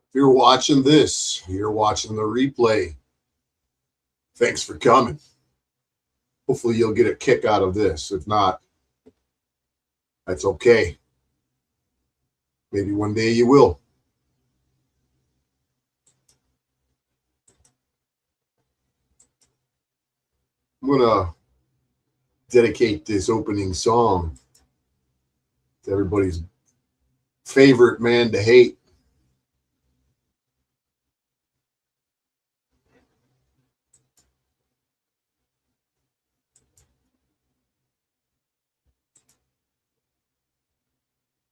If you're watching this, you're watching the replay. Thanks for coming. Hopefully you'll get a kick out of this. If not, that's okay. Maybe one day you will. I'm going to dedicate this opening song to everybody's favorite man to hate.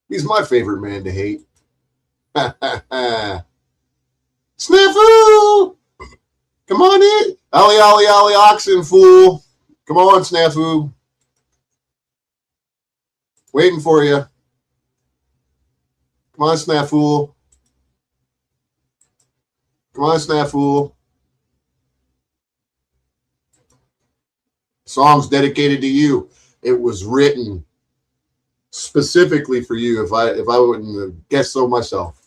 He's my favorite man to hate. Snafu! Come on in. Ollie, ollie, ollie, oxen, fool. Come on, Snafu. Waiting for you. Come on, Snafu. Come on, Snafu. Song's dedicated to you. It was written specifically for you. If I wouldn't have guessed so myself.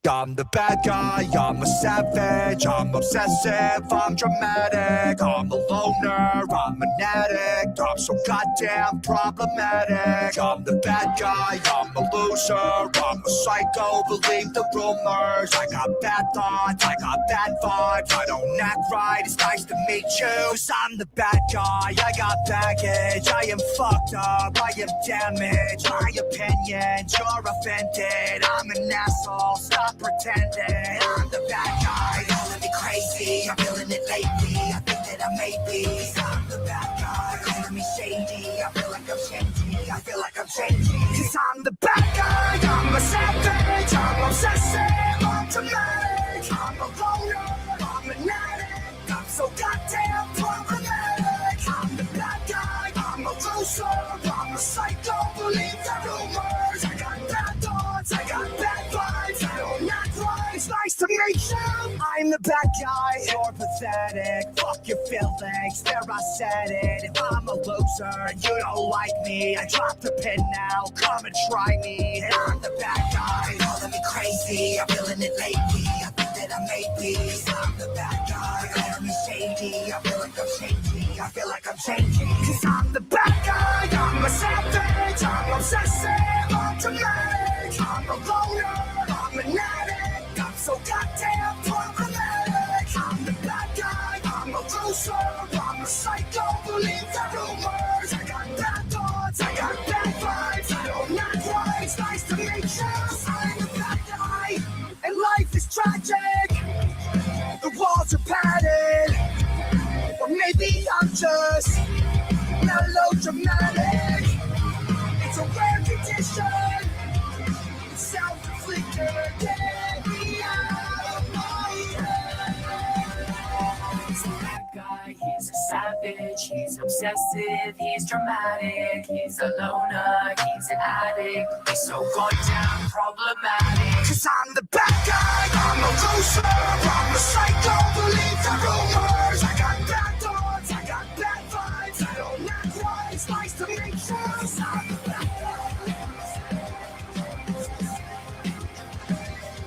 I'm the bad guy, I'm a savage, I'm obsessive, I'm dramatic, I'm a loner, I'm an addict, I'm so goddamn problematic. I'm the bad guy, I'm a loser, I'm a psycho, believe the rumors. I got bad thoughts, I got bad vibes, I don't act right, it's nice to meet you. Cause I'm the bad guy, I got baggage, I am fucked up, I am damaged. My opinions, you're offended, I'm an asshole, stop pretending. I'm the bad guy, calling me crazy, I'm feeling it lately, I think that I may be. I'm the bad guy, calling me shady, I feel like I'm changing, I feel like I'm changing. Cause I'm the bad guy, I'm a savage, I'm obsessive, I'm dramatic, I'm a loner, I'm an addict, I'm so goddamn problematic. I'm the bad guy, I'm a loser, I'm a psycho, believe the rumors. I got bad thoughts, I got bad vibes, I don't act right, it's nice to meet you. I'm the bad guy, you're pathetic, fuck your feelings, there I said it. If I'm a loser and you don't like me, I dropped the pin now, come and try me. And I'm the bad guy, calling me crazy, I'm feeling it lately, I think that I may be. I'm the bad guy, calling me shady, I feel like I'm changing, I feel like I'm changing. Cause I'm the bad guy, I'm a savage, I'm obsessive, I'm dramatic, I'm a loner, I'm an addict, I'm so goddamn problematic. I'm the bad guy, I'm a loser, I'm a psycho, believe the rumors. I got bad thoughts, I got bad vibes, I don't act right, it's nice to meet you. I'm the bad guy, and life is tragic, the walls are padded, or maybe I'm just melodramatic. It's a rare condition, it's self-inflicted, get me out of my head. He's a bad guy, he's a savage, he's obsessive, he's dramatic, he's a loner, he's an addict, he's so goddamn problematic. Cause I'm the bad guy, I'm a loser, I'm a psycho, believe the rumors. I got bad thoughts, I got bad vibes, I don't act right, it's nice to meet you. Cause I'm the bad guy,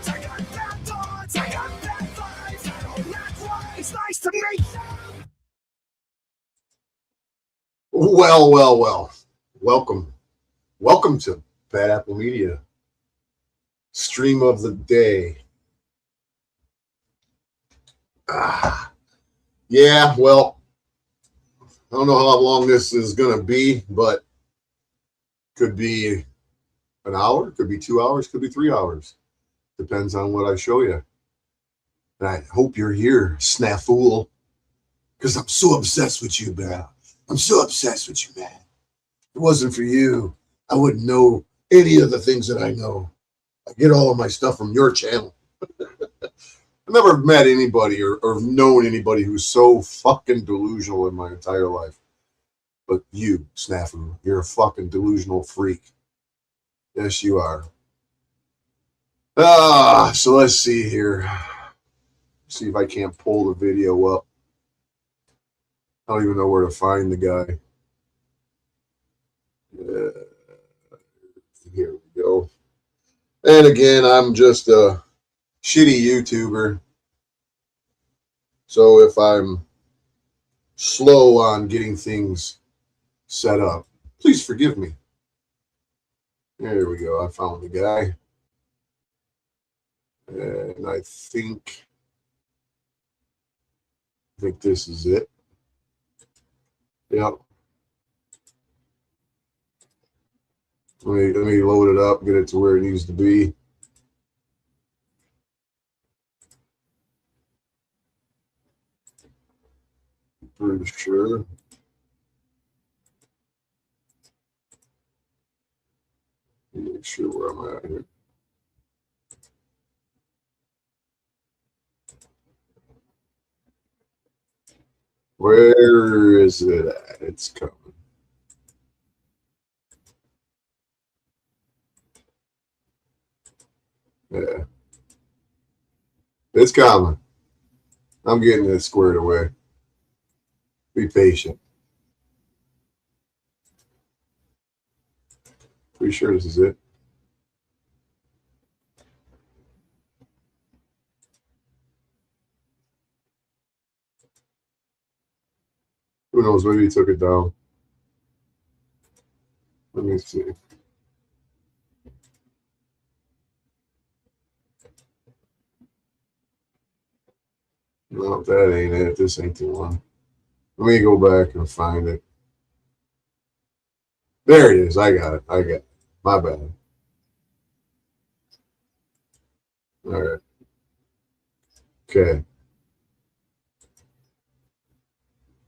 I got bad thoughts, I got bad vibes, I don't act right, it's nice to meet you. Well, well, well. Welcome. Welcome to Bad Apple Media. Stream of the day. Yeah, well, I don't know how long this is going to be, but could be an hour, could be 2 hours, could be 3 hours. Depends on what I show you. And I hope you're here, Snafu, because I'm so obsessed with you, man. I'm so obsessed with you, man. If it wasn't for you, I wouldn't know any of the things that I know. I get all of my stuff from your channel. I've never met anybody or known anybody who's so fucking delusional in my entire life. But you, Snafu, you're a fucking delusional freak. Yes, you are. So let's see here. See if I can't pull the video up. I don't even know where to find the guy. Here we go. And again, I'm just a shitty YouTuber. So if I'm slow on getting things set up, please forgive me. There we go. I found the guy. And I think this is it. Yep. Let me load it up, get it to where it needs to be. Pretty sure. Make sure where I'm at here. Where is it at? It's coming. Yeah. It's coming. I'm getting it squared away. Be patient. Pretty sure this is it. Who knows? Maybe he took it down. Let me see. No, that ain't it. This ain't the one. Let me go back and find it. There it is. I got it. I got it. My bad. All right. Okay.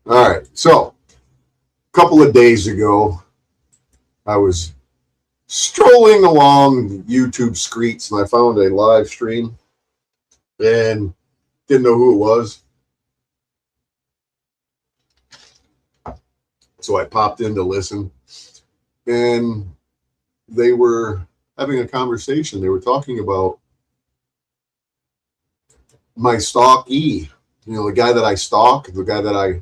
All right. So, a couple of days ago, I was strolling along YouTube streets and I found a live stream and didn't know who it was. So I popped in to listen, and they were having a conversation. They were talking about my stalkee, the guy that I stalk, the guy that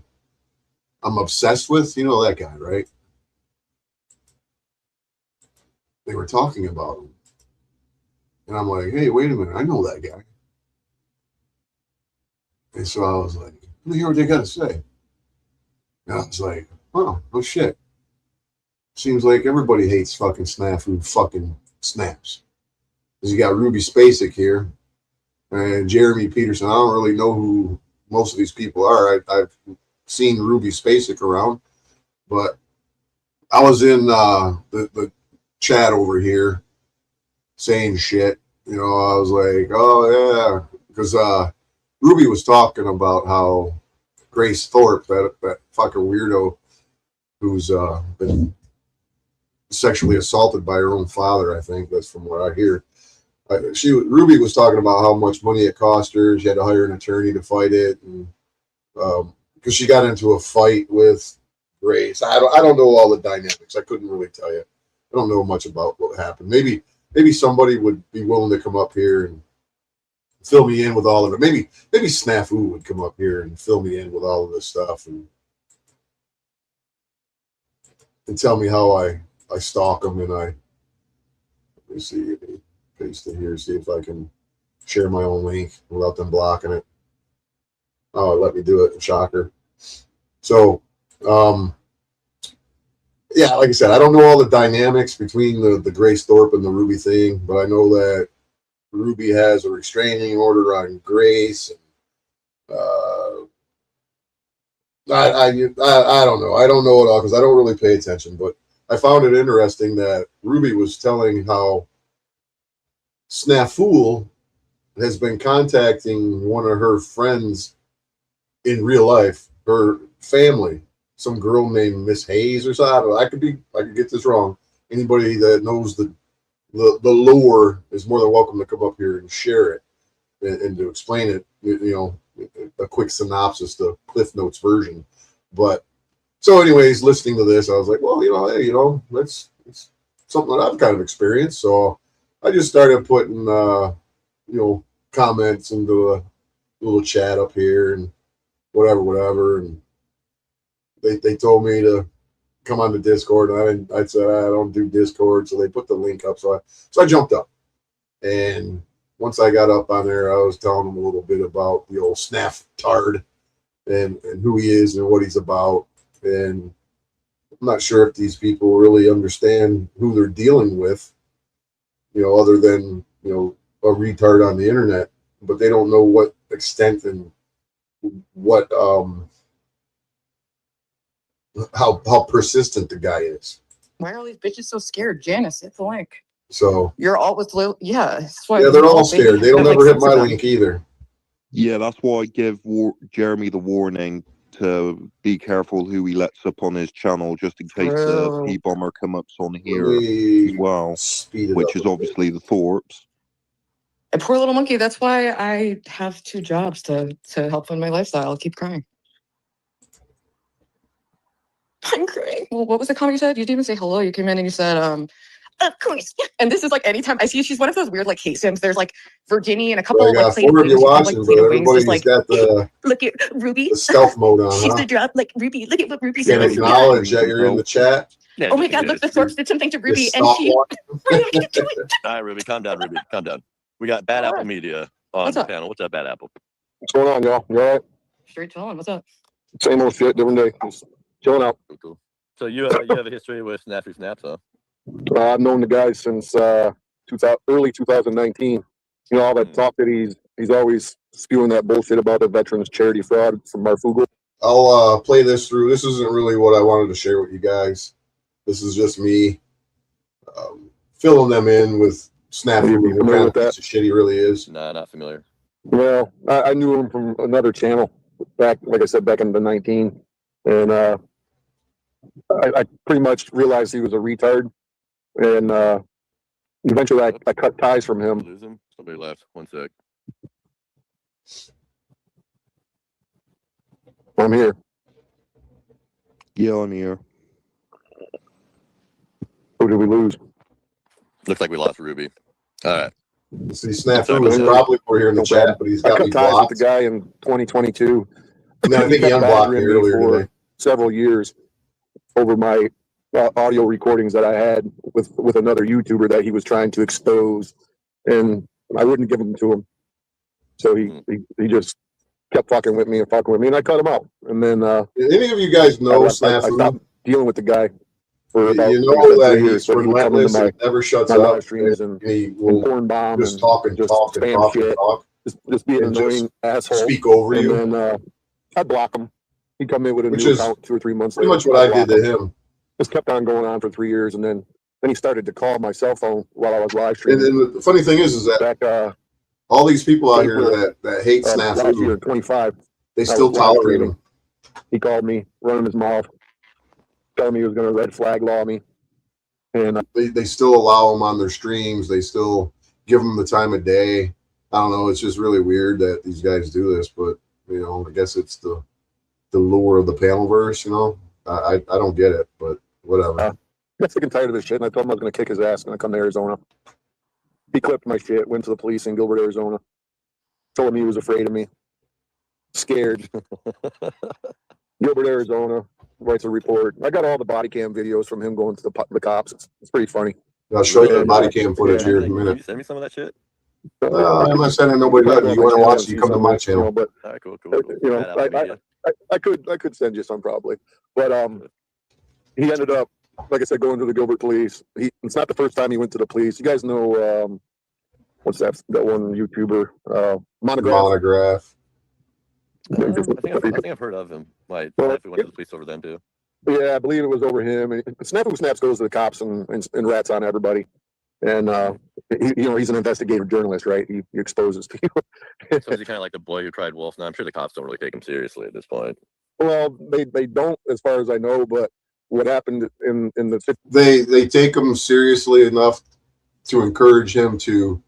I'm obsessed with, that guy, right? They were talking about him. And I'm like, hey, wait a minute, I know that guy. And so I was like, let me hear what they got to say. And I was like, oh, no shit. Seems like everybody hates fucking Snafu fucking snaps. Because you got Ruby Spacek here and Jeremy Peterson. I don't really know who most of these people are. I've seen Ruby Spacek around, but I was in the chat over here saying shit. I was like, oh, yeah. Because Ruby was talking about how Grace Thorpe, that fucking weirdo who's been sexually assaulted by her own father, I think. That's from what I hear. Ruby was talking about how much money it cost her. She had to hire an attorney to fight it, and because she got into a fight with Grace. I don't know all the dynamics. I couldn't really tell you. I don't know much about what happened. Maybe somebody would be willing to come up here and fill me in with all of it. Maybe Snafu would come up here and fill me in with all of this stuff and tell me how I stalk them. And let me see, paste it here, see if I can share my own link without them blocking it. Oh, let me do it. Shocker. So, yeah, like I said, I don't know all the dynamics between the Grace Thorpe and the Ruby thing, but I know that Ruby has a restraining order on Grace. I don't know. I don't know it all because I don't really pay attention, but I found it interesting that Ruby was telling how Snafu has been contacting one of her friends in real life, her family, some girl named Miss Hayes or something. I could get this wrong. Anybody that knows the lore is more than welcome to come up here and share it and to explain it, a quick synopsis, the Cliff Notes version. But so anyways, listening to this, I was like, well, hey, that's something that I've kind of experienced. So I just started putting, comments into a little chat up here and whatever. And they told me to come on the Discord, and I said I don't do Discord, so they put the link up. So I jumped up, and once I got up on there, I was telling him a little bit about the old Snafu tard and who he is and what he's about. And I'm not sure if these people really understand who they're dealing with, other than, a retard on the internet, but they don't know what extent and what, how persistent the guy is. Why are all these bitches so scared? Janice, hit the link. So you're all with Lil. Yeah, they're all scared. They don't ever hit my link either. Yeah, that's why I give Jeremy the warning to be careful who he lets up on his channel, just in case the P-Bomber come up on here as well, which is obviously the Thorpes. A poor little monkey. That's why I have 2 jobs to help fund my lifestyle. I'll keep crying. I'm crying. Well, what was the comment you said? You didn't even say hello. You came in and you said, of course. And this is like anytime I see she's one of those weird like hate sims. There's like Virginie and a couple of like plain wings. You watching, like, but everybody's like, got the look at Ruby. The stealth mode on. She's the drop like Ruby. Look at what Ruby said. Can't acknowledge that you're in the chat. Yeah, oh my God! Look, the Thorpes did something to Ruby, and she. All right, Ruby, calm down, Ruby, calm down. We got Bad Apple Media on the panel. What's up, Bad Apple? What's going on, y'all? You all right? Straight telling. What's up? Same old shit, different day. Just chilling out. Cool. So you have a history with Snafu Snaps, huh? I've known the guy since early 2019. All that talk that he's always spewing that bullshit about the veterans charity fraud from Marfugo. I'll play this through. This isn't really what I wanted to share with you guys. This is just me filling them in with Snafu. What kind of piece of shit he really is. Nah, not familiar. Well, I knew him from another channel back, like I said, back in the 19, and I pretty much realized he was a retard, and eventually I cut ties from him. Lose him? Somebody left. One sec. I'm here. Yeah, I'm here. Who did we lose? Looks like we lost Ruby. All right. See, Snafu was probably over here in the chat, but he's got me ties blocked. with the guy in 2022. No, I think he unblocked me earlier today. Several years over my audio recordings that I had with another YouTuber that he was trying to expose, and I wouldn't give them to him. So he just kept fucking with me, and I cut him out. And then any of you guys know Snafu? I stopped dealing with the guy for about that years. He's relentless and never shuts up. And he will porn bomb just talk and talk and talk and talk. Just be an annoying asshole. Speak over you. And then I'd block him. He'd come in with a new account 2 or 3 months later. Pretty much what I did to him. Just kept on going on for 3 years, and then he started to call my cell phone while I was live streaming. And the funny thing is that all these people out here that hate Snafu, 25, they still tolerate him. He called me, running his mouth, telling me he was going to red flag law me, and they still allow him on their streams. They still give him the time of day. I don't know. It's just really weird that these guys do this, but I guess it's the lure of the panelverse. I don't get it, but whatever. I got sick and tired of this shit, and I told him I was going to kick his ass when I come to Arizona. He clipped my shit, went to the police in Gilbert, Arizona. Told him he was afraid of me. Scared. Gilbert, Arizona, writes a report. I got all the body cam videos from him going to the cops. It's pretty funny. I'll show you the body cam footage here in a minute. Can you send me some of that shit? I'm not sending nobody that. You want to watch it, you come to my channel. But, all right, cool. I could send you some probably. But he ended up, like I said, going to the Gilbert police. It's not the first time he went to the police. You guys know what's that one YouTuber? Monograph. I think I've heard of him. Like, we went to the police over them too. Yeah, I believe it was over him. Snafu Snaps goes to the cops and rats on everybody. And he's an investigative journalist, right? He exposes people. So is he kind of like the boy who cried wolf? Now I'm sure the cops don't really take him seriously at this point. Well, they don't, as far as I know. But what happened in the they take him seriously enough to encourage him to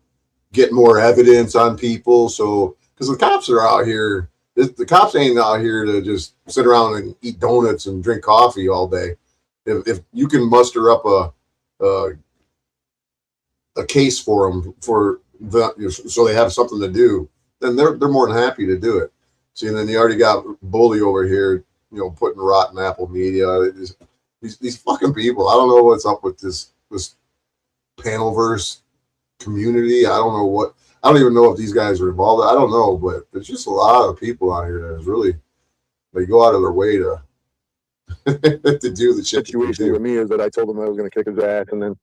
get more evidence on people. So because the cops are out here, the cops ain't out here to just sit around and eat donuts and drink coffee all day. If you can muster up a case for them so they have something to do, then they're more than happy to do it. See, and then you already got Bully over here, putting rotten apple media. These fucking people. I don't know what's up with this panelverse community. I don't know what. I don't even know if these guys are involved. I don't know, but there's just a lot of people out here that is really, they go out of their way to to do the shit. Situation with me is that I told him I was going to kick his ass, and then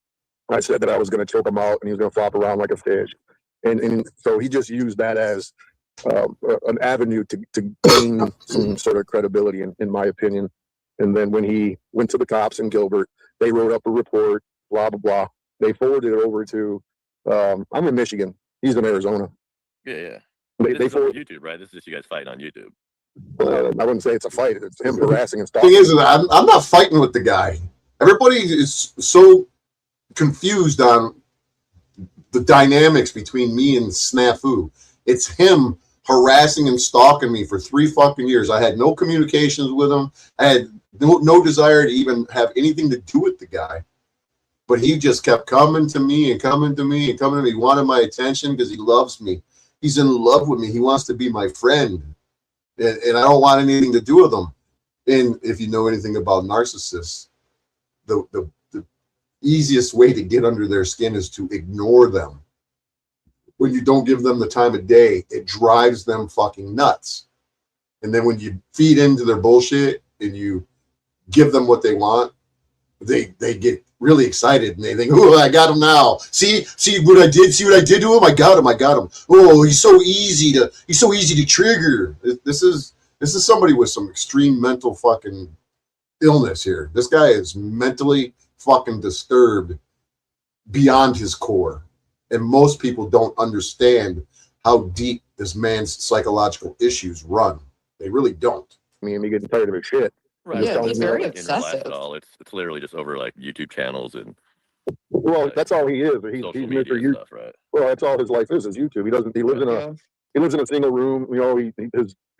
I said that I was going to choke him out, and he was going to flop around like a fish. And so he just used that as an avenue to gain some sort of credibility, in my opinion. And then when he went to the cops in Gilbert, they wrote up a report, blah, blah, blah. They forwarded it over to, I'm in Michigan. He's in Arizona. Yeah. They forwarded YouTube, right? This is just you guys fighting on YouTube. I wouldn't say it's a fight. It's him harassing and stalking. Thing is, I'm not fighting with the guy. Everybody is so confused on the dynamics between me and Snafu. It's him harassing and stalking me for 3 fucking years. I had no communications with him. I had no desire to even have anything to do with the guy. But he just kept coming to me and coming to me and coming to me. He wanted my attention because he loves me. He's in love with me. He wants to be my friend. And I don't want anything to do with him. And if you know anything about narcissists, the easiest way to get under their skin is to ignore them. When you don't give them the time of day, it drives them fucking nuts. And then when you feed into their bullshit and you give them what they want, they get really excited and they think, "Oh, I got him now. See what I did? See what I did to him? I got him. Oh, he's so easy to trigger." This is somebody with some extreme mental fucking illness here. This guy is mentally fucking disturbed beyond his core. And most people don't understand how deep this man's psychological issues run. They really don't. I mean, he getting tired of his shit. Right. Yeah, he's very Like, obsessive. at all. It's literally just over like YouTube channels and Well, that's all he is. He's social Mr. media YouTube. stuff, right? Well, that's all his life is YouTube. He lives in a single room. You know, he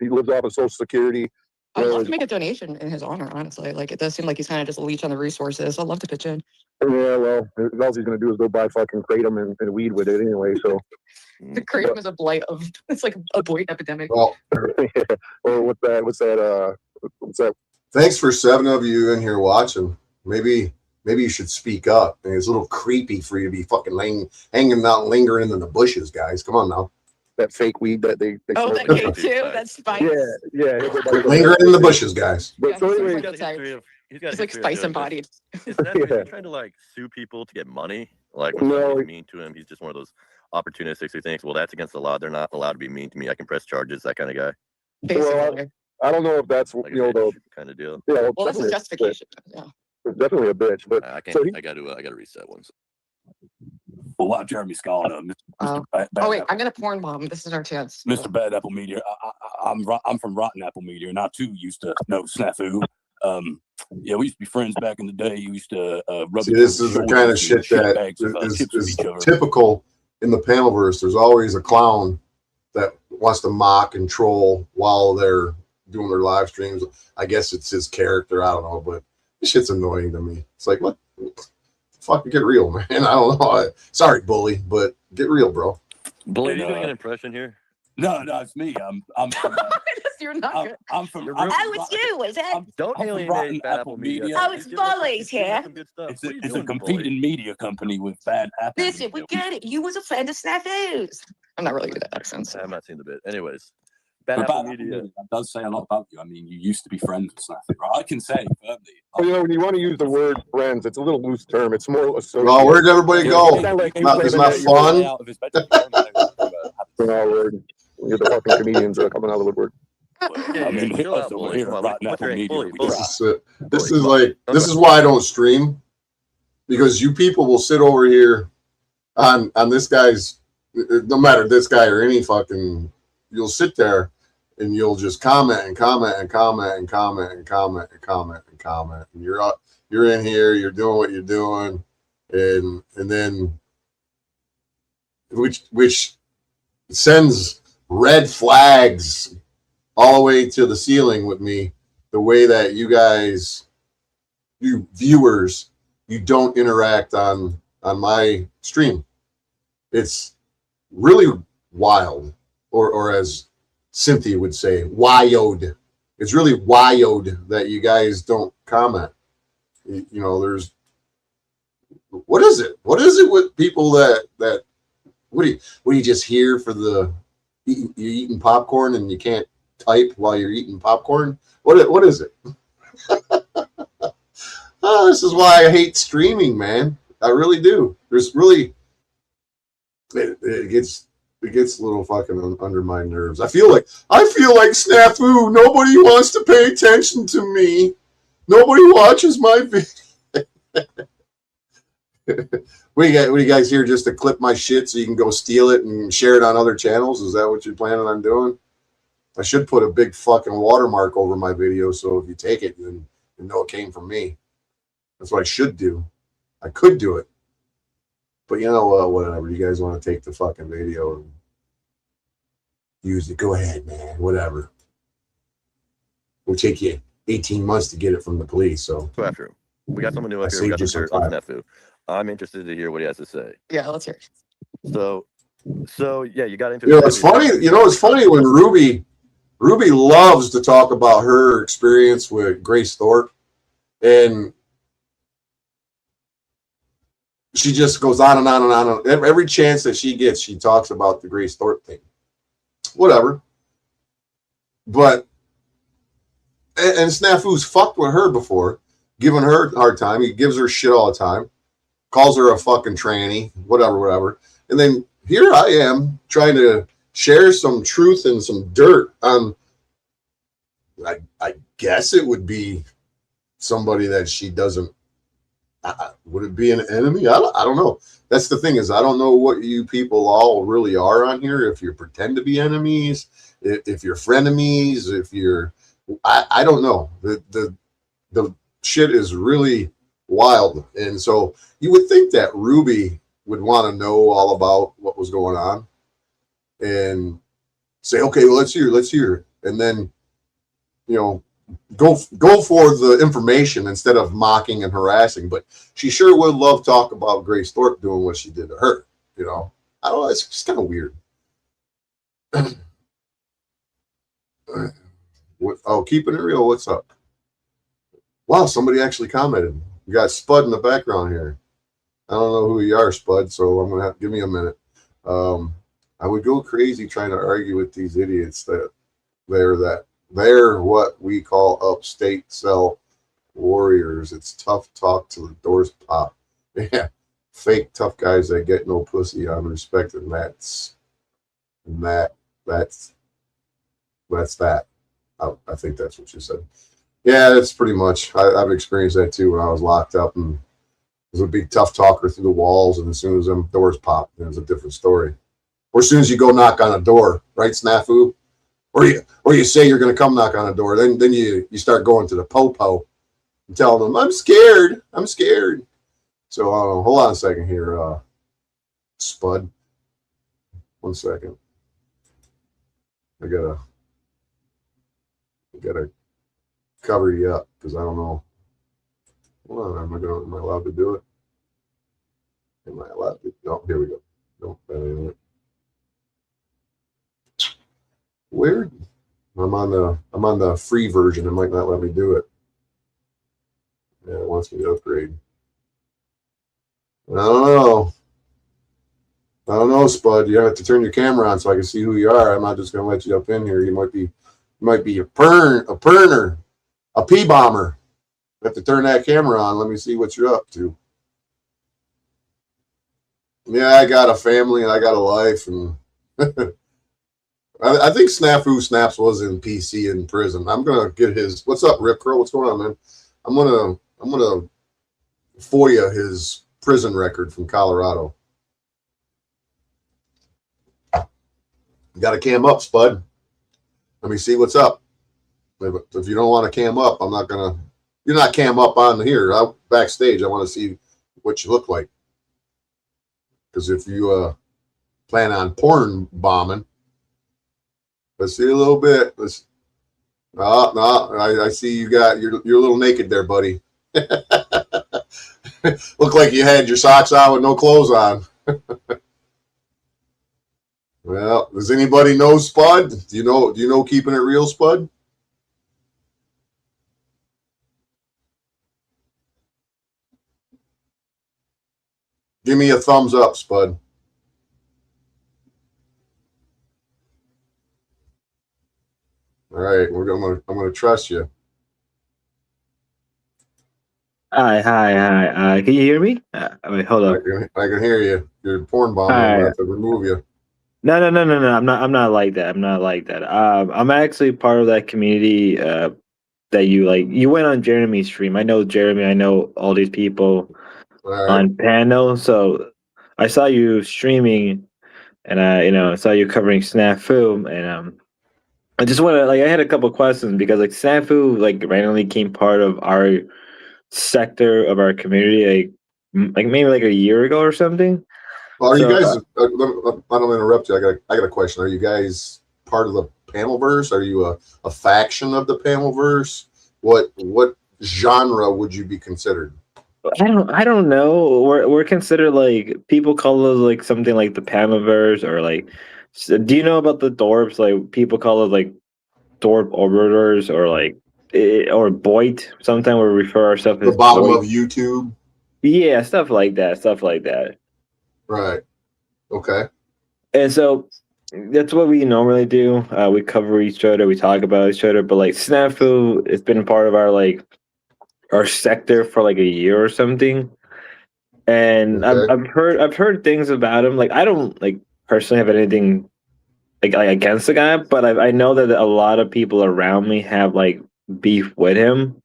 lives off of Social Security. I'd love to make a donation in his honor, honestly. Like, it does seem like he's kind of just a leech on the resources. I'd love to pitch in. Yeah, well, all he's going to do is go buy fucking kratom and weed with it anyway, so. The kratom is a blight of, it's like a blight epidemic. Well, Yeah. Or what's that? thanks for 7 of you in here watching. Maybe you should speak up. I mean, it's a little creepy for you to be fucking hanging out, lingering in the bushes, guys. Come on now. That fake weed that they Oh, smoke. that cake too? That's spice. Yeah. Everybody Lingering in the bushes, guys. But Yeah, so he's anyway, He's got a history of He's like spice embodied. Is that Yeah. he's trying to like sue people to get money? Like when No. somebody's mean to him, he's just one of those opportunists who thinks, well, that's against the law. They're not allowed to be mean to me. I can press charges. That kind of guy. Basically. I don't know if that's Like a the bitch kind of deal. yeah. Well, that's his justification. Yeah. Definitely a bitch, but I can't. so he, I got to reset once. Well, while Jeremy's calling Mr. Oh. Bad Oh, wait, Apple, I'm going to porn bomb. This is our chance. Mr. Bad Apple Media. I'm from Rotten Apple Media, and I too used to know Snafu. Yeah, we used to be friends back in the day. You used to rub. See, this is the kind of shit that is typical in the panelverse. There's always a clown that wants to mock and troll while they're doing their live streams. I guess it's his character. I don't know, but this shit's annoying to me. It's like, what? Fucking get real, man. I don't know. Sorry, bully, but get real, bro. Bully, are you doing an impression here? No, it's me. I'm You're not good. I'm from. You're I'm real- from Oh, it's you, is it? Don't I'm from alienate Rotten Bad Apple Apple Media. Media. Oh, it's Bully's here. It's a competing media company with Bad Apple. Listen, we Media. get it. You was a friend of Snafu's. I'm not really good at accents. I have not seen the bit. Anyways, Bad But Apple Bad Apple Media. Media, that does say a lot about you. I mean, you used to be friends with Snafu, right? I can say verbally. well, you know, when you want to use the word friends, it's a little loose term. It's more associated. Well, where'd everybody go? It's not fun. You're the fucking comedians that are coming out of the woodwork. I mean, chill us out, over bully. here Come at on, Rotten what's Apple your Media, bully? we Bully. try. This is why I don't stream, because you people will sit over here on this guy's, no matter this guy or any fucking, you'll sit there and you'll just comment and comment and comment and comment and comment and comment and comment. And you're in here, you're doing what you're doing, and then which sends red flags all the way to the ceiling with me, the way that you guys, you viewers, you don't interact on my stream. It's really wild, or as Cynthia would say, wild. It's really wild that you guys don't comment. You know, there's, what is it with people that What do you just hear for the you're eating popcorn and you can't type while you're eating popcorn? What is it? Oh, this is why I hate streaming, man. I really do. There's really it gets a little fucking under my nerves. I feel like Snafu. Nobody wants to pay attention to me. Nobody watches my video. What do you guys here just to clip my shit so you can go steal it and share it on other channels? Is that what you're planning on doing? I should put a big fucking watermark over my video so if you take it, then you know it came from me. That's what I should do. I could do it. But you know what? Whatever. You guys want to take the fucking video and use it, go ahead, man. Whatever. It'll take you 18 months to get it from the police. So after we got someone new up here. We got some dirt on Snafu. I'm interested to hear what he has to say. Yeah, let's hear it. So yeah, you got into. It's funny. It's funny when Ruby loves to talk about her experience with Grace Thorpe, and she just goes on and on and on. Every chance that she gets, she talks about the Grace Thorpe thing. Whatever. But and Snafu's fucked with her before, giving her a hard time. He gives her shit all the time, calls her a fucking tranny, whatever. And then here I am trying to share some truth and some dirt on, I guess it would be somebody that she doesn't, would it be an enemy? I don't know. That's the thing is I don't know what you people all really are on here. If you pretend to be enemies, if you're frenemies, if you're, I don't know. The shit is really wild. And so you would think that Ruby would want to know all about what was going on and say, okay, well, let's hear. And then, go for the information instead of mocking and harassing. But she sure would love to talk about Grace Thorpe doing what she did to her. I don't know. It's just kind of weird. Keeping it real. What's up? Wow, somebody actually commented. You got Spud in the background here. I don't know who you are, Spud, so I'm gonna have to give me a minute. I would go crazy trying to argue with these idiots that they're what we call upstate cell warriors. It's tough talk till the doors pop. Yeah, fake tough guys that get no pussy on respect, and that's that. I think that's what you said. Yeah, that's pretty much. I've experienced that too when I was locked up and was a big tough talker through the walls, and as soon as them doors pop, it was a different story. Or as soon as you go knock on a door, right, Snafu? Or you say you're going to come knock on a door, then you start going to the po-po and telling them, I'm scared. So hold on a second here, Spud. 1 second. I gotta cover you up because I don't know. Hold on, am I allowed to do it? Am I allowed to? No, here we go. No, that ain't it. Weird. I'm on the free version. It might not let me do it. Yeah, it wants me to upgrade. I don't know, Spud. You have to turn your camera on so I can see who you are. I'm not just gonna let you up in here. You might be a perner, a P-bomber. You have to turn that camera on. Let me see what you're up to. Yeah, I got a family and I got a life, and I think Snafu Snaps was in PC in prison. I'm gonna get his. What's up, Rip Curl? What's going on, man? I'm gonna FOIA his prison record from Colorado. You got to cam up, Spud. Let me see what's up. If you don't want to cam up, I'm not gonna. You're not cam up on here. Backstage, I want to see what you look like. Because if you plan on porn bombing, let's see a little bit. I see you got you're a little naked there, buddy. Look like you had your socks on with no clothes on. Well, does anybody know Spud? Do you know Keeping It Real, Spud? Give me a thumbs up, Spud. All right, I'm gonna trust you. Hi. Can you hear me? Wait, hold up. I can hear you. You're porn bombing. I'm Hi. about to remove you. No. I'm not like that. I'm not like that. I'm actually part of that community. That you like. You went on Jeremy's stream. I know Jeremy. I know all these people All right. on panel. So I saw you streaming, and I saw you covering Snafu, and I just want to like. I had a couple questions because like Snafu like randomly came part of our sector of our community like maybe like a year ago or something. Well, are you So guys? I don't interrupt you. I got a question. Are you guys part of the Panelverse? Are you a faction of the Panelverse? What genre would you be considered? I don't know. We're considered like people call us like something like the Panaverse or like. Do you know about the Dorps? Like people call it like Dorp orbiters or like or Boit. Sometimes we refer ourselves The as bottom Boit. of YouTube. Yeah, stuff like that. Stuff like that. Right. Okay. And so that's what we normally do. We cover each other. We talk about each other. But like Snafu, it's been part of our like our sector for like a year or something. And Okay. I've heard things about him. Like I don't like personally have anything like against the guy, but I know that a lot of people around me have like beef with him.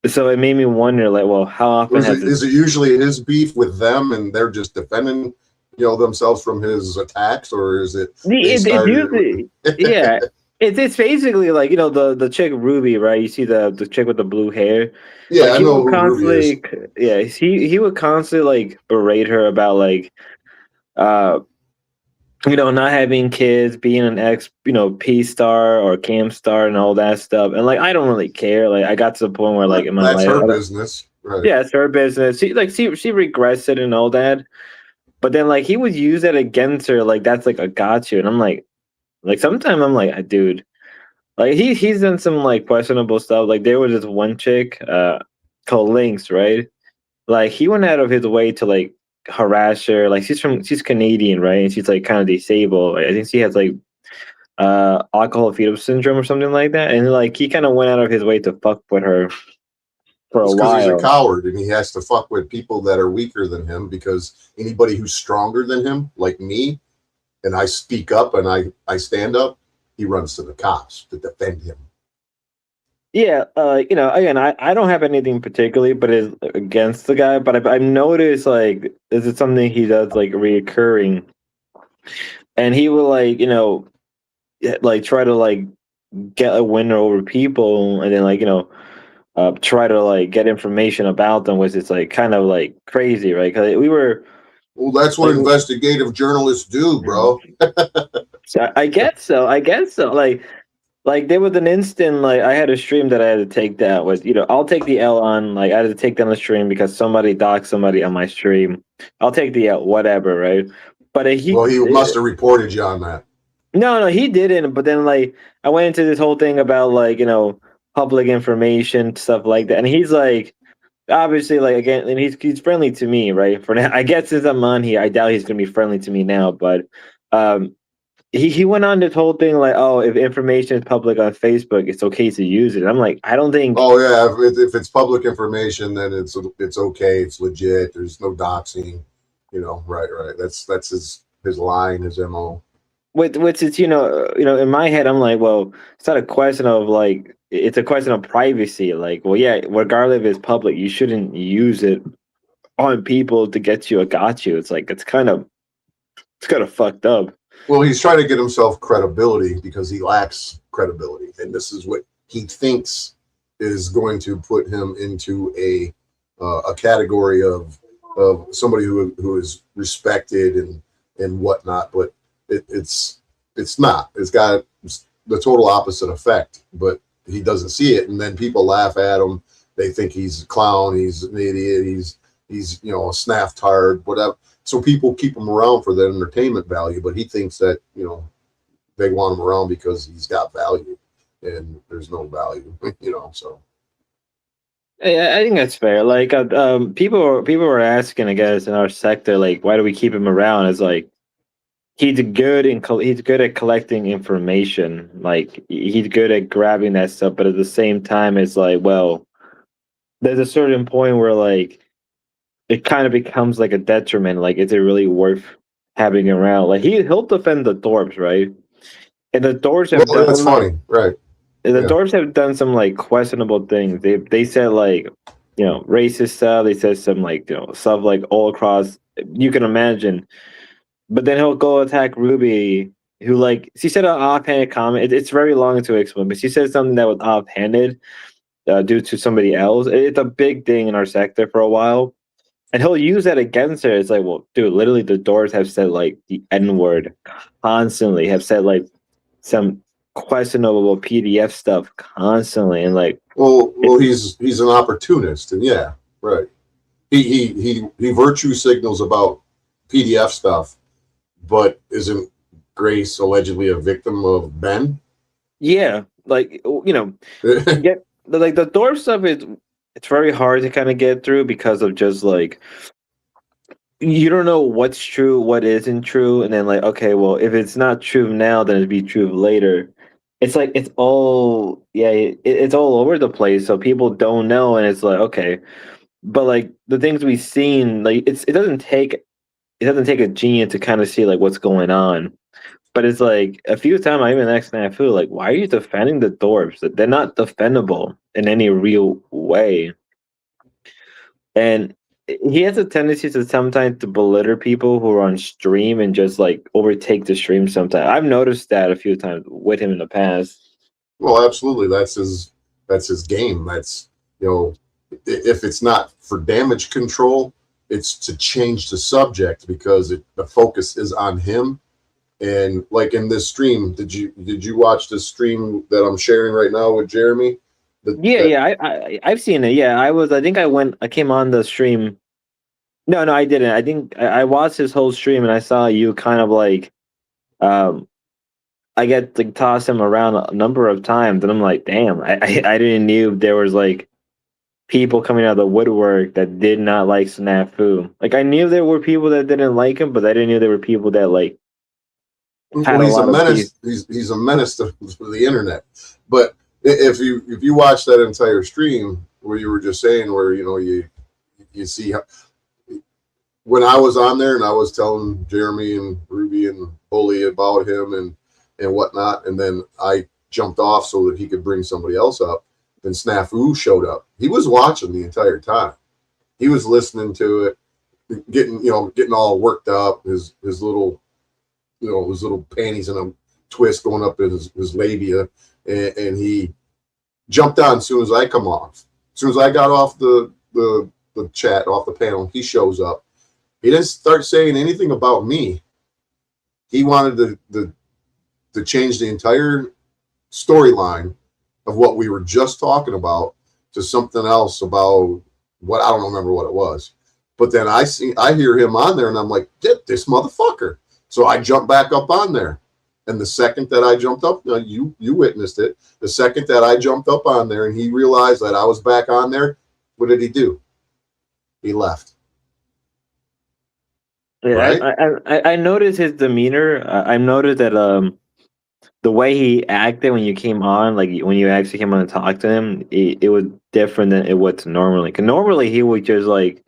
So it made me wonder, like, well, how often has Is it usually his beef with them and they're just defending, themselves from his attacks, or is it they it's started usually yeah. It's basically like the chick Ruby, right? You see the chick with the blue hair. Yeah, Like I he know would who Ruby is. constantly, yeah, he would constantly like berate her about like uh not having kids, being an ex, P star or cam star and all that stuff. And like, I don't really care. Like, I got to the point where like in my That's life, her business, right? yeah, it's her business. She regrets it and all that. But then like he would use that against her. Like that's like a gotcha. And I'm like sometimes I'm like, dude, like he's done some like questionable stuff. Like there was this one chick, called Lynx, right? Like he went out of his way to like harass her. Like she's Canadian, right? And she's like kind of disabled. Like, I think she has like alcohol fetal syndrome or something like that. And like he kind of went out of his way to fuck with her for a It's because he's a while. coward and he has to fuck with people that are weaker than him, because anybody who's stronger than him, like me, and I speak up and I stand up, he runs to the cops to defend him. Yeah, again, I don't have anything particularly, but is against the guy. But I've noticed like this is something he does like reoccurring, and he will like try to like get a winner over people, and then like try to like get information about them, which is like kind of like crazy, right? Because we were. Well, that's what investigative journalists do, bro. I guess so. Like there was an instant like I had a stream that I had to take down. Was I'll take the L on, like I had to take down the stream because somebody doxed somebody on my stream. I'll take the L, whatever, right? But he must have reported you on that. No, he didn't. But then like I went into this whole thing about like public information stuff like that, and he's like obviously like again, and he's friendly to me, right? For now, I guess since I'm on here, I doubt he's gonna be friendly to me now, but he went on this whole thing like, oh, if information is public on Facebook, it's okay to use it. I'm like, I don't think. Oh yeah, if it's public information, then it's okay. It's legit. There's no doxing. Right. That's his line, his MO. Which is in my head, I'm like, well, it's not a question of like, it's a question of privacy. Like, well, yeah, regardless if it's public, you shouldn't use it on people to get you or got you. It's like it's kind of fucked up. Well, he's trying to get himself credibility because he lacks credibility, and this is what he thinks is going to put him into a category of somebody who is respected and whatnot. But it's not. It's got the total opposite effect. But he doesn't see it, and then people laugh at him. They think he's a clown. He's an idiot. He's a snaff tard, whatever. So people keep him around for the entertainment value, but he thinks that, they want him around because he's got value, and there's no value, so. I think that's fair. Like, people were asking, I guess, in our sector, like, why do we keep him around? It's like, he's good at collecting information. Like he's good at grabbing that stuff, but at the same time, it's like, well, there's a certain point where like it kind of becomes like a detriment. Like, is it really worth having around? Like he'll defend the dwarves, right? And the dwarves have Well, done that's funny, right? the Yeah. dwarves have done some like questionable things. They said like, you know, racist stuff. They said some like, you know, stuff like all across. You can imagine. But then he'll go attack Ruby, who like she said an offhanded comment. It's very long to explain, but she said something that was offhanded due to somebody else. It's a big thing in our sector for a while, and he'll use that against her. It's like, well, dude, literally the doors have said like the N word constantly. Have said like some questionable PDF stuff constantly, and like, well, he's an opportunist, and yeah, right. He virtue signals about PDF stuff, but isn't Grace allegedly a victim of Ben? yeah, like, you know, get like the dwarf stuff is it's very hard to kind of get through because of just like you don't know what's true, what isn't true, and then like, okay, well, if it's not true now, then it'd be true later. It's like it's all it's all over the place, so people don't know, and it's like, okay, but like the things we've seen, like it doesn't take a genius to kind of see like what's going on. But it's like a few times I even asked Snafu, like, why are you defending the dwarves? They're not defendable in any real way. And he has a tendency to sometimes to belittle people who are on stream and just like overtake the stream sometimes. I've noticed that a few times with him in the past. Well, absolutely. That's his game. That's, you know, if it's not for damage control, it's to change the subject because the focus is on him. And like in this stream, did you watch this stream that I'm sharing right now with Jeremy? I've seen it. Yeah, I came on the stream. No, I didn't. I think I watched his whole stream and I saw you kind of like, I get to toss him around a number of times and I'm like, damn, I didn't knew there was like people coming out of the woodwork that did not like Snafu. Like I knew there were people that didn't like him, but I didn't know there were people that like. Well, he's a menace. He's a menace to the internet. But if you watch that entire stream where you were just saying where you see how, when I was on there and I was telling Jeremy and Ruby and Bully about him and whatnot, and then I jumped off so that he could bring somebody else up. Then Snafu showed up. He was watching the entire time. He was listening to it, getting all worked up. His little panties in a twist going up his labia, and he jumped on as soon as I come off. As soon as I got off the chat, off the panel, he shows up. He didn't start saying anything about me. He wanted to change the entire storyline of what we were just talking about to something else about what I don't remember what it was. But then I hear him on there, and I'm like, this motherfucker. So I jumped back up on there. And the second that I jumped up, you witnessed it. The second that I jumped up on there and he realized that I was back on there, what did he do? He left. Yeah, right? I noticed his demeanor. I noticed that the way he acted when you came on, like when you actually came on and talked to him, it was different than it was normally. Because normally he would just like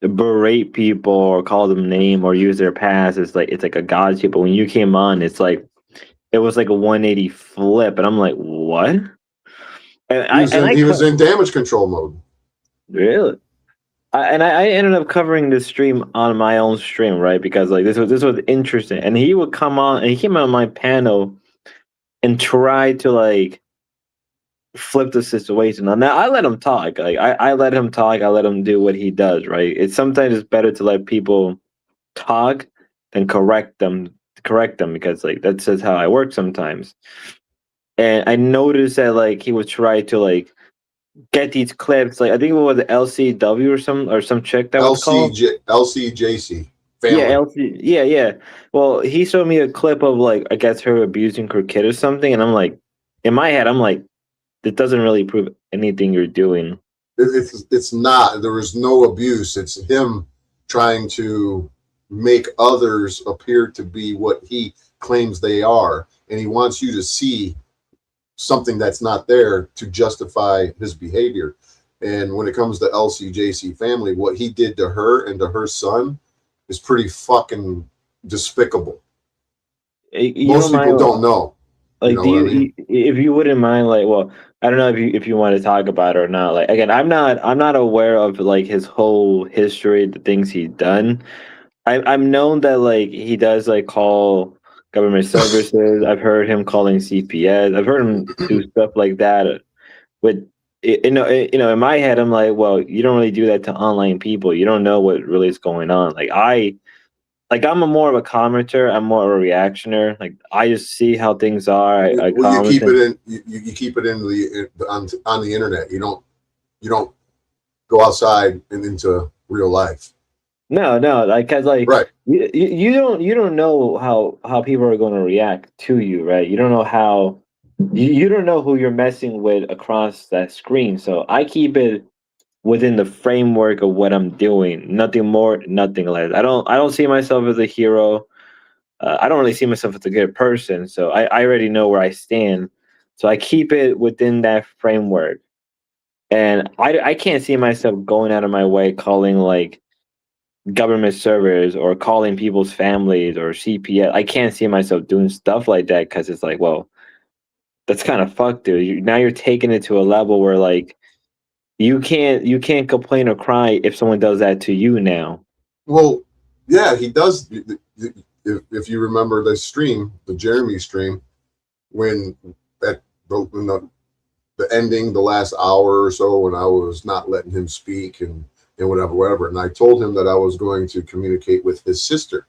berate people or call them name or use their past. It's like a gotcha. But when you came on, it was like a 180 flip, and I'm like, what? And he was in damage control mode. Really? I ended up covering this stream on my own stream, right? Because like this was interesting, and he would come on, and he came on my panel and tried to like flip the situation. Now I let him talk. Like I let him talk. I let him do what he does. Right? Sometimes it's better to let people talk than correct them because like that's just how I work sometimes. And I noticed that like he would try to like get these clips. Like I think it was LCW or some chick that was called LCJC. Family. Yeah, LC. Yeah. Well, he showed me a clip of like I guess her abusing her kid or something, and I'm like, in my head, I'm like, it doesn't really prove anything you're doing. It's not. There was no abuse. It's him trying to make others appear to be what he claims they are, and he wants you to see something that's not there to justify his behavior. And when it comes to LCJC family, what he did to her and to her son is pretty fucking despicable. Most people don't know. Like, if you wouldn't mind, like, well, I don't know if you want to talk about it or not. Like, again, I'm not aware of like his whole history, the things he's done. I'm known that like he does like call government services. I've heard him calling CPS. I've heard him do stuff like that. With in my head, I'm like, well, you don't really do that to online people. You don't know what really is going on. I'm more of a commenter. I'm more of a reactioner. Like, I just see how things are. I you keep it in. You keep it in on the internet. You don't go outside and into real life. No, like, cause like right. You don't know how people are going to react to you, right? You don't know how you don't know who you're messing with across that screen. So I keep it within the framework of what I'm doing. Nothing more, nothing less. I don't see myself as a hero. I don't really see myself as a good person. So I already know where I stand. So I keep it within that framework. And I can't see myself going out of my way calling like government servers or calling people's families or CPS. I can't see myself doing stuff like that because it's like, well, that's kind of fucked, dude. Now you're taking it to a level where like you can't complain or cry if someone does that to you now. Well, yeah, he does. If you remember the stream, the Jeremy stream, when the ending, the last hour or so, when I was not letting him speak and whatever, and I told him that I was going to communicate with his sister.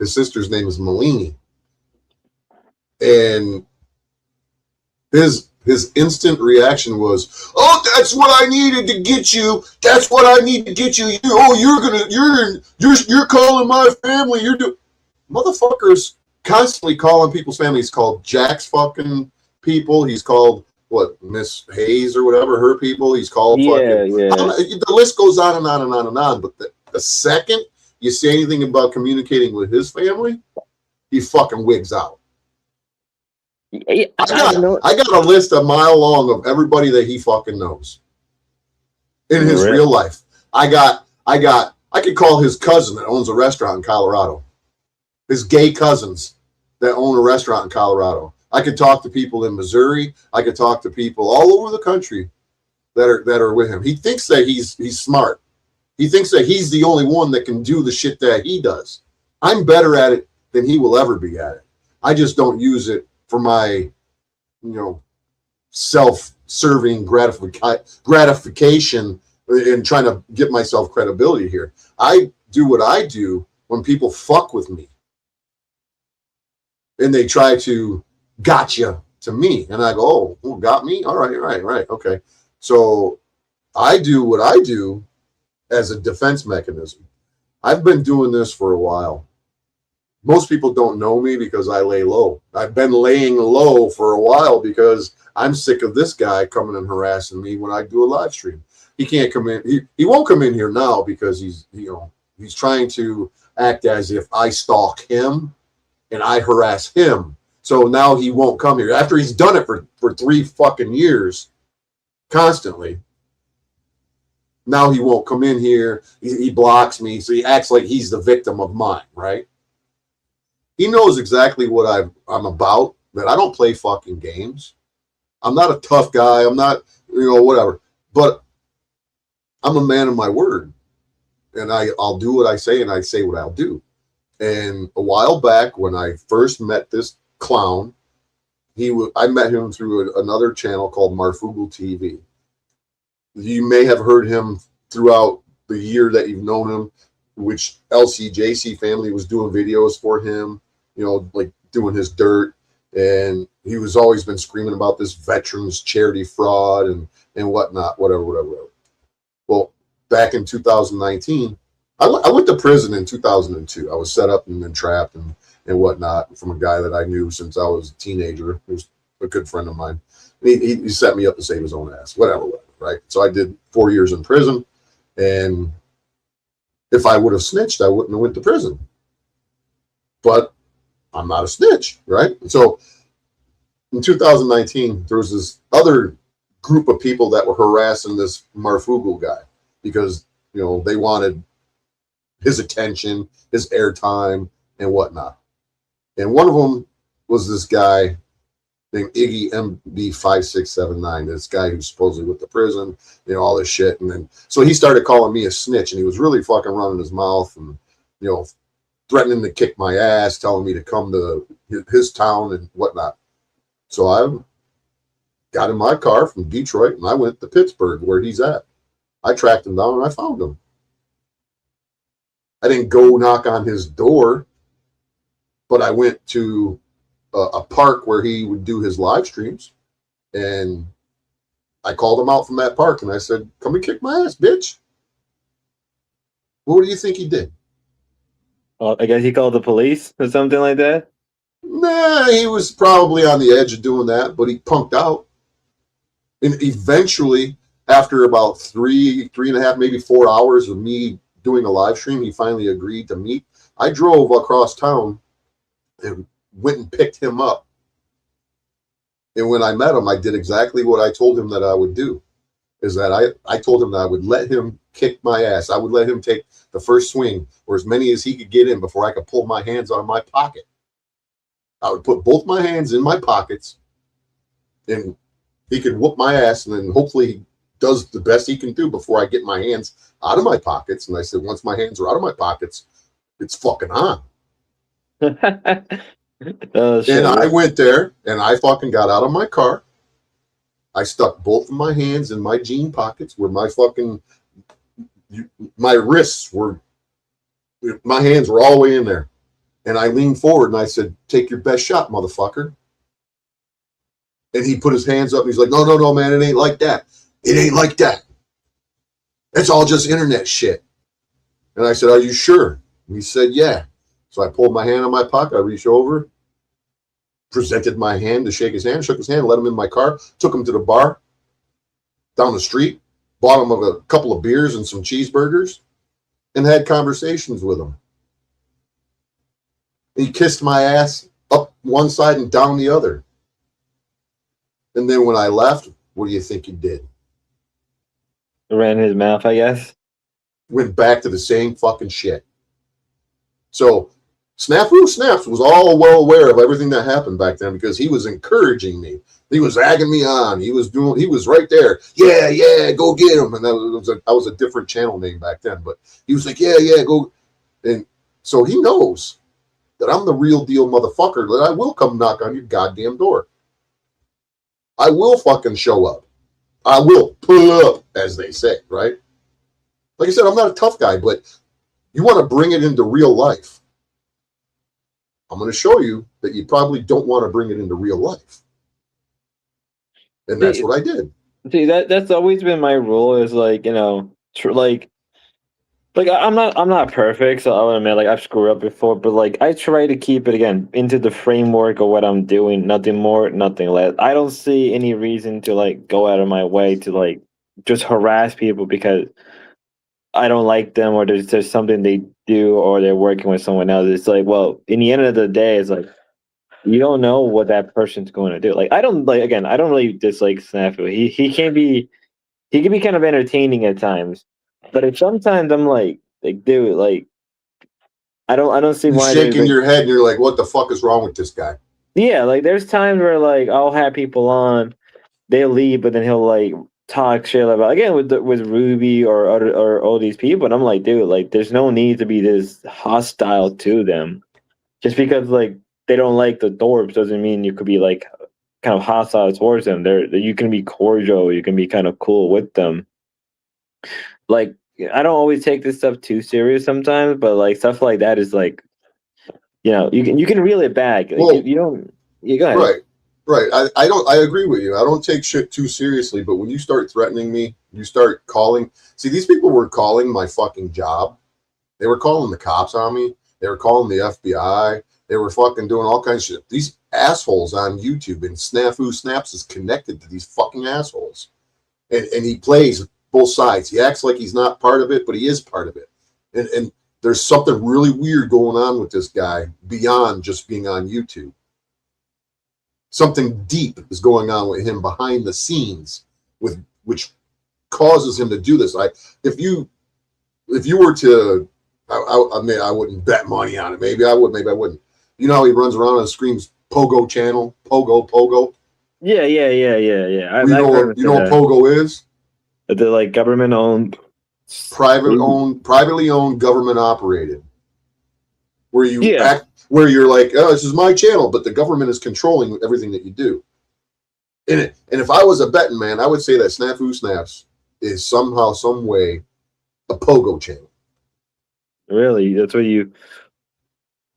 His sister's name is Malini, and his instant reaction was, "Oh, that's what I needed to get you. That's what I need to get you. You're calling my family. You're doing motherfuckers constantly calling people's families. Called Jack's fucking people. He's called what, Miss Hayes or whatever, her people. He's called fucking. The list goes on and on and on and on. But the second you say anything about communicating with his family, he fucking wigs out. I got a list a mile long of everybody that he fucking knows in his real life. I could call his cousin that owns a restaurant in Colorado, his gay cousins that own a restaurant in Colorado. I could talk to people in Missouri. I could talk to people all over the country that are with him. He thinks that he's smart. He thinks that he's the only one that can do the shit that he does. I'm better at it than he will ever be at it. I just don't use it for my, self-serving gratification and trying to get myself credibility here. I do what I do when people fuck with me and they try to gotcha to me, and I go, oh, got me? All right, okay. So I do what I do as a defense mechanism. I've been doing this for a while. Most people don't know me because I lay low. I've been laying low for a while because I'm sick of this guy coming and harassing me when I do a live stream. He can't come in. He won't come in here now because he's trying to act as if I stalk him and I harass him. So now he won't come here after he's done it for 3 fucking years constantly. Now he won't come in here. He blocks me. So he acts like he's the victim of mine, right? He knows exactly what I'm about, that I don't play fucking games. I'm not a tough guy. I'm not, whatever. But I'm a man of my word. And I'll do what I say, and I say what I'll do. And a while back, when I first met this clown, I met him through another channel called Marfugal TV. You may have heard him throughout the year that you've known him, which LCJC family was doing videos for him, like doing his dirt. And he was always been screaming about this veterans charity fraud and whatnot, whatever. Well, back in 2019, I went to prison in 2002. I was set up and entrapped and whatnot from a guy that I knew since I was a teenager. He was a good friend of mine. He set me up to save his own ass, whatever, right? So I did 4 years in prison, and If I would have snitched, I wouldn't have went to prison. But I'm not a snitch, right? So in 2019, there was this other group of people that were harassing this Marfugal guy because, you know, they wanted his attention, his airtime, and whatnot. And one of them was this guy named Iggy MB5679, this guy who's supposedly with the prison, you know, all this shit. And then, so he started calling me a snitch, and he was really fucking running his mouth and, you know, threatening to kick my ass, telling me to come to his town and whatnot. So I got in my car from Detroit and I went to Pittsburgh where he's at. I tracked him down and I found him. I didn't go knock on his door, but I went to a park where he would do his live streams, and I called him out from that park and I said, "Come and kick my ass, bitch." What do you think he did? Well, I guess he called the police or something like that. Nah, he was probably on the edge of doing that, but he punked out. And eventually, after about three and a half, maybe 4 hours of me doing a live stream, he finally agreed to meet. I drove across town and went and picked him up. And when I met him, I did exactly what I told him that I would do. Is that I told him that I would let him kick my ass. I would let him take the first swing, or as many as he could get in before I could pull my hands out of my pocket. I would put both my hands in my pockets, and he could whoop my ass, and then hopefully he does the best he can do before I get my hands out of my pockets. And I said, once my hands are out of my pockets, it's fucking on. Oh, shit. And I went there, and I fucking got out of my car. I stuck both of my hands in my jean pockets where my wrists were, my hands were all the way in there. And I leaned forward and I said, "Take your best shot, motherfucker." And he put his hands up and he's like, no, man, it ain't like that. It ain't like that. It's all just internet shit. And I said, "Are you sure?" And he said, "Yeah." So I pulled my hand out of my pocket. I reached over, presented my hand to shake his hand, shook his hand, let him in my car, took him to the bar down the street, bought him a couple of beers and some cheeseburgers, and had conversations with him. He kissed my ass up one side and down the other. And then when I left, what do you think he did? Ran his mouth, I guess. Went back to the same fucking shit. So Snafu Snaps was all well aware of everything that happened back then because he was encouraging me. He was egging me on. He was right there. Yeah, go get him. And I was a different channel name back then, but he was like, yeah, go. And so he knows that I'm the real deal motherfucker, that I will come knock on your goddamn door. I will fucking show up. I will pull up, as they say, right? Like I said, I'm not a tough guy, but you want to bring it into real life. I'm going to show you that you probably don't want to bring it into real life. And that's what I did. See, that's always been my rule is like, you know, like I'm not perfect, so I'll admit like I've screwed up before, but like I try to keep it again into the framework of what I'm doing, nothing more, nothing less. I don't see any reason to like go out of my way to like just harass people because I don't like them or there's something they do or they're working with someone else. It's like, well, in the end of the day, it's like you don't know what that person's going to do. Like I don't really dislike Snafu. He can be kind of entertaining at times. But if sometimes I'm like, dude, like, I don't see why you're shaking your head and you're like, what the fuck is wrong with this guy? Yeah, like there's times where like I'll have people on, they'll leave, but then he'll like talk shit about again with Ruby or all these people, and I'm like, dude, like there's no need to be this hostile to them. Just because like they don't like the Dorbs doesn't mean you could be like kind of hostile towards them. You can be cordial, you can be kind of cool with them. Like I don't always take this stuff too serious sometimes, but like stuff like that is like, you know, you can reel it back. Like, well, you go ahead. Right. I agree with you. I don't take shit too seriously, but when you start threatening me, you start calling. See, these people were calling my fucking job. They were calling the cops on me. They were calling the FBI. They were fucking doing all kinds of shit. These assholes on YouTube, and Snafu Snaps is connected to these fucking assholes, and he plays both sides. He acts like he's not part of it, but he is part of it. And there's something really weird going on with this guy beyond just being on YouTube. Something deep is going on with him behind the scenes, with which causes him to do this. If you were to, I mean, I wouldn't bet money on it. Maybe I would, maybe I wouldn't. You know how he runs around and screams Pogo channel, Pogo. Yeah. You know what Pogo is? They're like government owned, privately owned, government operated. Where you Yeah. act, where you're like, oh, this is my channel, but the government is controlling everything that you do. And if I was a betting man, I would say that Snafu Snaps is somehow, some way, a Pogo channel. Really, that's what you.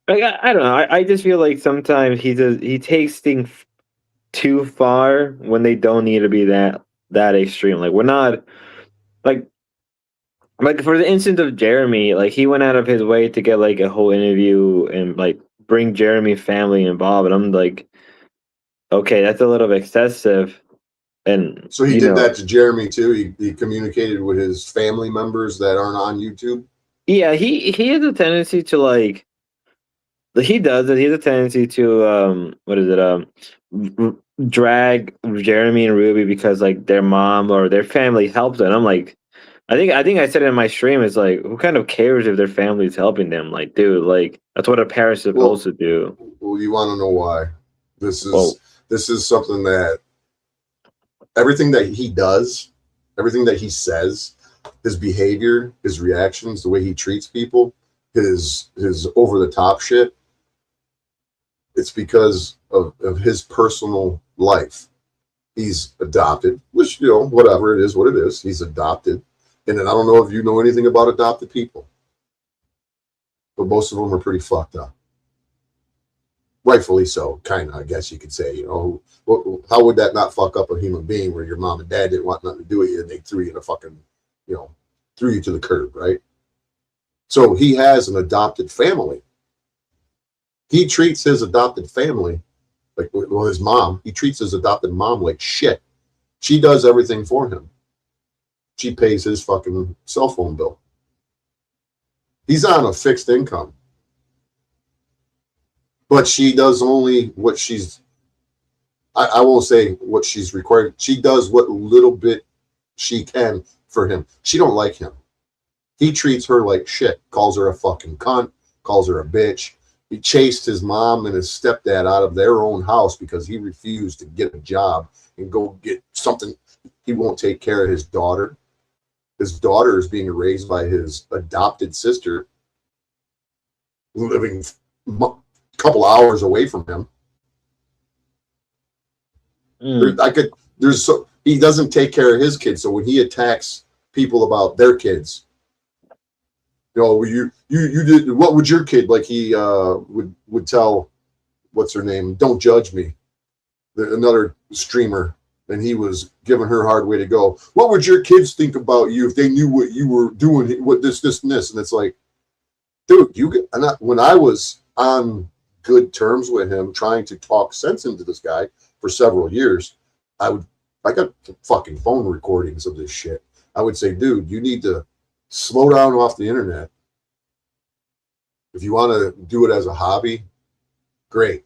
Like, I don't know. I just feel like sometimes he takes things too far when they don't need to be that extreme. Like we're not like for the instance of Jeremy, like he went out of his way to get like a whole interview and like bring Jeremy's family involved, and I'm like, okay, that's a little excessive. And so he did that to Jeremy too. He communicated with his family members that aren't on YouTube. Yeah, he has a tendency to like. He does it. He has a tendency to drag Jeremy and Ruby because like their mom or their family helped them. I'm like, I think I said it in my stream. It's like, who kind of cares if their family's helping them? Like, dude, like that's what a parent's supposed to do. Well, you want to know why? This is something that everything that he does, everything that he says, his behavior, his reactions, the way he treats people, his over the top shit. It's because of his personal life. He's adopted, which, whatever it is, what it is. He's adopted. And then I don't know if you know anything about adopted people, but most of them are pretty fucked up. Rightfully so, kind of, I guess you could say. How would that not fuck up a human being where your mom and dad didn't want nothing to do with you and they threw you in a fucking, threw you to the curb, right? So he has an adopted family. He treats his adopted family like, well, his mom, he treats his adopted mom like shit. She does everything for him. She pays his fucking cell phone bill. He's on a fixed income. But she does only what she's, I won't say what she's required. She does what little bit she can for him. She don't like him. He treats her like shit, calls her a fucking cunt, calls her a bitch. He chased his mom and his stepdad out of their own house because he refused to get a job and go get something. He won't take care of his daughter. His daughter is being raised by his adopted sister, living a couple hours away from him. He doesn't take care of his kids. So when he attacks people about their kids, you did, what would your kid, like he would tell, what's her name, Don't Judge Me, another streamer, and he was giving her a hard way to go. What would your kids think about you if they knew what you were doing, what this and this? And it's like, dude, when I was on good terms with him, trying to talk sense into this guy for several years, I got fucking phone recordings of this shit. I would say, dude, you need to slow down off the internet. If you want to do it as a hobby, great.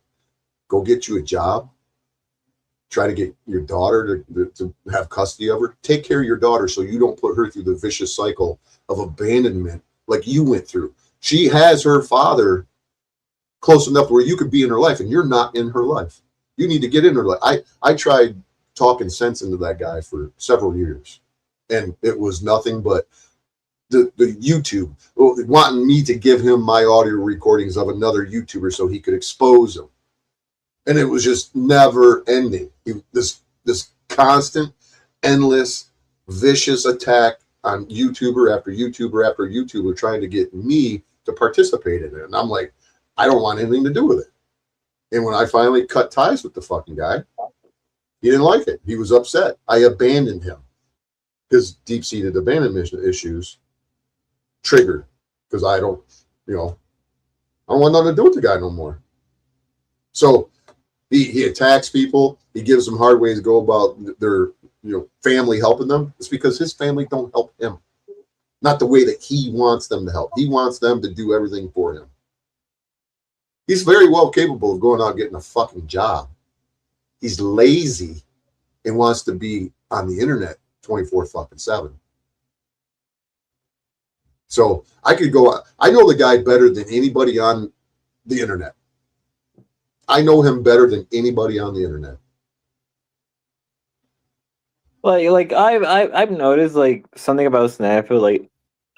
Go get you a job. Try to get your daughter to have custody of her. Take care of your daughter so you don't put her through the vicious cycle of abandonment like you went through. She has her father close enough where you could be in her life, and you're not in her life. You need to get in her life. I tried talking sense into that guy for several years, and it was nothing but the YouTube wanting me to give him my audio recordings of another YouTuber so he could expose him. And it was just never ending. This constant, endless, vicious attack on YouTuber after YouTuber after YouTuber trying to get me to participate in it. And I'm like, I don't want anything to do with it. And when I finally cut ties with the fucking guy, he didn't like it. He was upset. I abandoned him. His deep-seated abandonment issues triggered because I don't want nothing to do with the guy no more. So he attacks people. He gives them hard ways to go about their family helping them. It's because his family don't help him. not the way that he wants them to help. He wants them to do everything for him. He's very well capable of going out and getting a fucking job. He's lazy and wants to be on the internet 24/7. So I could go. I know the guy better than anybody on the internet. I know him better than anybody on the internet. Like I've noticed like something about Snafu,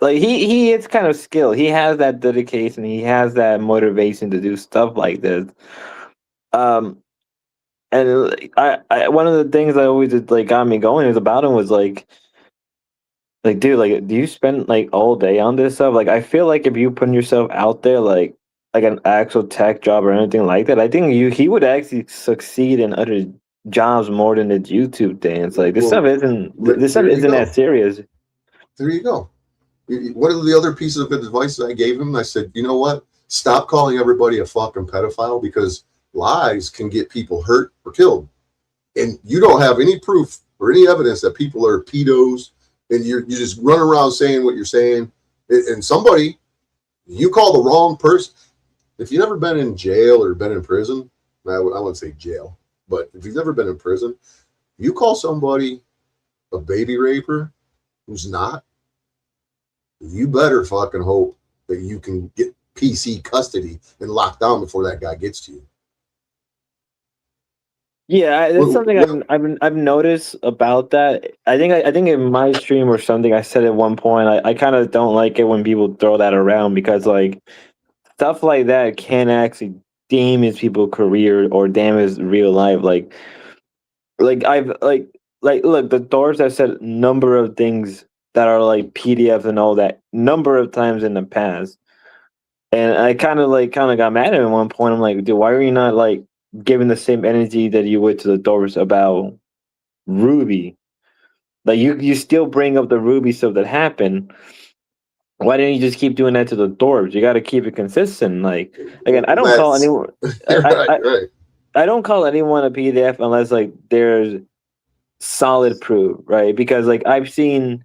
like he is kind of skilled. He has that dedication. He has that motivation to do stuff like this. And I one of the things I always like got me going is about him was like dude, like do you spend like all day on this stuff? Like I feel like if you put yourself out there like an actual tech job or anything like that, I think he would actually succeed in other jobs more than the YouTube thing. It's like this stuff isn't that serious. There you go. One of the other pieces of advice that I gave him, I said, you know what? Stop calling everybody a fucking pedophile, because lies can get people hurt or killed. And you don't have any proof or any evidence that people are pedos, and you just run around saying what you're saying. And somebody, you call the wrong person. If you've never been in jail or been in prison, I wouldn't say jail, but if you've never been in prison, you call somebody a baby raper who's not, you better fucking hope that you can get PC custody and locked down before that guy gets to you. Yeah, that's something I've noticed about that. I think in my stream or something I said at one point I kind of don't like it when people throw that around, because like stuff like that can actually damage people's career or damage real life. Like I've look, the Doors have said number of things that are like PDFs and all that number of times in the past, and I kind of got mad at him at one point. I'm like, dude, why are you not like giving the same energy that you would to the Doors about Ruby? Like you still bring up the Ruby stuff that happened. Why didn't you just keep doing that to the Doors? You got to keep it consistent. Like again, I don't call anyone. Right. I don't call anyone a PDF unless like there's solid proof, right? Because like I've seen,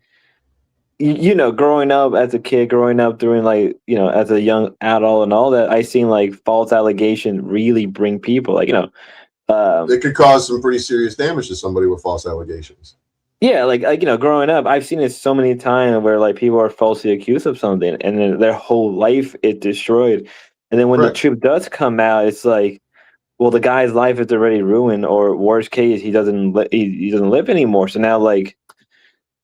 you know, growing up as a kid, growing up during like, you know, as a young adult and all that, I seen like false allegations really bring people like, you know, it could cause some pretty serious damage to somebody with false allegations. Yeah, like you know, growing up, I've seen it so many times where like people are falsely accused of something, and then their whole life is destroyed. And then when the truth does come out, it's like, well, the guy's life is already ruined, or worst case, he doesn't live anymore. So now, like,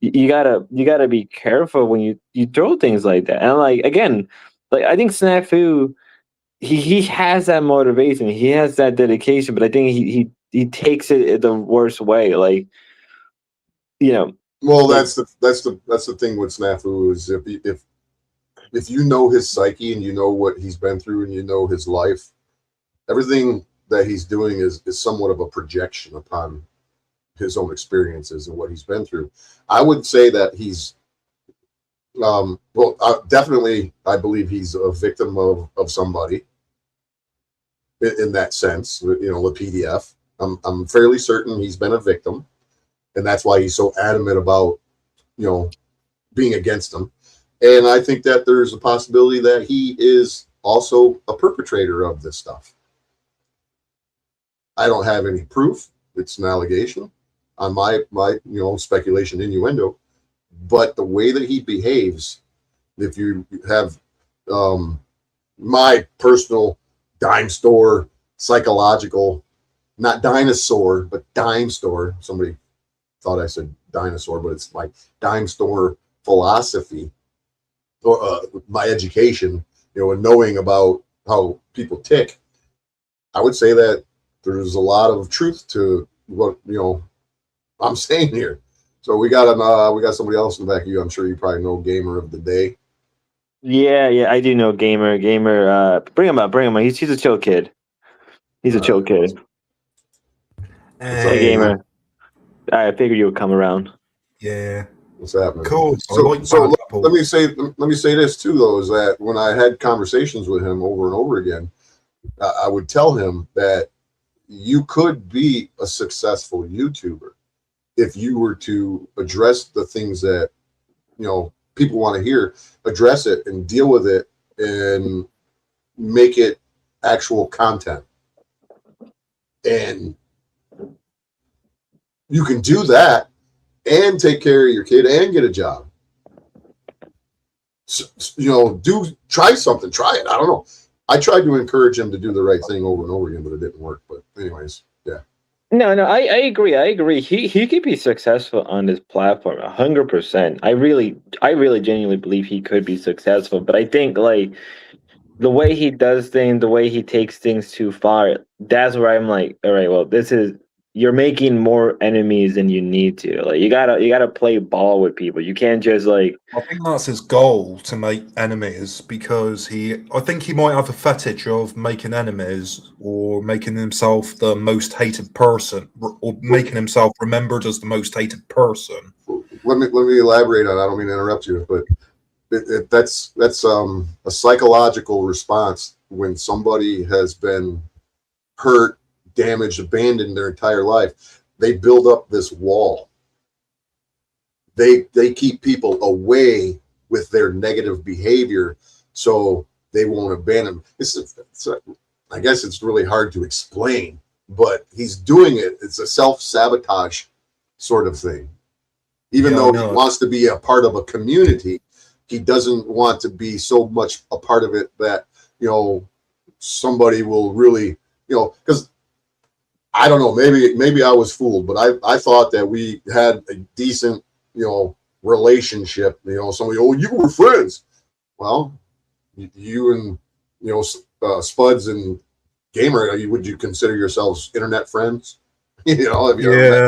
you gotta be careful when you throw things like that. And like again, like I think Snafu, he has that motivation, he has that dedication, but I think he takes it the worst way, like. You know, well, that's the thing with Snafu is if you know his psyche and you know what he's been through and you know his life, everything that he's doing is somewhat of a projection upon his own experiences and what he's been through. I would say that he's definitely, I believe he's a victim of somebody in that sense, you know, the PDF. I'm fairly certain he's been a victim. And that's why he's so adamant about, you know, being against them. And I think that there's a possibility that he is also a perpetrator of this stuff. I don't have any proof. It's an allegation on my you know, speculation, innuendo. But the way that he behaves, if you have my personal dime store psychological, not dinosaur, but dime store, somebody thought I said dinosaur, but it's my dime store philosophy, or my education, you know, and knowing about how people tick. I would say that there's a lot of truth to what, you know, I'm saying here. So we got somebody else in the back of you. I'm sure you probably know Gamer of the Day. Yeah, I do know Gamer. Bring him up. He's a chill kid. He's a chill kid. Hey, Gamer. I figured you would come around. Yeah. What's happening? Cool. So let me say this too, though, is that when I had conversations with him over and over again, I would tell him that you could be a successful YouTuber if you were to address the things that, you know, people want to hear, address it and deal with it and make it actual content. And you can do that and take care of your kid and get a job. So, try something, try it. I don't know. I tried to encourage him to do the right thing over and over again, but it didn't work. But anyways, yeah. No, I agree. He could be successful on this platform 100%. I really genuinely believe he could be successful. But I think like the way he does things, the way he takes things too far, that's where I'm like, all right, well, you're making more enemies than you need to. Like you gotta play ball with people. You can't just like. I think that's his goal, to make enemies, because I think he might have a fetish of making enemies or making himself the most hated person, or making himself remembered as the most hated person. Let me elaborate on. I don't mean to interrupt you, but that's a psychological response when somebody has been hurt, damaged, abandoned their entire life. They build up this wall. They keep people away with their negative behavior, so they won't abandon. I guess it's really hard to explain, but he's doing it. It's a self-sabotage sort of thing. Even though he wants to be a part of a community, he doesn't want to be so much a part of it that, somebody will really, because I don't know, maybe I was fooled, but I thought that we had a decent, relationship. Somebody, you were friends. Well, you and Spuds and Gamer, would you consider yourselves internet friends? Yeah,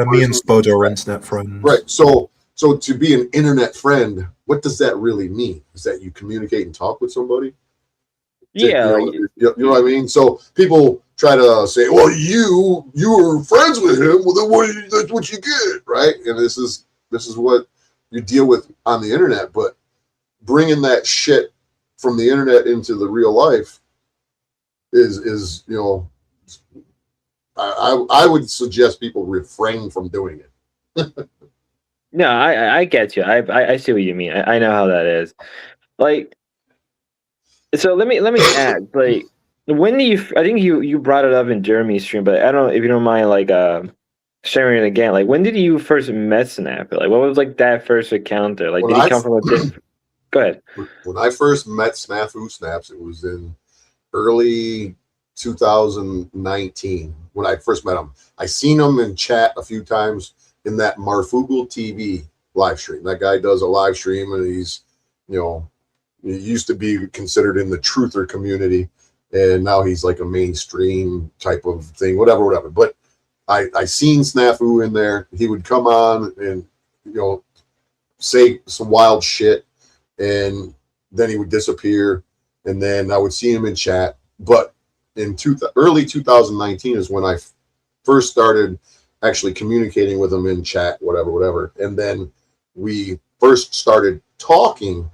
me and Spud are internet friends. Right. So to be an internet friend, what does that really mean? Is that you communicate and talk with somebody? Yeah, you know what I mean? So people try to say, well, you were friends with him. Well, then that's what you get, right? And this is what you deal with on the internet. But bringing that shit from the internet into the real life is I would suggest people refrain from doing it. No, I get you. I see what you mean. I know how that is. Like, so let me ask, like, when do you? I think you brought it up in Jeremy's stream, but I don't know if you don't mind like sharing it again. Like, when did you first met Snafu? Like, what was like that first encounter? Like, did he come from a different? Go ahead. When I first met Snafu Snaps, it was in early 2019 when I first met him. I seen him in chat a few times in that Marfugal TV live stream. That guy does a live stream, and he's, he used to be considered in the truther community, and now he's like a mainstream type of thing, whatever. But I seen Snafu in there. He would come on and, say some wild shit, and then he would disappear, and then I would see him in chat. But in early 2019 is when I first started actually communicating with him in chat, whatever. And then we first started talking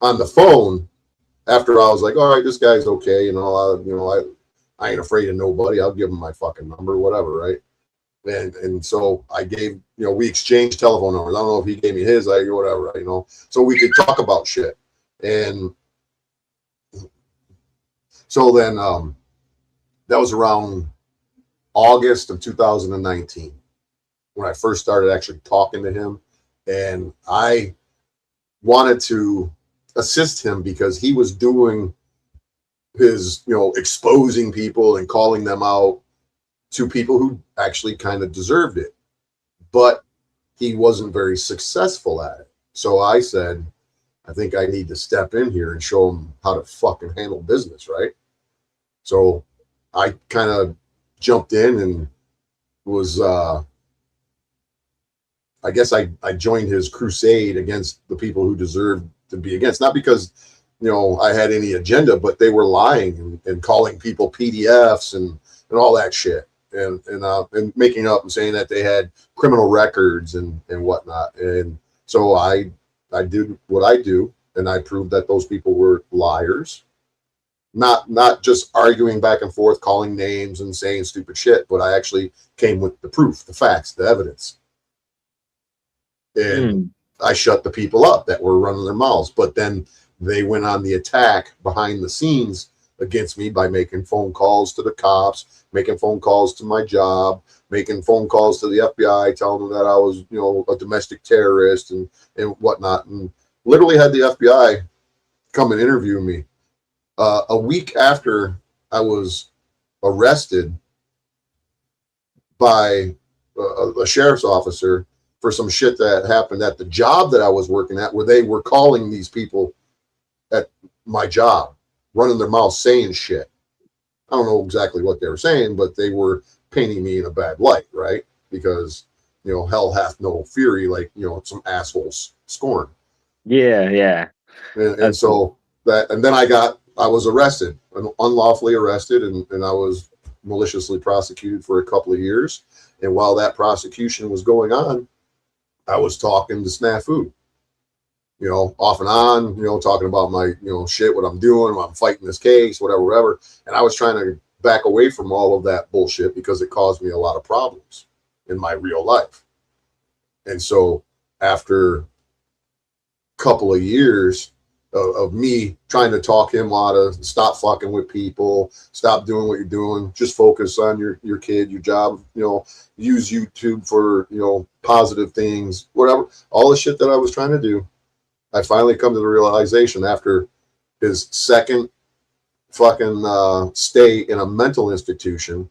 on the phone after I was like, all right, this guy's okay. I ain't afraid of nobody. I'll give him my fucking number, whatever. Right. And so I gave, we exchanged telephone numbers. I don't know if he gave me his, whatever, so we could talk about shit. And so then that was around August of 2019 when I first started actually talking to him, and I wanted to assist him because he was doing his, exposing people and calling them out to people who actually kind of deserved it, but he wasn't very successful at it. So I said, I think I need to step in here and show him how to fucking handle business, right? So I kind of jumped in and was, I guess I joined his crusade against the people who deserved to be against, not because, I had any agenda, but they were lying and calling people PDFs and all that shit and making up and saying that they had criminal records and whatnot. And so I did what I do, and I proved that those people were liars. Not just arguing back and forth, calling names and saying stupid shit, but I actually came with the proof, the facts, the evidence. And I shut the people up that were running their mouths. But then they went on the attack behind the scenes against me by making phone calls to the cops, making phone calls to my job, making phone calls to the FBI, telling them that I was, you know, a domestic terrorist and whatnot, and literally had the FBI come and interview me. A week after I was arrested by a sheriff's officer for some shit that happened at the job that I was working at, where they were calling these people at my job, running their mouths, saying shit. I don't know exactly what they were saying, but they were painting me in a bad light, right? Because, you know, hell hath no fury, like, you know, some assholes scorn. Yeah. And so that, and then I was arrested, unlawfully arrested, and I was maliciously prosecuted for a couple of years. And while that prosecution was going on, I was talking to Snafu, you know, off and on, you know, talking about my, you know, shit, what I'm doing, I'm fighting this case, whatever. And I was trying to back away from all of that bullshit because it caused me a lot of problems in my real life. And so after a couple of years of me trying to talk him out of stop fucking with people, stop doing what you're doing, just focus on your kid, your job, you know, use YouTube for, you know, positive things, whatever, all the shit that I was trying to do, I finally come to the realization after his second fucking stay in a mental institution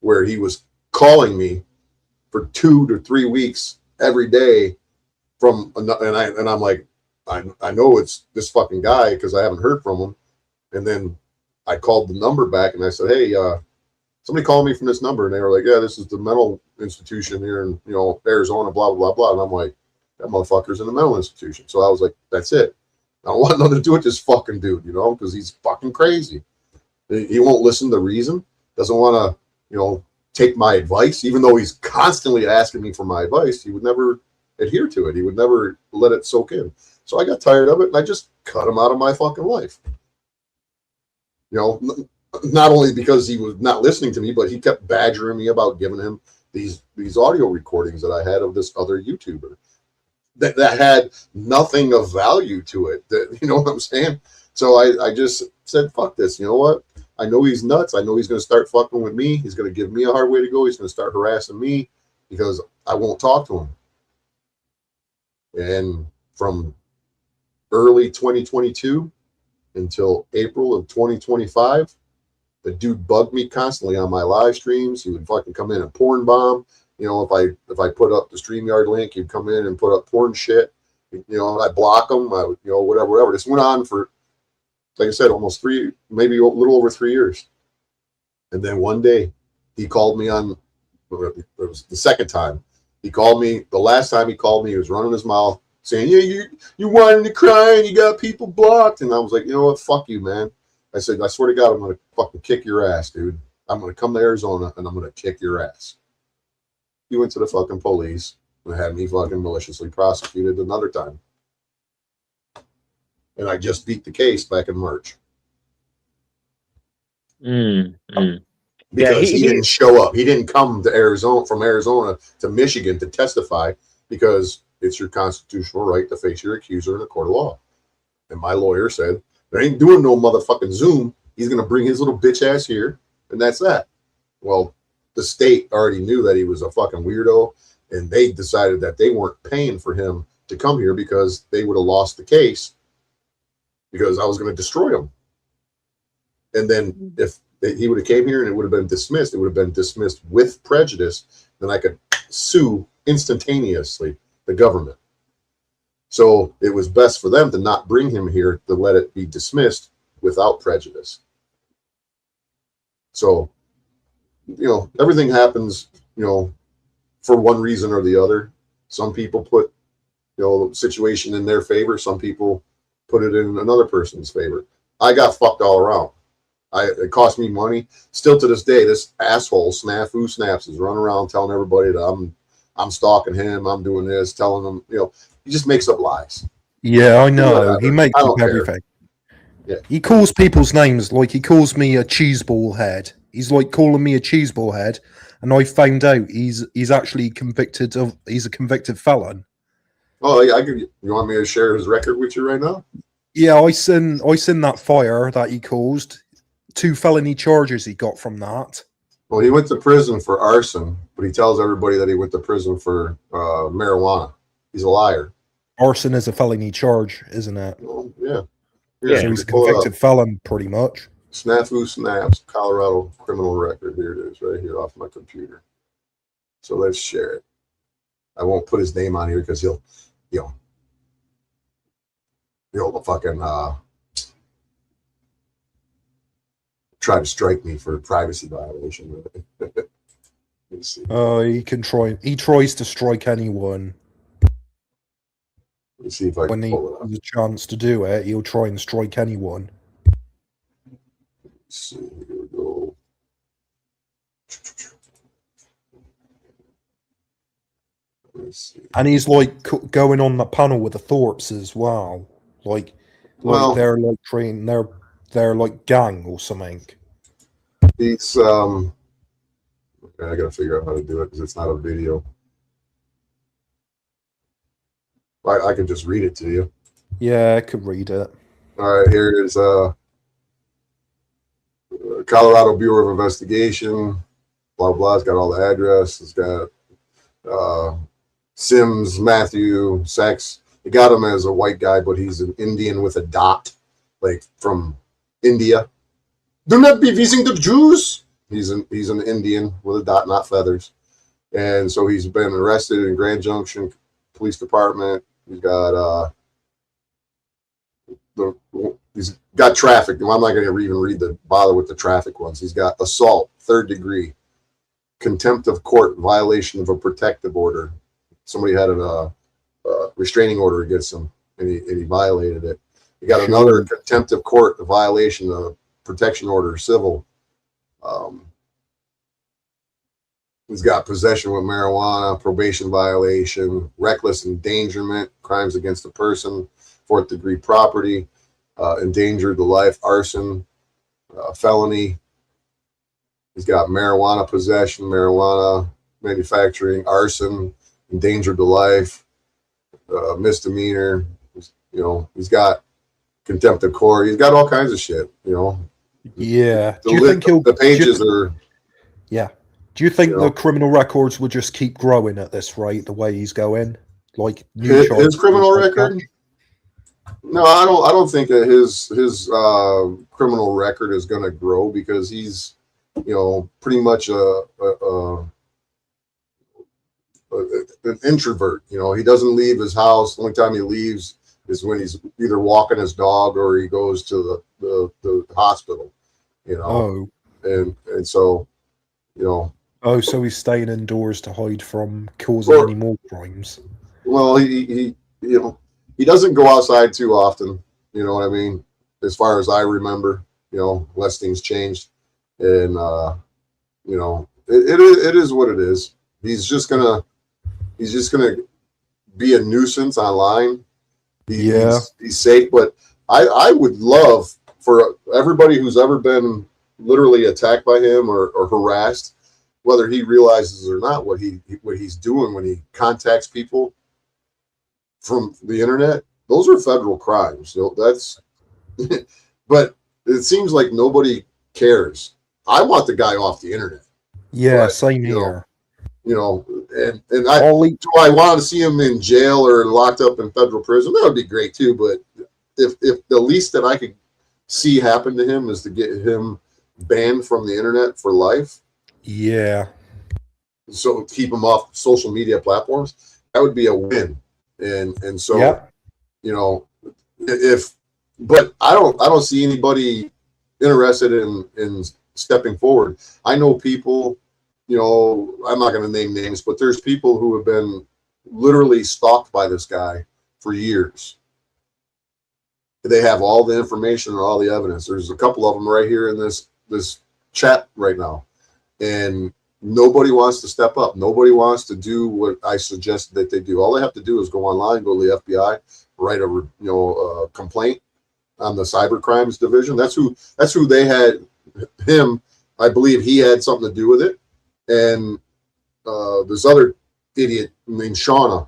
where he was calling me for 2 to 3 weeks every day from, and I'm like, I know it's this fucking guy because I haven't heard from him. And then I called the number back and I said, hey, somebody called me from this number. And they were like, yeah, this is the mental institution here in, you know, Arizona, blah, blah, blah. And I'm like, that motherfucker's in the mental institution. So I was like, that's it. I don't want nothing to do with this fucking dude, you know, because he's fucking crazy. He won't listen to reason, doesn't want to, you know, take my advice, even though he's constantly asking me for my advice. He would never adhere to it. He would never let it soak in. So I got tired of it and I just cut him out of my fucking life. You know, not only because he was not listening to me, but he kept badgering me about giving him these audio recordings that I had of this other YouTuber that had nothing of value to it. That, you know what I'm saying? So I just said, fuck this. You know what? I know he's nuts. I know he's going to start fucking with me. He's going to give me a hard way to go. He's going to start harassing me because I won't talk to him. And from early 2022 until April of 2025, the dude bugged me constantly on my live streams. He would fucking come in and porn bomb. You know, if I put up the StreamYard link, he'd come in and put up porn shit. You know, I block him. I would, you know, whatever. This went on for, like I said, almost maybe a little over 3 years. And then one day he called me on, it was the second time. He called me, the last time he called me, he was running his mouth saying, yeah, you wanting to cry and you got people blocked. And I was like, you know what? Fuck you, man. I said, I swear to God, I'm going to fucking kick your ass, dude. I'm going to come to Arizona and I'm going to kick your ass. He went to the fucking police and had me fucking maliciously prosecuted another time. And I just beat the case back in March. Because he didn't show up. He didn't come to Arizona, from Arizona to Michigan to testify because it's your constitutional right to face your accuser in a court of law. And my lawyer said, there ain't doing no motherfucking Zoom. He's going to bring his little bitch ass here, and that's that. Well, the state already knew that he was a fucking weirdo, and they decided that they weren't paying for him to come here because they would have lost the case because I was going to destroy him. And then if he would have came here and it would have been dismissed, it would have been dismissed with prejudice, then I could sue instantaneously the government. So it was best for them to not bring him here, to let it be dismissed without prejudice. So, you know, everything happens, you know, for one reason or the other. Some people put, you know, the situation in their favor. Some people put it in another person's favor. I got fucked all around. It cost me money. Still to this day, this asshole Snafu Snaps is running around telling everybody that I'm stalking him. I'm doing this, telling them, you know, he just makes up lies. Yeah, I know. Whatever. He makes up everything. Yeah. He calls people's names, like he calls me a cheeseball head. He's like calling me a cheeseball head, and I found out he's actually he's a convicted felon. Oh, I could. You want me to share his record with you right now? Yeah, I seen that fire that he caused. 2 felony charges he got from that. Well, he went to prison for arson, but he tells everybody that he went to prison for marijuana. He's a liar. Arson is a felony charge, isn't it? Well, yeah. Yeah. So he's a convicted felon, pretty much. Snafu Snaps, Colorado criminal record. Here it is, right here off my computer. So let's share it. I won't put his name on here because he'll fucking try to strike me for privacy violation. Let's see. He tries to strike anyone. Let's see if I when he has a chance to do it, he'll try and strike anyone. Let's see, here we go. Let's see. And he's like going on the panel with the Thorpes as well. Like they're like trained, they're like gang or something. It's I gotta figure out how to do it because it's not a video. I can just read it to you. Yeah, I could read it. All right, here it is. Colorado Bureau of Investigation. Blah blah. It's got all the address. It's got Sims Matthew Sachs. They got him as a white guy, but he's an Indian with a dot, like from India. Do not be visiting the Jews. He's an Indian with a dot, not feathers. And so he's been arrested in Grand Junction Police Department. He's got he's got traffic. I'm not going to even bother with the traffic ones. He's got assault, 3rd degree, contempt of court, violation of a protective order. Somebody had a restraining order against him, and he violated it. He got another contempt of court, a violation of protection order, civil. He's got possession with marijuana, probation violation, reckless endangerment, crimes against a person, 4th degree property, endangered the life, arson, felony. He's got marijuana possession, marijuana manufacturing, arson, endangered the life, misdemeanor. He's got contempt of court. He's got all kinds of shit. Yeah. Do you think the pages are? Yeah. Do you think the criminal records will just keep growing at this rate, the way he's going? Like his criminal record? No, I don't think that his criminal record is going to grow because he's, pretty much an introvert. He doesn't leave his house. The only time he leaves is when he's either walking his dog or he goes to the hospital. Oh. And so, Oh, so he's staying indoors to hide from causing any more crimes. Well, he doesn't go outside too often. You know what I mean? As far as I remember, unless things changed, and it is what it is. He's just gonna be a nuisance online. He's safe, but I would love for everybody who's ever been literally attacked by him or harassed, whether he realizes or not what he's doing when he contacts people from the internet. Those are federal crimes. That's but it seems like nobody cares. I want the guy off the internet. Yeah, same here. And I want to see him in jail or locked up in federal prison. That would be great too. But if the least that I could see happen to him is to get him banned from the internet for life. Yeah. So keep him off social media platforms. That would be a win. And so, but I don't see anybody interested in stepping forward. I know people, I'm not going to name names, but there's people who have been literally stalked by this guy for years. They have all the information and all the evidence. There's a couple of them right here in this chat right now. And nobody wants to step up. Nobody wants to do what I suggested that they do. All they have to do is go online, go to the FBI, write a complaint on the cyber crimes division. That's who they had him. I believe he had something to do with it. And this other idiot named Shauna,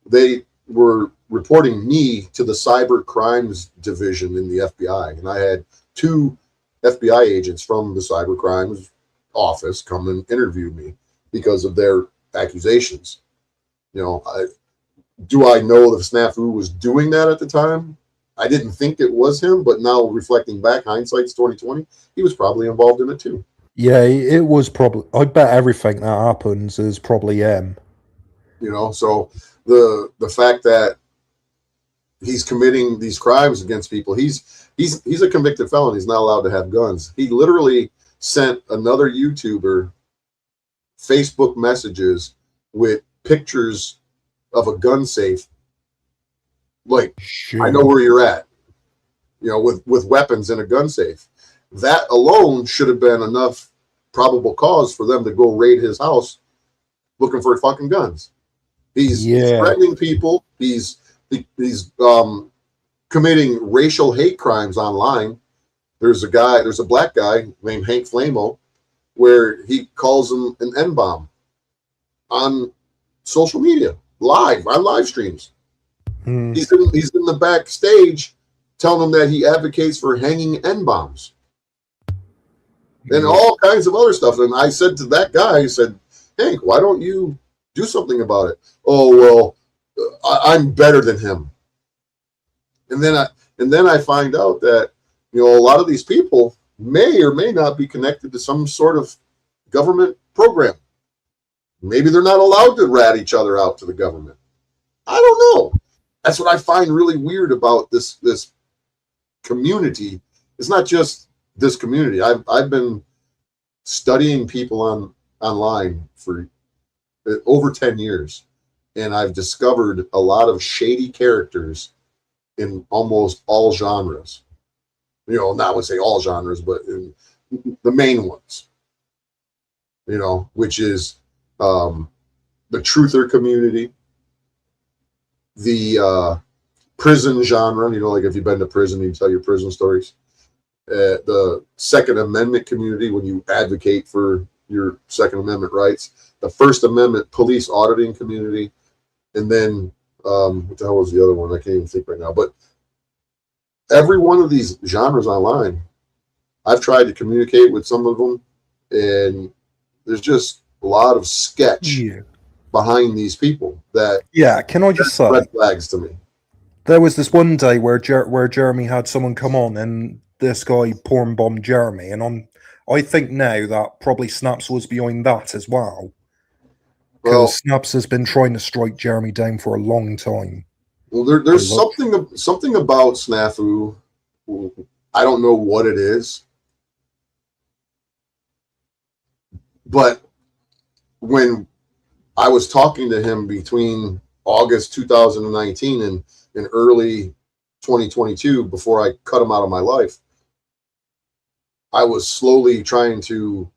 they were reporting me to the cyber crimes division in the FBI, and I had 2 FBI agents from the cyber crimes office come and interview me because of their accusations. You know, do I know that Snafu was doing that at the time? I didn't think it was him, but now reflecting back, hindsight's 2020, he was probably involved in it too. Yeah, it was probably. I bet everything that happens is probably him. You know, so the fact that he's committing these crimes against people, he's a convicted felon. He's not allowed to have guns. He literally sent another YouTuber Facebook messages with pictures of a gun safe. Like, Sure. I know where you're at, you know, with weapons in a gun safe. That alone should have been enough probable cause for them to go raid his house looking for fucking guns. He's threatening people. He's committing racial hate crimes online. There's a black guy named Hank Flamo, where he calls him an N-bomb on social media, on live streams. He's in the backstage telling them that he advocates for hanging N-bombs and all kinds of other stuff. And I said to that guy, I said, Hank, why don't you do something about it? Oh, well, I'm better than him. And then I find out that, you know, a lot of these people may or may not be connected to some sort of government program. Maybe they're not allowed to rat each other out to the government. I don't know. That's what I find really weird about this community. It's not just this community. I've been studying people online for over 10 years, and I've discovered a lot of shady characters in almost all genres. You know, not would say all genres, but in the main ones. You know, which is the truther community, the prison genre. You know, like if you've been to prison, you tell your prison stories. The Second Amendment community, when you advocate for your Second Amendment rights. The First Amendment police auditing community, and then what the hell was the other one? I can't even think right now. But every one of these genres online, I've tried to communicate with some of them, and there's just a lot of sketch behind these people that can I just say red flags to me. There was this one day where Jeremy had someone come on, and this guy porn bombed Jeremy, and I think now that probably Snaps was behind that as well. Because Snaps has been trying to strike Jeremy down for a long time. Well, there's something about Snafu. I don't know what it is, but when I was talking to him between August 2019 and early 2022, before I cut him out of my life, I was slowly trying to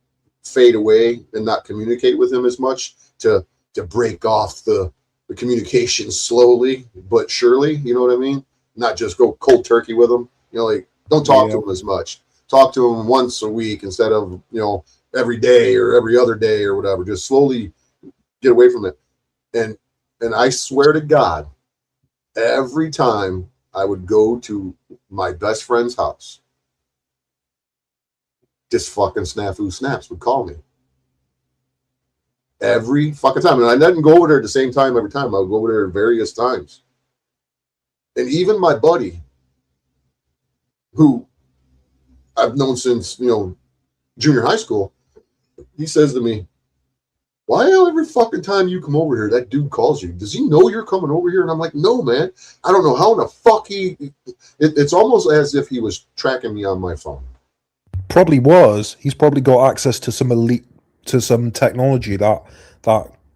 fade away and not communicate with him as much to break off the communication slowly but surely. You know what I mean? Not just go cold turkey with him. You know, like don't talk to him as much. Talk to him once a week instead of, you know, every day or every other day or whatever. Just slowly get away from it. And I swear to God, every time I would go to my best friend's house, this fucking Snafu Snaps would call me. Every fucking time. And I didn't go over there at the same time every time. I would go over there at various times. And even my buddy, who I've known since, you know, junior high school, he says to me, why every fucking time you come over here, that dude calls you? Does he know you're coming over here? And I'm like, no, man. I don't know how in the fuck it's almost as if he was tracking me on my phone. Probably was. He's probably got access to some technology that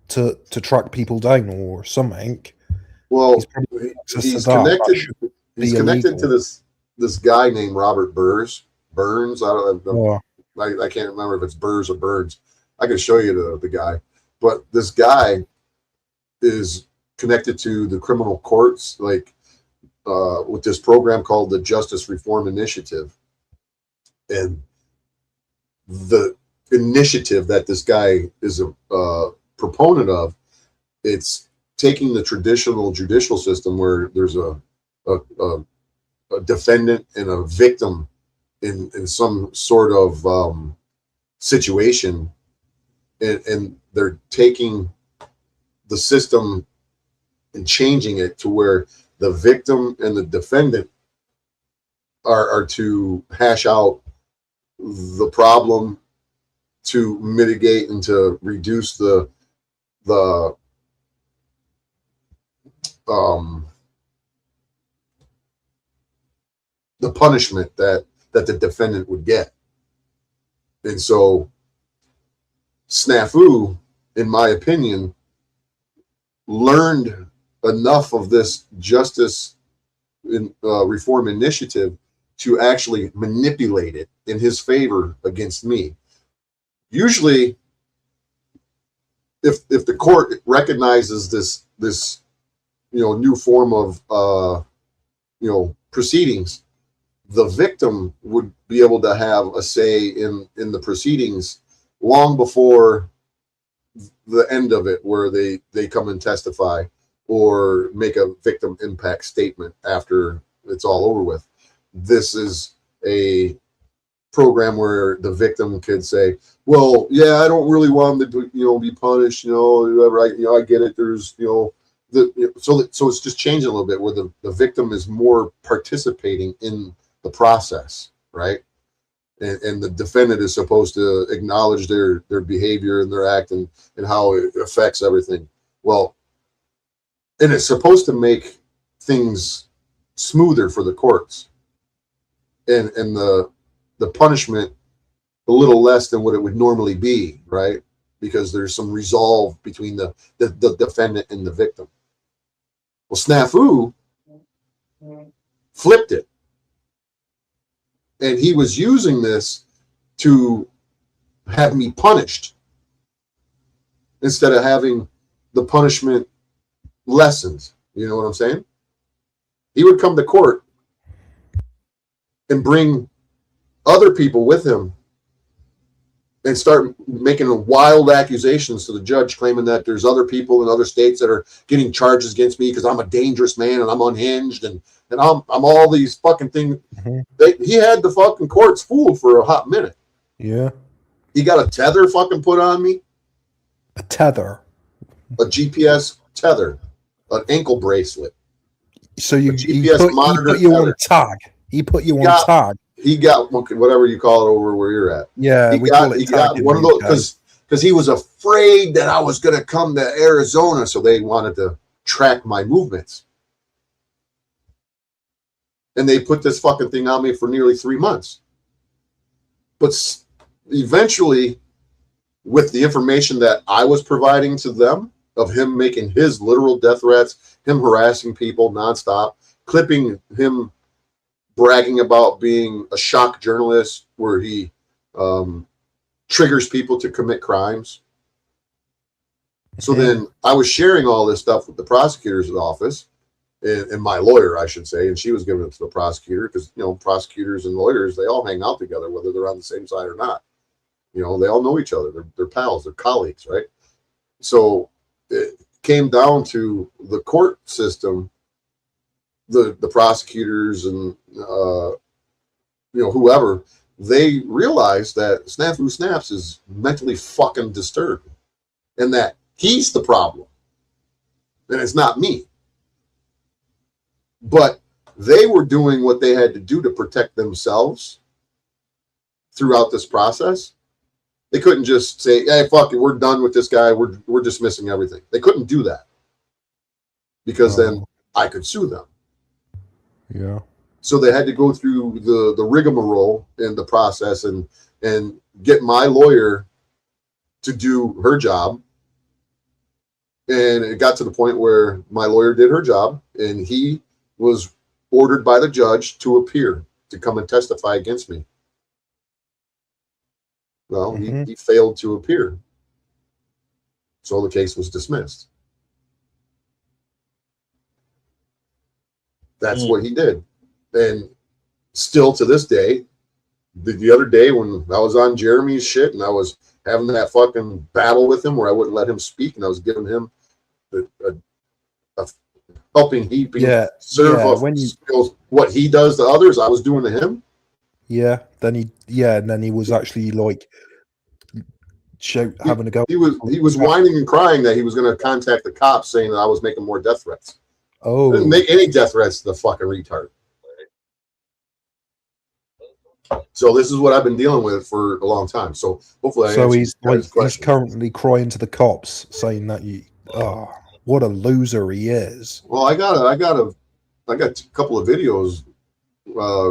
to track people down or something. Well, he's connected to this guy named Robert Burns. I can't remember if it's Burrs or Burns. I can show you the guy, but this guy is connected to the criminal courts, like with this program called the Justice Reform Initiative. And the initiative that this guy is a proponent of, it's taking the traditional judicial system where there's a defendant and a victim in some sort of situation, and they're taking the system and changing it to where the victim and the defendant are to hash out the problem, to mitigate and to reduce the punishment that the defendant would get. And so Snafu, in my opinion, learned enough of this justice reform initiative to actually manipulate it in his favor against me. Usually, if the court recognizes this new form of proceedings, the victim would be able to have a say in the proceedings long before the end of it, where they come and testify or make a victim impact statement after it's all over with. This is a program where the victim could say, well, yeah, I don't really want them to be punished, whatever. I get it. There's so it's just changing a little bit where the victim is more participating in the process, right? And the defendant is supposed to acknowledge their behavior and their act and how it affects everything. Well, and it's supposed to make things smoother for the courts, and the punishment a little less than what it would normally be, right? Because there's some resolve between the defendant and the victim. Well, Snafu flipped it. And he was using this to have me punished instead of having the punishment lessened. You know what I'm saying? He would come to court and bring other people with him and start making wild accusations to the judge, claiming that there's other people in other states that are getting charges against me because I'm a dangerous man and I'm unhinged and I'm all these fucking things. Mm-hmm. He had the fucking courts fooled for a hot minute. Yeah. He got a tether fucking put on me. A tether. A GPS tether. An ankle bracelet. So he put you on tag. He put you on tag. He got whatever you call it over where you're at. Yeah, he got one of those because he was afraid that I was going to come to Arizona, so they wanted to track my movements. And they put this fucking thing on me for nearly 3 months. But eventually, with the information that I was providing to them of him making his literal death threats, him harassing people nonstop, clipping him bragging about being a shock journalist where he triggers people to commit crimes. So then I was sharing all this stuff with the prosecutor's office and my lawyer, I should say, and she was giving it to the prosecutor because, prosecutors and lawyers, they all hang out together, whether they're on the same side or not. They all know each other. They're pals, they're colleagues, right? So it came down to the court system. The prosecutors and whoever, they realize that Snafu Snaps is mentally fucking disturbed and that he's the problem and it's not me. But they were doing what they had to do to protect themselves throughout this process. They couldn't just say, hey, fuck it, we're done with this guy, we're dismissing everything. They couldn't do that because then I could sue them. Yeah. So they had to go through the rigmarole in the process and get my lawyer to do her job. And it got to the point where my lawyer did her job and he was ordered by the judge to appear, to come and testify against me. Well, he failed to appear. So the case was dismissed. That's what he did. And still to this day, the other day when I was on Jeremy's shit and I was having that fucking battle with him where I wouldn't let him speak and I was giving him helping heaping serve yeah, of when you skills, what he does to others, I was doing to him. Yeah, and then he was actually like having a go. He was whining and crying that he was going to contact the cops, saying that I was making more death threats. Oh, I didn't make any death threats to the fucking retard. So this is what I've been dealing with for a long time. So hopefully, he's currently crying to the cops, saying that what a loser he is. Well, I got a couple of videos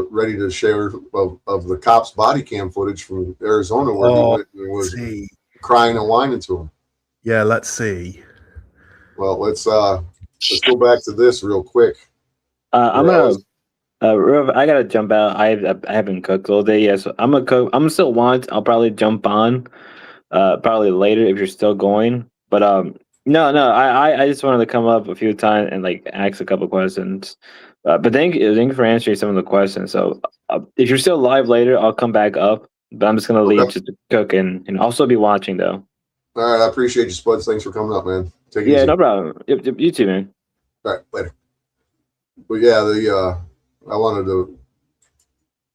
ready to share of the cops' body cam footage from Arizona where he went and was crying and whining to him. Yeah, let's see. Well, let's go back to this real quick. I gotta jump out. I haven't cooked all day yet, so I'm gonna cook. I'm still want. I'll probably jump on, probably later if you're still going. But no. I just wanted to come up a few times and like ask a couple questions. But thank you for answering some of the questions. So if you're still live later, I'll come back up. But I'm just gonna leave just to cook and also be watching though. All right, I appreciate you, Spuds. Thanks for coming up, man. Take it easy. No problem. You too, man. All right, later. But yeah, I wanted to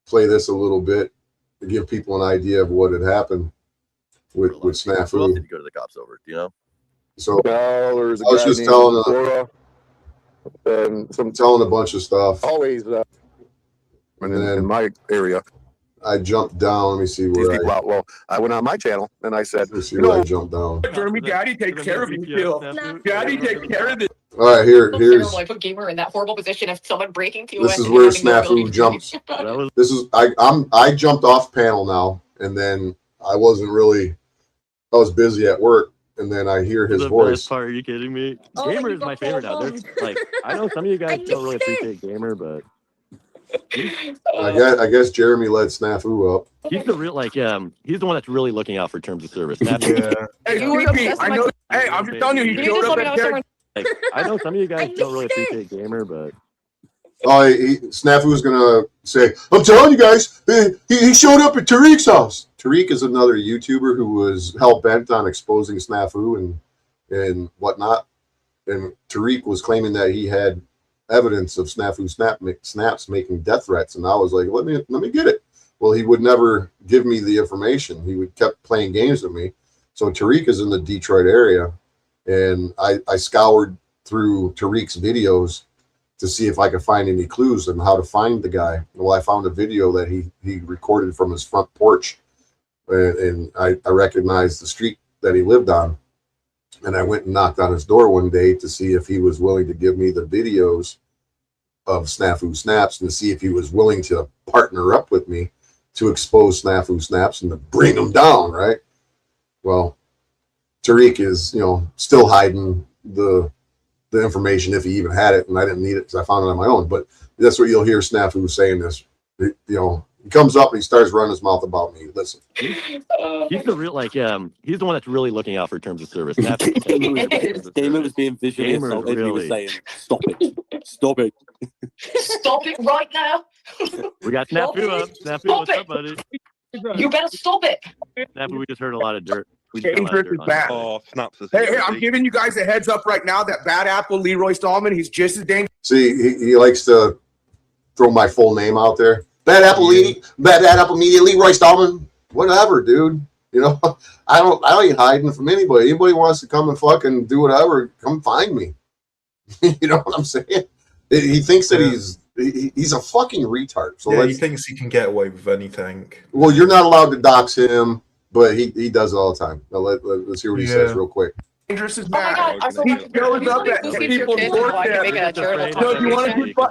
play this a little bit to give people an idea of what had happened with Snafu. Who else did you go to the cops over? Do you know? So I was just telling telling a bunch of stuff. Always in my area. I jumped down. Let me see where I went on my channel and I said, let's see where I jumped down. Jeremy, Daddy takes care of you, Phil. Daddy takes care of it. All right, here's. I put gamer in that horrible position of someone breaking through. This is where Snafu jumps. This is I jumped off panel now, and then I was busy at work, and then I hear his voice. Best part, are you kidding me? Gamer is my favorite now. There's like I know some of you guys don't really appreciate Gamer, but I guess Jeremy led Snafu up. he's the real he's the one that's really looking out for terms of service. Hey, PP, I know. Hey, I'm just telling you, he showed up at Derek. I know some of you guys don't really appreciate Gamer, but Snafu was gonna say, "I'm telling you guys, he showed up at Tariq's house." Tariq is another YouTuber who was hell bent on exposing Snafu and whatnot, and Tariq was claiming that he had evidence of Snafu snaps making death threats, and I was like, let me get it. Well, he would never give me the information. He would kept playing games with me. So Tariq is in the Detroit area, and I scoured through Tariq's videos to see if I could find any clues on how to find the guy. Well, I found a video that he recorded from his front porch, and I recognized the street that he lived on. And I went and knocked on his door one day to see if he was willing to give me the videos of Snafu snaps and to see if he was willing to partner up with me to expose Snafu snaps and to bring him down, right? Well, Tariq is, still hiding the information if he even had it, and I didn't need it because I found it on my own. But that's what you'll hear Snafu saying this. He comes up and he starts running his mouth about me. Listen, he's the real he's the one that's really looking out for terms of service. Gamer was being visually assaulted. He was saying, "Stop it! Stop it! Stop it right now! We got Snafu up. Snafu, what's up, buddy? You better stop it!" Snafu, we just heard a lot of dirt. Dangerous is bad. Hey, I'm giving you guys a heads up right now that Bad Apple Leroy Stallman, he's just as dangerous. See, he likes to throw my full name out there. Bad Apple Media, Leroy Stallman, whatever, dude. I ain't hiding from anybody. Anybody wants to come and fucking do whatever, come find me. You know what I'm saying? He thinks that he's a fucking retard. So he thinks he can get away with anything. Well, you're not allowed to dox him, but he does it all the time. Now let's hear what he says real quick. Dangerous is bad. He shows up at people's doorstep.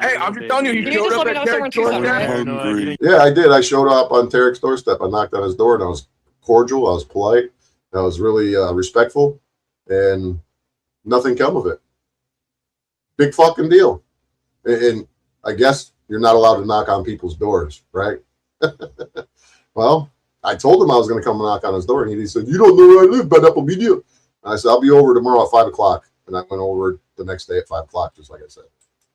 Hey, I'm just telling you, he showed up at Derek's doorstep. Yeah, I did. I showed up on Tarek's doorstep. I knocked on his door, and I was cordial. I was polite. I was really respectful, and nothing came of it. Big fucking deal. And I guess you're not allowed to knock on people's doors, right? Well, I told him I was going to come and knock on his door, and he said, "You don't know where I live, Bad Apple Media." I said, "I'll be over tomorrow at 5 o'clock." And I went over the next day at 5 o'clock, just like I said.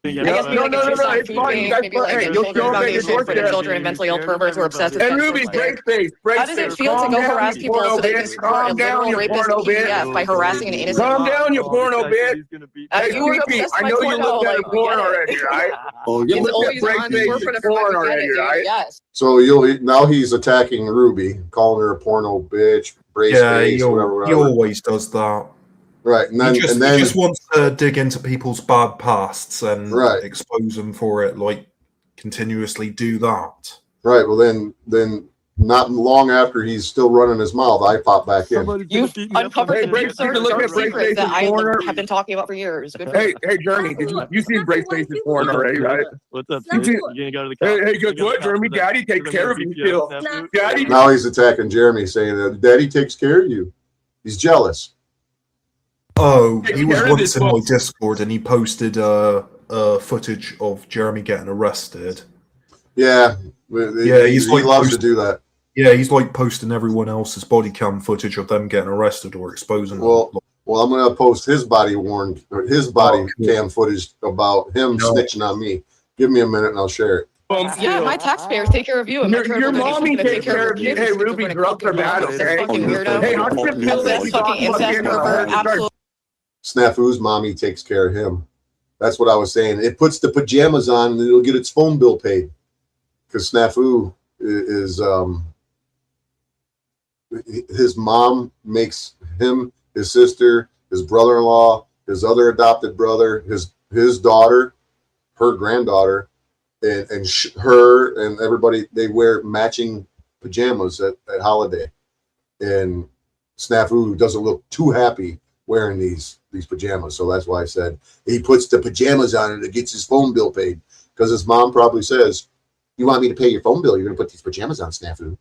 I guess maybe like a Tucson it's food fine. bank, You guys, maybe like hey, a you'll children's show up at your foundation for the doorstep. children and mentally ill perverts who are obsessed with And sex Ruby, work. break space, break How does it space. feel to Calm go down, harass you people porno so that you bitch. can support a Calm down, literal you rapist porno bitch. PDF by harassing an innocent Calm mom? down, you porno bitch. Hey, You were Pee-Pee, obsessed I by know you porno, looked at like, a we porn get already, it. right? Oh, You It's looked at always break on the space forefront of her porn mind, we get already, it, dude. right? Yes. So now he's attacking Ruby, calling her a porno bitch, brace Yeah, face, whatever. he always does that. Right, and then he just wants to dig into people's bad pasts and expose them for it, like continuously do that. Right. Well, then not long after he's still running his mouth, I pop back in. You've uncovered the deep take a look at Break secrets that Face's I corner. have been talking about for years. Good for Hey, you. hey, Jeremy, did you seen Break Face's porn already, right? What's up, You dude? see- You gonna go to the cops? Hey, guess what, Jeremy? Daddy takes care of you still. Daddy. Now he's attacking Jeremy, saying that Daddy takes care of you. He's jealous. Oh, he was care of once this in my box. Discord and he posted footage of Jeremy getting arrested. Yeah, he loves to do that. Yeah, he's like posting everyone else's body cam footage of them getting arrested or exposing them. Well, I'm gonna post his body cam footage about him snitching on me. Give me a minute and I'll share it. Yeah, my taxpayers take care of you. And my Your mommy takes care of you. Hey, Ruby, drugs are bad, okay? Fucking weirdo. Hey, how does it feel that you fucking incest pervert? Absolutely. Snafu's mommy takes care of him. That's what I was saying. It puts the pajamas on and it'll get its phone bill paid. Because Snafu is his mom makes him, his sister, his brother-in-law, his other adopted brother, his daughter, her granddaughter, and her and everybody, they wear matching pajamas at holiday. And Snafu doesn't look too happy wearing these pajamas. So that's why I said he puts the pajamas on and it gets his phone bill paid. Because his mom probably says, "You want me to pay your phone bill? You're going to put these pajamas on, Snafu."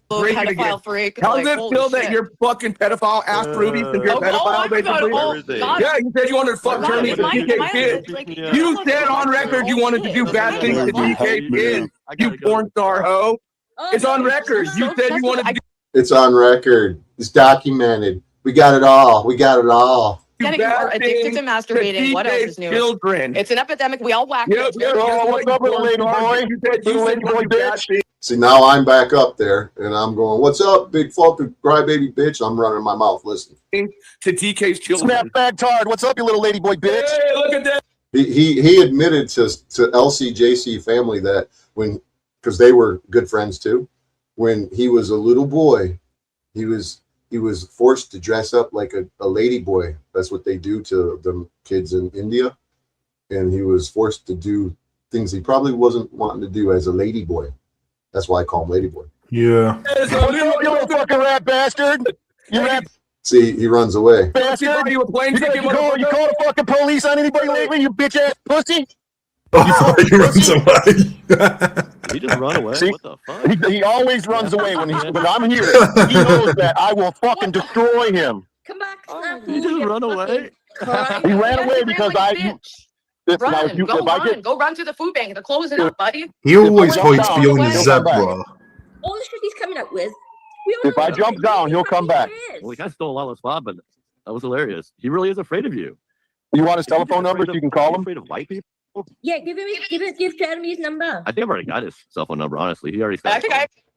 Pedophile freak. How does like, it holy feel that shit. you're fucking pedophile? Ask Ruby if you're a pedophile, basically. Yeah, you said you wanted to fuck Jeremy to DK kids. You said on record you wanted to do bad things to DK kids. You porn star hoe. It's on record. You said you wanted to do. It's on record. It's documented. We got it all. We got it all. You are addicted to masturbating. What else is new? Children. It's an epidemic. We all whack it. What's up, little lady boy? Little lady boy bitch. See, now I'm back up there, and I'm going, "What's up, big fucking crybaby bitch?" I'm running my mouth. Listen. To TK's children. Snap back hard. What's up, you little lady boy bitch? Hey, look at that. He admitted to LCJC family that because they were good friends too, when he was a little boy, he was forced to dress up like a lady boy. That's what they do to the kids in India. And he was forced to do things he probably wasn't wanting to do as a lady boy. That's why I call him lady boy. Yeah. You little fucking rat bastard. You rat. See, he runs away. Bastard. You call the fucking police on anybody lately, you bitch ass pussy? He runs away. He just run away. See? What the fuck? He always runs away when I'm here. He knows that I will fucking destroy him. Come back, He just run away. He ran away because Go run to the food bank. They're closing up, buddy. He always hides behind a zebra. All the shit he's coming up with. If I jump down, he'll come back. Well, he kind of stole a lot of the spot, but that was hilarious. He really is afraid of you. You want his telephone number so you can call him? Afraid of white people? Yeah, give Jeremy his number. I think I've already got his cell phone number. Honestly, he already.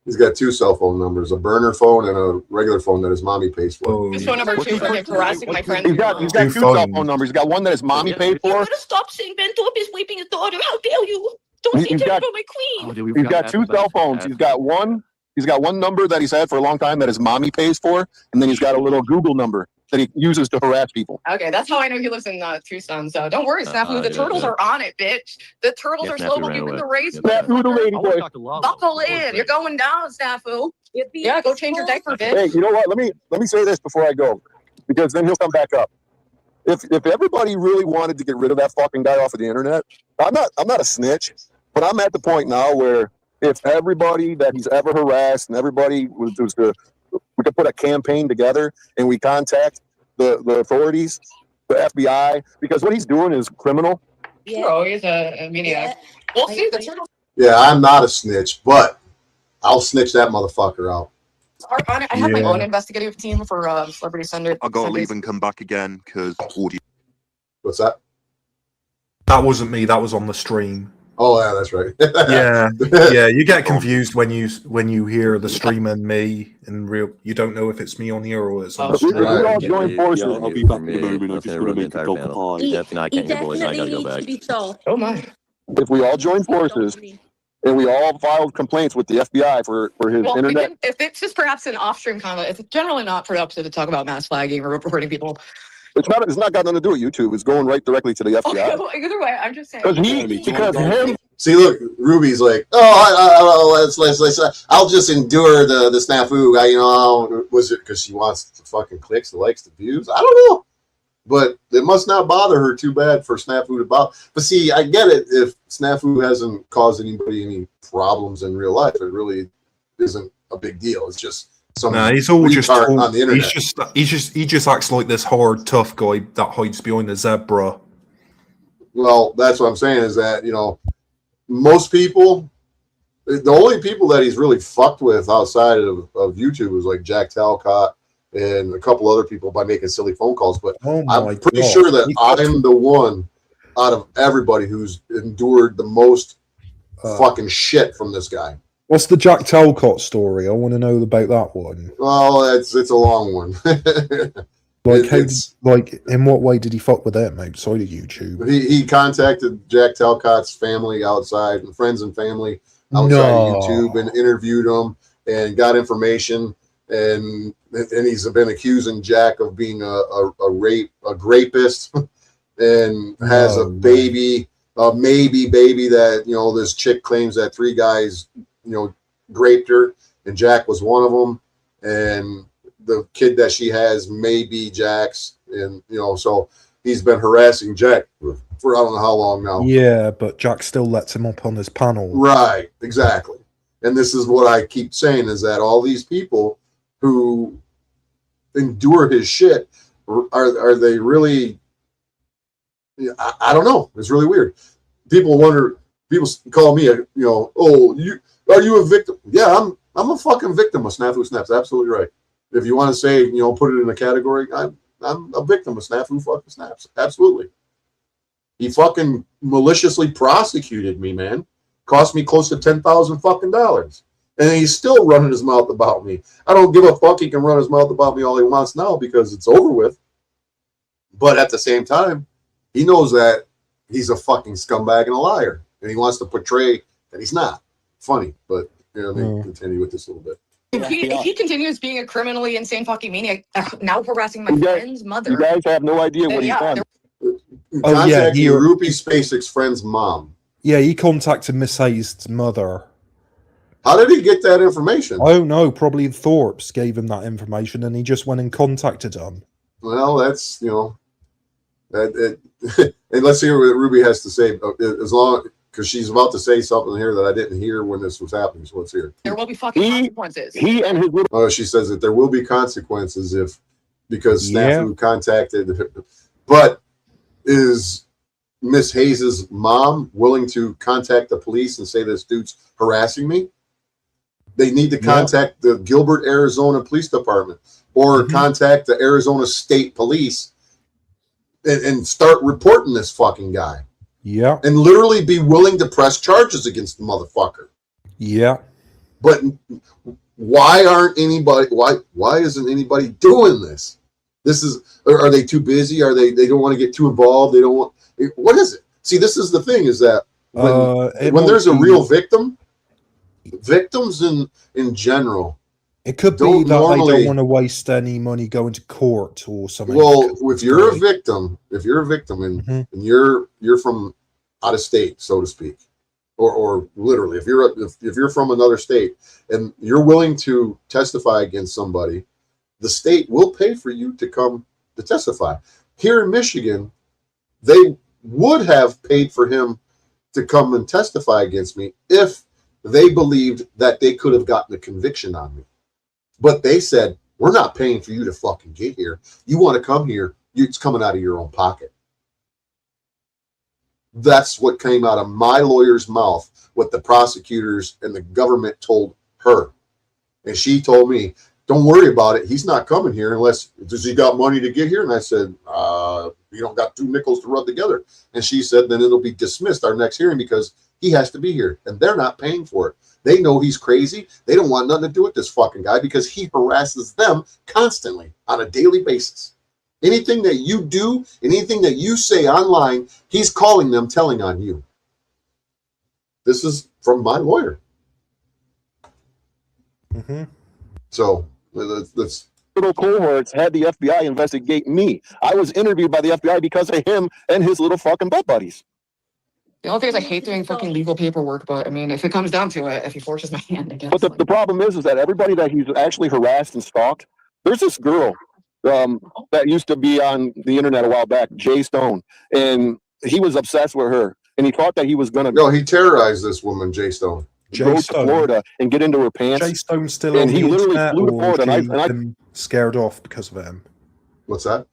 He's got two cell phone numbers: a burner phone and a regular phone that his mommy pays for. His phone number two for harassing my friend. He's got two cell phone numbers. He's got one that his mommy paid for. Stop saying Ben Thorpe is raping his daughter. How dare you? Don't say that about my queen. He's got two cell phones. He's got one number that he's had for a long time that his mommy pays for, and then he's got a little Google number that he uses to harass people. Okay, that's how I know he lives in Tucson. So don't worry, Snafu. The turtles are on it, bitch. The turtles are slow moving the race. Snafu, the lady boy. Buckle in. You're going down, Snafu. Yeah, go change your diaper, bitch. Hey, you know what? Let me say this before I go, because then he'll come back up. If everybody really wanted to get rid of that fucking guy off of the internet, I'm not a snitch, but I'm at the point now where if everybody that he's ever harassed and everybody we could put a campaign together and we contact the authorities, the FBI, because what he's doing is criminal. Yeah. Oh, he's a maniac. We'll see. The turtles. Yeah, I'm not a snitch, but I'll snitch that motherfucker out. I have my own investigative team for Celebrity Sunday. I gotta leave and come back again because audio. What's that? That wasn't me. That was on the stream. Oh yeah, that's right. yeah. You get confused when you hear the stream and me in real. You don't know if it's me on here or it's on the stream. I'll join forces. I'll be back in a moment. I just gotta make a cup of pie. If not, I can't get boys. I gotta go needs back. to be solved. Oh my. If we all join forces and we all filed complaints with the FBI for his Well, internet. if it's just perhaps an off-stream comment, it's generally not productive to talk about mass flagging or reporting people. It's not got nothing to do with YouTube. It's going right directly to the FBI. Okay, well, either way, I'm just saying. Because him. See, look, Ruby's like, I'll just endure the snafu. Was it because she wants the fucking clicks, the likes, the views? I don't know. But it must not bother her too bad for Snafu to bother. But see, I get it. If Snafu hasn't caused anybody any problems in real life, it really isn't a big deal. It's just some he's all just on the internet. He just acts like this hard, tough guy that hides behind a zebra. Well, that's what I'm saying is that, most people, the only people that he's really fucked with outside of YouTube is like Jack Talcott and a couple other people by making silly phone calls. But I'm pretty sure that I'm the one out of everybody who's endured the most fucking shit from this guy. What's the Jack Talcott story? I want to know about that one. Well, it's a long one. In what way did he fuck with them outside of YouTube? He contacted Jack Talcott's family outside, and friends and family outside of YouTube, and interviewed them and got information. And he's been accusing Jack of being a rapist, and has a baby, maybe baby that this chick claims that 3 guys raped her, and Jack was one of them, and the kid that she has may be Jack's, and so he's been harassing Jack for I don't know how long now. Yeah, but Jack still lets him up on his panel. Right, exactly. And this is what I keep saying is that all these people who endure his shit are they really? I don't know. It's really weird. People wonder. People call me are you a victim? Yeah, I'm a fucking victim of Snafu Snaps. Absolutely right. If you want to say, put it in a category, I'm a victim of Snafu fucking Snaps. Absolutely. He fucking maliciously prosecuted me, man. Cost me close to $10,000 fucking dollars. And he's still running his mouth about me. I don't give a fuck. He can run his mouth about me all he wants now because it's over with. But at the same time, he knows that he's a fucking scumbag and a liar. And he wants to portray that he's not. Funny, but let me continue with this a little bit. If he continues being a criminally insane fucking maniac, now harassing my friend's mother. You guys have no idea what he's done. Contacting Ruby SpaceX friend's mom. Yeah, he contacted Miss Hayes' mother. How did he get that information? I don't know. Probably Thorpe's gave him that information, and he just went and contacted them. Well, that's and let's hear what Ruby has to say. As long because she's about to say something here that I didn't hear when this was happening. So let's hear it. There will be fucking consequences. He and his little. She says that there will be consequences because Snafu contacted. But is Miss Hayes's mom willing to contact the police and say this dude's harassing me? They need to contact the Gilbert, Arizona Police Department or contact the Arizona State Police and start reporting this fucking guy. Yeah. And literally be willing to press charges against the motherfucker. Yeah. But why isn't anybody doing this? Are they too busy? Are they don't want to get too involved? They don't want, what is it? See, this is the thing is that when there's a real victims in general, it could be that they don't want to waste any money going to court or something. Well, if you're a victim and you're from out of state, so to speak, or literally, if you're from another state and you're willing to testify against somebody, the state will pay for you to come to testify. Here in Michigan, they would have paid for him to come and testify against me if they believed that they could have gotten a conviction on me. But they said, we're not paying for you to fucking get here. You want to come here, it's coming out of your own pocket. That's what came out of my lawyer's mouth, what the prosecutors and the government told her. And she told me, don't worry about it. He's not coming here unless, does he got money to get here? And I said, you don't got 2 nickels to rub together. And she said, then it'll be dismissed our next hearing because he has to be here and they're not paying for it. They know he's crazy. They don't want nothing to do with this fucking guy because he harasses them constantly on a daily basis. Anything that you do, anything that you say online, he's calling them, telling on you. This is from my lawyer. Mm-hmm. So let's little cohorts had the FBI investigate me. I was interviewed by the FBI because of him and his little fucking butt buddies. The only thing is I hate doing fucking legal paperwork, but I mean, if it comes down to it, if he forces my hand, I guess. But the problem is that everybody that he's actually harassed and stalked, there's this girl that used to be on the internet a while back, Jay Stone, and he was obsessed with her, and he thought that he was going to... No, he terrorized this woman, Jay Stone. Go to Florida and get into her pants. Jay Stone still and on he the literally internet, flew to or Florida, has and I been scared off because of him? What's that?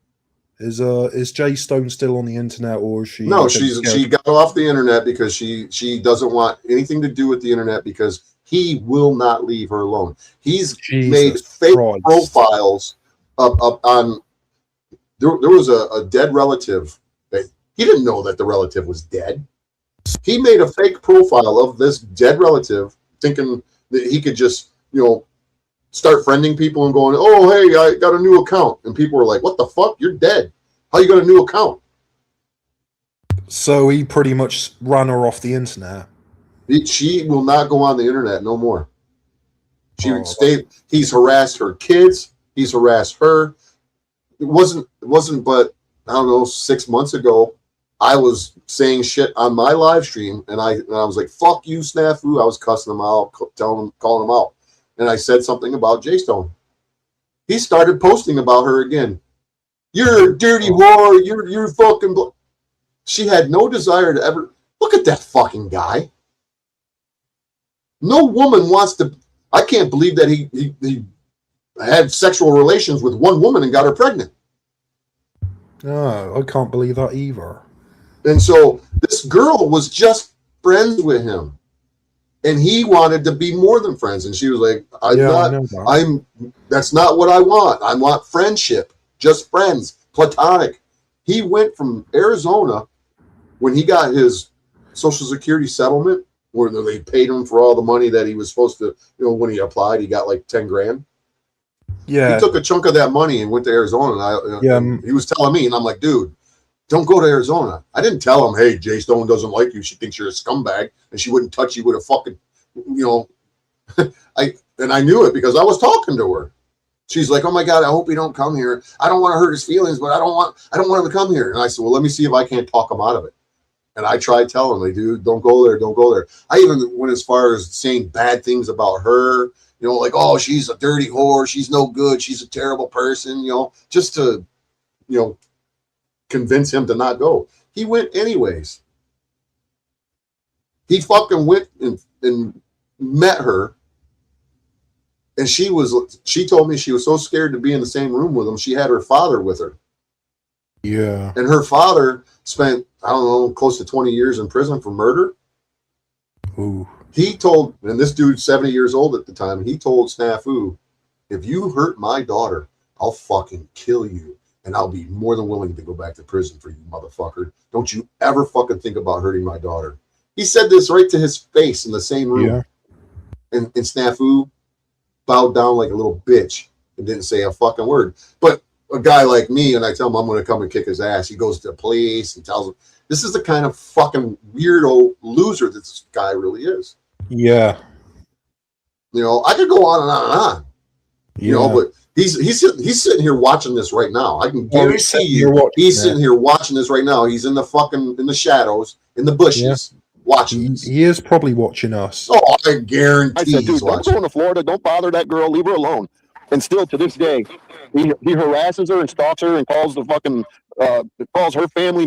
Is Jay Stone still on the internet, or is she? No, she got off the internet because she doesn't want anything to do with the internet because he will not leave her alone. He's made fake profiles up on. There was a dead relative that he didn't know that the relative was dead. He made a fake profile of this dead relative, thinking that he could just, start friending people and going, oh, hey, I got a new account. And people were like, what the fuck? You're dead. How you got a new account? So he pretty much ran her off the internet. She will not go on the internet no more. He's harassed her kids. He's harassed her. It wasn't, but I don't know, 6 months ago, I was saying shit on my live stream, and I was like, fuck you, Snafu. I was cussing him out, calling him out. And I said something about Jay Stone. He started posting about her again. You're a dirty whore. You're fucking... She had no desire to ever... Look at that fucking guy. No woman wants to... I can't believe that he had sexual relations with one woman and got her pregnant. No, I can't believe that either. And so this girl was just friends with him, and he wanted to be more than friends. And she was like, that's not what I want. I want friendship, just friends, platonic. He went from Arizona when he got his Social Security settlement, where they paid him for all the money that he was supposed to, when he applied, he got like 10 grand. Yeah. He took a chunk of that money and went to Arizona. And he was telling me, and I'm like, dude, don't go to Arizona. I didn't tell him, hey, Jay Stone doesn't like you. She thinks you're a scumbag, and she wouldn't touch you with a fucking, I knew it because I was talking to her. She's like, oh my God, I hope he don't come here. I don't want to hurt his feelings, but I don't want him to come here. And I said, well, let me see if I can't talk him out of it. And I tried telling him, like, dude, don't go there. Don't go there. I even went as far as saying bad things about her, like, oh, she's a dirty whore. She's no good. She's a terrible person, just to, convince him to not go. He went anyways. He fucking went and met her. And she told me she was so scared to be in the same room with him. She had her father with her. Yeah. And her father spent, I don't know, close to 20 years in prison for murder. Ooh. He told, and this dude's 70 years old at the time, he told Snafu, if you hurt my daughter, I'll fucking kill you. And I'll be more than willing to go back to prison for you, motherfucker. Don't you ever fucking think about hurting my daughter. He said this right to his face in the same room. Yeah. And Snafu bowed down like a little bitch and didn't say a fucking word. But a guy like me, and I tell him I'm going to come and kick his ass, he goes to the police and tells him, this is the kind of fucking weirdo loser that this guy really is. Yeah. I could go on and on and on. But he's sitting here watching this right now. I can guarantee he's sitting here watching this right now. He's in the shadows, in the bushes, watching. He is probably watching us. Oh, I guarantee. I said, dude, don't go to Florida. Don't bother that girl. Leave her alone. And still to this day, he harasses her and stalks her and calls the fucking calls her family.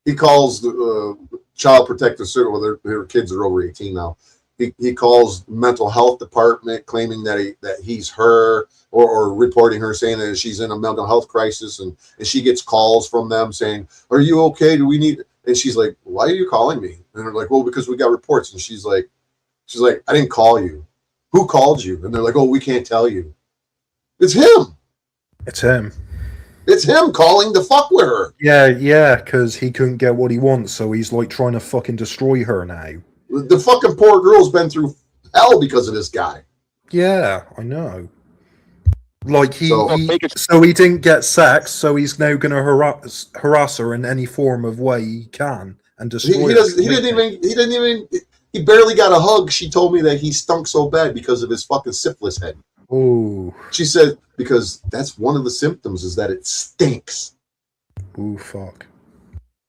He calls the child protective service. Well, their kids are over 18 now. He calls mental health department claiming that he's her or reporting her saying that she's in a mental health crisis, and she gets calls from them saying, are you okay? Do we need? And she's like, why are you calling me? And they're like, well, because we got reports. And she's like, I didn't call you. Who called you? And they're like, oh, we can't tell you. It's him. It's him. It's him calling to fuck with her. Yeah, because he couldn't get what he wants, so he's like trying to fucking destroy her now. The fucking poor girl's been through hell because of this guy. Yeah, I know. Like so he didn't get sex, so he's now going to harass her in any form of way he can and destroy her. He barely got a hug. She told me that he stunk so bad because of his fucking syphilis head. Oh. She said because that's one of the symptoms is that it stinks. Ooh, fuck.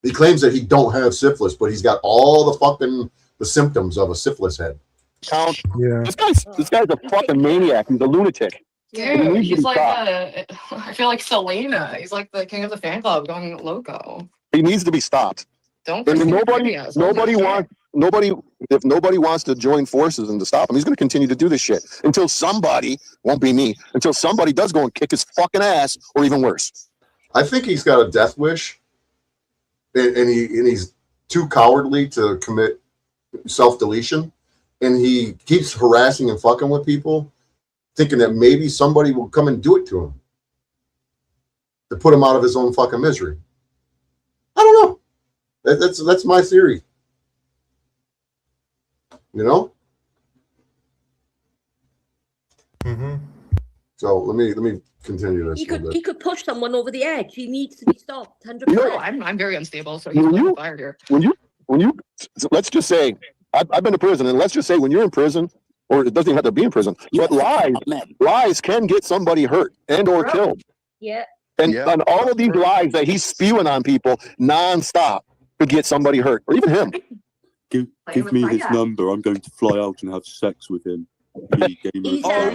He claims that he don't have syphilis, but he's got all the symptoms of a syphilis head. Yeah. This guy's a fucking maniac. He's a lunatic. Dude, he's like I feel like Selena. He's like the king of the fan club going loco. He needs to be stopped. Don't. And if nobody wants to join forces and to stop him, he's going to continue to do this shit until somebody, won't be me, until somebody does go and kick his fucking ass, or even worse. I think he's got a death wish, and he's too cowardly to commit self-deletion, and he keeps harassing and fucking with people, thinking that maybe somebody will come and do it to him to put him out of his own fucking misery. I don't know. That's my theory. You know? Mm-hmm. So let me continue this. He could push someone over the edge. He needs to be stopped. 100%. No, I'm very unstable, so he's on fire here. When you let's just say I've been to prison, and let's just say when you're in prison, or it doesn't even have to be in prison, but lies can get somebody hurt and or killed. Yeah. And all of these lies that he's spewing on people nonstop could get somebody hurt, or even him. Give me his number. I'm going to fly out and have sex with him. He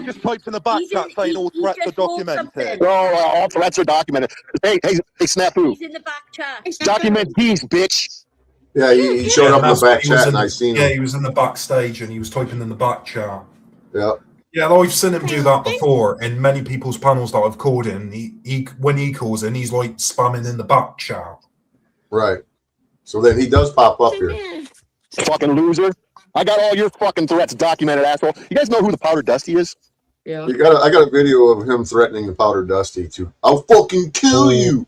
just typed in the back chat saying all threats are documented. All threats are documented. Hey, Snafu. He's in the back chat. Document these, bitch. Yeah, he showed up in the back chat, and I seen him. Yeah, he was in the backstage, and he was typing in the back chat. Yeah. Yeah, I've seen him do that before in many people's panels that I've called in. He when he calls in, he's like spamming in the back chat. Right. So then he does pop up here. Fucking loser. I got all your fucking threats documented, asshole. You guys know who the Powder Dusty is? Yeah. I got a video of him threatening the Powder Dusty to, I'll fucking kill you.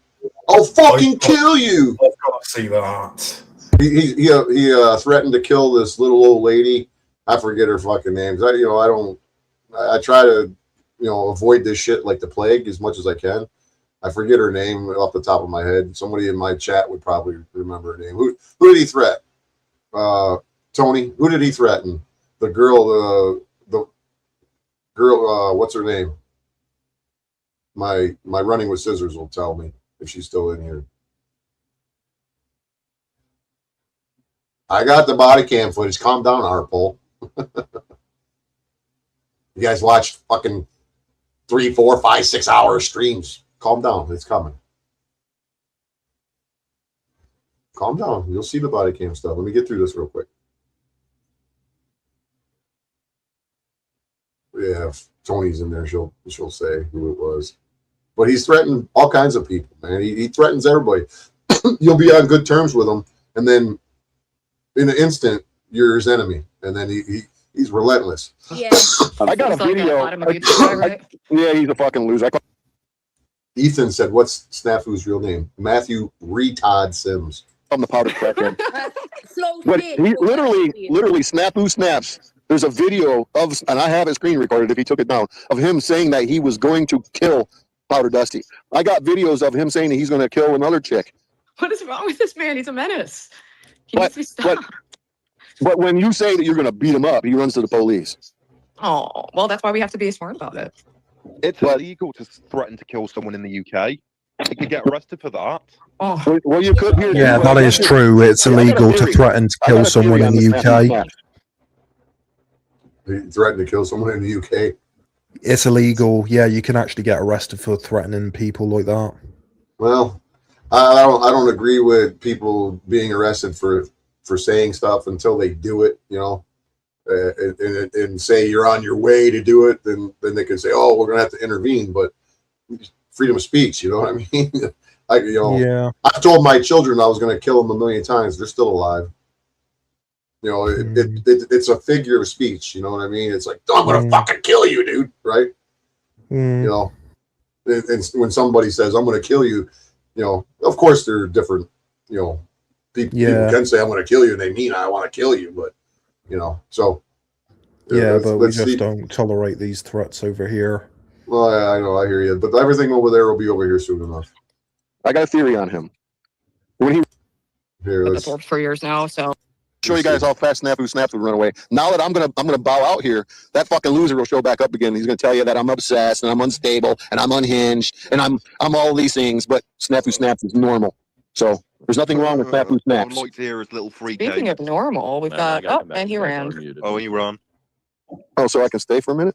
I'll fucking kill you. I've got to see that. He threatened to kill this little old lady. I forget her fucking names. I try to, avoid this shit like the plague as much as I can. I forget her name off the top of my head. Somebody in my chat would probably remember her name. Who did he threaten? Tony, who did he threaten? The girl, what's her name? My running with scissors will tell me if she's still in here. I got the body cam footage. Calm down, Harpole. You guys watch fucking 3, 4, 5, 6 hour streams. Calm down. It's coming. Calm down. You'll see the body cam stuff. Let me get through this real quick. Yeah, if Tony's in there, she'll say who it was. But he's threatened all kinds of people, man. He threatens everybody. You'll be on good terms with him, and then in an instant, you're his enemy. And then he's relentless. Yeah. I got a video. Yeah, he's a fucking loser. Ethan said, what's Snafu's real name? Matthew Retod Sims. I'm the powder crackhead. But he literally Snafu snaps. There's a video of, and I have it screen recorded if he took it down, of him saying that he was going to kill Powder Dusty. I got videos of him saying that he's going to kill another chick. What is wrong with this man? He's a menace. He needs to be stopped. But when you say that you're going to beat him up, he runs to the police. Oh, well, that's why we have to be smart about it. It's illegal to threaten to kill someone in the UK. You could get arrested for that. Oh. Well, you could hear. Yeah, that is true. It's illegal to threaten to kill someone in the UK. He threatened to kill someone in the UK. It's illegal. Yeah, you can actually get arrested for threatening people like that. Well, I don't agree with people being arrested for saying stuff until they do it, and say you're on your way to do it. Then they can say, oh, we're gonna have to intervene. But freedom of speech, you know what I mean? Yeah. I've told my children I was gonna kill them 1,000,000 times. They're still alive. It's a figure of speech. You know what I mean? It's like, oh, I'm gonna fucking kill you, dude. Right? You know, and when somebody says, I'm going to kill you, you know, of course there are different, you know, people can say, I'm going to kill you, and they mean I want to kill you, but, you know, so. Yeah, but we just don't tolerate these threats over here. Well, I know, I hear you, but everything over there will be over here soon enough. I got a theory on him. When he That's worked for years now, so. Show you guys how fast Snafu run away. Now that I'm gonna bow out here, that fucking loser will show back up again. He's gonna tell you that I'm obsessed and I'm unstable and I'm unhinged and I'm all these things, but Snafu Snaps is normal. So there's nothing wrong with Snafu Snaps. I'd like to hear his little freak Speaking of normal, we've got and he ran. Oh, he ran. Oh, so I can stay for a minute?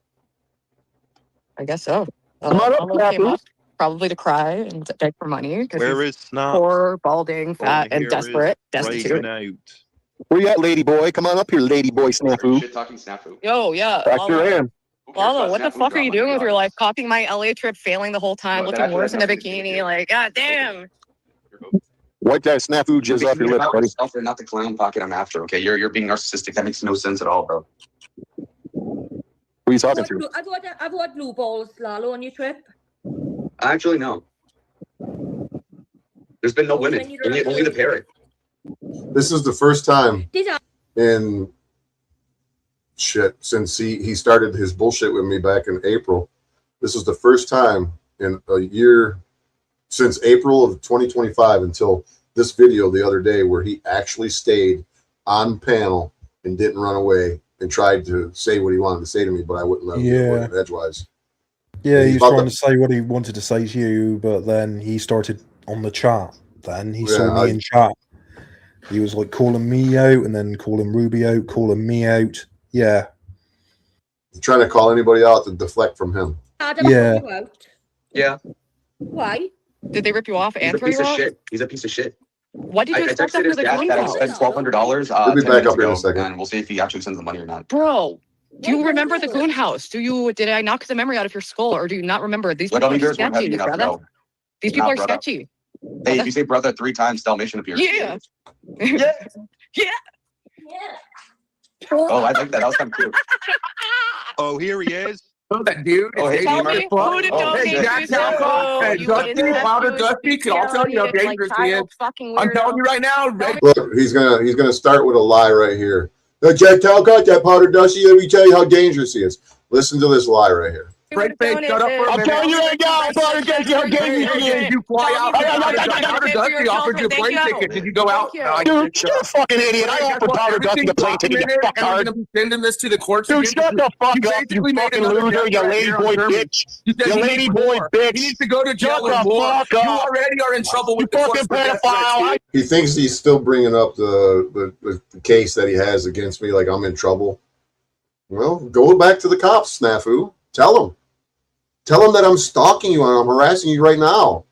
I guess so. Come on up, came up, probably to cry and beg for money. Where is Snap? Poor, balding, fat, and desperate, destitute. Where you at, lady boy? Come on up here, lady boy Snafu. Shit talking Snafu. Yo, yeah. I sure am. Lala, what the fuck are you doing with your life? Copying my LA trip, failing the whole time, looking worse in a bikini. Like, god damn. Wipe that Snafu jizz off your lips, buddy. They're not the clown pocket I'm after. Okay, you're being narcissistic. That makes no sense at all, bro. Who are you talking to? I've had blue balls, Lalo, on your trip. Actually, no. There's been no women. Only the parrot. This is the first time in since he started his bullshit with me back in April. This is the first time in a year since April of 2025 until this video the other day where he actually stayed on panel and didn't run away and tried to say what he wanted to say to me, but I wouldn't let him do it edgewise. Yeah, he was trying to say what he wanted to say to you, but then he started on the chat. Then he saw me in chat. He was like calling me out and then calling Ruby out, calling me out. Yeah. He's trying to call anybody out to deflect from him. Yeah. Yeah. Why? Did they rip you off and He's a throw piece you of off? shit. He's a piece of shit. What did you expect texted after his the dad green that I house? spent $1,200. We'll be 10 back minutes up in a ago, second. and we'll see if he actually sends the money or not. Bro, do you remember the goon house? Did I knock the memory out of your skull, or do you not remember? These people are sketchy, brother. These people are sketchy. Hey, if you say brother 3 times, Dalmatian appears. Yeah. Yeah. Yeah. Oh, I like that. That was kind of cute. Oh, here he is. Oh, that dude. Oh, hey, Tell me who to donate Jack to. Hey, Dusty, Powder Dusty, can I'll tell you how dangerous he is. I'm telling you right now. Look, he's gonna start with a lie right here. Jack Talcott, that Powder Dusty, let me tell you how dangerous he is. Listen to this lie right here. Shut up for a minute. I'm telling you right now, Powder Dusty, how dangerous he is. You fly out. Powder Dusty offered you a plane ticket. Did you go out? Dude, you're a fucking idiot. I offered Powder Dusty a plane ticket, you fucktard. I'm going to be sending this to the courts. Dude, shut the fuck up, you fucking loser, you lady boy bitch. You lady boy bitch. He needs to go to jail Shut the fuck up. You already are in trouble with you the fucking pedophile. He thinks he's still bringing up the case that he has against me, like I'm in trouble. Well, go back to the cops, Snafu. Tell them that I'm stalking you and I'm harassing you right now.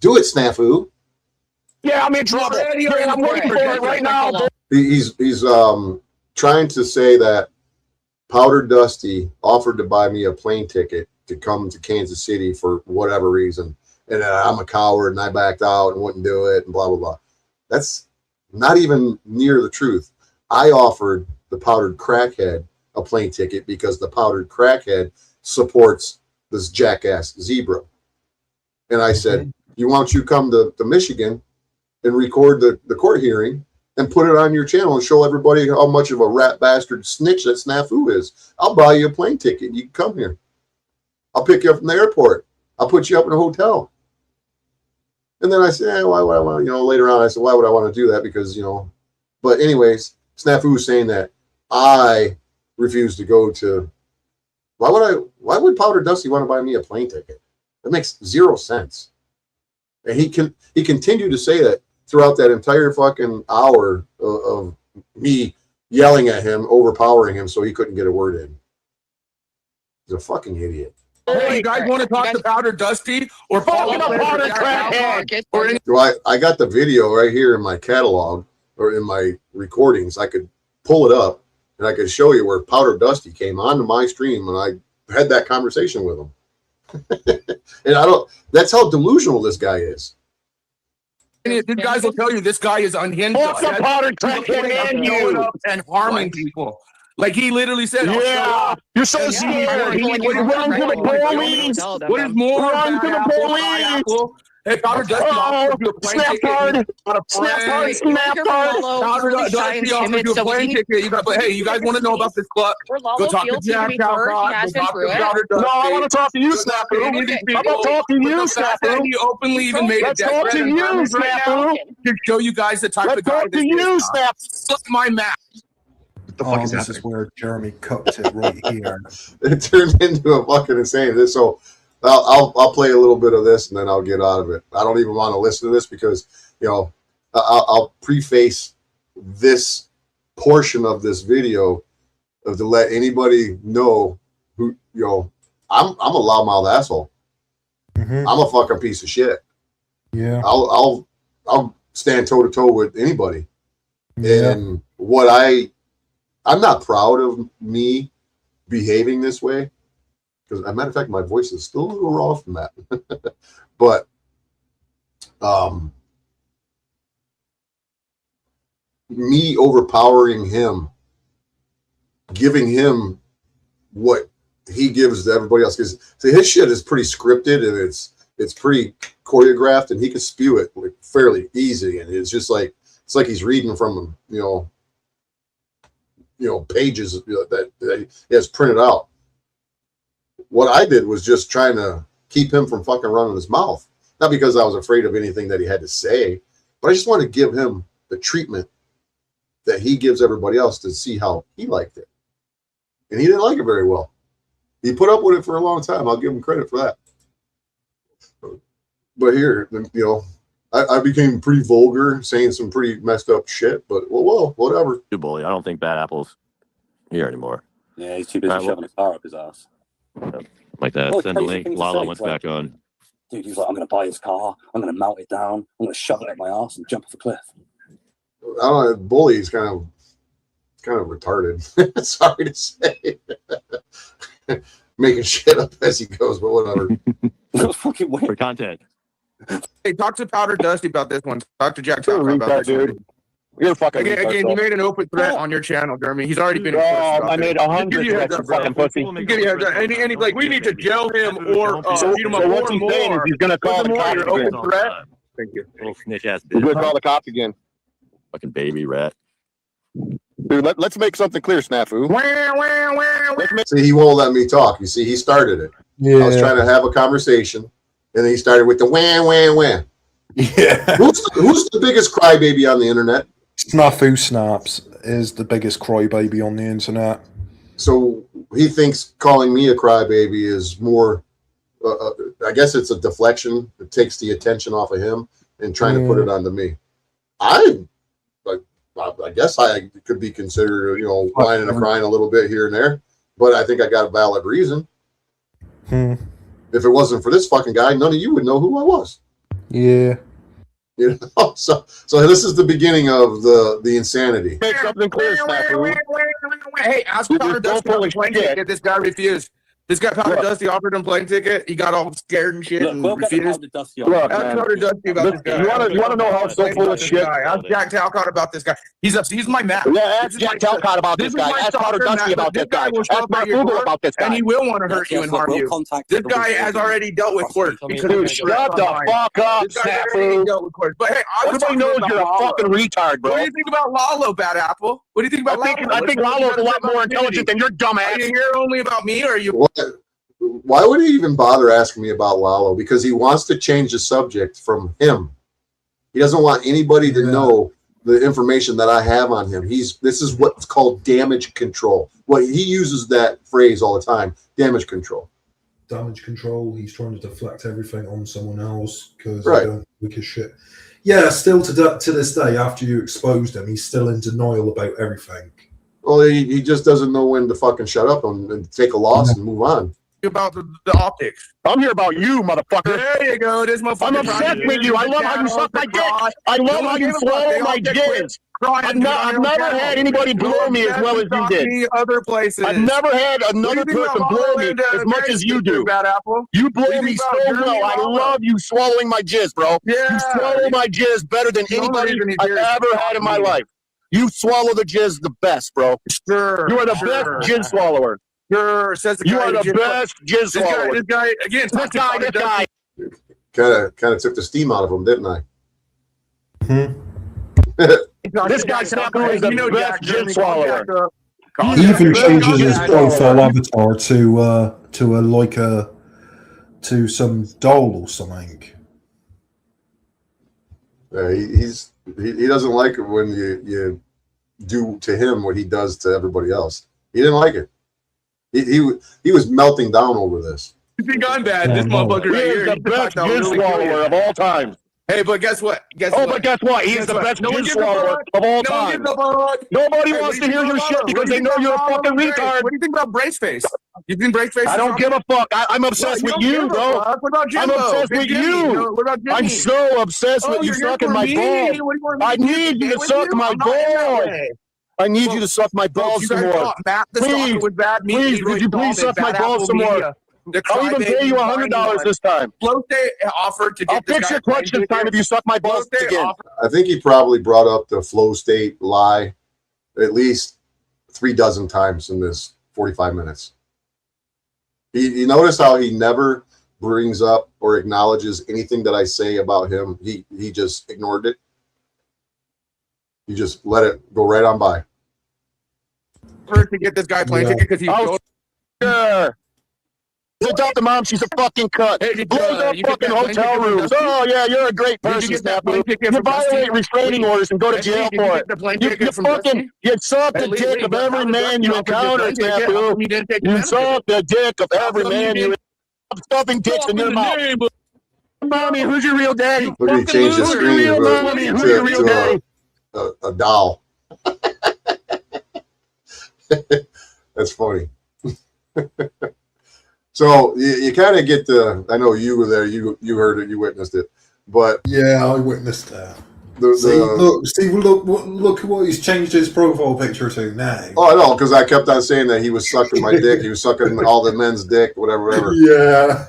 Do it, Snafu. Yeah, I'm in trouble. I'm working for it right now. He's trying to say that Powder Dusty offered to buy me a plane ticket to come to Kansas City for whatever reason, and I'm a coward and I backed out and wouldn't do it and blah blah blah. That's not even near the truth. I offered the powdered crackhead a plane ticket because the powdered crackhead supports this jackass Zebra, and I said, "You want you come to Michigan and record the court hearing and put it on your channel and show everybody how much of a rat bastard snitch that Snafu is. I'll buy you a plane ticket. You can come here. I'll pick you up from the airport. I'll put you up in a hotel." And then I said, why would I want, later on I said, why would I want to do that? Because, but anyways, Snafu was saying that I refuse to go to, why would Powder Dusty want to buy me a plane ticket? That makes zero sense. And he continued to say that throughout that entire fucking hour of me yelling at him, overpowering him so he couldn't get a word in. He's a fucking idiot. Hey, you guys want to talk to Powder Dusty or Powder Crackhead? I got the video right here in my catalog or in my recordings. I could pull it up and I could show you where Powder Dusty came onto my stream and I had that conversation with him. And that's how delusional this guy is. These guys will tell you this guy is unhinged. What's the Powder Crackhead and you? And harming people. Like he literally said, I'll shut up. You're so And scared. he- Run to the police. What is more Run to the bad apple, police. bad apple? Hey, Powder Dusty offers you a plane Snap ticket. card. On a Snap plane. card. Snap card. Powder Dusty offers you a plane ticket. You got, but hey, you guys want to know about this club? Go talk to Jack Talcott. Go talk to Powder Dusty. No, I want to talk to you, Snafu. I want to talk to you, Snafu. He openly even made Let's a talk to you, Snafu. to show you guys the type of guy Let's talk to you, Snafu. Look my map. What the fuck is this happening? is where Jeremy cooked it right here. It turned into a fucking insane. So I'll play a little bit of this and then I'll get out of it. I don't even want to listen to this because, you know, I'll preface this portion of this video of to let anybody know who, you know, I'm a loudmouth asshole. Mm-hmm. I'm a fucking piece of shit. Yeah. I'll stand toe to toe with anybody. Yeah. And what I'm not proud of me behaving this way. Because, as a matter of fact, my voice is still a little raw from that. But me overpowering him, giving him what he gives to everybody else. Because his shit is pretty scripted and it's pretty choreographed, and he can spew it like fairly easy. And it's just like he's reading from pages that he has printed out. What I did was just trying to keep him from fucking running his mouth. Not because I was afraid of anything that he had to say, but I just wanted to give him the treatment that he gives everybody else to see how he liked it. And he didn't like it very well. He put up with it for a long time. I'll give him credit for that. But here, you know, I became pretty vulgar, saying some pretty messed up shit, but well, whatever. Too bully. I don't think Bad Apple's here anymore. Yeah, he's too busy shoving his car up his ass. Like that. Well, Send the crazy link. thing to Lala say, went like- back on. Dude, he's like, I'm going to buy his car. I'm going to mount it down. I'm going to shove it up my ass and jump off a cliff. I don't know. Bully is kind of retarded. Sorry to say. Making shit up as he goes, but whatever. That's fucking weird. For content. Hey, talk to Powder Dusty about this one. Talk to Jack Talcott about this dude. one. You're fucking Again, he made an open threat on your channel, Jeremy. He's already been. I made 100 threats, you fucking pussy. Give you a heads up. And he's like, we need to jail him or beat him up So more what's and he saying is more. he's gonna call the More cops your open again. threat. Thank you. Little snitch ass He's bitch. gonna call the cops again. Fucking baby rat. Dude, let's make something clear, Snafu. See, he won't let me talk. You see, he started it. Yeah. I was trying to have a conversation, and then he started with the wham, wham, wham. Yeah. Who's the biggest crybaby on the internet? Snafu Snaps is the biggest crybaby on the internet. So he thinks calling me a crybaby is more, I guess it's a deflection. It takes the attention off of him and trying to put it onto me. I guess I could be considered, you know, whining and crying a little bit here and there, but I think I got a valid reason. If it wasn't for this fucking guy, none of you would know who I was. Yeah. You know, so this is the beginning of the insanity. Make something clear, Snafu. Hey, ask Powder Dusty about the plane ticket. This guy refused. This guy Powder Dusty offered him plane ticket. He got all scared and shit and refused. Ask Powder Dusty about this guy. You want to know how so full of shit? Ask Jack Talcott about this guy. He's my map. Yeah, ask Jack Talcott about this guy. Ask Powder Dusty about this guy. Ask Mark Google about this guy. And he will want to hurt you and harm you. This guy has already dealt with court. Dude, shut the fuck up, Snafu. But hey, Everybody knows you're a fucking retard, bro. What do you think about Lalo, Bad Apple? What do you think about Lalo? I think Lalo's a lot more intelligent than your dumb ass. Are you here only about me, or are you? What? Why would he even bother asking me about Lalo? Because he wants to change the subject from him. He doesn't want anybody to know the information that I have on him. This is what's called damage control. He uses that phrase all the time, damage control. Damage control. He's trying to deflect everything on someone else because Right. they don't look as shit. Yeah, still to this day, after you exposed him, he's still in denial about everything. Well, he just doesn't know when to fucking shut up and take a loss and move on. About the optics. I'm here about you, motherfucker. There you go. This motherfucker. I'm obsessed with you. I love how you suck my dick. I love how you swallow my jizz. I've never had anybody blow me as well as you did. Other places. I've never had another person blow me as much as you do. Bad Apple. You blow me so well. I love you swallowing my jizz, bro. Yeah. You swallow my jizz better than anybody I've ever had in my life. You swallow the jizz the best, bro. Sure. You are the best jizz swallower. Sure. Says the You guy are the best jizz swallower. This guy, again, This guy. Kind of took the steam out of him, didn't I? This guy Snafu is the best jizz swallower. He even changes his profile avatar to some doll or something. Yeah, he doesn't like it when you do to him what he does to everybody else. He didn't like it. He was melting down over this. You think I'm bad? This motherfucker right here. He is the best jizz swallower of all time. Hey, but guess what? But guess what? He's the best jizz swallower of all time. Nobody wants to hear your shit because they know you're a fucking retard. What do you think about Braceface? You think Braceface? I don't give a fuck. I'm obsessed with you, bro. What about Jimbo? I'm obsessed with you. What about Jimmy? I'm so obsessed with you sucking my balls. I need you to suck my balls. I need you to suck my balls some more. Please, could you please suck my balls some more? I'll even pay you $100 this time. Flow State offered to get. I'll fix your clutch this time if you suck my balls again. I think he probably brought up the flow state lie at least 36 times in this 45 minutes. You notice how he never brings up or acknowledges anything that I say about him. He just ignored it. He just let it go right on by. To get this guy plane ticket because he. Sure. Adopt the mom, she's a fucking cunt. Blows up fucking hotel rooms. Oh yeah, you're a great person, Snafu. You violate restraining orders and go to jail for it. You suck the dick of every man you encounter, Snafu. You suck the dick of every man you stuffing dicks in your mouth. Mommy, who's your real daddy? Look at he changed his screen to a doll. That's funny. So you kind of get the. I know you were there. You heard it. You witnessed it. But yeah, I witnessed that. Look at what he's changed his profile picture to now. Oh, I know, because I kept on saying that he was sucking my dick. He was sucking all the men's dick, whatever. Yeah.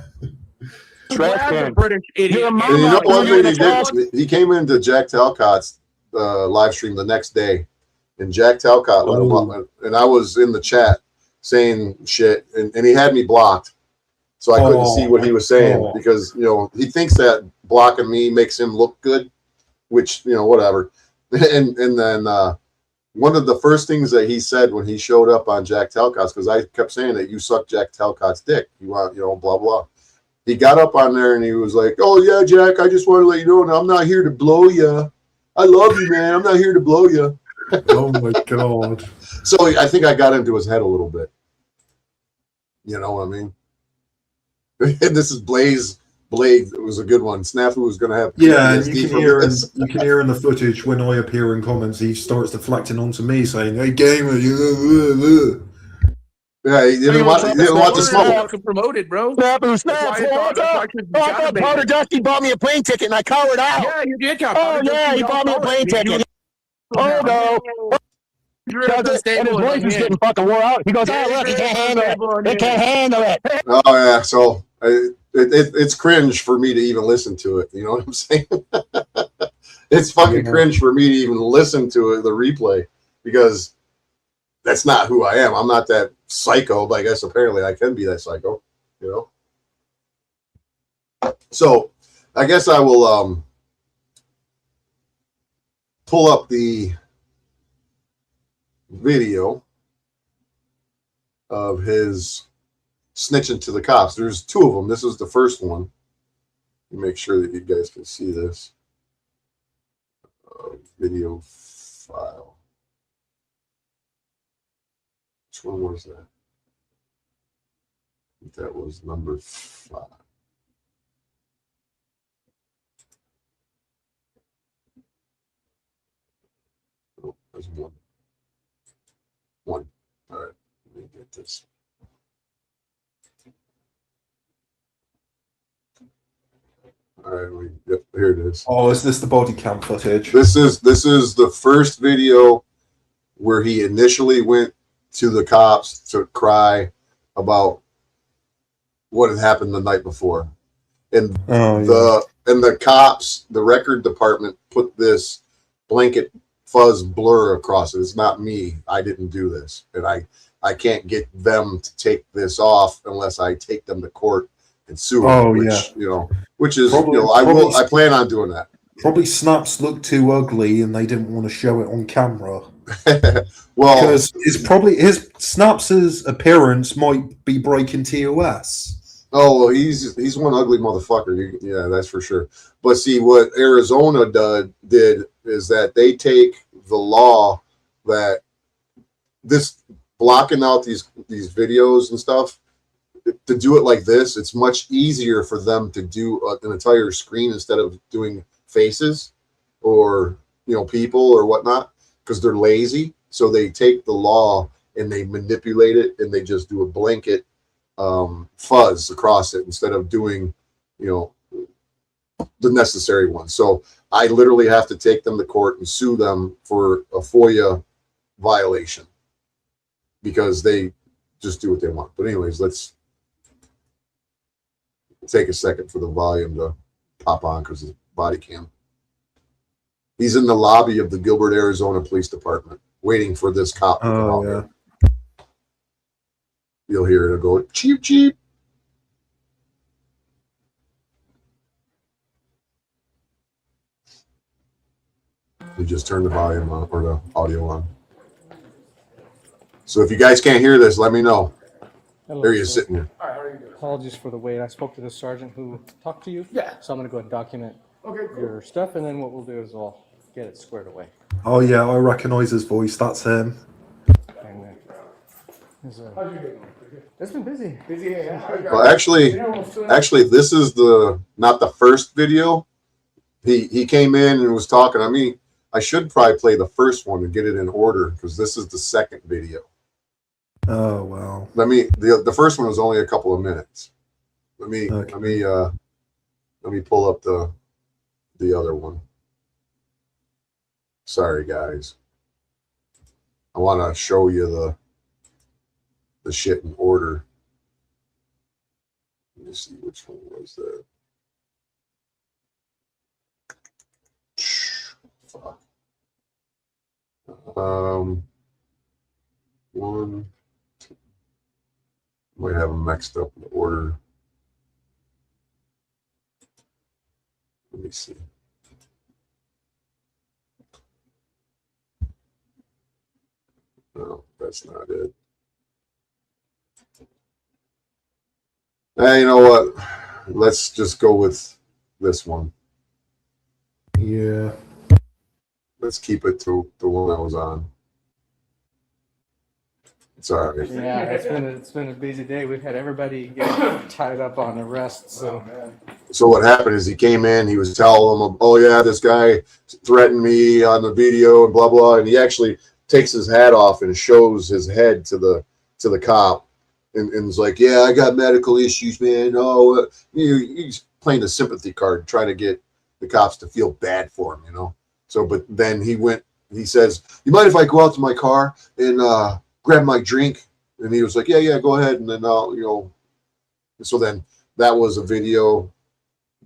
British idiot. And you know what he did? He came into Jack Talcott's live stream the next day, and Jack Talcott let him up, and I was in the chat saying shit, and he had me blocked. So I couldn't see what he was saying because, he thinks that blocking me makes him look good, which, whatever. And then one of the first things that he said when he showed up on Jack Talcott's, because I kept saying that you suck Jack Talcott's dick. You want, blah, blah. He got up on there and he was like, oh, yeah, Jack, I just want to let you know I'm not here to blow you. I love you, man. I'm not here to blow you. Oh, my God. So I think I got into his head a little bit. You know what I mean? And this is Blade. It was a good one. Snafu was going to have. Yeah, and you can hear in the footage when I appear in comments, he starts deflecting onto me, saying, "Hey, gamer, you." Yeah, he didn't want the smoke. Promoted, bro. Snafu. I thought Powder Dusty bought me a plane ticket and I cowered out. Yeah, you did. Oh yeah, he bought me a plane ticket. Oh no. And his voice is getting fucking wore out. He goes, "Oh look, he can't handle it. They can't handle it." Oh yeah, so it's cringe for me to even listen to it. You know what I'm saying? It's fucking cringe for me to even listen to it, the replay, because that's not who I am. I'm not that psycho, but I guess apparently I can be that psycho. So I guess I will pull up the video of his snitching to the cops. There's two of them. This is the first one. Make sure that you guys can see this video file. Which one was that? I think that was number 5. Oh, there's one. All right, let me get this. All right, yep, here it is. Oh, is this the body cam footage? This is the first video where he initially went to the cops to cry about what had happened the night before, and the cops, the record department, put this blanket fuzz blur across it. It's not me. I didn't do this, and I can't get them to take this off unless I take them to court and sue them. Oh, which, yeah. Which is, Probably- I plan on doing that. Probably snaps look too ugly and they didn't want to show it on camera. Well, because it's probably his Snaps' appearance might be breaking TOS. Oh, well, he's one ugly motherfucker. Yeah, that's for sure. But see, what Arizona did is that they take the law that this blocking out these videos and stuff, to do it like this, it's much easier for them to do an entire screen instead of doing faces or people or whatnot, because they're lazy. So they take the law and they manipulate it, and they just do a blanket fuzz across it instead of doing the necessary one. So I literally have to take them to court and sue them for a FOIA violation because they just do what they want. But anyways, let's take a second for the volume to pop on because the body cam. He's in the lobby of the Gilbert, Arizona Police Department waiting for this cop to come out here. You'll hear it go cheep cheep. We just turned the volume on, or the audio on. So if you guys can't hear this, let me know. Hello, there he is sitting here. All right, how are you doing? Apologies for the wait. I spoke to the sergeant who talked to you. Yeah. So I'm going to go ahead and document your stuff, and then what we'll do is we'll get it squared away. Oh yeah, I recognize his voice. That's him. It's been busy. Busy, yeah. Well, actually, this is not the first video. He came in and was talking. I mean, I should probably play the first one and get it in order because this is the second video. Oh wow. The first one was only a couple of minutes. Let me pull up the other one. Sorry guys. I want to show you the shit in order. Let me see which one was that. Fuck. One, two. Might have them mixed up in the order. Let me see. No, that's not it. Hey, you know what? Let's just go with this one. Yeah. Let's keep it to the one I was on. It's all right. Yeah, it's been a busy day. We've had everybody get tied up on arrests. So what happened is he came in, he was telling them, oh yeah, this guy threatened me on the video and blah blah, and he actually takes his hat off and shows his head to the cop and is like, yeah, I got medical issues, man. Oh, he's playing a sympathy card, trying to get the cops to feel bad for him, So, but then he says, you mind if I go out to my car and grab my drink? And he was like, yeah, go ahead. And then I'll, so then that was a video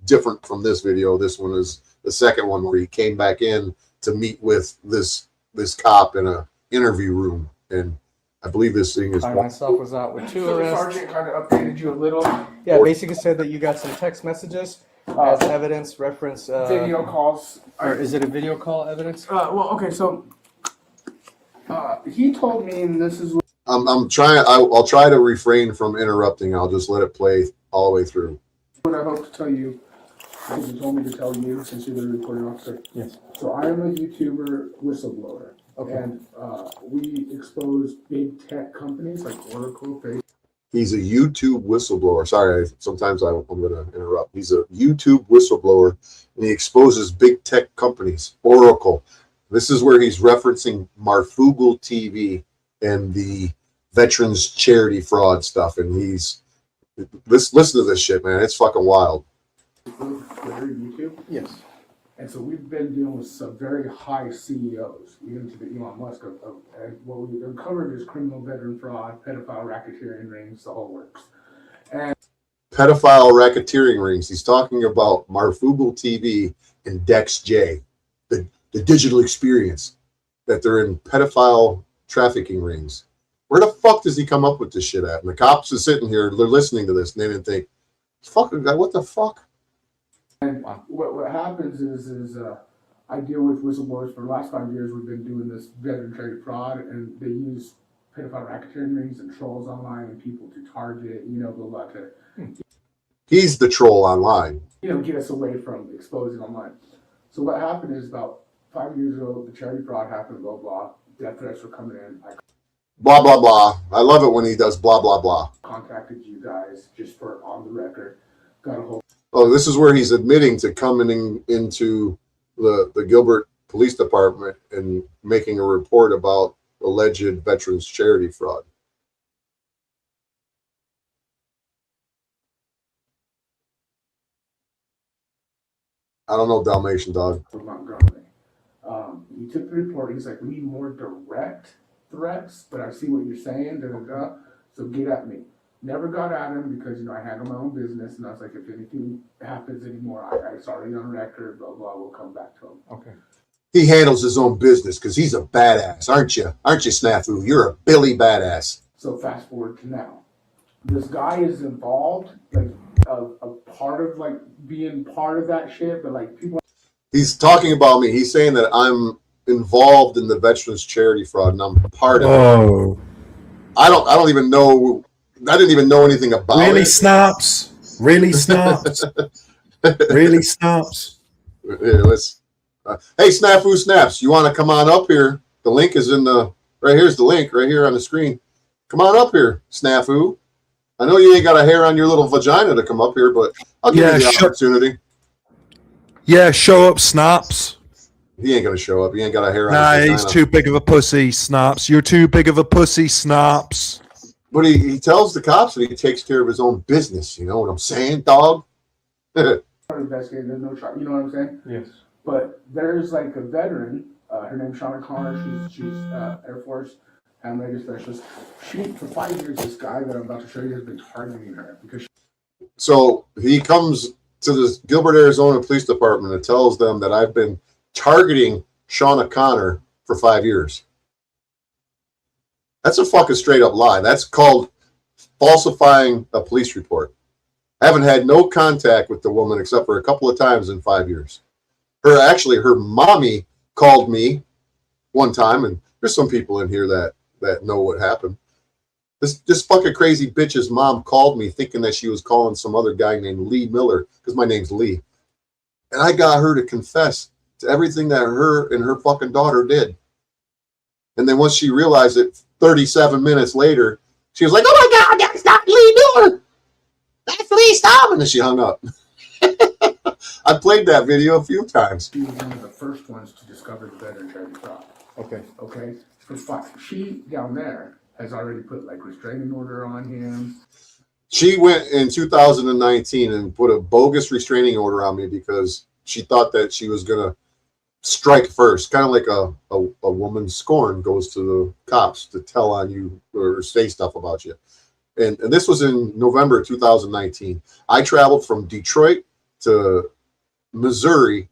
different from this video. This one is the second one where he came back in to meet with this cop in a interview room. And I believe this thing is. I myself was out with 2 arrests. The sergeant kind of updated you a little. Yeah, basically said that you got some text messages as evidence, reference. Video calls. Or is it a video call evidence? Well, okay, so he told me, and this is. I'm trying. I'll try to refrain from interrupting. I'll just let it play all the way through. What I hope to tell you, because you told me to tell you since you're the recording officer. Yes. So I am a YouTuber whistleblower. Okay. And we expose big tech companies like Oracle, Facebook. He's a YouTube whistleblower. Sorry, sometimes I'm going to interrupt. He's a YouTube whistleblower, and he exposes big tech companies. Oracle. This is where he's referencing Marfugal TV and the veterans charity fraud stuff. And listen to this shit, man. It's fucking wild. Twitter, YouTube. Yes. And so we've been dealing with some very high CEOs, even to the Elon Musk and what we've uncovered is criminal veteran fraud, pedophile racketeering rings, the whole works. And pedophile racketeering rings. He's talking about Marfugal TV and Dex J, the digital experience. that they're in pedophile trafficking rings. Where the fuck does he come up with this shit at? And the cops are sitting here, they're listening to this, and they didn't think, fucking guy, what the fuck? And what happens is I deal with whistleblowers for the last 5 years. We've been doing this veteran trade fraud, and they use pedophile racketeering rings and trolls online and people to target, blah, blah, to, He's the troll online. get us away from exposing online. So what happened is about 5 years ago, the charity fraud happened, blah, blah. Death threats were coming in. I Blah, blah, blah. I love it when he does blah, blah, blah. contacted you guys just for on the record. Got a hold. Oh, this is where he's admitting to coming into the Gilbert Police Department and making a report about alleged veterans charity fraud. I don't know, Dalmatian dog. From Montgomery. He took the report. He's like, we need more direct threats, but I see what you're saying. So get at me. Never got at him because, I handle my own business. And I was like, if anything happens anymore, it's already on record, blah, blah, we'll come back to him. Okay. He handles his own business because he's a badass, aren't you? Aren't you, Snafu? You're a Billy badass. So fast forward to now. This guy is involved, like a part of being part of that shit, but people. He's talking about me. He's saying that I'm involved in the veterans charity fraud and I'm part of it. I don't even know. I didn't even know anything about really it. Snaps. Really snaps. Really snaps. Here, let's. Hey, Snafu Snaps, you want to come on up here? The link is in the. Right here's the link right here on the screen. Come on up here, Snafu. I know you ain't got a hair on your little vagina to come up here, but I'll give you the opportunity. Yeah, show up, Snaps. He ain't gonna show up. He ain't got a hair on Nah, his vagina. he's too big of a pussy, Snaps. You're too big of a pussy, Snaps. But he tells the cops that he takes care of his own business. You know what I'm saying, dog? Investigating, there's no trial. You know what I'm saying? Yes. But there's a veteran. Her name's Shauna Connor. She's Air Force and radio specialist. She for 5 years, this guy that I'm about to show you has been targeting her because. So he comes to the Gilbert, Arizona Police Department and tells them that I've been targeting Shauna Connor for 5 years. That's a fucking straight up lie. That's called falsifying a police report. I haven't had no contact with the woman except for a couple of times in 5 years. Her mommy called me one time, and there's some people in here that know what happened. This fucking crazy bitch's mom called me thinking that she was calling some other guy named Lee Miller because my name's Lee. And I got her to confess to everything that her and her fucking daughter did. And then once she realized it 37 minutes later, she was like, oh my God, that's not Lee Miller. That's Lee Staub. And then she hung up. I played that video a few times. She was one of the first ones to discover the veteran charity fraud. Okay. She down there has already put restraining order on him. She went in 2019 and put a bogus restraining order on me because she thought that she was going to strike first, kind of like a woman scorned goes to the cops to tell on you or say stuff about you. And this was in November 2019. I traveled from Detroit to Missouri,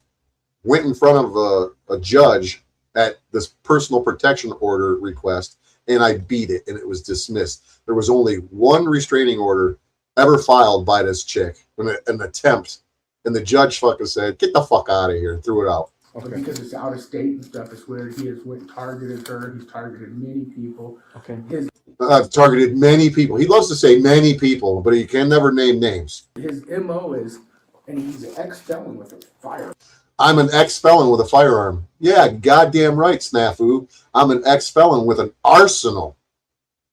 went in front of a judge at this personal protection order request, and I beat it, and it was dismissed. There was only one restraining order ever filed by this chick, an attempt, and the judge fucking said, get the fuck out of here, and threw it out. Okay. Because it's out of state and stuff, it's where he has went and targeted her. He's targeted many people. Okay. I've targeted many people. He loves to say many people, but he can never name names. His MO is, and he's an ex-felon with a firearm. I'm an ex-felon with a firearm. Yeah, goddamn right, Snafu. I'm an ex-felon with an arsenal.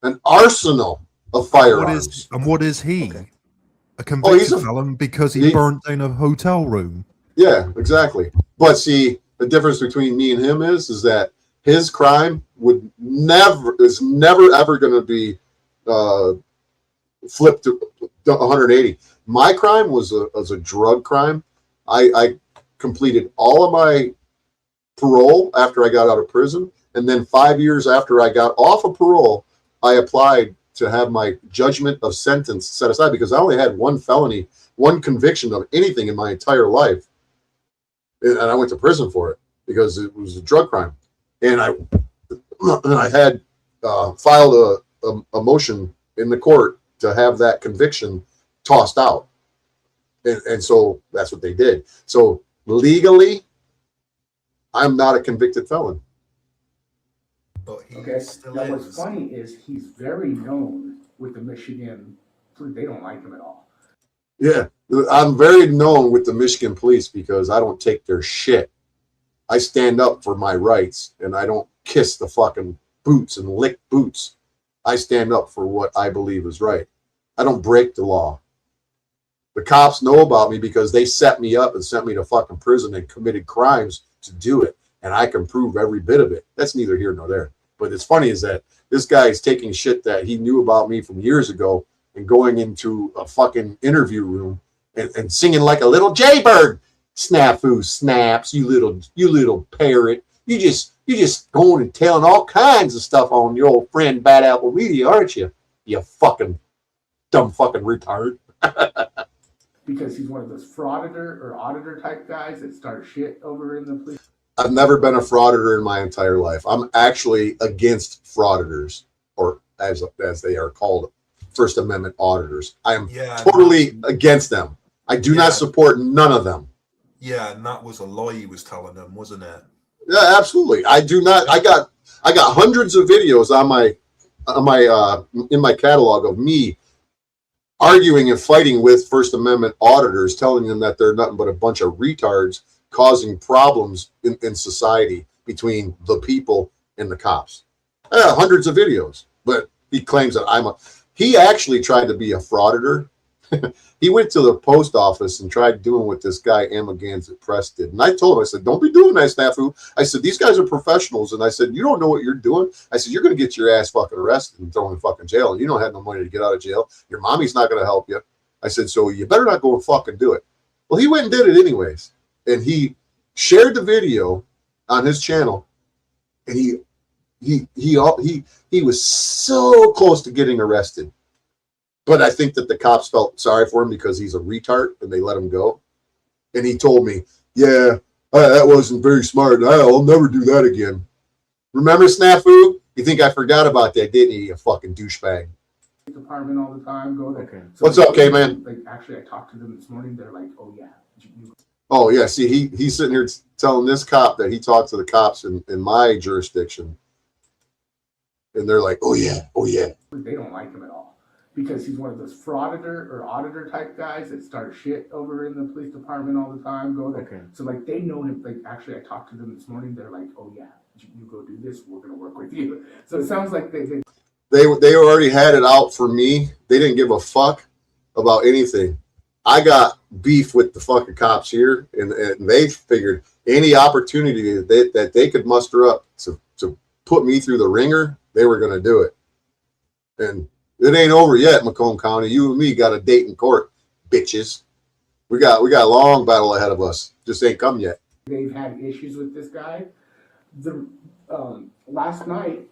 An arsenal of firearms. What is he? Okay. A convicted felon because he burnt down a hotel room. Yeah, exactly. But see, the difference between me and him is that his crime is never ever going to be flipped to 180. My crime was a drug crime. I completed all of my parole after I got out of prison, and then 5 years after I got off of parole, I applied to have my judgment of sentence set aside because I only had one felony, one conviction of anything in my entire life. And I went to prison for it because it was a drug crime. and I had filed a motion in the court to have that conviction tossed out, and so that's what they did. So legally, I'm not a convicted felon. Okay. Now, what's funny is he's very known with the Michigan. They don't like him at all. Yeah, I'm very known with the Michigan police because I don't take their shit. I stand up for my rights, and I don't kiss the fucking boots and lick boots. I stand up for what I believe is right. I don't break the law. The cops know about me because they set me up and sent me to fucking prison and committed crimes to do it, and I can prove every bit of it. That's neither here nor there. But it's funny is that this guy is taking shit that he knew about me from years ago and going into a fucking interview room and singing like a little jaybird. Snafu snaps, you little parrot. You just going and telling all kinds of stuff on your old friend Bad Apple Media, aren't you? You fucking dumb fucking retard. Because he's one of those frauditor or auditor type guys that start shit over in the police. I've never been a frauditor in my entire life. I'm actually against frauditors, or as they are called, First Amendment auditors. I am totally against them. I do not support none of them. Yeah, and that was a lie he was telling them, wasn't it? Yeah, absolutely. I do not. I got hundreds of videos on my in my catalog of me arguing and fighting with First Amendment auditors, telling them that they're nothing but a bunch of retards causing problems in society between the people and the cops. Hundreds of videos, but he claims that he actually tried to be a frauditor. He went to the post office and tried doing what this guy Amagansett Press did. And I told him, I said, don't be doing that, Snafu. I said, these guys are professionals. And I said, you don't know what you're doing. I said, you're going to get your ass fucking arrested and thrown in fucking jail. And you don't have no money to get out of jail. Your mommy's not going to help you. I said, so you better not go and fucking do it. Well, he went and did it anyways. And he shared the video on his channel. And he was so close to getting arrested. But I think that the cops felt sorry for him because he's a retard and they let him go. And he told me, yeah, that wasn't very smart. I'll never do that again. Remember, Snafu? You think I forgot about that, didn't you, you fucking douchebag? Department all the time. Go there. Okay. So what's up, K-Man? Like, actually, I talked to them this morning. They're like, oh, yeah. Oh, yeah. See, he's sitting here telling this cop that he talked to the cops in my jurisdiction. And they're like, oh, yeah, oh, yeah. They don't like him at all. Because he's one of those frauditor or auditor type guys that start shit over in the police department all the time. Go there. Okay. So like they know him. Like actually, I talked to them this morning. They're like, "Oh yeah, you go do this. We're gonna work with you." So it sounds like they already had it out for me. They didn't give a fuck about anything. I got beef with the fucking cops here, and they figured any opportunity that they could muster up to put me through the ringer, they were gonna do it. And it ain't over yet, Macomb County. You and me got a date in court, bitches. We got a long battle ahead of us. Just ain't come yet. They've had issues with this guy. The last night,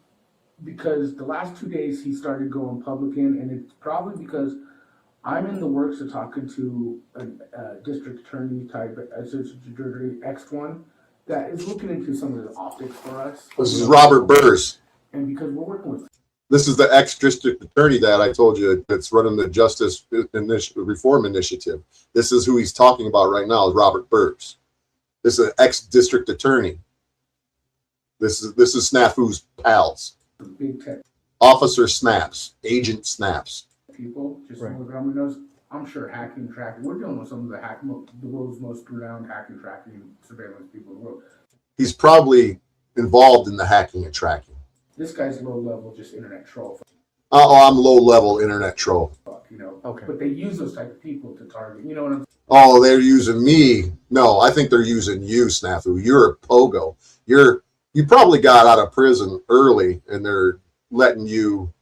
because the last 2 days he started going public and it's probably because I'm in the works of talking to a district attorney type, assistant jury X1 that is looking into some of the optics for us. This is Robert Burrs. And because we're working with. This is the ex-district attorney that I told you that's running the Justice Reform Initiative. This is who he's talking about right now, is Robert Burrs. This is an ex-district attorney. This is Snafu's pals. Big tech. Officer Snaps, Agent Snaps. People, just so the government knows, I'm sure hacking, tracking. We're dealing with some of the world's most renowned hacking, tracking, surveillance people in the world. He's probably involved in the hacking and tracking. This guy's low level, just internet troll. Oh, I'm low level internet troll. You know, okay. But they use those type of people to target. You know what I'm saying? Oh, they're using me. No, I think they're using you, Snafu. You're a pogo. You probably got out of prison early, and they're letting you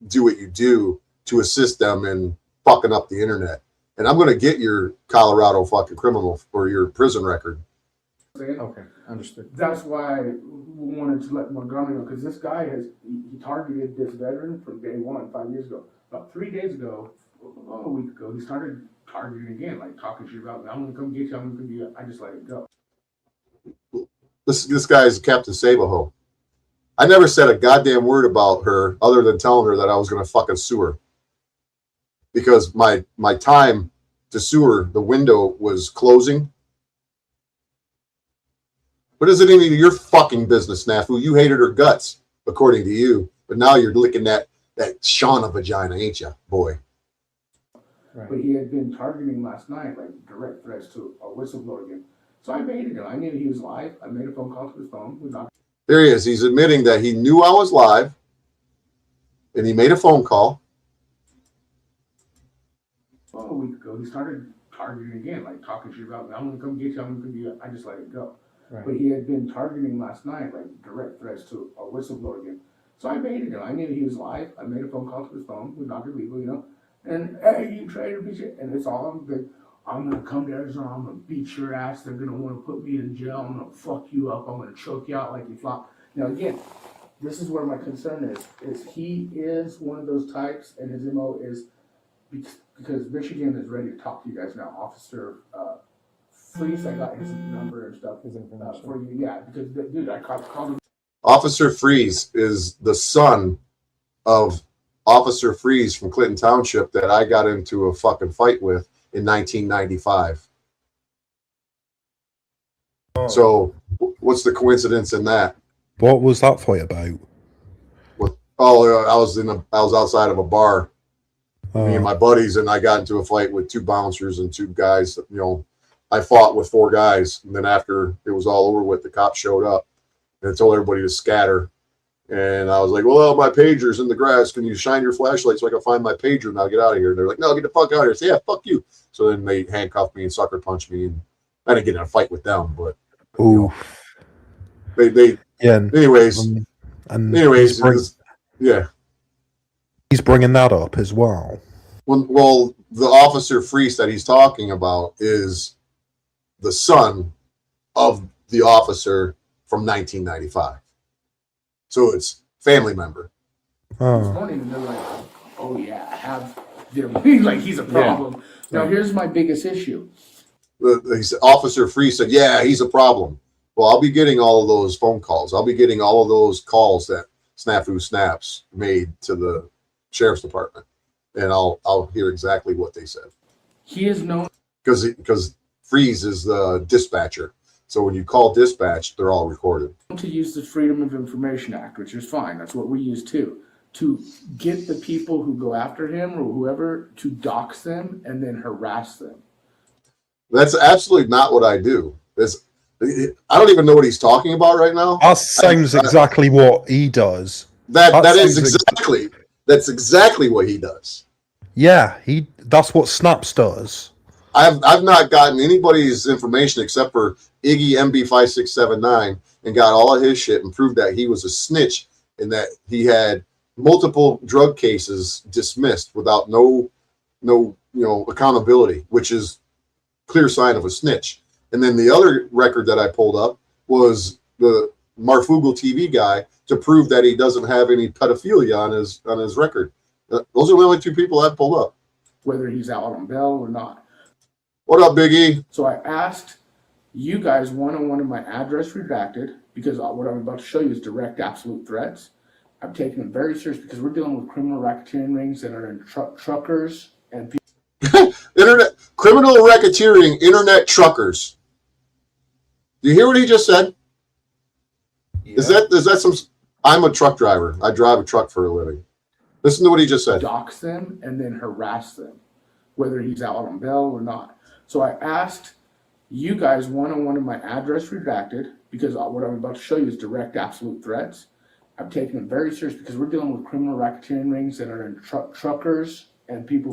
do what you do to assist them in fucking up the internet. And I'm going to get your Colorado fucking criminal or your prison record. Okay, understood. That's why we wanted to let Montgomery know, because this guy he targeted this veteran from day one 5 years ago. About 3 days ago, a week ago, he started targeting again, like talking shit about me. I'm gonna come get you. I'm gonna come get you. I just let it go. This guy is Captain Sabaho. I never said a goddamn word about her other than telling her that I was going to fucking sue her. Because my time to sue her, the window was closing. But is it any of your fucking business, Snafu? You hated her guts, according to you. But now you're licking that Shauna vagina, ain't you, boy? Right. But he had been targeting last night, like direct threats to a whistleblower again. So I baited him. I knew he was live. I made a phone call to his phone. There he is. He's admitting that he knew I was live, and he made a phone call. Well, a week ago, he started targeting again, like talking shit about me. I'm going to come get you. I'm going to come get you. I just let it go. Right. But he had been targeting last night, like direct threats to a whistleblower again. So I baited him. I knew he was live. I made a phone call to his phone with Dr. Legal, you know. And, hey, you traitor bitch. And it's all good. I'm going to come to Arizona. I'm going to beat your ass. They're going to want to put me in jail. I'm going to fuck you up. I'm going to choke you out like you flop. Now, again, this is where my concern is he is one of those types, and his MO is because Michigan is ready to talk to you guys now. Officer Fleece, I got his number and stuff for you. Yeah, because, dude, I called him. Officer Freeze is the son of Officer Freeze from Clinton Township that I got into a fucking fight with in 1995. Oh. So what's the coincidence in that? What was that fight about? I was outside of a bar, me and my buddies, and I got into a fight with 2 bouncers and 2 guys. You know, I fought with 4 guys, and then after it was all over with, the cops showed up and told everybody to scatter. And I was like, well, my pager's in the grass. Can you shine your flashlight so I can find my pager and I'll get out of here? And they're like, no, get the fuck out of here. I said, yeah, fuck you. So then they handcuffed me and sucker punched me. And I didn't get in a fight with them, but you know, they anyways. Yeah. He's bringing that up as well. Well, the Officer Freeze that he's talking about is the son of the officer from 1995. So it's family member. This morning, and they're like, oh, yeah, I have them. Like, he's a problem. Yeah. Now, here's my biggest issue. Officer Freeze said, yeah, he's a problem. Well, I'll be getting all of those phone calls. I'll be getting all of those calls that Snafu Snaps made to the sheriff's department. And I'll hear exactly what they said. He is known because Freeze is the dispatcher. So when you call dispatch, they're all recorded. To use the Freedom of Information Act, which is fine. That's what we use too. To get the people who go after him or whoever to dox them and then harass them. That's absolutely not what I do. I don't even know what he's talking about right now. That sounds exactly what he does. That's exactly what he does. Yeah, that's what Snaps does. I've not gotten anybody's information except for Iggy MB5679 and got all of his shit and proved that he was a snitch and that he had multiple drug cases dismissed without no accountability, which is clear sign of a snitch. And then the other record that I pulled up was the Marfugal TV guy to prove that he doesn't have any pedophilia on his record. Those are the only 2 people I pulled up. Whether he's out on bail or not. What up, Big E? So I asked you guys one-on-one in my address redacted because what I'm about to show you is direct absolute threats. I'm taking them very serious because we're dealing with criminal racketeering rings that are in truckers and people. Criminal racketeering, internet truckers. Do you hear what he just said? Yeah. Is that some? I'm a truck driver. I drive a truck for a living. Listen to what he just said. Dox them and then harass them, whether he's out on bail or not. So I asked you guys one-on-one in my address redacted because what I'm about to show you is direct absolute threats. I'm taking them very serious because we're dealing with criminal racketeering rings that are in truckers and people.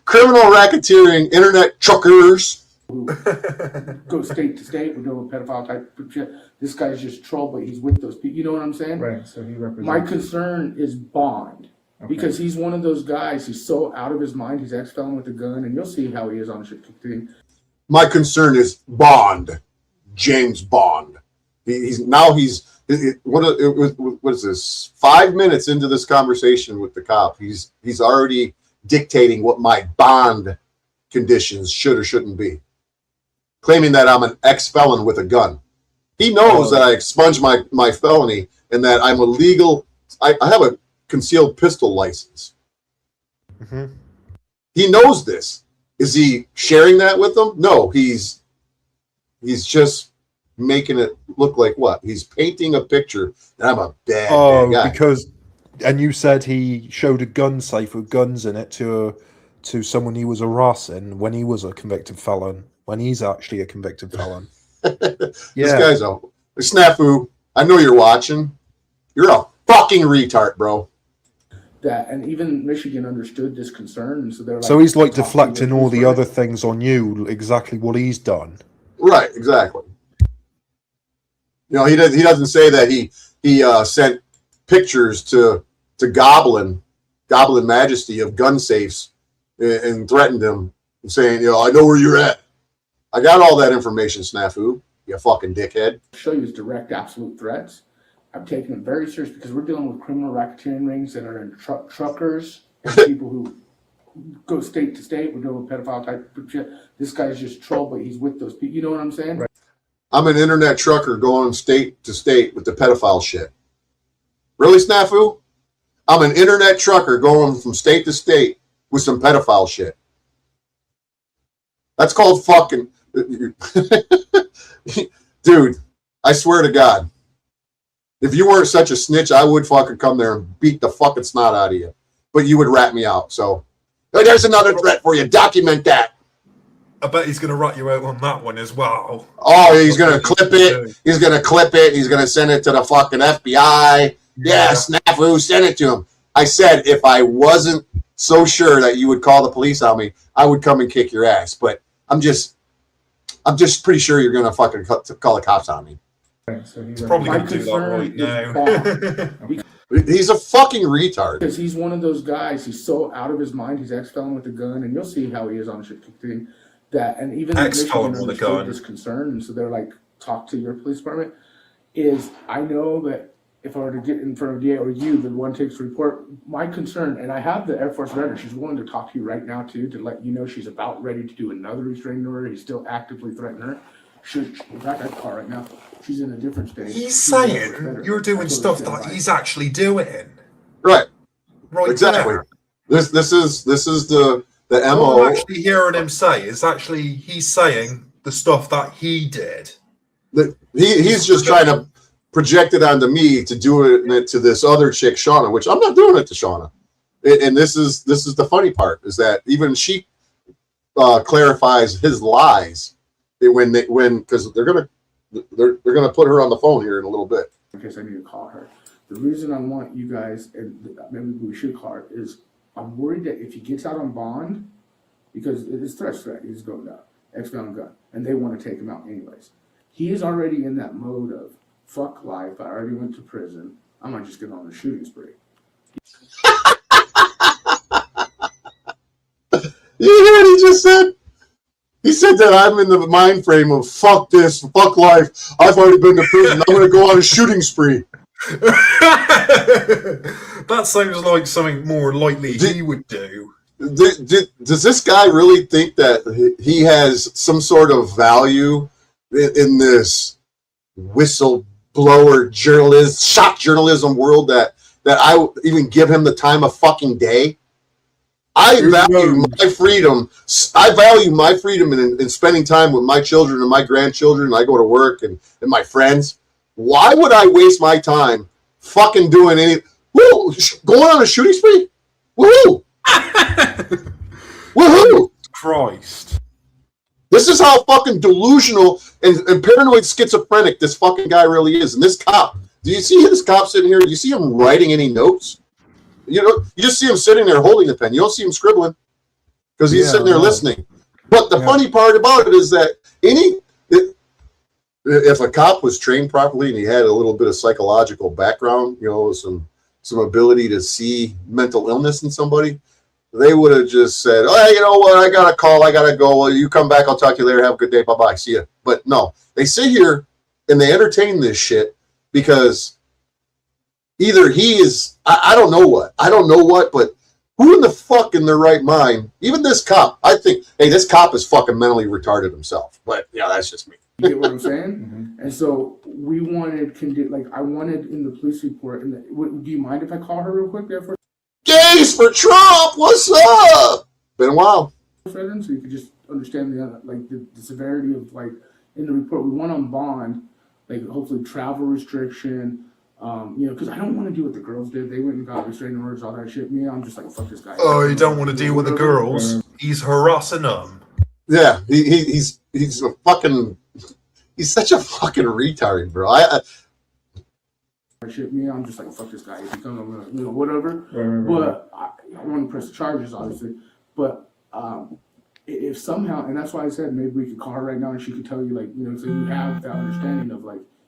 Criminal racketeering, internet truckers. Go state to state. We're doing pedophile type shit. This guy's just troll, but he's with those people. You know what I'm saying? Right. So he represents. My concern is Bond. Okay. Because he's one of those guys. He's so out of his mind. He's ex-felon with a gun, and you'll see how he is on the shit team. My concern is Bond, James Bond. What is this? 5 minutes into this conversation with the cop, he's already dictating what my bond conditions should or shouldn't be. claiming that I'm an ex-felon with a gun. He knows that I expunged my felony and that I'm a legal. I have a concealed pistol license. Mm-hmm. He knows this. Is he sharing that with them? No, he's just making it look like what? He's painting a picture that I'm a bad guy. Because, and you said he showed a gun safe with guns in it to someone he was harassing when he was a convicted felon, when he's actually a convicted felon. This guy's a Snafu. I know you're watching. You're a fucking retard, bro. That, and even Michigan understood this concern, and so they're like, so he's like deflecting all the other things on you, exactly what he's done. Right, exactly. You know, he doesn't say that he sent pictures to Goblin Majesty of gun safes and threatened him, saying, you know, I know where you're at. I got all that information, Snafu. You fucking dickhead. Show you his direct, absolute threats. I'm taking them very serious because we're dealing with criminal racketeering rings that are in truckers and people who go state to state. We're dealing with pedophile type shit. This guy's just troll, but he's with those people. You know what I'm saying? Right. I'm an internet trucker going state to state with the pedophile shit. Really, Snafu? I'm an internet trucker going from state to state with some pedophile shit. That's called fucking... Dude, I swear to God. If you weren't such a snitch, I would fucking come there and beat the fucking snot out of you. But you would rat me out. So there's another threat for you. Document that. I bet he's going to rat you out on that one as well. Oh, he's going to clip it. He's going to clip it. He's going to send it to the fucking FBI. Yeah, Snafu, send it to him. I said if I wasn't so sure that you would call the police on me, I would come and kick your ass. But I'm just pretty sure you're going to fucking call the cops on me. So he's probably going to do that right now. He's a fucking retard. Because he's one of those guys. He's so out of his mind. He's ex-felon with a gun, and you'll see how he is on the shit thing. That, and even ex-felon with a gun. This concern, and so they're like, talk to your police department. Is I know that if I were to get in front of DA or you, the one takes the report. My concern, and I have the Air Force veteran. She's willing to talk to you right now too, to let you know she's about ready to do another restraining order. He's still actively threatening her. In fact, I call her right now. She's in a different state. He's saying you're doing stuff that he's actually doing. Right. Right. Exactly. There. This is the MO. What I'm actually hearing him say is actually he's saying the stuff that he did. He's just trying to project it onto me to do it to this other chick, Shauna, which I'm not doing it to Shauna. And this is the funny part is that even she clarifies his lies because they're gonna put her on the phone here in a little bit. In case I need to call her. The reason I want you guys, and maybe we should call her, is I'm worried that if he gets out on bond, because it is threat, he's going down, ex-felon gun, and they want to take him out anyways. He is already in that mode of fuck life. I already went to prison. I might just get on a shooting spree. You hear what he just said? He said that I'm in the mind frame of fuck this, fuck life. I've already been to prison. I'm going to go on a shooting spree. That sounds like something more likely he would do. Does this guy really think that he has some sort of value in this whistleblower shock journalism world that I even give him the time of fucking day? I value my freedom. I value my freedom in spending time with my children and my grandchildren. I go to work and my friends. Why would I waste my time fucking doing going on a shooting spree? Woohoo! Woohoo! Christ. This is how fucking delusional and paranoid schizophrenic this fucking guy really is. And this cop, do you see this cop sitting here? Do you see him writing any notes? You know, you just see him sitting there holding the pen. You don't see him scribbling because he's sitting there listening. But the funny part about it is that if a cop was trained properly and he had a little bit of psychological background, you know, some ability to see mental illness in somebody, they would have just said, "Oh, you know what? I got a call. I got to go. Well, you come back. I'll talk to you later. Have a good day. Bye-bye. See ya." But no, they sit here and they entertain this shit because either he is, I don't know what, but Who in the fuck in their right mind? Even this cop, I think, hey, this cop is fucking mentally retarded himself. But yeah, that's just me. You get what I'm saying? And so we wanted, I wanted in the police report, do you mind if I call her real quick there for Gays for Trump, what's up? Been a while. So you could just understand the severity of in the report. We want on bond, hopefully travel restriction, because I don't want to do what the girls did. They went and got restraining orders, all that shit. Me, I'm just like, fuck this guy. Oh, you don't want to deal with the girls? He's harassing them. Yeah, he's a fucking, he's such a fucking retard, bro. Shit, me, I'm just like, fuck this guy. If he comes, whatever. But I want to press the charges, obviously. But if somehow, and that's why I said maybe we could call her right now and she could tell you, so you have that understanding of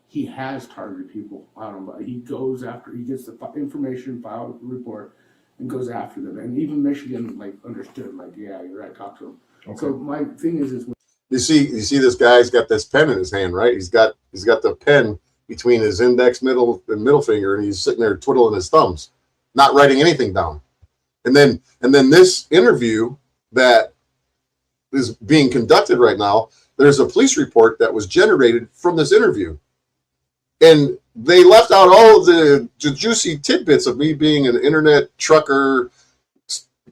he has targeted people. I don't know. He goes after, he gets the information, filed the report, and goes after them. And even Michigan understood, yeah, you're right, talk to him. Okay. So my thing is you see this guy's got this pen in his hand, right? He's got the pen between his index, middle finger, and he's sitting there twiddling his thumbs, not writing anything down. And then this interview that is being conducted right now, there's a police report that was generated from this interview. And they left out all of the juicy tidbits of me being an internet trucker,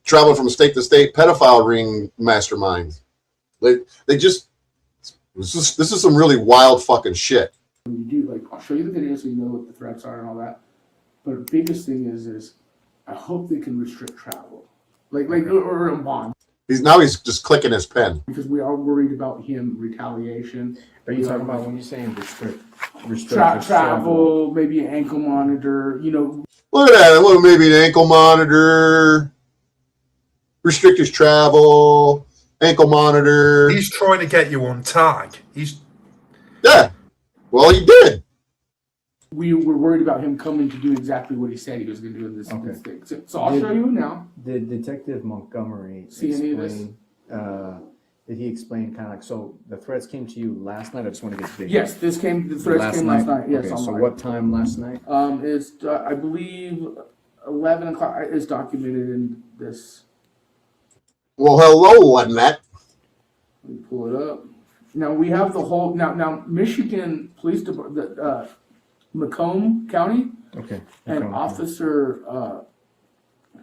traveling from state to state, pedophile ring mastermind. They just, this is some really wild fucking shit. When you do, I'll show you the video so you know what the threats are and all that. But the biggest thing is I hope they can restrict travel, or a bond. He's just clicking his pen because we are worried about him retaliation. Are you talking about when you're saying restrict travel, maybe an ankle monitor? Look at that. Well, maybe an ankle monitor, restrict his travel, ankle monitor. He's trying to get you on tag. Yeah. Well, he did. We were worried about him coming to do exactly what he said he was going to do in this thing. So I'll show you now. Did Detective Montgomery explain? Did he explain kind of so the threats came to you last night? I just want to get the video. Yes, the threats came last night. Yes. Okay, so what time last night? Is I believe 11 o'clock is documented in this. Well, hello, Lynette. Let me pull it up. Now we have the whole now Michigan Police Department, Macomb County. Okay. And Officer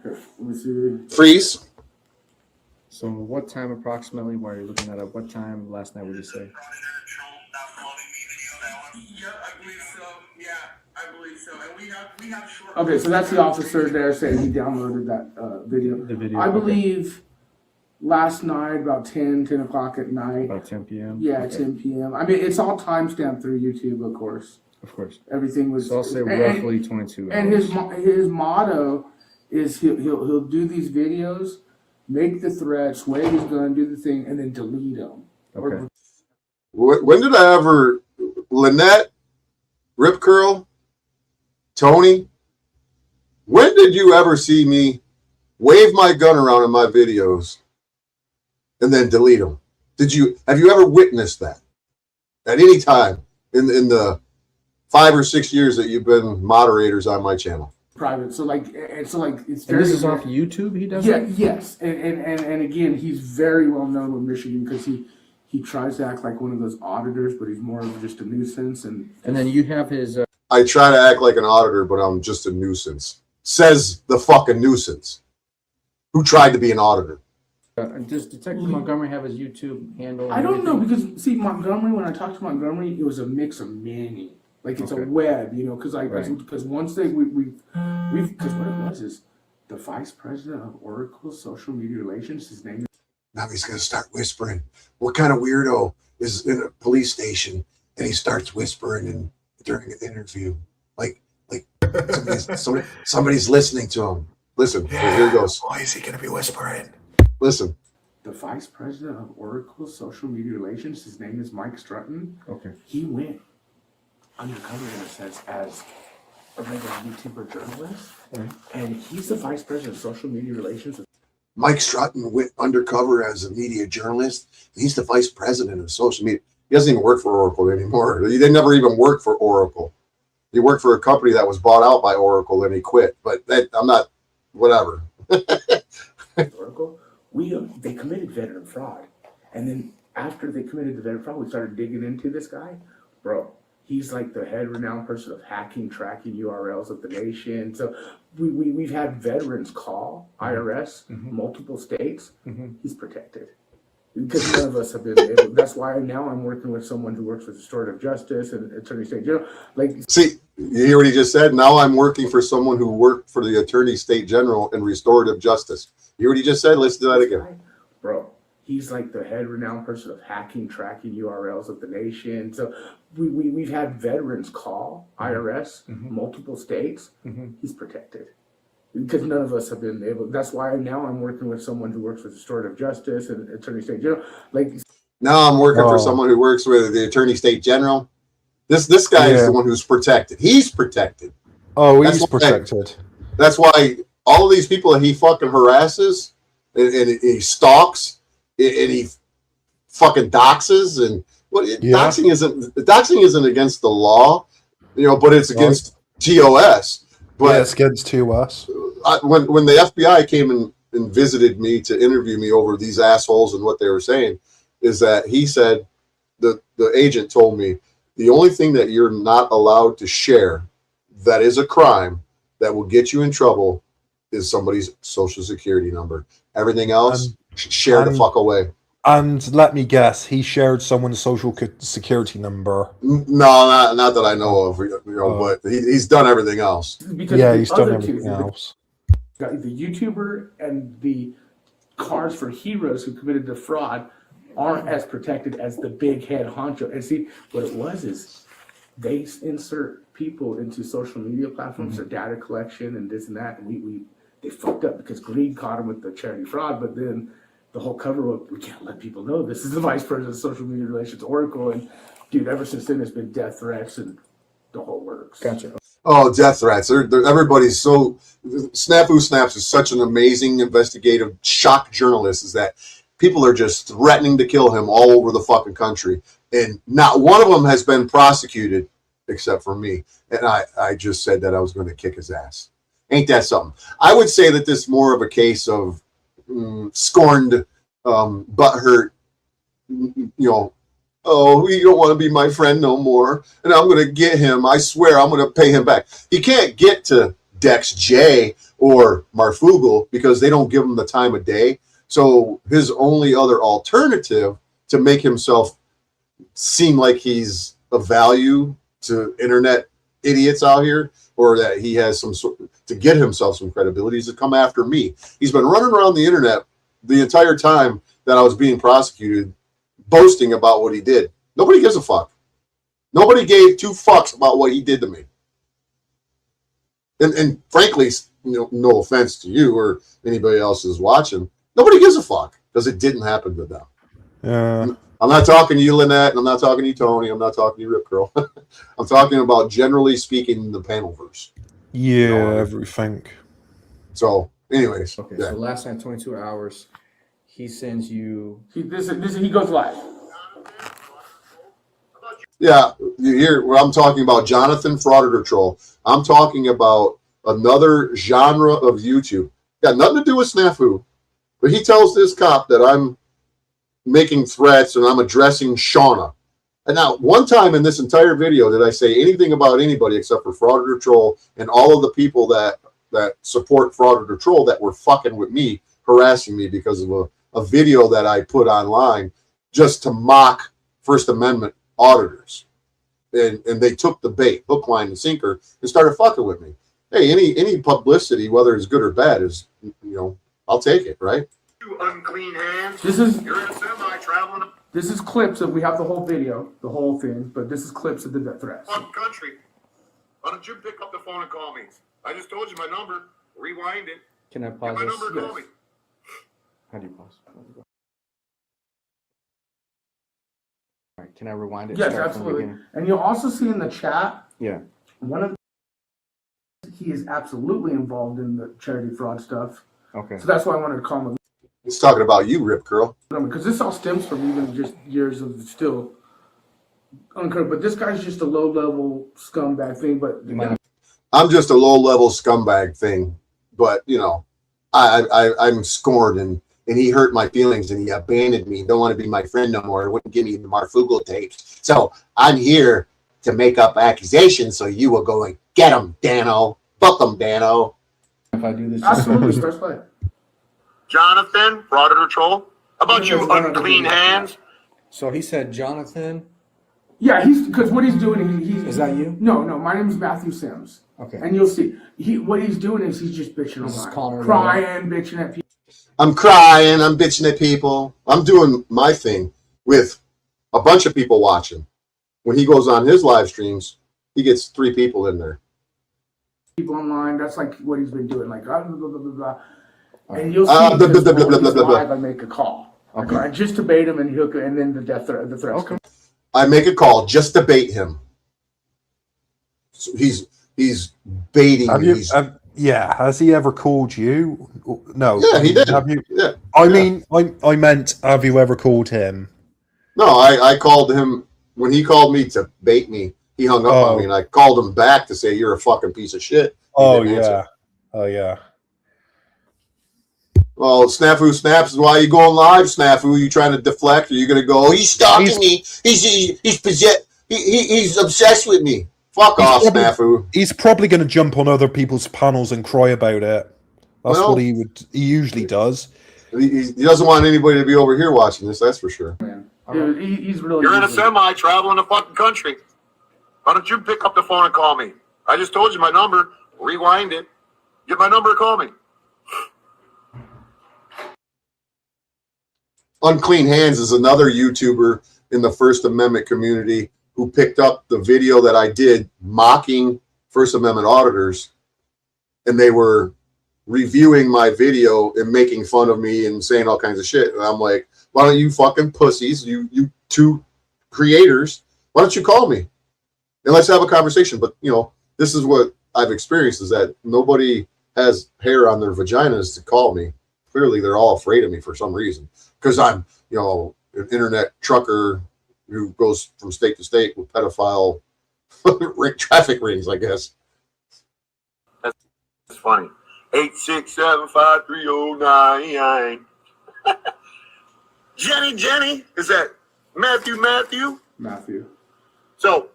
here, let me see. Freeze. So what time approximately, while you're looking that up, what time last night would you say? Yeah, I believe so. Yeah, I believe so. And we have short. Okay, so that's the officer there saying he downloaded that video. The video. I believe last night about 10 o'clock at night. About 10 p.m.? Yeah, Okay. 10 p.m. I mean, it's all timestamped through YouTube, of course. Of course. Everything was. So I'll say roughly 22 hours. And his motto is he'll do these videos, make the threats, wave his gun, do the thing, and then delete them. Okay. When did I ever, Lynette, Rip Curl, Tony, when did you ever see me wave my gun around in my videos and then delete them? Have you ever witnessed that at any time in the 5 or 6 years that you've been moderators on my channel? Private, so it's very. And this is off YouTube. He does. Yeah, yes, and again, he's very well known with Michigan because he tries to act like one of those auditors, but he's more of just a nuisance. And then you have his. I try to act like an auditor, but I'm just a nuisance. Says the fucking nuisance, who tried to be an auditor. Does Detective Montgomery have his YouTube handle? I don't know because see Montgomery. When I talked to Montgomery, it was a mix of many. Like it's a web, because once we've because what it was is the vice president of Oracle Social Media Relations. His name. Now he's gonna start whispering. What kind of weirdo is in a police station and he starts whispering during an interview, like somebody's listening to him. Listen, here he goes. Why is he gonna be whispering? Listen. The vice president of Oracle Social Media Relations. His name is Mike Strutton. Okay. He went undercover in a sense as a regular YouTuber journalist, and he's the vice president of social media relations. Mike Strutton went undercover as a media journalist. He's the vice president of social media. He doesn't even work for Oracle anymore. They never even worked for Oracle. He worked for a company that was bought out by Oracle and he quit. But I'm not, whatever. they committed veteran fraud. And then after they committed the veteran fraud, we started digging into this guy. Bro, he's like the head renowned person of hacking, tracking URLs of the nation. So we've had veterans call IRS, multiple states. He's protected. Because none of us have been able. That's why now I'm working with someone who works with restorative justice and attorney state general. Like, see, you hear what he just said? Now I'm working for someone who worked for the attorney state general and restorative justice. You hear what he just said? Listen to that again. Bro, he's like the head renowned person of hacking, tracking URLs of the nation. So we've had veterans call IRS, multiple states. He's protected. Because none of us have been able. That's why now I'm working with someone who works with restorative justice and attorney state general. Like, now I'm working for someone who works with the attorney state general. This guy is the one who's protected. He's protected. Oh, he's protected. That's why all of these people that he fucking harasses and he stalks and he fucking doxes and doxing isn't against the law, but it's against TOS. But it's against TOS. When the FBI came and visited me to interview me over these assholes and what they were saying, is that he said the agent told me the only thing that you're not allowed to share that is a crime that will get you in trouble is somebody's social security number. Everything else, share the fuck away. And let me guess, he shared someone's social security number. No, not that I know of. But he's done everything else. Because he's done everything else. The YouTuber and the cars for heroes who committed the fraud aren't as protected as the big head honcho. And see, what it was is they insert people into social media platforms for data collection and this and that. And they fucked up because greed caught them with the charity fraud, but then the whole cover up, we can't let people know this is the vice president of social media relations, Oracle. And dude, ever since then, there's been death threats and the whole works. Gotcha. Oh, death threats. Everybody's so. Snafu Snaps is such an amazing investigative shock journalist, is that people are just threatening to kill him all over the fucking country. And not one of them has been prosecuted except for me. And I just said that I was going to kick his ass. Ain't that something? I would say that this is more of a case of scorned, butthurt, oh, you don't want to be my friend no more, and I'm going to get him. I swear I'm going to pay him back. He can't get to Dex J or Marfugal because they don't give him the time of day. So his only other alternative to make himself seem like he's of value to internet idiots out here, or that he has some sort to get himself some credibility, is to come after me. He's been running around the internet the entire time that I was being prosecuted, boasting about what he did. Nobody gives a fuck. Nobody gave two fucks about what he did to me. And frankly, no offense to you or anybody else who's watching, nobody gives a fuck because it didn't happen to them. Yeah. I'm not talking to you, Lynette, and I'm not talking to you, Tony. I'm not talking to you, Rip Curl. I'm talking about, generally speaking, the Panelverse. Yeah, everything. So, anyways. Okay, yeah. so last night, 22 hours, he sends you... He goes live. Yeah, you hear what I'm talking about, Jonathan Frauditor Troll. I'm talking about another genre of YouTube. Got nothing to do with Snafu. But he tells this cop that I'm making threats and I'm addressing Shauna. And now, one time in this entire video did I say anything about anybody except for Frauditor Troll and all of the people that support Frauditor Troll that were fucking with me, harassing me because of a video that I put online just to mock First Amendment auditors. And they took the bait, hook, line, and sinker, and started fucking with me. Hey, any publicity, whether it's good or bad, is, I'll take it, right? You unclean hands. You're in a semi traveling. This is clips of, we have the whole video, the whole thing, but this is clips of the death threats. Country. Why don't you pick up the phone and call me? I just told you my number. Rewind it. Can I pause Get my this? number, call me. How do you pause? All right, can I rewind it? Yes, Start from the absolutely. beginning? And you'll also see in the chat, Yeah. one of he is absolutely involved in the charity fraud stuff. Okay. So that's why I wanted to call him. He's talking about you, Rip Curl. Because this all stems from even just years of still uncovered. But this guy's just a low-level scumbag thing. But I'm just a low-level scumbag thing. But, I'm scorned and he hurt my feelings and he abandoned me, don't want to be my friend no more, wouldn't give me the Marfugal tapes. So I'm here to make up accusations so you will go and get him, Dano. Fuck him, Dano. If I do this, absolutely, start play. Jonathan, Predator Troll. How about you, unclean hands? So he said, Jonathan. Yeah, he's because what he's doing. Is that you? No, my name is Matthew Sims. Okay. And you'll see. What he's doing is he's just bitching online, crying, bitching at people. I'm crying. I'm bitching at people. I'm doing my thing with a bunch of people watching. When he goes on his live streams, he gets 3 people in there. People online. That's like what he's been doing. Like blah blah blah blah blah. And you'll see live. I make a call. Okay. I just debate him and then the threats. Okay. I make a call just to bait him. So he's baiting me. Yeah, has he ever called you? No. Yeah, he did. Have you? Yeah. I mean, I meant, have you ever called him? No, I called him when he called me to bait me. He hung up on me, and I called him back to say you're a fucking piece of shit. Oh yeah. Oh yeah. Well, Snafu Snaps is why you going live, Snafu. You trying to deflect, or you gonna go? He's stalking me. He's obsessed with me. Fuck off, Snafu. He's probably going to jump on other people's panels and cry about it. That's what he usually does. He doesn't want anybody to be over here watching this. That's for sure. Dude, he's really. You're in a semi traveling the fucking country. Why don't you pick up the phone and call me? I just told you my number. Rewind it. Get my number and call me. Unclean Hands is another YouTuber in the First Amendment community who picked up the video that I did mocking First Amendment auditors, and they were reviewing my video and making fun of me and saying all kinds of shit. And I'm like, why don't you fucking pussies, you 2 creators, why don't you call me? And let's have a conversation. But, this is what I've experienced, is that nobody has hair on their vaginas to call me. Clearly, they're all afraid of me for some reason. Because I'm, an internet trucker who goes from state to state with pedophile traffic rings, I guess. That's funny. 867-530-99. Jenny, is that Matthew? Matthew. So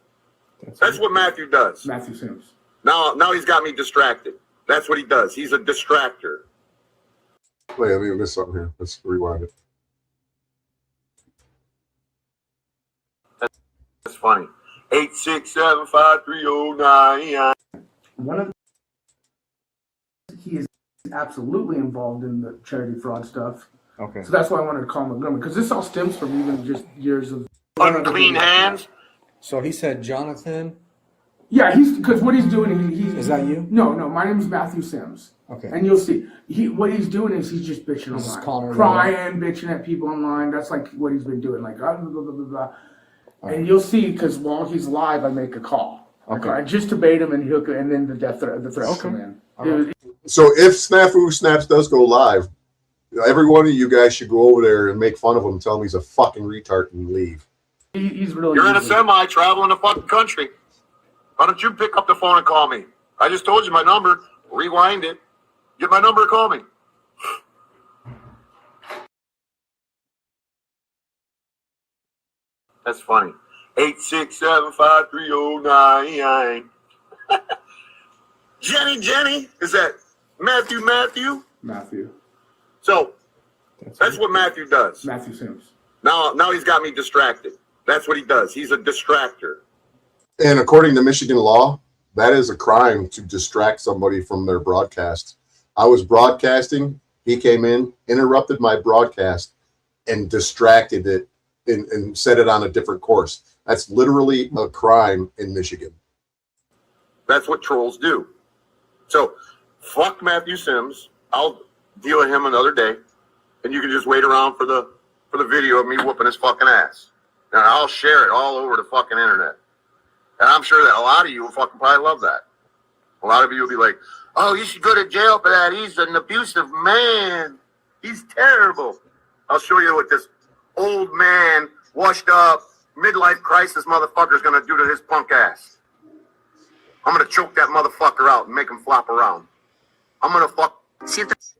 that's what Matthew does. Matthew Sims. Now he's got me distracted. That's what he does. He's a distractor. Wait, I missed something here. Let's rewind it. That's funny. 867-530-99. He is absolutely involved in the charity fraud stuff. Okay. So that's why I wanted to call Montgomery, because this all stems from even just years of unclean hands. So he said, Jonathan. Yeah, because what he's doing. Is that you? No, my name is Matthew Sims. Okay. And you'll see. What he's doing is he's just bitching online, crying, bitching at people online. That's like what he's been doing, like blah blah blah blah blah. And you'll see, because while he's live, I make a call. Okay. I just debate him and then the threats come in. So if Snafu Snaps does go live, every one of you guys should go over there and make fun of him and tell him he's a fucking retard and leave. He's really. You're in a semi traveling the fucking country. Why don't you pick up the phone and call me? I just told you my number. Rewind it. Get my number and call me. That's funny. 867-530-99. Jenny, is that Matthew? Matthew. So that's what Matthew does. Matthew Sims. Now he's got me distracted. That's what he does. He's a distractor. And according to Michigan law, that is a crime to distract somebody from their broadcast. I was broadcasting. He came in, interrupted my broadcast, and distracted it and set it on a different course. That's literally a crime in Michigan. That's what trolls do. So fuck Matthew Sims. I'll deal with him another day, and you can just wait around for the video of me whooping his fucking ass. And I'll share it all over the fucking internet. And I'm sure that a lot of you will fucking probably love that. A lot of you will be like, oh, you should go to jail for that. He's an abusive man. He's terrible. I'll show you what this old man, washed up, midlife crisis motherfucker is going to do to his punk ass. I'm going to choke that motherfucker out and make him flop around. I'm going to fuck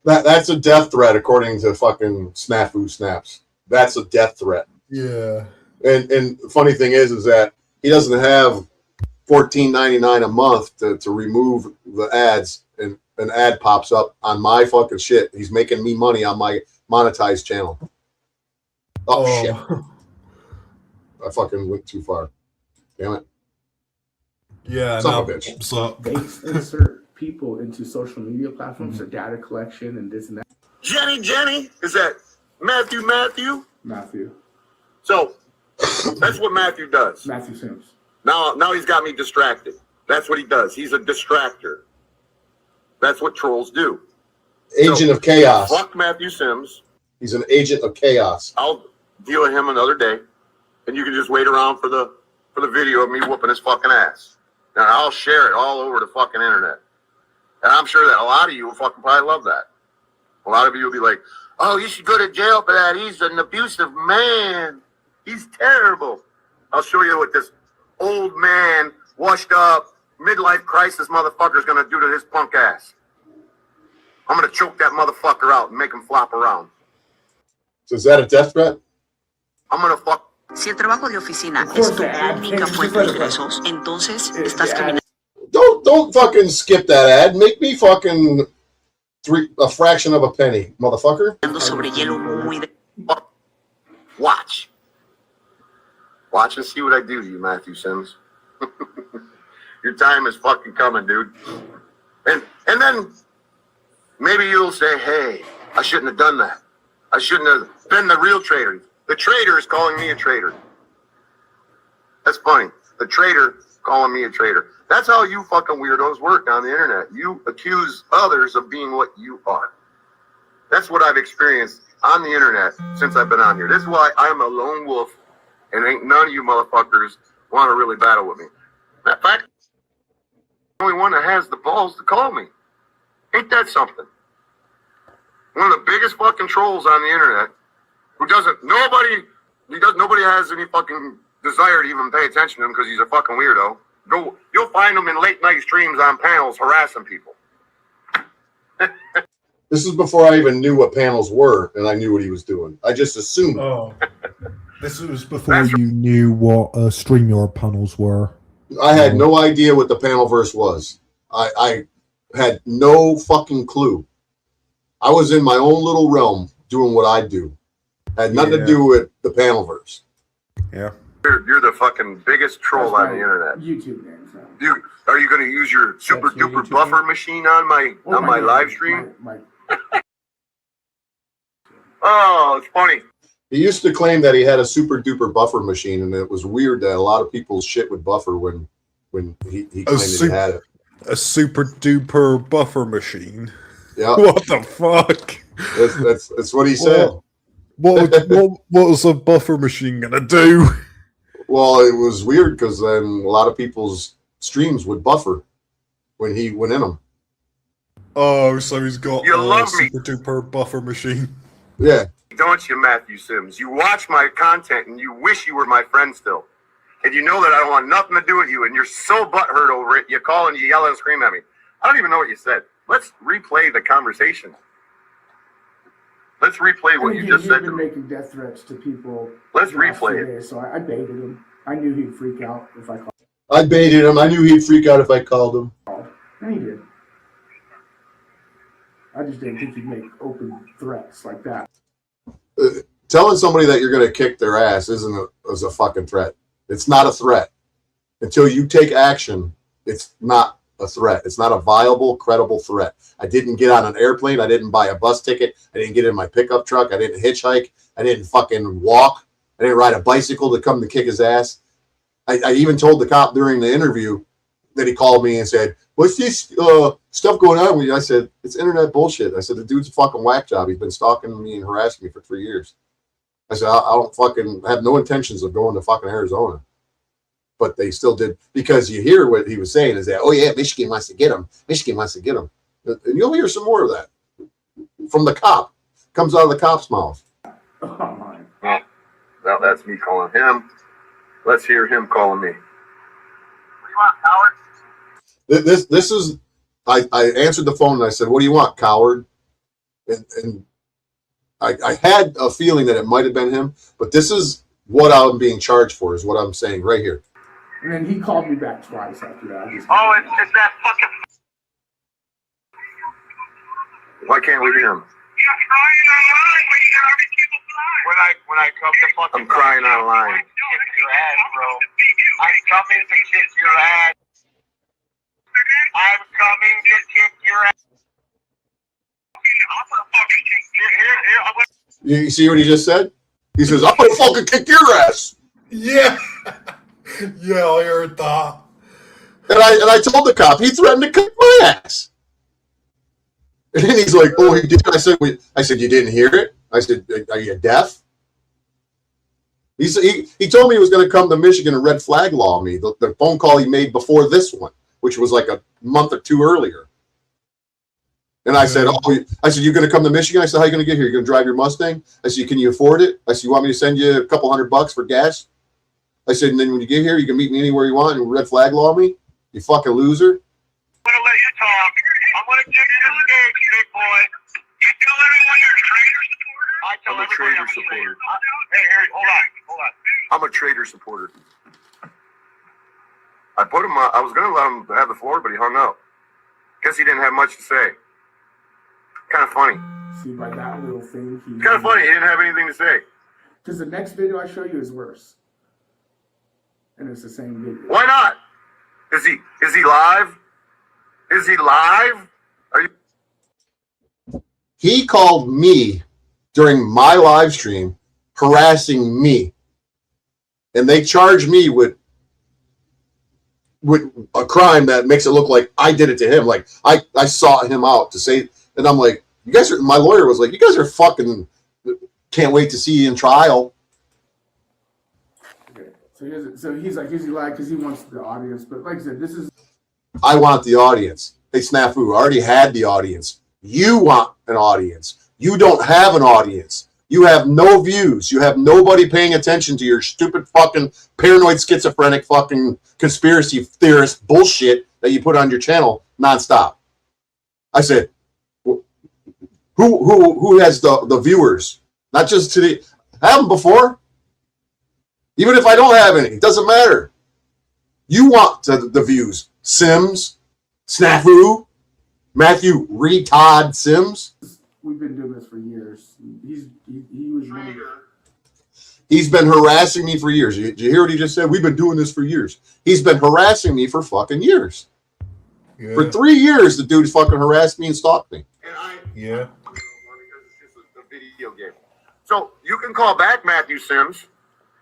That's a death threat according to fucking Snafu Snaps. That's a death threat. Yeah. And the funny thing is that he doesn't have $14.99 a month to remove the ads, and an ad pops up on my fucking shit. He's making me money on my monetized channel. Oh shit. I fucking went too far. Damn it. Yeah, son of a bitch. So They insert people into social media platforms for data collection and this and that. Jenny, is that Matthew? Matthew. So that's what Matthew does. Matthew Sims. Now he's got me distracted. That's what he does. He's a distractor. That's what trolls do. Agent of chaos. Fuck Matthew Sims. He's an agent of chaos. I'll deal with him another day, and you can just wait around for the video of me whooping his fucking ass. And I'll share it all over the fucking internet. And I'm sure that a lot of you will fucking probably love that. A lot of you will be like, oh, you should go to jail for that. He's an abusive man. He's terrible. I'll show you what this old man, washed up, midlife crisis motherfucker is going to do to his punk ass. I'm going to choke that motherfucker out and make him flop around. So is that a death threat? I'm going to fuck. Si el trabajo de oficina es tu única fuente de ingresos, entonces estás criminal. Don't fucking skip that ad. Make me fucking a fraction of a penny, motherfucker. Sobre hielo muy de... Watch and see what I do to you, Matthew Sims. Your time is fucking coming, dude. And then maybe you'll say, hey, I shouldn't have done that. I shouldn't have been the real traitor. The traitor is calling me a traitor. That's funny. The traitor calling me a traitor. That's how you fucking weirdos work on the internet. You accuse others of being what you are. That's what I've experienced on the internet since I've been on here. This is why I'm a lone wolf, and ain't none of you motherfuckers want to really battle with me. Matter of fact, the only one that has the balls to call me. Ain't that something? One of the biggest fucking trolls on the internet, who nobody has any fucking desire to even pay attention to him because he's a fucking weirdo. You'll find him in late night streams on panels harassing people. This is before I even knew what panels were, and I knew what he was doing. I just assumed. Oh, this was before you knew what StreamYard panels were. I had no idea what the panelverse was. I had no fucking clue. I was in my own little realm doing what I do. Had nothing to do with the panelverse. Yeah. You're the fucking biggest troll on the internet. YouTube name. Are you going to use your super duper buffer machine on my live stream? Oh, it's funny. He used to claim that he had a super duper buffer machine, and it was weird that a lot of people's shit would buffer when he claimed that he had it. A super duper buffer machine. Yeah. What the fuck? That's what he said. What was a buffer machine gonna do? Well, it was weird because then a lot of people's streams would buffer when he went in them. Oh, so he's got a super duper buffer machine. Yeah. Don't you, Matthew Sims? You watch my content and you wish you were my friend still. And you know that I don't want nothing to do with you, and you're so butthurt over it, you call and you yell and scream at me. I don't even know what you said. Let's replay the conversation. Let's replay what you just said to me. Making death threats to people. Let's replay it. So I baited him. I knew he'd freak out if I called. I baited him. I knew he'd freak out if I called him. And he did. I just didn't think he'd make open threats like that. Telling somebody that you're going to kick their ass is a fucking threat. It's not a threat. Until you take action, it's not a threat. It's not a viable, credible threat. I didn't get on an airplane. I didn't buy a bus ticket. I didn't get in my pickup truck. I didn't hitchhike. I didn't fucking walk. I didn't ride a bicycle to come to kick his ass. I even told the cop during the interview that he called me and said, what's this stuff going on with you? I said, it's internet bullshit. I said, the dude's a fucking whack job. He's been stalking me and harassing me for 3 years. I said, I don't fucking have no intentions of going to fucking Arizona. But they still did, because you hear what he was saying is that, oh yeah, Michigan wants to get him. Michigan wants to get him. And you'll hear some more of that from the cop. Comes out of the cop's mouth. Well, now that's me calling him. Let's hear him calling me. This is I answered the phone and I said, "What do you want, coward?" And I had a feeling that it might have been him, but this is what I'm being charged for, is what I'm saying right here. And then he called me back twice after that. It's that fucking. Why can't we hear him? When I come to fucking. I'm crying online. Kick your ass, bro. I'm coming to kick your ass. I'm coming to kick your ass. I'm gonna fucking kick your. You see what he just said? He says, "I'm gonna fucking kick your ass." Yeah. Yeah, I heard that. And I told the cop, he threatened to kick my ass. And then he's like, "Oh, he did." I said, "You didn't hear it?" I said, "Are you deaf?" He told me he was going to come to Michigan and red flag law me. The phone call he made before this one, which was like a month or two earlier. And I said, "You're going to come to Michigan?" I said, "How are you going to get here? You're going to drive your Mustang?" I said, "Can you afford it?" I said, "You want me to send you a couple $100 for gas?" I said, "And then when you get here, you can meet me anywhere you want and red flag law me. You fucking loser." I'm gonna let you talk. I'm gonna give you the stage, big boy. You tell everyone you're a traitor supporter? I tell everyone I'm a traitor supporter. Hey, hold on. I'm a traitor supporter. I put him on. I was gonna let him have the floor, but he hung up. Guess he didn't have much to say. Kind of funny. See, by that little thing, It's kind of funny. He didn't have anything to say. Because the next video I show you is worse. And it's the same video. Why not? Is he live? Is he live? Are you? He called me during my live stream, harassing me. And they charged me with a crime that makes it look like I did it to him. Like I sought him out to say, and I'm like, you guys are, my lawyer was like, you guys are fucking, can't wait to see you in trial. Okay. So he's like, is he live? Because he wants the audience. But like I said, this is. I want the audience. Hey, Snafu, I already had the audience. You want an audience. You don't have an audience. You have no views. You have nobody paying attention to your stupid fucking paranoid schizophrenic fucking conspiracy theorist bullshit that you put on your channel nonstop. I said, who has the viewers? Not just to the, I have them before. Even if I don't have any, it doesn't matter. You want the views. Sims, Snafu, Matthew Retod Sims. We've been doing this for years. He was one of the. He's been harassing me for years. Did you hear what he just said? We've been doing this for years. He's been harassing me for fucking years. Yeah. For 3 years, the dude fucking harassed me and stalked me. Yeah. Because it's just a video game. So you can call back Matthew Sims.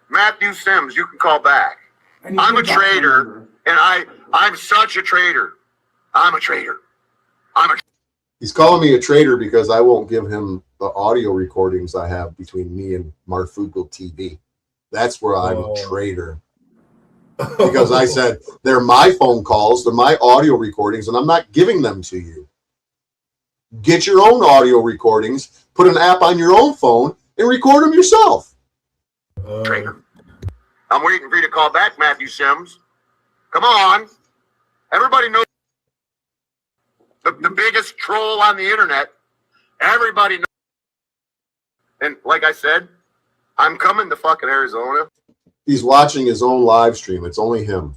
Matthew Sims, you can call back. I'm a traitor, and I'm such a traitor. I'm a traitor. He's calling me a traitor because I won't give him the audio recordings I have between me and Marfugal TV. That's where I'm a traitor. Because I said, they're my phone calls, they're my audio recordings, and I'm not giving them to you. Get your own audio recordings, put an app on your own phone, and record them yourself. Traitor. I'm waiting for you to call back, Matthew Sims. Come on. Everybody knows the biggest troll on the internet. Everybody knows. And like I said, I'm coming to fucking Arizona. He's watching his own live stream. It's only him.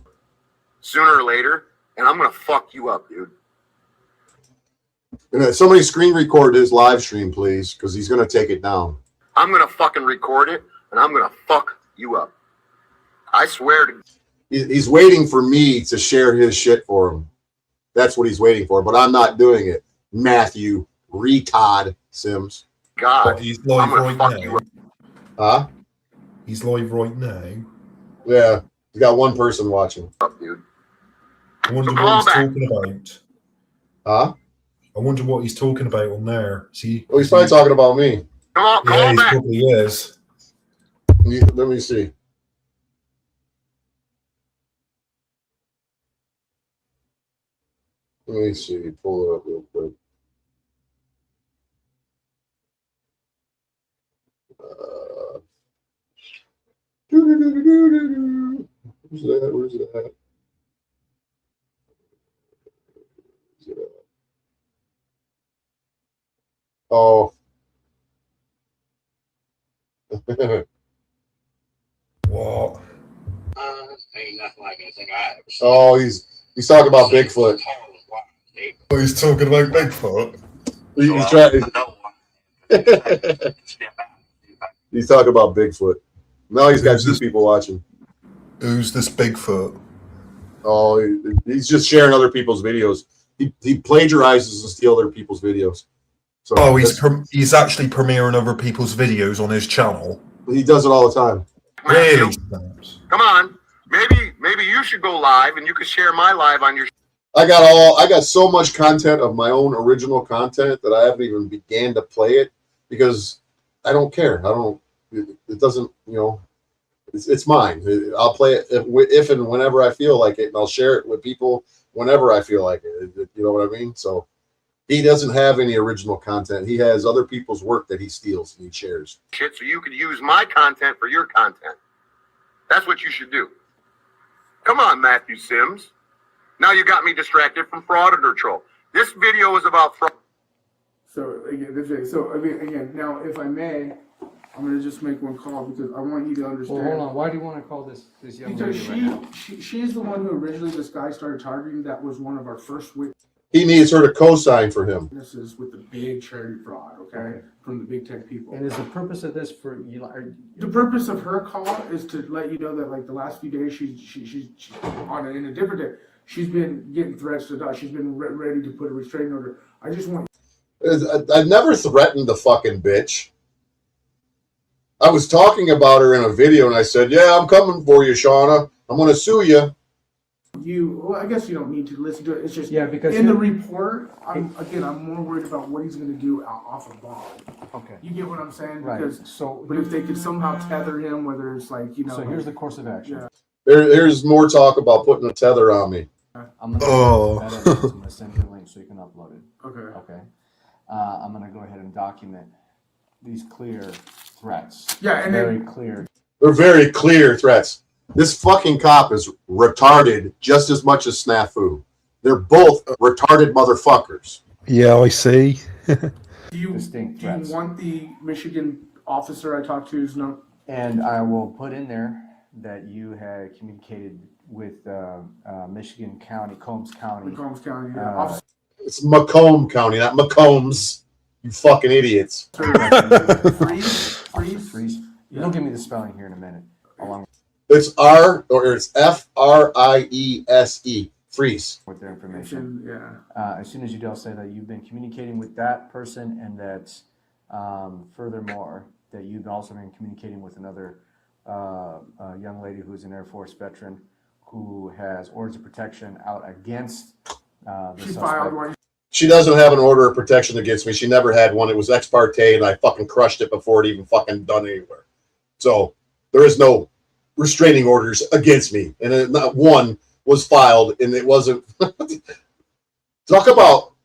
Sooner or later, and I'm going to fuck you up, dude. Somebody screen record his live stream, please, because he's going to take it down. I'm going to fucking record it, and I'm going to fuck you up. I swear to. He's waiting for me to share his shit for him. That's what he's waiting for, but I'm not doing it. Matthew Retod Sims. God, he's live right now. Huh? He's live right now. Yeah, he's got one person watching. Up, dude. I wonder what he's talking about. Huh? I wonder what he's talking about on there. See? Well, he's probably talking about me. Come on, yeah, he probably is. Let me see. Let me see. Pull it up real quick. Where's that? Where's that? What? Ain't nothing like anything I ever seen. Oh, he's talking about Bigfoot. Oh, he's talking about Bigfoot. He's trying. He's talking about Bigfoot. Now he's got two people watching. Who's this Bigfoot? Oh, he's just sharing other people's videos. He plagiarizes and steals other people's videos. So he's actually premiering other people's videos on his channel. He does it all the time. Really? Come on, maybe you should go live and you could share my live on your. I got so much content of my own original content that I haven't even began to play it because I don't care. It doesn't, it's mine. I'll play it if and whenever I feel like it, and I'll share it with people whenever I feel like it. You know what I mean? So he doesn't have any original content. He has other people's work that he steals and he shares. Shit, so you could use my content for your content. That's what you should do. Come on, Matthew Sims. Now you got me distracted from Frauditor Troll. This video is about fraud. So again, now if I may, I'm gonna just make one call because I want you to understand. Well, hold on. Why do you want to call this young Because lady right now? she's the one who originally this guy started targeting. That was one of our first He needs her to co-sign for him. witnesses with the big charity fraud. Okay, from the big tech people. And is the purpose of this for you? The purpose of her call is to let you know that like the last few days she's on in a different day. She's been getting threats to die. She's been ready to put a restraining order. I just want. I never threatened the fucking bitch. I was talking about her in a video and I said, yeah, I'm coming for you, Shauna. I'm going to sue you. Well, I guess you don't need to listen to it. It's just because in the report, I'm more worried about what he's going to do off of bond. Okay. You get what I'm saying? Right. Because but if they could somehow tether him, whether it's like So here's the course of action. Yeah. There's more talk about putting a tether on me. I'm gonna send you a link so you can upload it. Okay. Okay. I'm gonna go ahead and document these clear threats. Yeah, and very clear. They're very clear threats. This fucking cop is retarded just as much as Snafu. They're both retarded motherfuckers. Yeah, I see. Do you want the Michigan officer I talked to's note? And I will put in there that you had communicated with Michigan County, Combs County. Combs County, yeah. It's Macomb County, not Macombs. You fucking idiots. Freeze. You don't give me the spelling here in a minute. Along it's F-R-I-E-S-E. Freeze. with their information. Yeah. As soon as you say that you've been communicating with that person, and that furthermore that you've also been communicating with another young lady who's an Air Force veteran who has orders of protection out against the suspect. She doesn't have an order of protection against me. She never had one. It was ex parte, and I fucking crushed it before it even fucking done anywhere. So there is no restraining orders against me, and not one was filed, and it wasn't. Talk about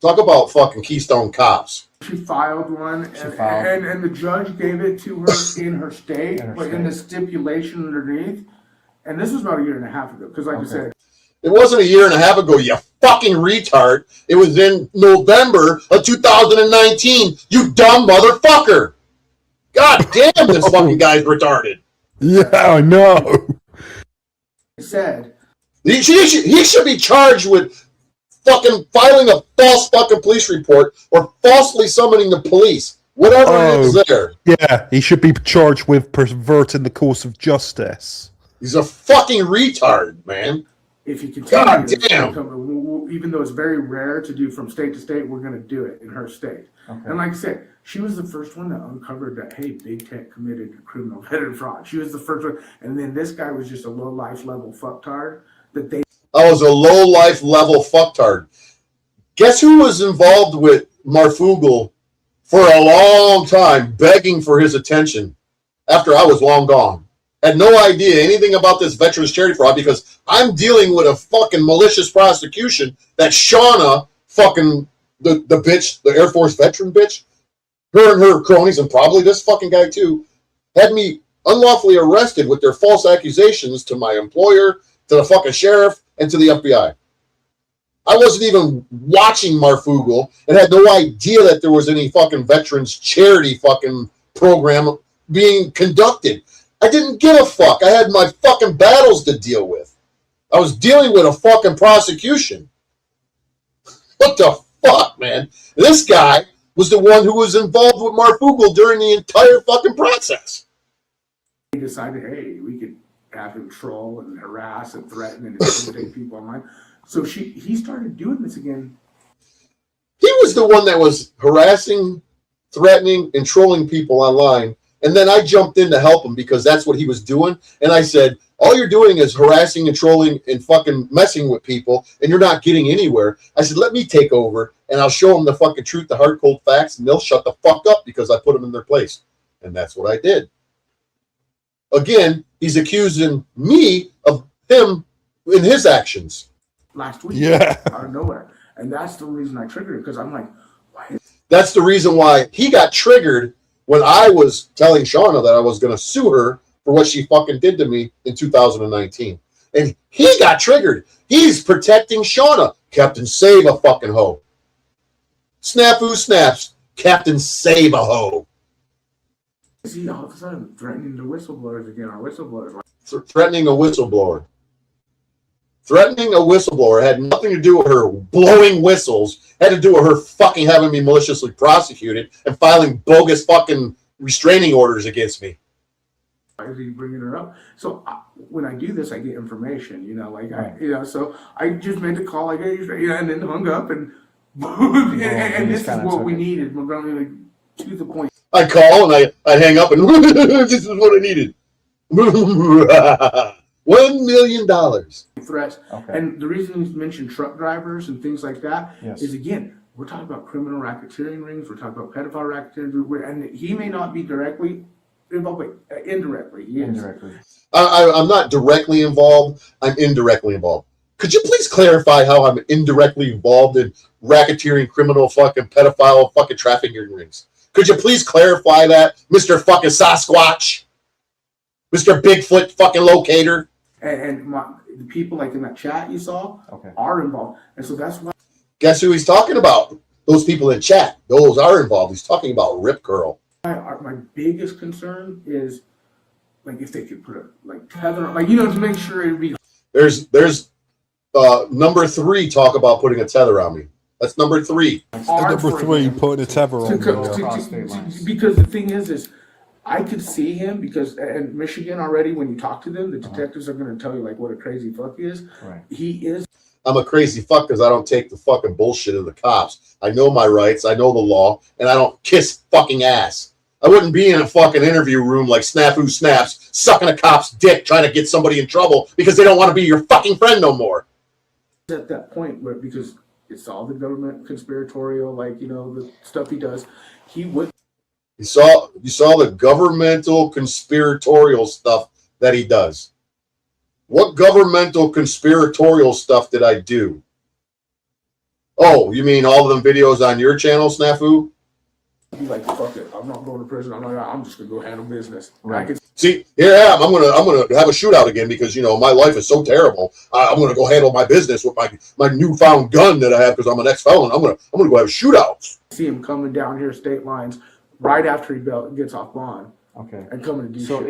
fucking Keystone Cops. She filed one, and the judge gave it to her in her state, but in the stipulation underneath. And this was about a year and a half ago, because like I said, it wasn't a year and a half ago, you fucking retard. It was in November of 2019, you dumb motherfucker. God damn, this fucking guy's retarded. Yeah, I know. Said he should be charged with fucking filing a false fucking police report or falsely summoning the police. Whatever it is there. Yeah, he should be charged with perverting the course of justice. He's a fucking retard, man. if you continue, God damn. Even though it's very rare to do from state to state, we're going to do it in her state. Okay. And like I said, she was the first one that uncovered that, hey, big tech committed criminal veteran fraud. She was the first one. And then this guy was just a low life level fucktard that they. I was a low life level fucktard. Guess who was involved with Marfugal for a long time, begging for his attention after I was long gone? Had no idea anything about this veterans charity fraud because I'm dealing with a fucking malicious prosecution that Shauna, fucking the bitch, the Air Force veteran bitch, her and her cronies, and probably this fucking guy too, had me unlawfully arrested with their false accusations to my employer, to the fucking sheriff, and to the FBI. I wasn't even watching Marfugal and had no idea that there was any fucking veterans charity fucking program being conducted. I didn't give a fuck. I had my fucking battles to deal with. I was dealing with a fucking prosecution. What the fuck, man? This guy was the one who was involved with Marfugel during the entire fucking process. He decided, hey, we could have him troll and harass and threaten and intimidate people online. So he started doing this again. He was the one that was harassing, threatening, and trolling people online. And then I jumped in to help him because that's what he was doing. And I said, all you're doing is harassing and trolling and fucking messing with people, and you're not getting anywhere. I said, let me take over, and I'll show them the fucking truth, the hard, cold facts, and they'll shut the fuck up because I put them in their place. And that's what I did. Again, he's accusing me of him in his actions. Last week, yeah, out of nowhere. And that's the reason I triggered it, because I'm like, why? That's the reason why he got triggered when I was telling Shauna that I was going to sue her for what she fucking did to me in 2019. And he got triggered. He's protecting Shauna. Captain Save a fucking hoe. Snafu snaps. Captain Save a hoe. See, all of a sudden, threatening the whistleblowers again. Our whistleblowers. Threatening a whistleblower. Threatening a whistleblower had nothing to do with her blowing whistles. Had to do with her fucking having me maliciously prosecuted and filing bogus fucking restraining orders against me. Why is he bringing her up? So when I do this, I get information, so I just made the call, like, hey, and then hung up, and and this is what we needed. We're going to the point. I call and I hang up and this is what I needed. $1 million. Threats. Okay. And the reason you mentioned truck drivers and things like that is, again, we're talking about criminal racketeering rings. We're talking about pedophile racketeering, and he may not be directly involved, but indirectly. He is. Indirectly. I'm not directly involved. I'm indirectly involved. Could you please clarify how I'm indirectly involved in racketeering, criminal, fucking pedophile, fucking trafficking rings? Could you please clarify that, Mr. fucking Sasquatch? Mr. Bigfoot fucking locator? And the people like in that chat you saw are involved. And so that's why. Guess who he's talking about? Those people in chat. Those are involved. He's talking about Rip Curl. My biggest concern is, like, if they could put a tether, to make sure it'd be. There's number 3 talk about putting a tether on me. That's number 3. Number 3 putting a tether on me. Because the thing is I could see him because in Michigan already, when you talk to them, the detectives are going to tell you like what a crazy fuck he is. Right. He is. I'm a crazy fuck because I don't take the fucking bullshit of the cops. I know my rights. I know the law, and I don't kiss fucking ass. I wouldn't be in a fucking interview room like Snafu Snaps, sucking a cop's dick, trying to get somebody in trouble because they don't want to be your fucking friend no more. At that point where, because it's all the government conspiratorial, the stuff he does, he would. You saw the governmental conspiratorial stuff that he does. What governmental conspiratorial stuff did I do? Oh, you mean all of them videos on your channel, Snafu? Be like, fuck it, I'm not going to prison. I'm just gonna go handle business. Right. See, here I am. I'm gonna have a shootout again because my life is so terrible. I'm gonna go handle my business with my newfound gun that I have because I'm an ex-felon. I'm gonna go have shootouts. See him coming down here state lines right after he gets off bond. Okay. And coming to do so shit.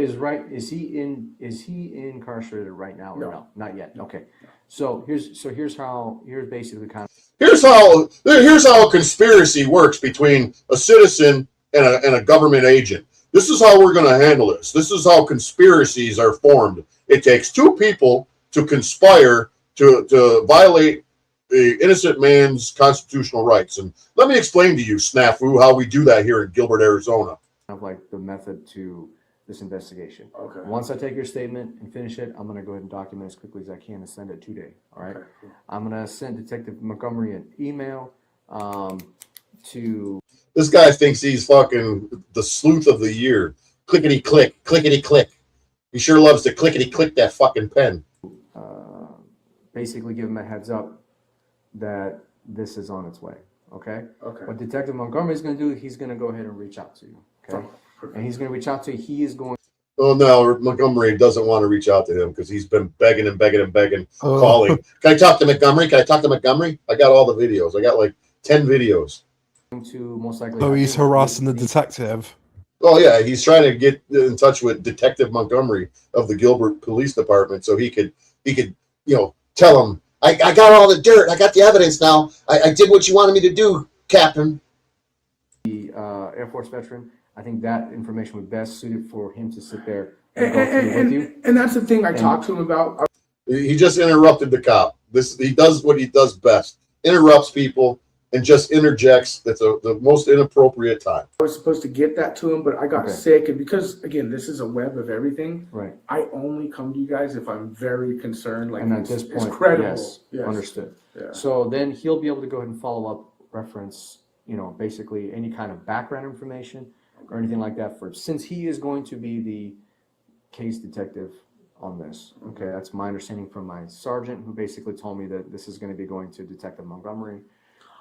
Is he incarcerated right now or no? Not yet. Okay. So here's basically kind of. Here's how a conspiracy works between a citizen and a government agent. This is how we're going to handle this. This is how conspiracies are formed. It takes 2 people to conspire to violate the innocent man's constitutional rights. And let me explain to you, Snafu, how we do that here in Gilbert, Arizona. Of like the method to this investigation. Okay. Once I take your statement and finish it, I'm going to go ahead and document as quickly as I can and send it today. All right. Okay, cool. I'm going to send Detective Montgomery an email to. This guy thinks he's fucking the sleuth of the year. Clickety click, clickety click. He sure loves to clickety click that fucking pen. Basically, give him a heads up that this is on its way. Okay. Okay. What Detective Montgomery is going to do, he's going to go ahead and reach out to you. Okay. And he's going to reach out to you. He is going. Oh no, Montgomery doesn't want to reach out to him because he's been begging and begging and begging, calling. Can I talk to Montgomery? Can I talk to Montgomery? I got all the videos. I got like 10 videos. To most likely. So he's harassing the detective. Oh yeah, he's trying to get in touch with Detective Montgomery of the Gilbert Police Department so he could tell him, I got all the dirt, I got the evidence now. I did what you wanted me to do, Captain. The Air Force veteran, I think that information would best suit it for him to sit there and go through with you. And that's the thing I talked to him about. He just interrupted the cop. He does what he does best: interrupts people and just interjects. That's the most inappropriate time. I was supposed to get that to him, but I got sick, and because again, this is a web of everything. Right. I only come to you guys if I'm very concerned. Like, and at this point, it's credible. Yes, understood. Yeah. So then he'll be able to go ahead and follow up, reference, basically any kind of background information or anything like that since he is going to be the case detective on this. Okay, that's my understanding from my sergeant, who basically told me that this is going to be going to Detective Montgomery.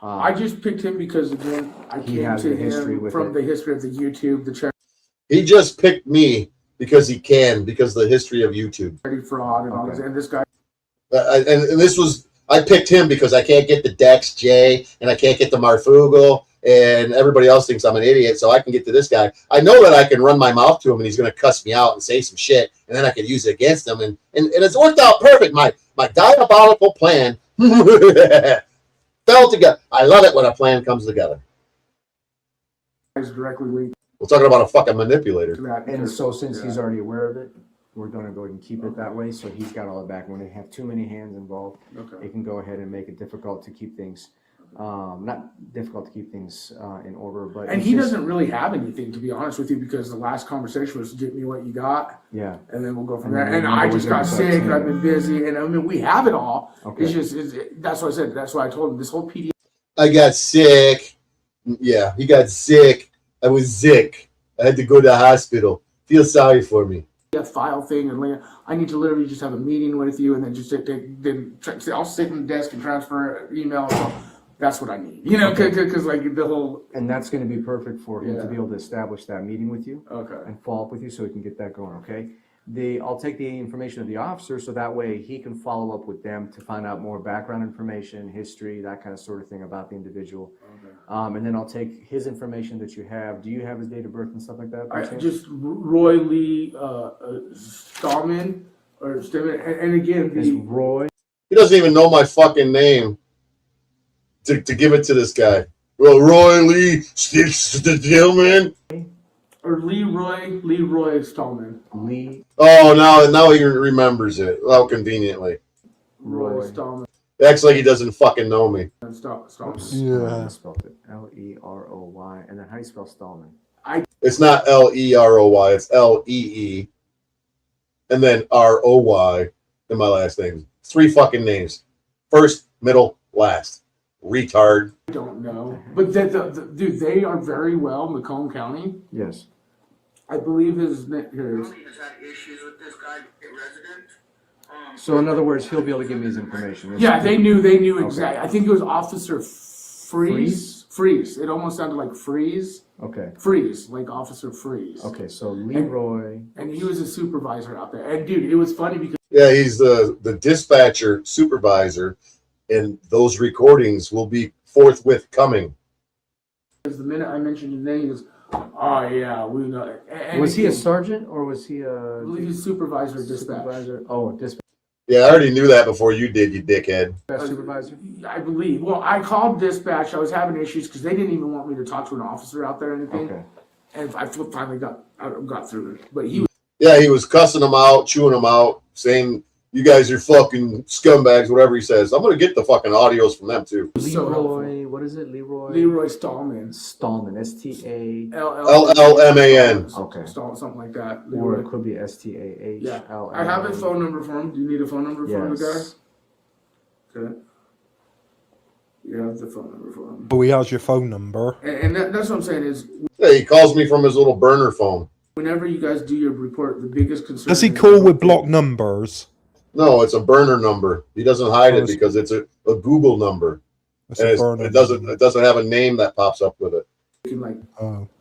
I just picked him because again, I came to him from the history of the YouTube, the charity He just picked me because he can, because of the history of YouTube. fraud and all this. And this guy. And this was, I picked him because I can't get the Dex J and I can't get the Marfugal, and everybody else thinks I'm an idiot, so I can get to this guy. I know that I can run my mouth to him and he's going to cuss me out and say some shit, and then I can use it against him. And it's worked out perfect. My diabolical plan fell together. I love it when a plan comes together. Directly linked. We're talking about a fucking manipulator. And so since he's already aware of it, we're going to go ahead and keep it that way. So he's got all it back. When they have too many hands involved, it can go ahead and make it difficult to keep things, not difficult to keep things in order. But and he doesn't really have anything, to be honest with you, because the last conversation was get me what you got. Yeah. And then we'll go from there. And I just got sick. And I've been busy. And I mean, we have it all. Okay. It's just, that's what I said. That's why I told him this whole PDF. I got sick. Yeah, he got sick. I was sick. I had to go to the hospital. Feel sorry for me. File thing, and I need to literally just have a meeting with you, and then just I'll sit in the desk and transfer email. So that's what I need, because like the whole. And that's going to be perfect for him to be able to establish that meeting with you, okay, and follow up with you, so we can get that going. Okay. I'll take the information of the officer, so that way he can follow up with them to find out more background information, history, that kind of sort of thing about the individual. Okay. And then I'll take his information that you have. Do you have his date of birth and stuff like that? Just Roy Lee Stallman or Stallman, and again, Is Roy. He doesn't even know my fucking name to give it to this guy. Well, Roy Lee Stillman. Or Leroy Stallman. Lee. Oh, now he remembers it. Well, conveniently. Roy Stallman. Acts like he doesn't fucking know me. Stallman. Yeah. I spelled it Leroy. And then how do you spell Stallman? It's not Leroy. It's Lee, and then Roy in my last name. 3 fucking names. First, middle, last. Retard. I don't know, but dude, they are very well Macomb County. Yes. I believe his name here. So in other words, he'll be able to give me his information. Yeah, they knew exactly. I think it was Officer Freeze. It almost sounded like Freeze. Okay. Freeze, like Officer Freeze. Okay, so Leroy. And he was a supervisor out there. And dude, it was funny because he's the dispatcher supervisor, and those recordings will be forthwith coming. the minute I mentioned his name, he goes, "Oh yeah, we know." And was he a sergeant or was he a? I believe he's supervisor of dispatch. Supervisor. Oh, dispatch. Yeah, I already knew that before you did, you dickhead. Supervisor? I believe. Well, I called dispatch. I was having issues because they didn't even want me to talk to an officer out there or anything. Okay. And I finally got through it. But he was. Yeah, he was cussing them out, chewing them out, saying, "You guys are fucking scumbags," whatever he says. I'm going to get the fucking audios from them, too. Leroy, what is it? Leroy Stallman. Stallman, S-T-A... L-L-M-A-N. Okay. Something like that. Or it could be S-T-A-H. Yeah. I have a phone number for him. Do you need a phone number for the guy? Okay. You have the phone number for him. Oh, he has your phone number. And that's what I'm saying is... Yeah, he calls me from his little burner phone. Whenever you guys do your report, the biggest concern... Does he call with block numbers? No, it's a burner number. He doesn't hide it because it's a Google number. And it doesn't have a name that pops up with it. You can like...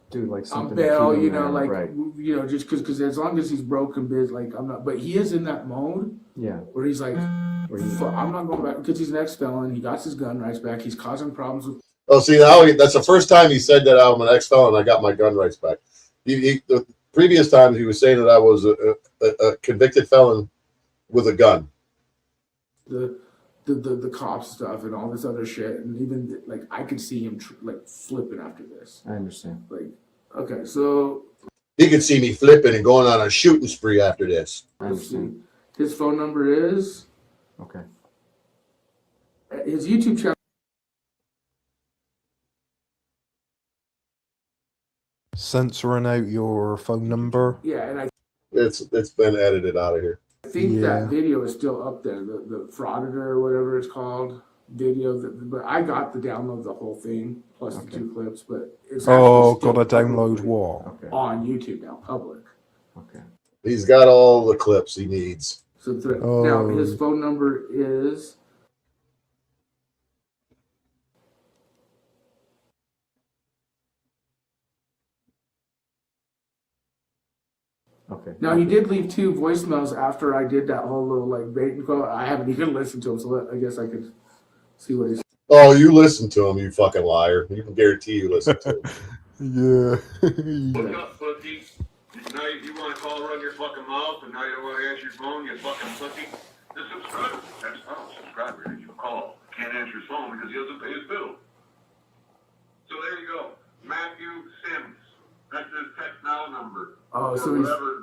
Dude, like something... Bail, you know, like, you know, just because as long as he's broken biz, like, I'm not... But he is in that mode. Yeah. Where he's like, I'm not going back because he's an ex-felon. He got his gun rights back. He's causing problems with... Oh, see, now that's the first time he said that I'm an ex-felon. I got my gun rights back. The previous times he was saying that I was a convicted felon with a gun. The cop stuff and all this other shit, and even like I could see him like flipping after this. I understand. Like, okay, so he could see me flipping and going on a shooting spree after this. I understand. His phone number is okay. His YouTube channel. Censoring out your phone number. Yeah, and it's been edited out of here. I think that video is still up there, the frauditor or whatever it's called video. But I got to download the whole thing plus the 2 clips. But it's gotta download what? On YouTube now, public. Okay. He's got all the clips he needs. So now his phone number is. Okay. Now he did leave 2 voicemails after I did that whole little like bait and call. I haven't even listened to him, so I guess I could see what he's. Oh, you listen to him, you fucking liar! You can guarantee you listen to him. What's up, pussy? Now you want to call run your fucking mouth, and now you don't want to answer your phone, you fucking pussy. The subscriber, that's not a subscriber that you call. Can't answer his phone because he doesn't pay his bill. So there you go, Matthew Sims. That's his text now number. Oh, so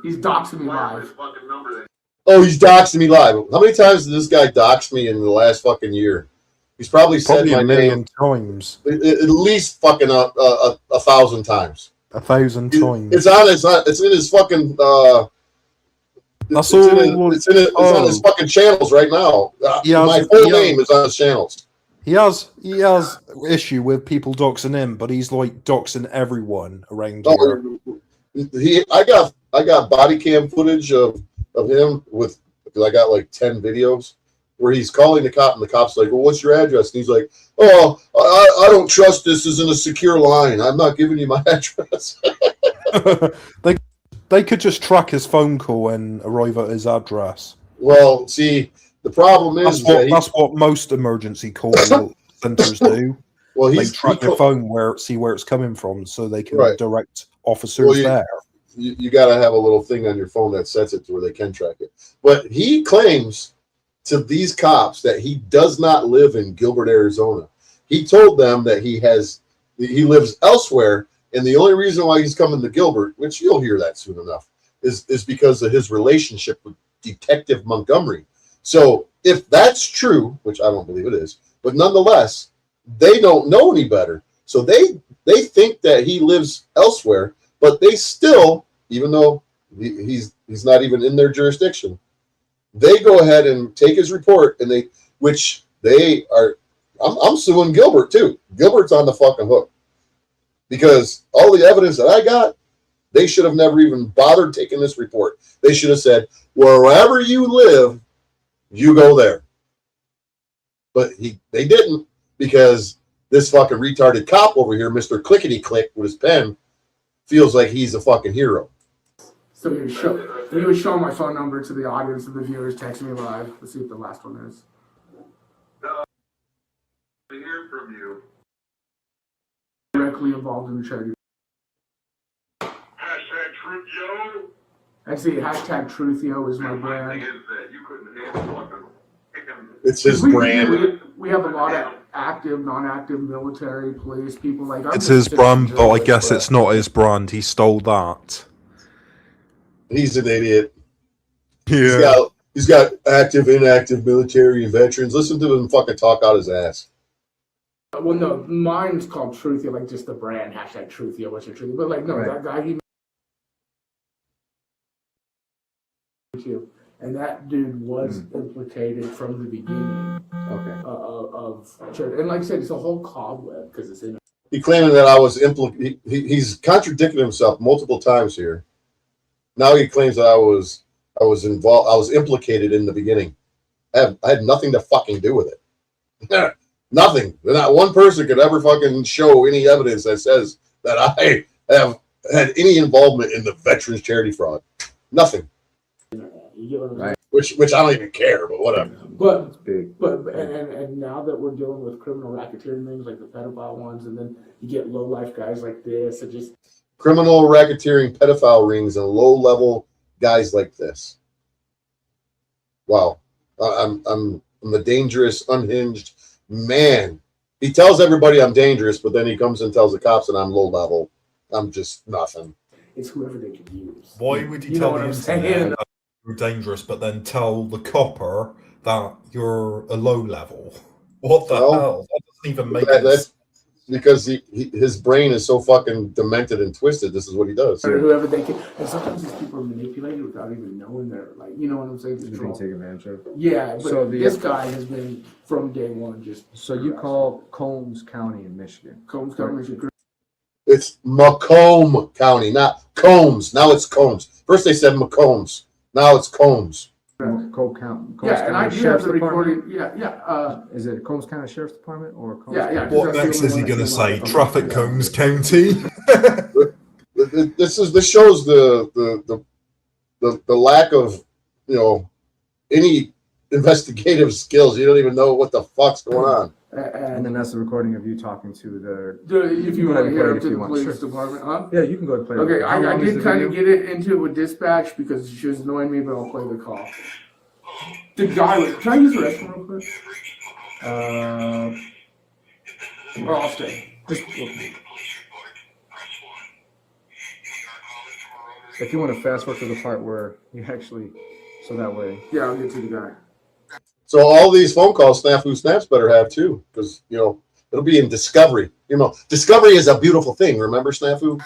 he's doxing me live. Oh, he's doxing me live. How many times did this guy dox me in the last fucking year? He's probably said my a million name times. At least fucking 1,000 times. 1,000 times. It's in his fucking. That's it's on his fucking channels right now. My full name is on his channels. He has issue with people doxing him, but he's like doxing everyone around here. I got body cam footage of him because I got like 10 videos where he's calling the cop and the cop's like, well, what's your address? And he's like, oh, I don't trust this isn't a secure line. I'm not giving you my address. They could just track his phone call and arrive at his address. Well, see, the problem is that's what most emergency call centers do. Well, they track your phone see where it's coming from, so they can direct officers there. You got to have a little thing on your phone that sets it to where they can track it. But he claims to these cops that he does not live in Gilbert, Arizona. He told them that he lives elsewhere, and the only reason why he's coming to Gilbert, which you'll hear that soon enough, is because of his relationship with Detective Montgomery. So if that's true, which I don't believe it is, but nonetheless, they don't know any better. So they think that he lives elsewhere, but they still, even though he's not even in their jurisdiction, they go ahead and take his report, and I'm suing Gilbert too. Gilbert's on the fucking hook because all the evidence that I got, they should have never even bothered taking this report. They should have said, wherever you live, you go there. But they didn't, because this fucking retarded cop over here, Mr. Clickety Click with his pen, feels like he's a fucking hero. So he was showing my phone number to the audience and the viewers texting me live. Let's see what the last one is. To hear from you. Directly involved in the charity. Hashtag Truth Yo. Actually, hashtag Truthio is my brand. It's his brand. We have a lot of active, non-active military, police, people like. It's his brand, but I guess it's not his brand. He stole that. He's an idiot. Yeah. He's got active, inactive military and veterans. Listen to him fucking talk out his ass. Well, no, mine's called Truthio, like just the brand, hashtag Truthio, what's your truth? But like, no, that guy, and that dude was implicated from the beginning. Okay. Of church, and like I said, it's a whole cobweb because it's in. He claiming that I was he's contradicted himself multiple times here. Now he claims that I was involved. I was implicated in the beginning. I had nothing to fucking do with it. Nothing. Not one person could ever fucking show any evidence that says that I have had any involvement in the veterans charity fraud. Nothing. Right. Which I don't even care, but whatever. But and now that we're dealing with criminal racketeering things like the pedophile ones, and then you get low life guys like this, and just criminal racketeering pedophile rings and low-level guys like this. Wow. I'm a dangerous, unhinged man. He tells everybody I'm dangerous, but then he comes and tells the cops that I'm low-level. I'm just nothing. It's whoever they can use. Why would you know tell what the I'm internet saying? that you're dangerous, but then tell the copper that you're a low level? What the hell? That doesn't even make sense. Because his brain is so fucking demented and twisted. This is what he does. Or whoever they can. And sometimes these people are manipulated without even knowing they're like, you know what I'm saying? Being taken advantage of. Yeah, but So this guy has been from day one just. So you call Combs County in Michigan? Combs County, Michigan. It's Macomb County, not Combs. Now it's Combs. First they said McCombs. Now it's Combs. Combs County. Yeah, and I do have the recording. Yeah. Is it Combs County Sheriff's Department or Combs? Yeah. What next is he going to say? Traffic Combs County? This shows the lack of, any investigative skills. You don't even know what the fuck's going on. And then that's the recording of you talking to the. If you want to hear it to the police department, huh? Yeah, you can go ahead and play it. Okay, I did kind of get into it with dispatch because she was annoying me, but I'll play the call. The guy, can I use the restroom real quick? Or I'll stay. If you want to fast forward to the part where you actually, so that way. Yeah, I'll get to the guy. So all these phone calls, Snafu Snaps better have too, because it'll be in Discovery. Discovery is a beautiful thing. Remember, Snafu?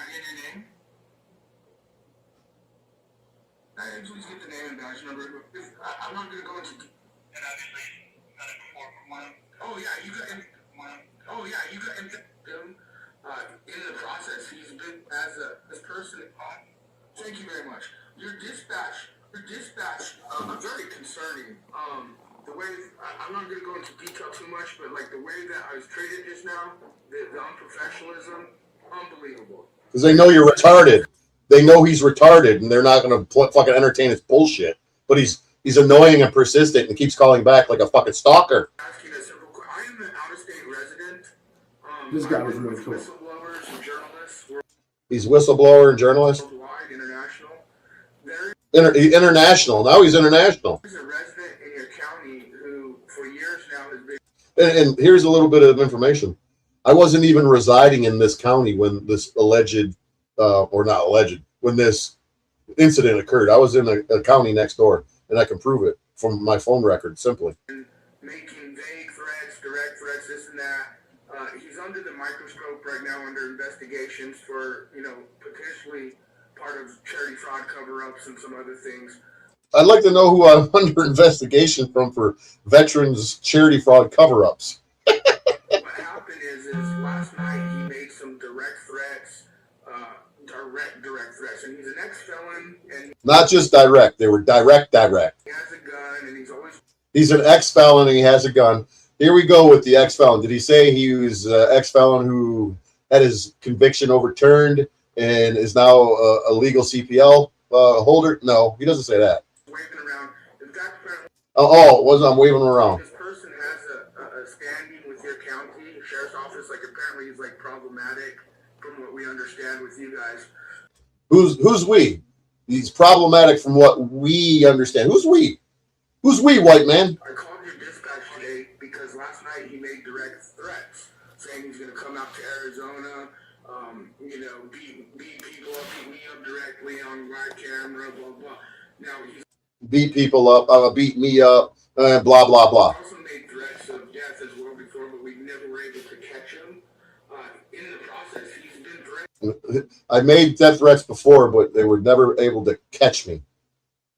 In the process, he's been as person. Thank you very much. Your dispatch, very concerning. The way I'm not going to go into detail too much, but like the way that I was treated just now, the unprofessionalism, unbelievable. Because they know you're retarded. They know he's retarded, and they're not going to fucking entertain his bullshit. But he's annoying and persistent, and keeps calling back like a fucking stalker. I am an out-of-state resident. This guy was really cool. Whistleblowers and journalists. He's whistleblower and journalist. Worldwide, international. International. Now he's international. There's a resident in your county who, for years now, has been. And here's a little bit of information. I wasn't even residing in this county when this alleged, or not alleged, when this incident occurred. I was in a county next door, and I can prove it from my phone record, simply. Making vague threats, direct threats, this and that. He's under the microscope right now under investigations for, potentially part of charity fraud cover-ups and some other things. I'd like to know who I'm under investigation from for veterans charity fraud cover-ups. What happened is last night he made some direct threats, direct threats, and he's an ex-felon. And Not just direct; they were direct. He has a gun, and he's an ex-felon, and he has a gun. Here we go with the ex-felon. Did he say he was ex-felon who had his conviction overturned and is now a legal CPL holder? No, he doesn't say that. Waving around. I'm waving around. This person has a standing with your county sheriff's office. Like apparently he's like problematic from what we understand with you guys. Who's we? He's problematic from what we understand. Who's we? Who's we, white man? I called your dispatch today because last night he made direct threats, saying he's going to come out to Arizona, beat people up, beat me up directly on live camera, blah, blah. Now he's Beat people up, beat me up, blah, blah, blah. also made threats of death as well before, but we never were able to catch him. In the process, he's been threatened. I made death threats before, but they were never able to catch me.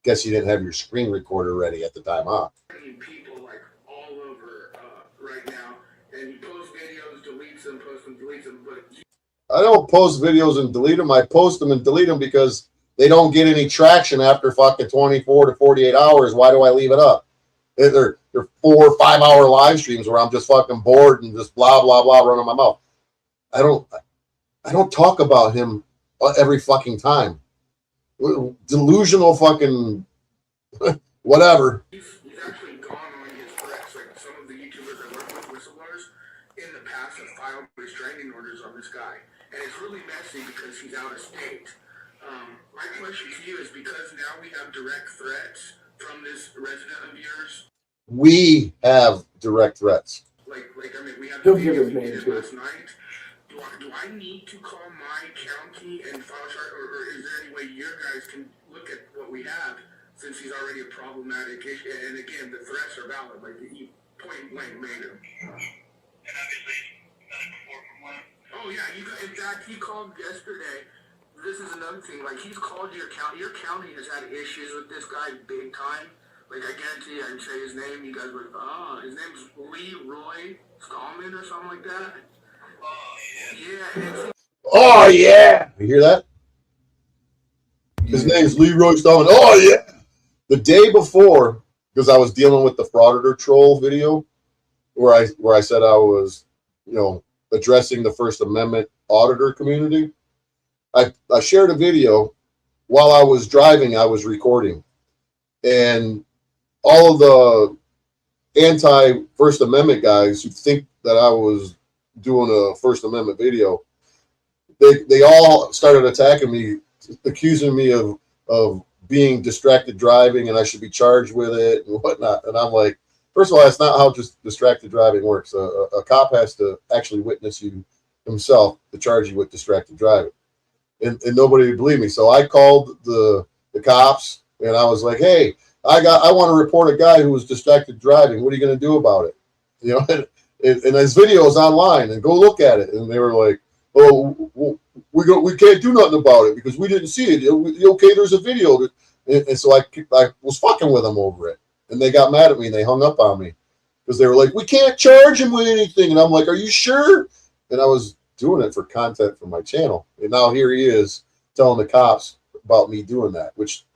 Guess you didn't have your screen recorder ready at the time, huh? People like all over right now, and he posts videos, deletes them, posts them, deletes them, but I don't post videos and delete them. I post them and delete them because they don't get any traction after fucking 24 to 48 hours. Why do I leave it up? They're 4 or 5 hour live streams where I'm just fucking bored and just blah, blah, blah running my mouth. I don't talk about him every fucking time. Delusional fucking whatever. he's actually gone on his threats. Like some of the YouTubers that work with whistleblowers in the past have filed restraining orders on this guy, and it's really messed Jesse because he's out of state. My question to you is, because now we have direct threats from this resident of yours. We have direct threats. I mean, we have the video we did last night. Do I need to call my county and file charge, or is there any way you guys can look at what we have, since he's already a problematic issue? And again, the threats are valid. Like, he point blank made him. And obviously, done it before from when? Oh yeah, in fact, he called yesterday. This is another thing. Like, he's called your county. Your county has had issues with this guy big time. Like, I guarantee you, I can say his name. You guys would, his name's Leroy Stallman or something like that. Yeah. Oh yeah. You hear that? His name's Leroy Stallman. Oh yeah. The day before, because I was dealing with the frauditor troll video, where I said I was, addressing the First Amendment auditor community. I shared a video while I was driving. I was recording, and all of the anti-First Amendment guys who think that I was doing a First Amendment video, they all started attacking me, accusing me of being distracted driving, and I should be charged with it and whatnot. And I'm like, first of all, that's not how just distracted driving works. A cop has to actually witness you himself to charge you with distracted driving. And nobody would believe me. So I called the cops, and I was like, hey, I want to report a guy who was distracted driving. What are you going to do about it? And his video is online, and go look at it. And they were like, oh, we can't do nothing about it because we didn't see it. Okay, there's a video. And so I was fucking with them over it. And they got mad at me, and they hung up on me because they were like, we can't charge him with anything. And I'm like, are you sure? And I was doing it for content for my channel. And now here he is telling the cops about me doing that, which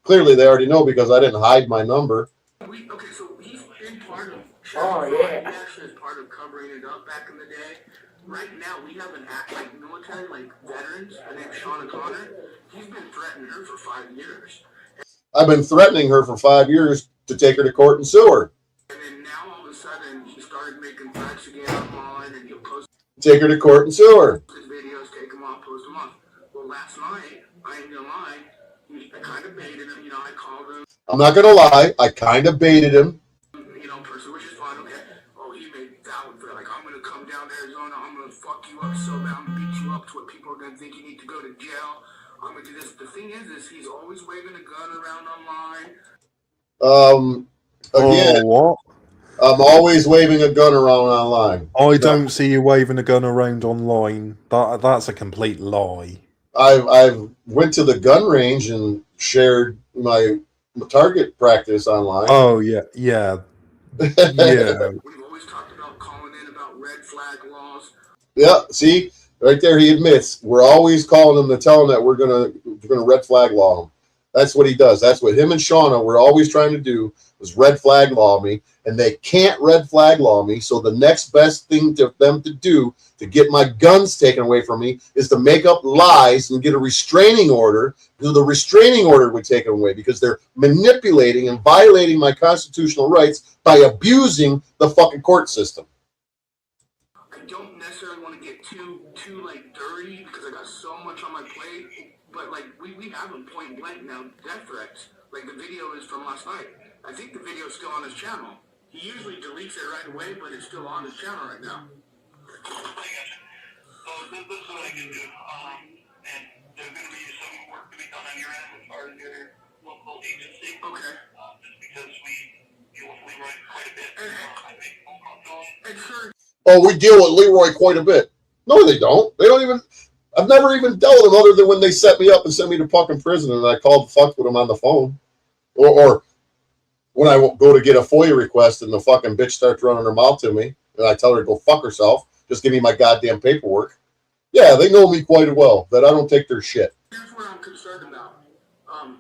clearly they already know because I didn't hide my number. Okay, so he's been part of. He actually is part of covering it up back in the day. Right now, we have military, veterans, named Sean O'Connor. He's been threatening her for 5 years. I've been threatening her for 5 years to take her to court and sue her. And then now, all of a sudden, he started making threats again online, and he'll post. Take her to court and sue her. His videos, take them off, post them off. Well, last night, I ain't gonna lie, I kind of baited him. I called him. I'm not gonna lie, I kind of baited him. Which is fine. Okay. Oh, he made that one for I'm gonna come down to Arizona. I'm gonna fuck you up so bad. I'm gonna beat you up to what people are gonna think you need to go to jail. I'm gonna do this. The thing is he's always waving a gun around online. Again, what? I'm always waving a gun around online. I don't see you waving a gun around online. That's a complete lie. I went to the gun range and shared my target practice online. Oh yeah. Yeah. We've always talked about calling in about red flag laws. Yeah, see, right there he admits we're always calling him to tell him that we're gonna red flag law him. That's what he does. That's what him and Shauna were always trying to do, was red flag law me, and they can't red flag law me. So the next best thing to them to do to get my guns taken away from me is to make up lies and get a restraining order. So the restraining order would take them away because they're manipulating and violating my constitutional rights by abusing the fucking court system. I don't necessarily want to get too dirty because I got so much on my plate. But we have him point blank now, death threats. The video is from last night. I think the video is still on his channel. He usually deletes it right away, but it's still on his channel right now. So this is what I can do. And there's going to be some work to be done on your end as far as your local agency. Okay. Just because we deal with Leroy quite a bit. I make phone calls. Oh, we deal with Leroy quite a bit. No, they don't. They don't even. I've never even dealt with them other than when they set me up and sent me to fucking prison and I called fuck with them on the phone. Or when I go to get a FOIA request and the fucking bitch starts running her mouth to me and I tell her to go fuck herself, just give me my goddamn paperwork. Yeah, they know me quite well, that I don't take their shit. Here's what I'm concerned about,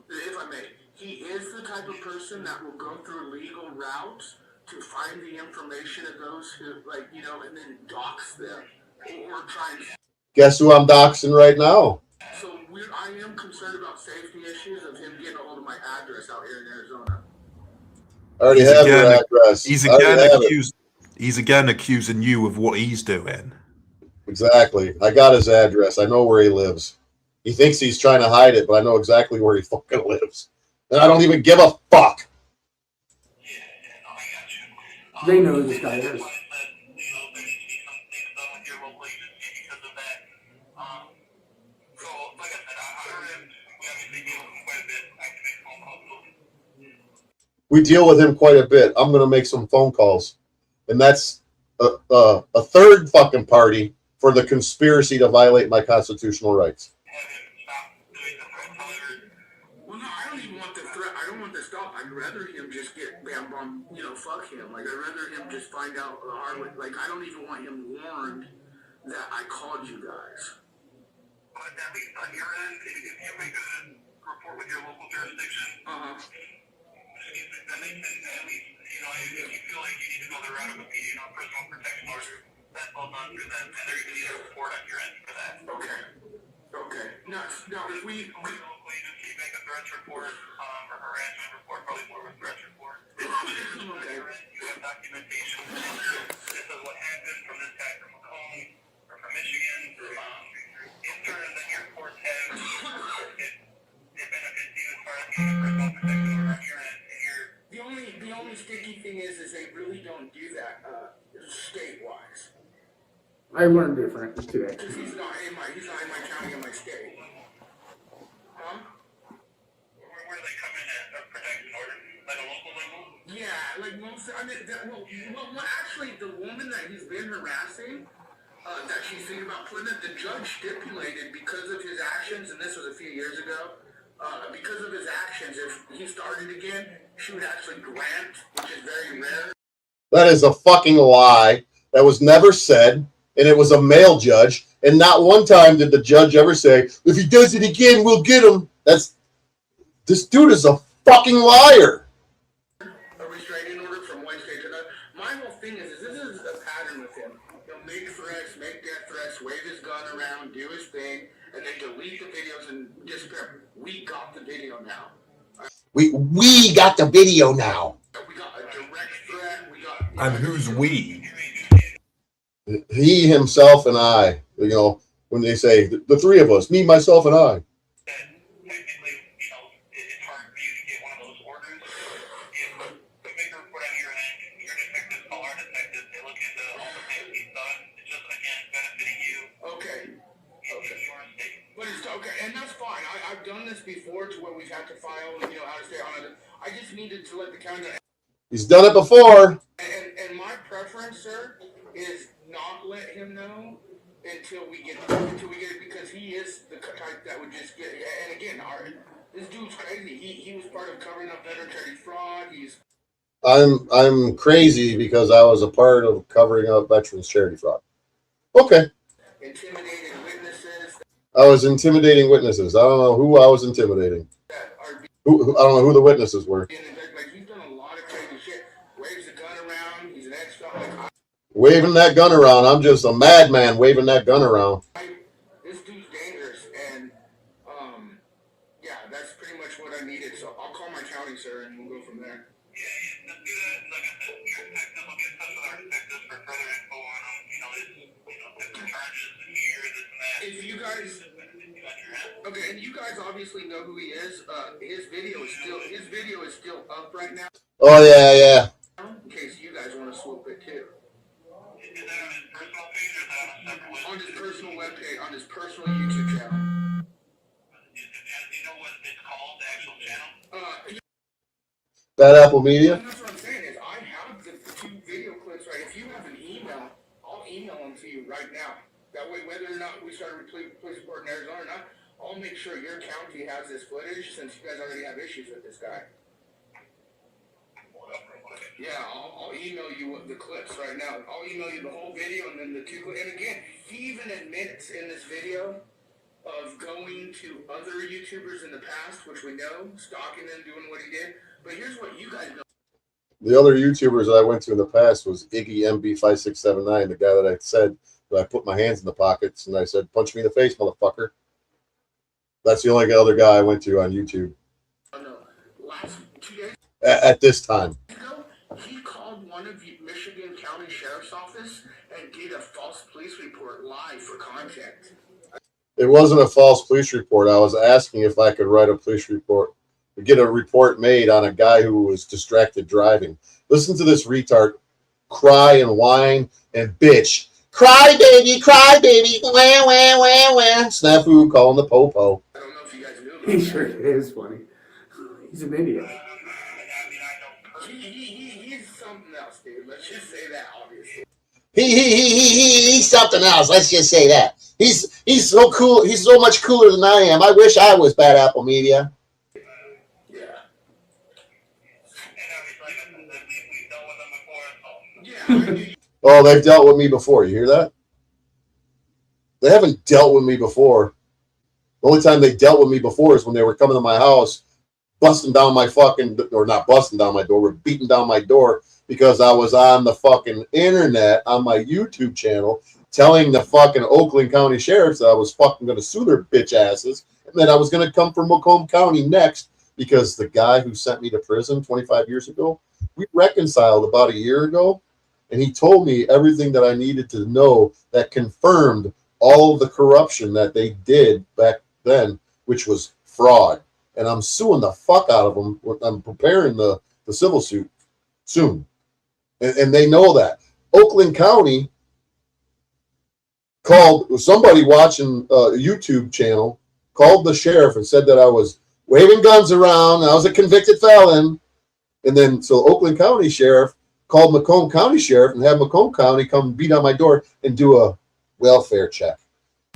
if I may. He is the type of person that will go through legal routes to find the information of those who, and then dox them or try and... Guess who I'm doxing right now? So I am concerned about safety issues of him getting a hold of my address out here in Arizona. I already have your address. He's again accusing you of what he's doing. Exactly. I got his address. I know where he lives. He thinks he's trying to hide it, but I know exactly where he fucking lives. And I don't even give a fuck. They know who this guy is. We deal with him quite a bit. I'm going to make some phone calls. And that's a third fucking party for the conspiracy to violate my constitutional rights. Well, no, I don't even want the threat. I don't want the stop. I'd rather him just get bam bam. You know, fuck him. Like I'd rather him just find out the hard way. Like I don't even want him warned that I called you guys. But that means on your end, if you make a report with your local jurisdiction, that makes sense. At least, you know, if you feel like you need to go the route of a personal protection order, that's all done through them, and they're going to need a report on your end for that. Okay. Okay. Now if we locally just keep making a threats report or harassment report, probably more of a threats report. Okay. You have documentation. This is what happened from this guy from Macomb or from Michigan. In turn, then your courts have it benefits you as far as getting a personal protection order on your end. The only sticky thing is they really don't do that state-wise. I learned different today. Because he's not in my county, in my state. Huh? Where do they come in at? A protection order? Like a local level? Yeah, like most. I mean, well, actually, the woman that he's been harassing, that she's thinking about putting it, the judge stipulated because of his actions, and this was a few years ago. Because of his actions, if he started again, she would actually grant, which is very rare. That is a fucking lie. That was never said, and it was a male judge. And not one time did the judge ever say, if he does it again, we'll get him. This dude is a fucking liar. A restraining order from one state to another. My whole thing is this is a pattern with him. He'll make threats, make death threats, wave his gun around, do his thing, and then delete the videos and disappear. We got the video now. We got the video now. We got a direct threat. And who's we? He, himself, and I. You know, when they say the three of us, me, myself, and I. And that's fine. I've done this before to where we've had to file, out of state on it. I just needed to let the county. He's done it before. And my preference, sir, is not let him know until we get it, because he is the type that would just get. And again, this dude's crazy. He was part of covering up veteran charity fraud. I'm crazy because I was a part of covering up veterans charity fraud. Okay. Intimidated witnesses. I was intimidating witnesses. I don't know who I was intimidating. I don't know who the witnesses were. Like he's done a lot of crazy shit. Waves a gun around. He's an ex-felon. Waving that gun around. I'm just a madman waving that gun around. This dude's dangerous, and yeah, that's pretty much what I needed. So I'll call my county, sir, and we'll go from there. Yeah, let's do that. Like I said, your detective will get in touch with our detectives for further info on different charges and here, this and that. If you guys, okay, and you guys obviously know who he is. His video is still up right now. Oh yeah. In case you guys want to swoop it too. Is that on his personal page or is that on a separate website? On his personal webpage, on his personal YouTube channel. Do you know what it's called, the actual channel? Bad Apple Media. That's what I'm saying is I have the two video clips right. If you have an email, I'll email them to you right now. That way, whether or not we start a police report in Arizona or not, I'll make sure your county has this footage since you guys already have issues with this guy. Yeah, I'll email you the clips right now. I'll email you the whole video and then the two clips. And again, he even admits in this video of going to other YouTubers in the past, which we know, stalking them, doing what he did. But here's what you guys know. The other YouTubers that I went to in the past was Iggy MB5679, the guy that I said that I put my hands in the pockets and I said, punch me in the face, motherfucker. That's the only other guy I went to on YouTube. Last 2 days at this time. ago, he called front of Michigan County Sheriff's Office and did a false police report live for content. It wasn't a false police report. I was asking if I could write a police report, get a report made on a guy who was distracted driving. Listen to this retard cry and whine and bitch. Cry baby, wah, wah, wah, wah. Snafu calling the popo. I don't know if you guys knew. He sure is funny. He's an idiot. He's something else, dude. Let's just say that, obviously. He's something else. Let's just say that. He's so cool. He's so much cooler than I am. I wish I was Bad Apple Media. Oh, they've dealt with me before. You hear that? They haven't dealt with me before. The only time they dealt with me before is when they were coming to my house, busting down my fucking, or not busting down my door, but beating down my door because I was on the fucking internet on my YouTube channel telling the fucking Oakland County Sheriffs that I was fucking going to sue their bitch asses and that I was going to come from Macomb County next because the guy who sent me to prison 25 years ago, we reconciled about a year ago. And he told me everything that I needed to know that confirmed all of the corruption that they did back then, which was fraud. And I'm suing the fuck out of them. I'm preparing the civil suit soon. And they know that. Oakland County called somebody watching a YouTube channel, called the sheriff and said that I was waving guns around. I was a convicted felon. And then so Oakland County Sheriff called Macomb County Sheriff and had Macomb County come beat on my door and do a welfare check.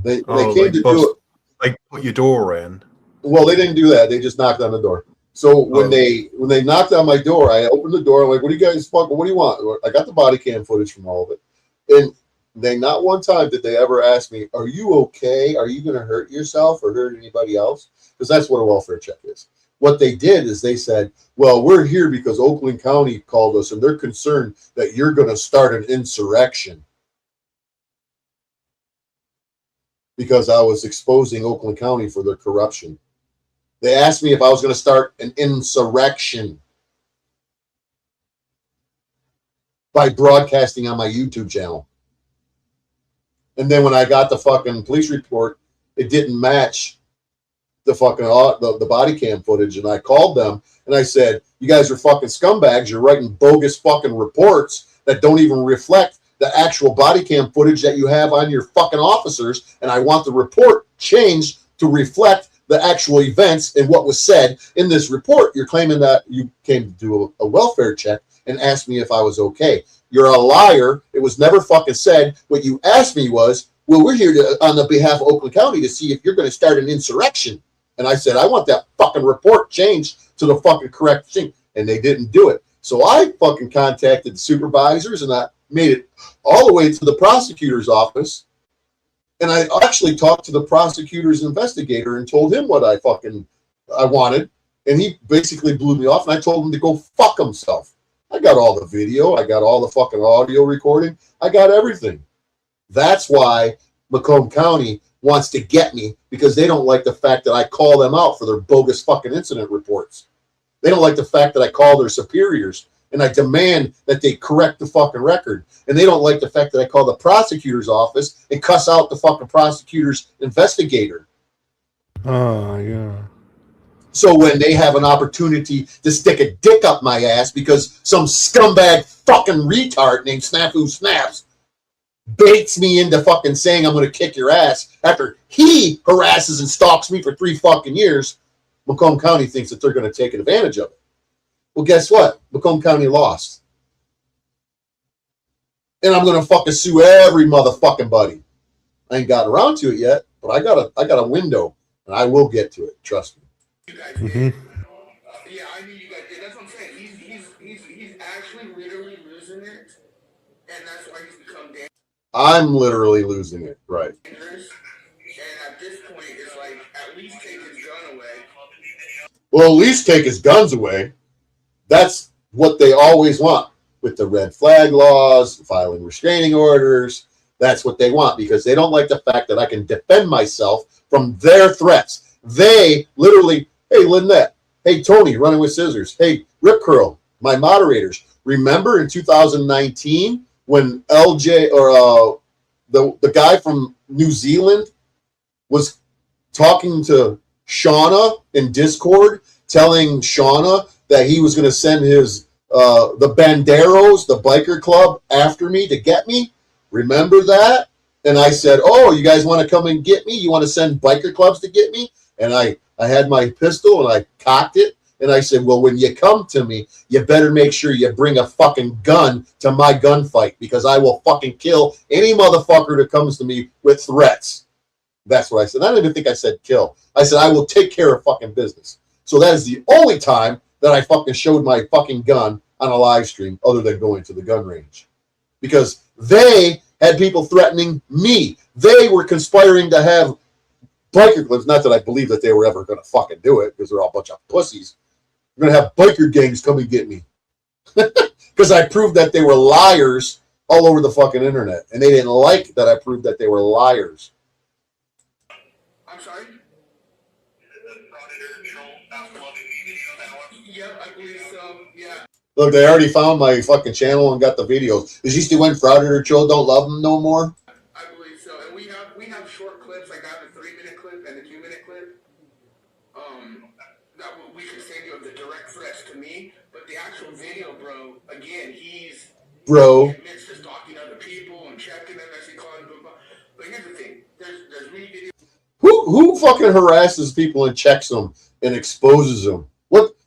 They came to do it. They put your door in. Well, they didn't do that. They just knocked on the door. So when they knocked on my door, I opened the door. I'm like, what do you guys fuck? What do you want? I got the body cam footage from all of it. And they not one time did they ever ask me, are you okay? Are you going to hurt yourself or hurt anybody else? Because that's what a welfare check is. What they did is they said, well, we're here because Oakland County called us and they're concerned that you're going to start an insurrection. Because I was exposing Oakland County for their corruption. They asked me if I was going to start an insurrection by broadcasting on my YouTube channel. And then when I got the fucking police report, it didn't match the fucking the body cam footage. And I called them and I said, you guys are fucking scumbags. You're writing bogus fucking reports that don't even reflect the actual body cam footage that you have on your fucking officers. And I want the report changed to reflect the actual events and what was said in this report. You're claiming that you came to do a welfare check and asked me if I was okay. You're a liar. It was never fucking said. What you asked me was, well, we're here to, on the behalf of Oakland County to see if you're going to start an insurrection. And I said, I want that fucking report changed to the fucking correct thing. And they didn't do it. So I fucking contacted the supervisors and I made it all the way to the prosecutor's office. And I actually talked to the prosecutor's investigator and told him what I wanted. And he basically blew me off and I told him to go fuck himself. I got all the video. I got all the fucking audio recording. I got everything. That's why Macomb County wants to get me, because they don't like the fact that I call them out for their bogus fucking incident reports. They don't like the fact that I call their superiors and I demand that they correct the fucking record. And they don't like the fact that I call the prosecutor's office and cuss out the fucking prosecutor's investigator. Oh, yeah. So when they have an opportunity to stick a dick up my ass because some scumbag fucking retard named Snafu Snaps baits me into fucking saying I'm going to kick your ass after he harasses and stalks me for 3 fucking years, Macomb County thinks that they're going to take advantage of it. Well, guess what? Macomb County lost. And I'm going to fucking sue every motherfucking buddy. I ain't got around to it yet, but I got a window and I will get to it. Trust me. Yeah, I knew you guys did. That's what I'm saying. He's actually literally losing it, and that's why he's become dangerous. I'm literally losing it, right? And at this point, it's like, at least take his gun away. Well, at least take his guns away. That's what they always want with the red flag laws, filing restraining orders. That's what they want because they don't like the fact that I can defend myself from their threats. They literally, hey, Lynette, hey, Tony, running with scissors, hey, Rip Curl, my moderators. Remember in 2019 when LJ or the guy from New Zealand was talking to Shauna in Discord, telling Shauna that he was going to send his the Banderos, the biker club, after me to get me. Remember that? And I said, "Oh, you guys want to come and get me? You want to send biker clubs to get me?" And I had my pistol and I cocked it and I said, "Well, when you come to me, you better make sure you bring a fucking gun to my gunfight because I will fucking kill any motherfucker that comes to me with threats." That's what I said. I don't even think I said kill. I said I will take care of fucking business. So that is the only time that I fucking showed my fucking gun on a live stream other than going to the gun range. Because they had people threatening me. They were conspiring to have biker clubs. Not that I believe that they were ever going to fucking do it because they're all a bunch of pussies. They're going to have biker gangs come and get me. Because I proved that they were liars all over the fucking internet. And they didn't like that I proved that they were liars. I'm sorry? Yeah, I believe so. Yeah. Look, they already found my fucking channel and got the videos. Is he still when Frauditor Troll don't love him no more? I believe so. And we have short clips, like I have a 3-minute clip and a 2-minute clip. That we can send you of the direct threats to me. But the actual video, bro, again, he admits to stalking other people and checking them as he calls them. But here's the thing. There's videos. Who fucking harasses people and checks them and exposes them?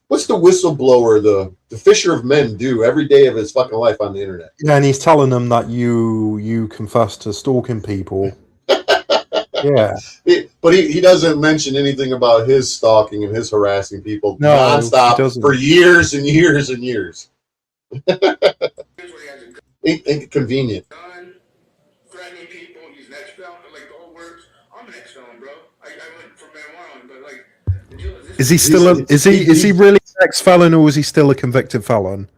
What's the whistleblower, the fisher of men do every day of his fucking life on the internet? Yeah, and he's telling them that you confess to stalking people. Yeah. But he doesn't mention anything about his stalking and his harassing people nonstop for years and years and years. Ain't convenient. Threatening people, he's an ex-felon, like the whole works. I'm an ex-felon, bro. I went from marijuana, but like the deal is this. Is he still is he really an ex-felon or is he still a convicted felon?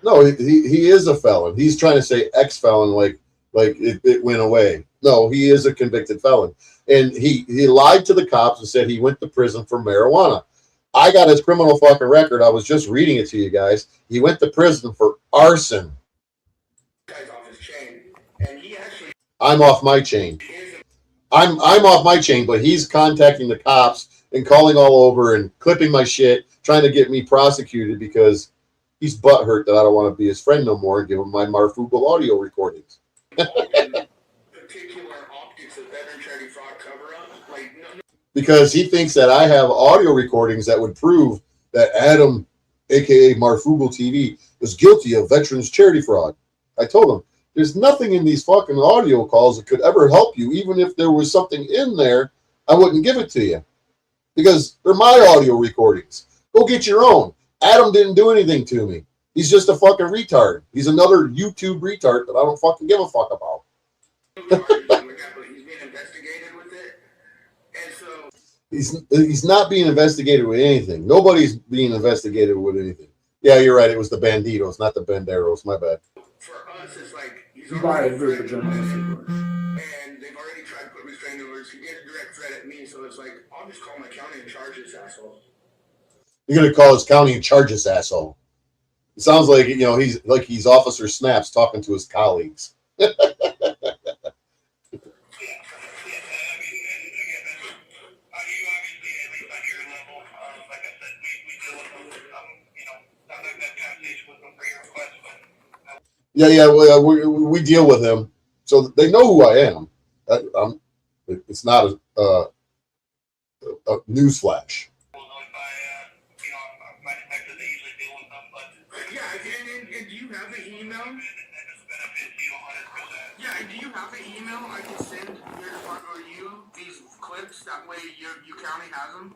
No, he is a felon. He's trying to say ex-felon like it went away. No, he is a convicted felon. And he lied to the cops and said he went to prison for marijuana. I got his criminal fucking record. I was just reading it to you guys. He went to prison for arson. I'm off my chain. I'm off my chain, but he's contacting the cops and calling all over and clipping my shit, trying to get me prosecuted because he's butthurt that I don't want to be his friend no more and give him my Marfugal audio recordings. Because he thinks that I have audio recordings that would prove that Adam, aka Marfugal TV, is guilty of veterans charity fraud. I told him, there's nothing in these fucking audio calls that could ever help you. Even if there was something in there, I wouldn't give it to you. Because they're my audio recordings. Go get your own. Adam didn't do anything to me. He's just a fucking retard. He's another YouTube retard that I don't fucking give a fuck about. He's not being investigated with anything. Nobody's being investigated with anything. Yeah, you're right. It was the Banditos, not the Banderos. My bad. For us, it's like he's already for journalistic work, and they've already tried to put restraining orders. He did a direct threat at me, so it's like I'll just call my county and charge this asshole. You're gonna call his county and charge this asshole. It sounds like he's Officer Snaps talking to his colleagues. Yeah, we deal with him, so they know who I am. It's not a newsflash. Yeah, and do you have the email? Yeah, and do you have the email I can send your department or you these clips? That way your county has them.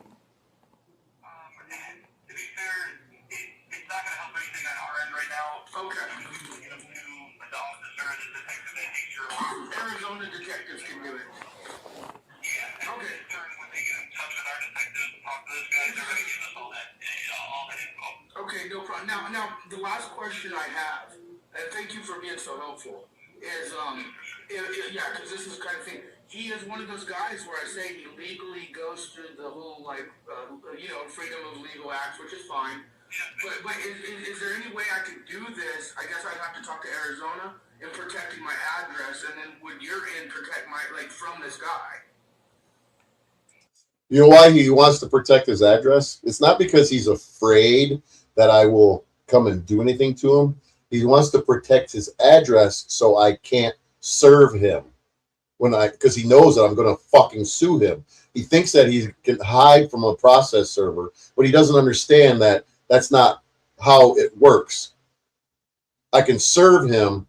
To be fair, it's not going to help anything on our end right now. Okay. Arizona detectives can do it. Yeah. Okay. When they get in touch with our detectives and talk to those guys, they're going to give us all that info. Okay, no problem. Now, the last question I have, and thank you for being so helpful, is yeah, because this is the kind of thing. He is one of those guys where I say he legally goes through the whole freedom of legal acts, which is fine. But is there any way I could do this? I guess I'd have to talk to Arizona in protecting my address, and then would your end protect my, like, from this guy? You know why he wants to protect his address? It's not because he's afraid that I will come and do anything to him. He wants to protect his address so I can't serve him because he knows that I'm going to fucking sue him. He thinks that he can hide from a process server, but he doesn't understand that that's not how it works. I can serve him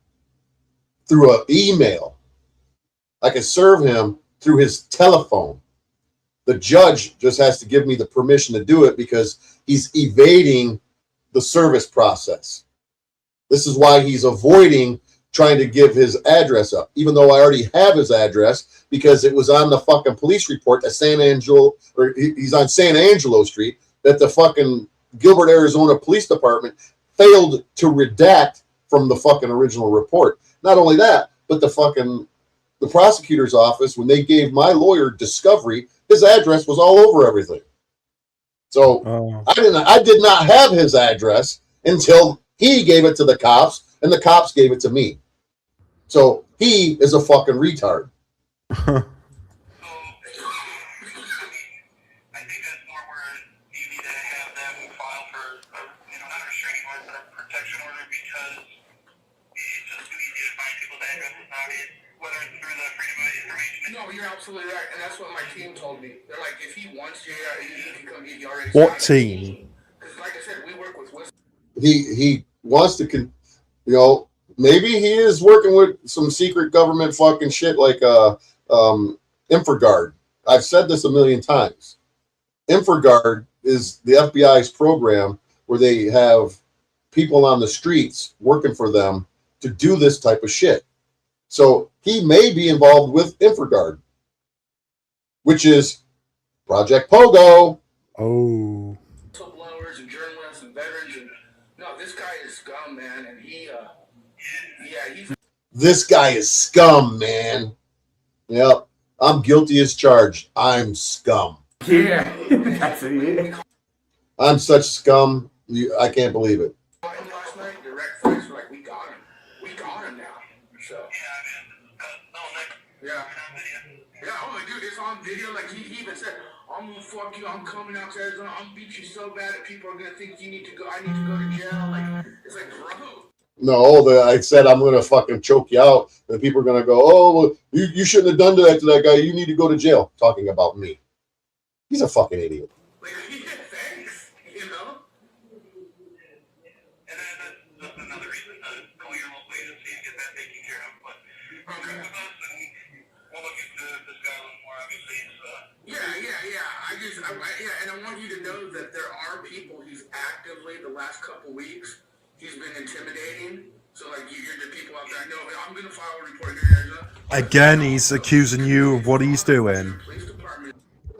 through an email. I can serve him through his telephone. The judge just has to give me the permission to do it because he's evading the service process. This is why he's avoiding trying to give his address up, even though I already have his address because it was on the fucking police report that he's on San Angelo Street, that the fucking Gilbert, Arizona Police Department failed to redact from the fucking original report. Not only that, but the prosecutor's office, when they gave my lawyer discovery, his address was all over everything. So I did not have his address until he gave it to the cops, and the cops gave it to me. So he is a fucking retard. No, you're absolutely right, and that's what my team told me. They're like, if he wants to, he can come. He already. What team? Because, like I said, we work with. He wants to, maybe he is working with some secret government fucking shit like InfraGard. I've said this a million times. InfraGard is the FBI's program where they have people on the streets working for them to do this type of shit. So he may be involved with InfraGard, which is Project Pogo. Oh. Whistleblowers and journalists and veterans, and no, this guy is scum, man, and he's. This guy is scum, man. Yep, I'm guilty as charged. I'm scum. Yeah, that's it. I'm such scum. I can't believe it. Last night, direct threats were like, we got him. We got him now. So. Yeah. Yeah, oh, dude, it's on video. Like, he even said, I'm gonna fuck you. I'm coming out to Arizona. I'm gonna beat you so bad that people are gonna think you need to go. I need to go to jail. Like, it's like, bro. No, I said I'm gonna fucking choke you out, and people are gonna go, "Oh, well, you shouldn't have done that to that guy. You need to go to jail." Talking about me. He's a fucking idiot. Like, yeah, thanks. You know. And then that's another reason to call your local agency and get that taken care of. But okay, with us, and we'll look into this guy a little more. Obviously, yeah. And I want you to know that there are people he's actively the last couple weeks. He's been intimidating. So, like, you're the people out there. I know I'm going to file a report here. Again, he's accusing you of what he's doing.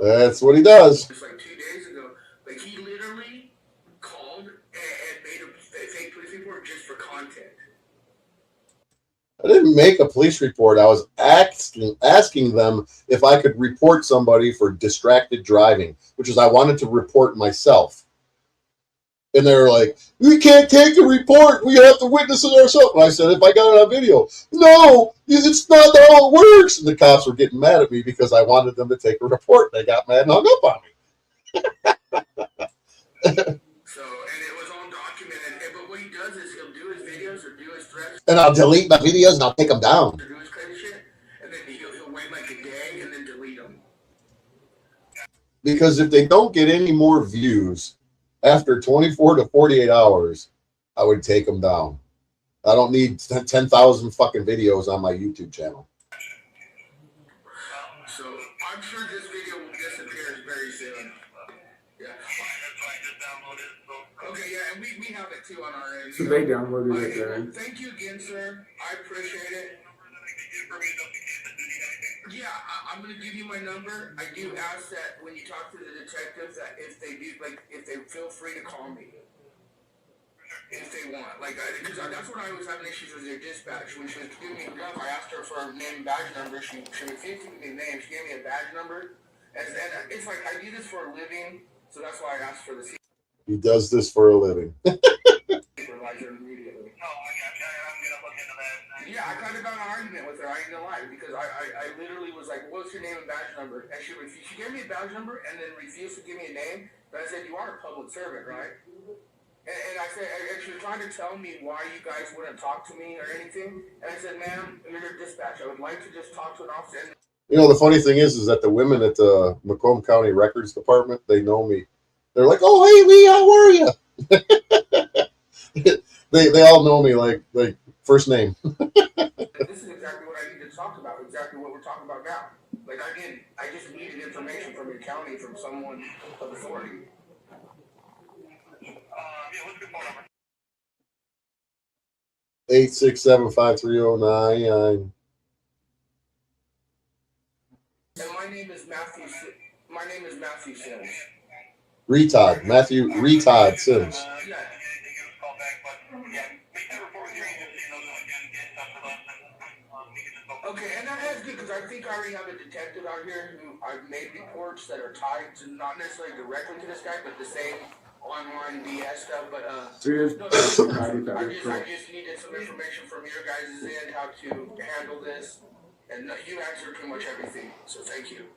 That's what he does. It's like 2 days ago. Like, he literally called and made a fake police report just for content. I didn't make a police report. I was asking them if I could report somebody for distracted driving, which is I wanted to report myself. And they're like, we can't take a report. We have to witness it ourselves. And I said, if I got it on video, no, it's not how it works. And the cops were getting mad at me because I wanted them to take a report. They got mad and hung up on me. So, and it was all documented. But what he does is he'll do his videos or do his threats. And I'll delete my videos and I'll take them down. Or do his crazy shit. And then he'll wait like a day and then delete them. Because if they don't get any more views after 24 to 48 hours, I would take them down. I don't need 10,000 fucking videos on my YouTube channel. So I'm sure this video will disappear very soon. Yeah. Okay, yeah, and we have it too on our end. So they downloaded it there. Thank you again, sir. I appreciate it. Yeah, I'm going to give you my number. I do ask that when you talk to the detectives that if they do, like, if they feel free to call me. If they want. Like, because that's what I was having issues with their dispatch. When she was giving me stuff, I asked her for a name and badge number. She refused to give me a name. She gave me a badge number. And it's like, I do this for a living, so that's why I asked for the He does this for a living. Yeah, I kind of got in an argument with her. I ain't gonna lie, because I literally was like, "What's your name and badge number?" And she gave me a badge number and then refused to give me a name. But I said, "You are a public servant, right?" And I said, and she was trying to tell me why you guys wouldn't talk to me or anything. And I said, "Ma'am, you're a dispatch. I would like to just talk to an officer." You know, the funny thing is that the women at the Macomb County Records Department, they know me. They're like, "Oh, hey, Lee, how are you?" they all know me like first name. This is exactly what I need to talk about. Exactly what we're talking about now. Like I just needed information from your county, from someone of authority. What's your phone number? 867-530-99. And my name is Matthew. My name is Matthew Sims. Matthew Retod Sims. Okay, and that's good because I think I already have a detective out here who I've made reports that are tied to not necessarily directly to this guy, but the same online BS stuff. But I just needed some information from your guys' end how to handle this, and you answered pretty much everything. So thank you.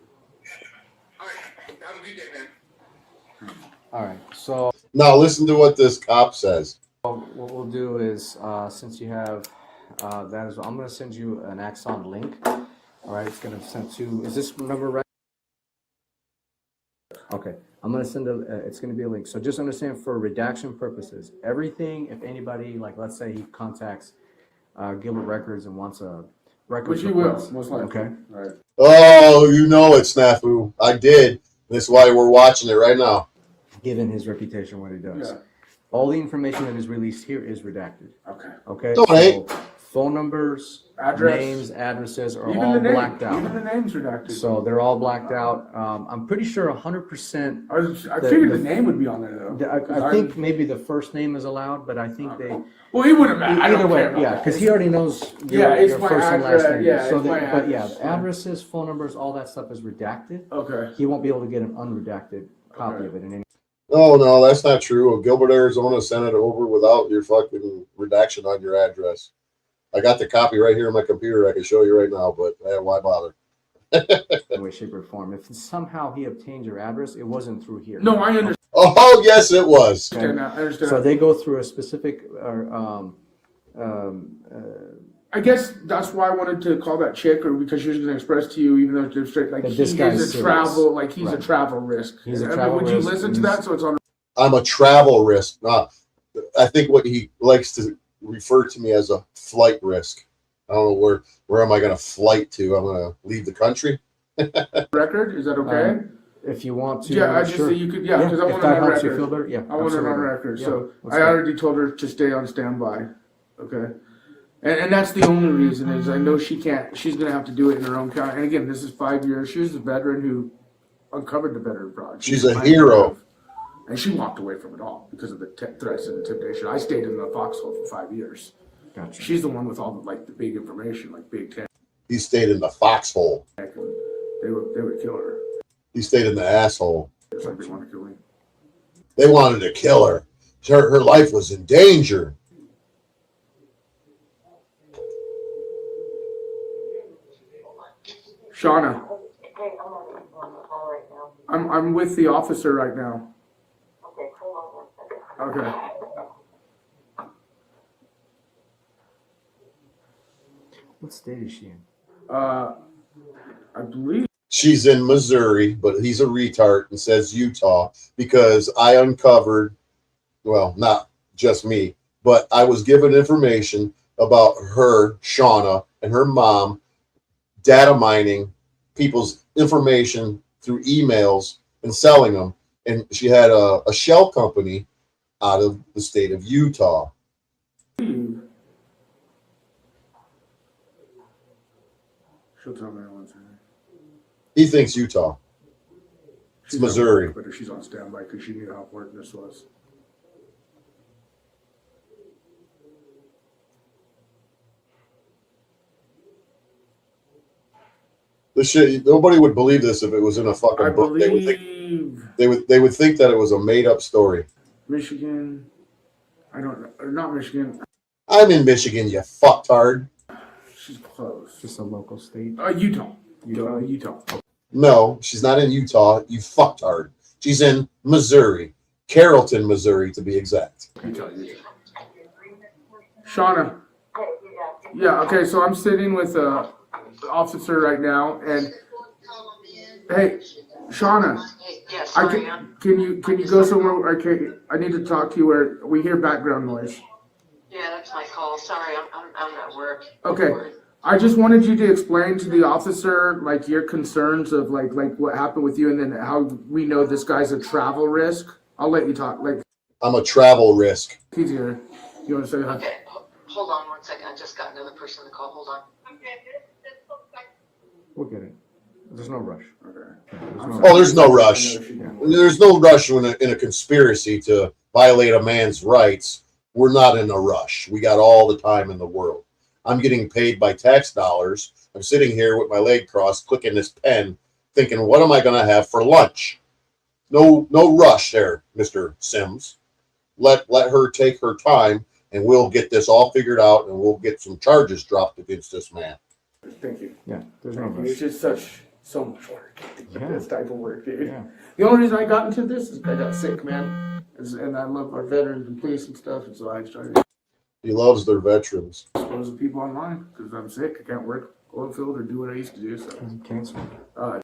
All right, have a good day, man. All right, so now listen to what this cop says. what we'll do is, since you have that as well, I'm going to send you an Axon link. All right, it's going to send to. Is this number right? Okay, I'm going to send it's going to be a link. So just understand, for redaction purposes, everything. If anybody, like, let's say he contacts Gilbert Records and wants a record, which he will, most likely. Okay. All right. Oh, you know it, Snafu. I did. That's why we're watching it right now. Given his reputation, what he does. Yeah. All the information that is released here is redacted. Okay. Okay. So phone numbers, names, addresses are even all blacked out. Even the names redacted. So they're all blacked out. I'm pretty sure 100%. I figured the name would be on there though. I think maybe the first name is allowed, but I think they. Well, he wouldn't matter. Either way, yeah, because he already knows your first and last name. Yeah, so but yeah, addresses, phone numbers, all that stuff is redacted. Okay. He won't be able to get an unredacted copy of it in any. Oh, no, that's not true. Gilbert, Arizona sent it over without your fucking redaction on your address. I got the copy right here on my computer. I can show you right now, but why bother? Way, shape, or form. If somehow he obtained your address, it wasn't through here. No, I understand. Oh, yes, it was. Okay. I understand. So they go through a specific. I guess that's why I wanted to call that chick, or because she was going to express to you, even though it's straight, like this guy's a travel, like he's a travel risk. Would you listen to that? So it's on. I'm a travel risk. I think what he likes to refer to me as a flight risk. I don't know where am I going to flight to? I'm going to leave the country. Record, is that okay? If you want to, yeah, I just sure. you could, yeah, because I want it on record. You feel better? Yeah, I want it on record. Yeah, so I already told her to stay on standby. Okay, and that's the only reason is I know she can't. She's going to have to do it in her own county. And again, this is 5 years. She was the veteran who uncovered the veteran fraud. She's a hero. And she walked away from it all because of the threats and intimidation. I stayed in the foxhole for 5 years. Gotcha. She's the one with all the big information, like Big Ten. He stayed in the foxhole. They would kill her. He stayed in the asshole. It's like they want to kill me. They wanted to kill her. Her life was in danger. Shauna. I'm with the officer right now. Okay, hold on 1 second. Okay. What state is she in? I believe she's in Missouri, but he's a retard and says Utah because I uncovered, well, not just me, but I was given information about her, Shauna, and her mom data mining people's information through emails and selling them. And she had a shell company out of the state of Utah. She'll tell me in 1 second. He thinks Utah. It's Missouri. But she's on standby because she knew how important this was. This shit, nobody would believe this if it was in a fucking book. They would think that it was a made up story. Michigan. I don't know. Not Michigan. I'm in Michigan, you fucktard. She's close. Just a local state. Utah. Utah. No, she's not in Utah, you fucktard. She's in Missouri. Carrollton, Missouri, to be exact. Utah. Shauna. Yeah, okay, so I'm sitting with a officer right now, and hey, Shauna, can you go somewhere? Okay, I need to talk to you where we hear background noise. Yeah, that's my call. Sorry, I'm at work. Okay, I just wanted you to explain to the officer like your concerns of like what happened with you, and then how we know this guy's a travel risk. I'll let you talk. Like I'm a travel risk. He's here. You want to say hi? Okay, hold on 1 second. I just got another person to call. Hold on. We'll get it. There's no rush. Okay. There's no rush. There's no rush in a conspiracy to violate a man's rights. We're not in a rush. We got all the time in the world. I'm getting paid by tax dollars. I'm sitting here with my leg crossed, clicking this pen, thinking, what am I going to have for lunch? No rush there, Mr. Sims. Let her take her time, and we'll get this all figured out, and we'll get some charges dropped against this man. Thank you. Yeah, there's no rush. It's just so much work. This type of work, dude. Yeah. The only reason I got into this is I got sick, man. And I love our veterans and police and stuff, and so I started. He loves their veterans. Expose the people online because I'm sick. I can't work oil field or do what I used to do. So cancer. I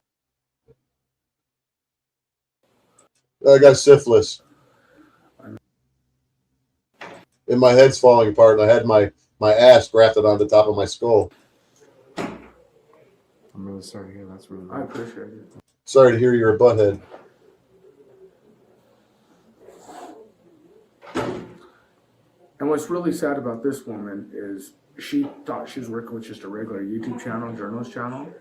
got syphilis. And my head's falling apart, and I had my ass grafted on the top of my skull. I'm really sorry to hear. That's really I appreciate it. Sorry to hear you're a butthead. And what's really sad about this woman is she thought she was working with just a regular YouTube channel, journalist channel,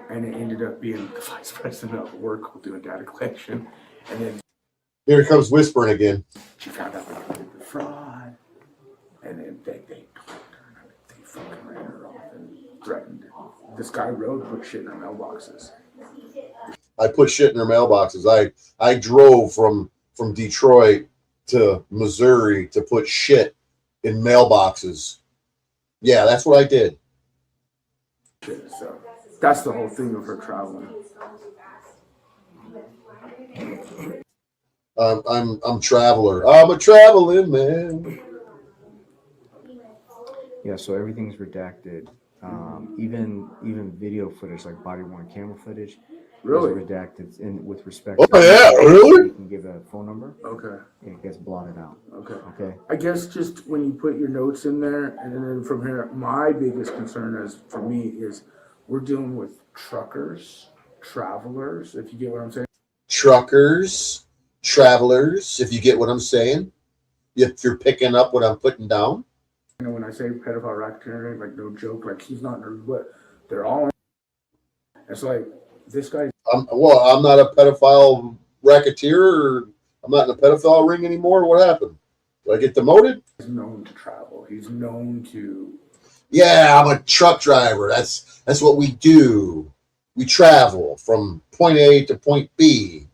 and it ended up being the vice president of work doing data collection. And then Here comes whispering again. she found out they did the fraud, and then they fucking ran her off and threatened. This guy Road put shit in her mailboxes. I put shit in her mailboxes. I drove from Detroit to Missouri to put shit in mailboxes. Yeah, that's what I did. So that's the whole thing of her traveling. I'm traveler. I'm a traveling man. Yeah, so everything's redacted. Even video footage, like body worn camera footage, Really? is redacted. And with respect, Oh, yeah, really? You can give a phone number. Okay. It gets blotted out. Okay. Okay. I guess just when you put your notes in there, and then from here, my biggest concern is for me is we're dealing with truckers, travelers. If you get what I'm saying. Truckers, travelers, if you get what I'm saying. If you're picking up what I'm putting down. You know, when I say pedophile racketeering, like no joke, like he's not nervous, but they're all in. It's like this guy. I'm not a pedophile racketeer, or I'm not in a pedophile ring anymore. What happened? Did I get demoted? He's known to travel. He's known to. Yeah, I'm a truck driver. That's what we do. We travel from point A to point B.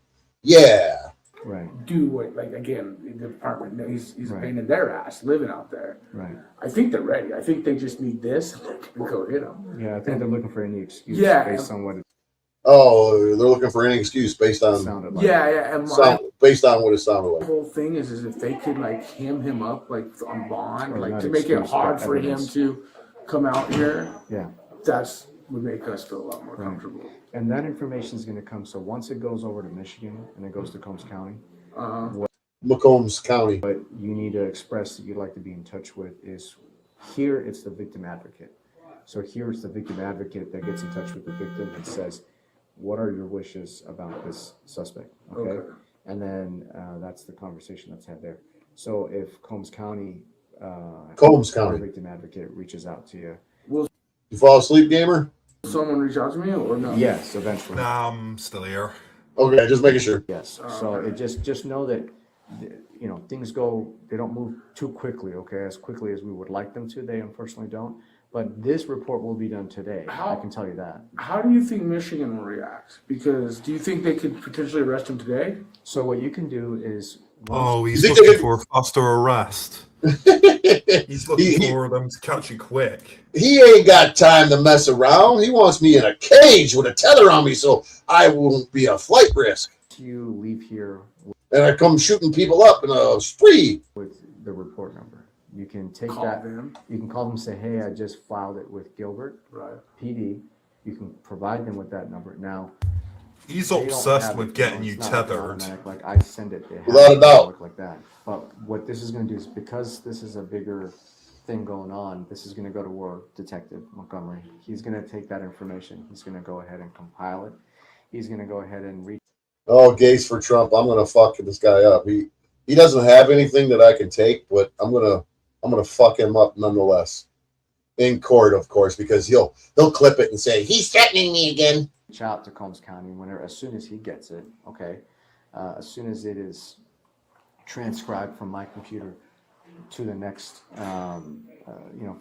Yeah. Right. Do what, like, again, in the department, he's a pain in their ass living out there. Right. I think they're ready. I think they just need this and go hit them. Yeah, I think they're looking for any excuse based on what it Oh, they're looking for any excuse based on sounded like. Yeah, and based on what it sounded the like. whole thing is if they could like him up like on bond, Or like not to make it excuse, hard but for him evidence. to come out here. Yeah. That's would make us feel a lot more comfortable. And that information is going to come. So once it goes over to Michigan and it goes to Combs County, Macomb County. What you need to express that you'd like to be in touch with is here. It's the victim advocate. So here it's the victim advocate that gets in touch with the victim and says, "What are your wishes about this suspect?" Okay. And then that's the conversation that's had there. So if Combs County, victim advocate reaches out to you, You fall asleep, gamer? Someone reach out to me or no? Yes, eventually. Nah, I'm still here. Okay, just making sure. Yes. So it just know that things they don't move too quickly. Okay, as quickly as we would like them to. They unfortunately don't. But this report will be done today. I can tell you that. How do you think Michigan will react? Because do you think they could potentially arrest him today? So what you can do is Oh, he's looking for a faster arrest. He's looking for them to catch you quick. He ain't got time to mess around. He wants me in a cage with a tether on me so I won't be a flight risk. You leave here and I come shooting people up in a spree. With the report number. You can take Call that. them. You can call them and say, hey, I just filed it with Gilbert PD. You can provide them with that number. Now, he's obsessed with getting you tethered. Like I send it. Without a doubt. Look like that. But what this is going to do is, because this is a bigger thing going on, this is going to go to war. Detective Montgomery. He's going to take that information. He's going to go ahead and compile it. He's going to go ahead and reach. Oh, gays for Trump. I'm going to fuck this guy up. He doesn't have anything that I can take, but I'm going to fuck him up nonetheless. In court, of course, because he'll clip it and say, he's threatening me again. Reach out to Combs County as soon as he gets it, okay? As soon as it is transcribed from my computer to the next, from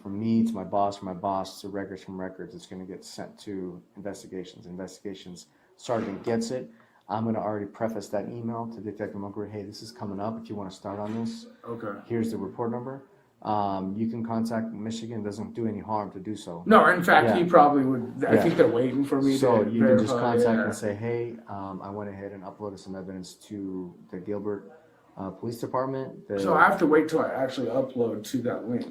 me to my boss to records from records, it's going to get sent to investigations. Investigations sergeant gets it. I'm going to already preface that email to Detective Montgomery. Hey, this is coming up. If you want to start on this, okay. Here's the report number. You can contact Michigan. Doesn't do any harm to do so. No, in fact, he probably would. I think they're waiting for me. So to you verify, can just contact and say, hey, I went ahead and uploaded some evidence to the Gilbert Police Department. So I have to wait till I actually upload to that link.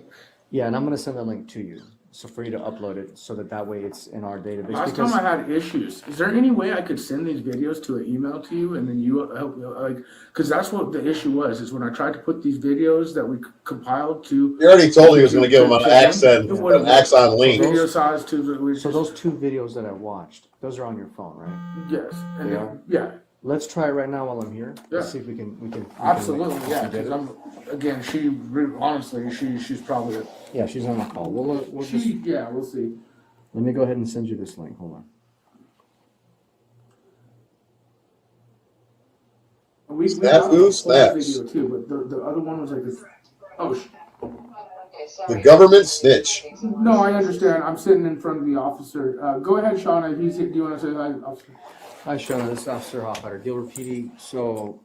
Yeah, and I'm going to send that link to you. So for you to upload it, so that way it's in our database. Last time I had issues. Is there any way I could send these videos to an email to you, and then you help me? Like, because that's what the issue was. Is when I tried to put these videos that we compiled to. You already told me he was going to give him an accent link. Video size to the. So those two videos that I watched, those are on your phone, right? Yes. And They then, are? yeah. Let's try it right now while I'm here. Yeah. Let's see if we can Absolutely, we yeah. can get Because it. again, honestly, she's probably. Yeah, she's on the call. We'll just. Yeah, we'll see. Let me go ahead and send you this link. Hold on. We Snafu got a snaps. video too, but the other one was like this. Oh, The government snitch. no, I understand. I'm sitting in front of the officer. Go ahead, Shauna. Do you want to say hi, officer? Hi, Shauna. This is Officer Hoffatter, Gilbert PD. So,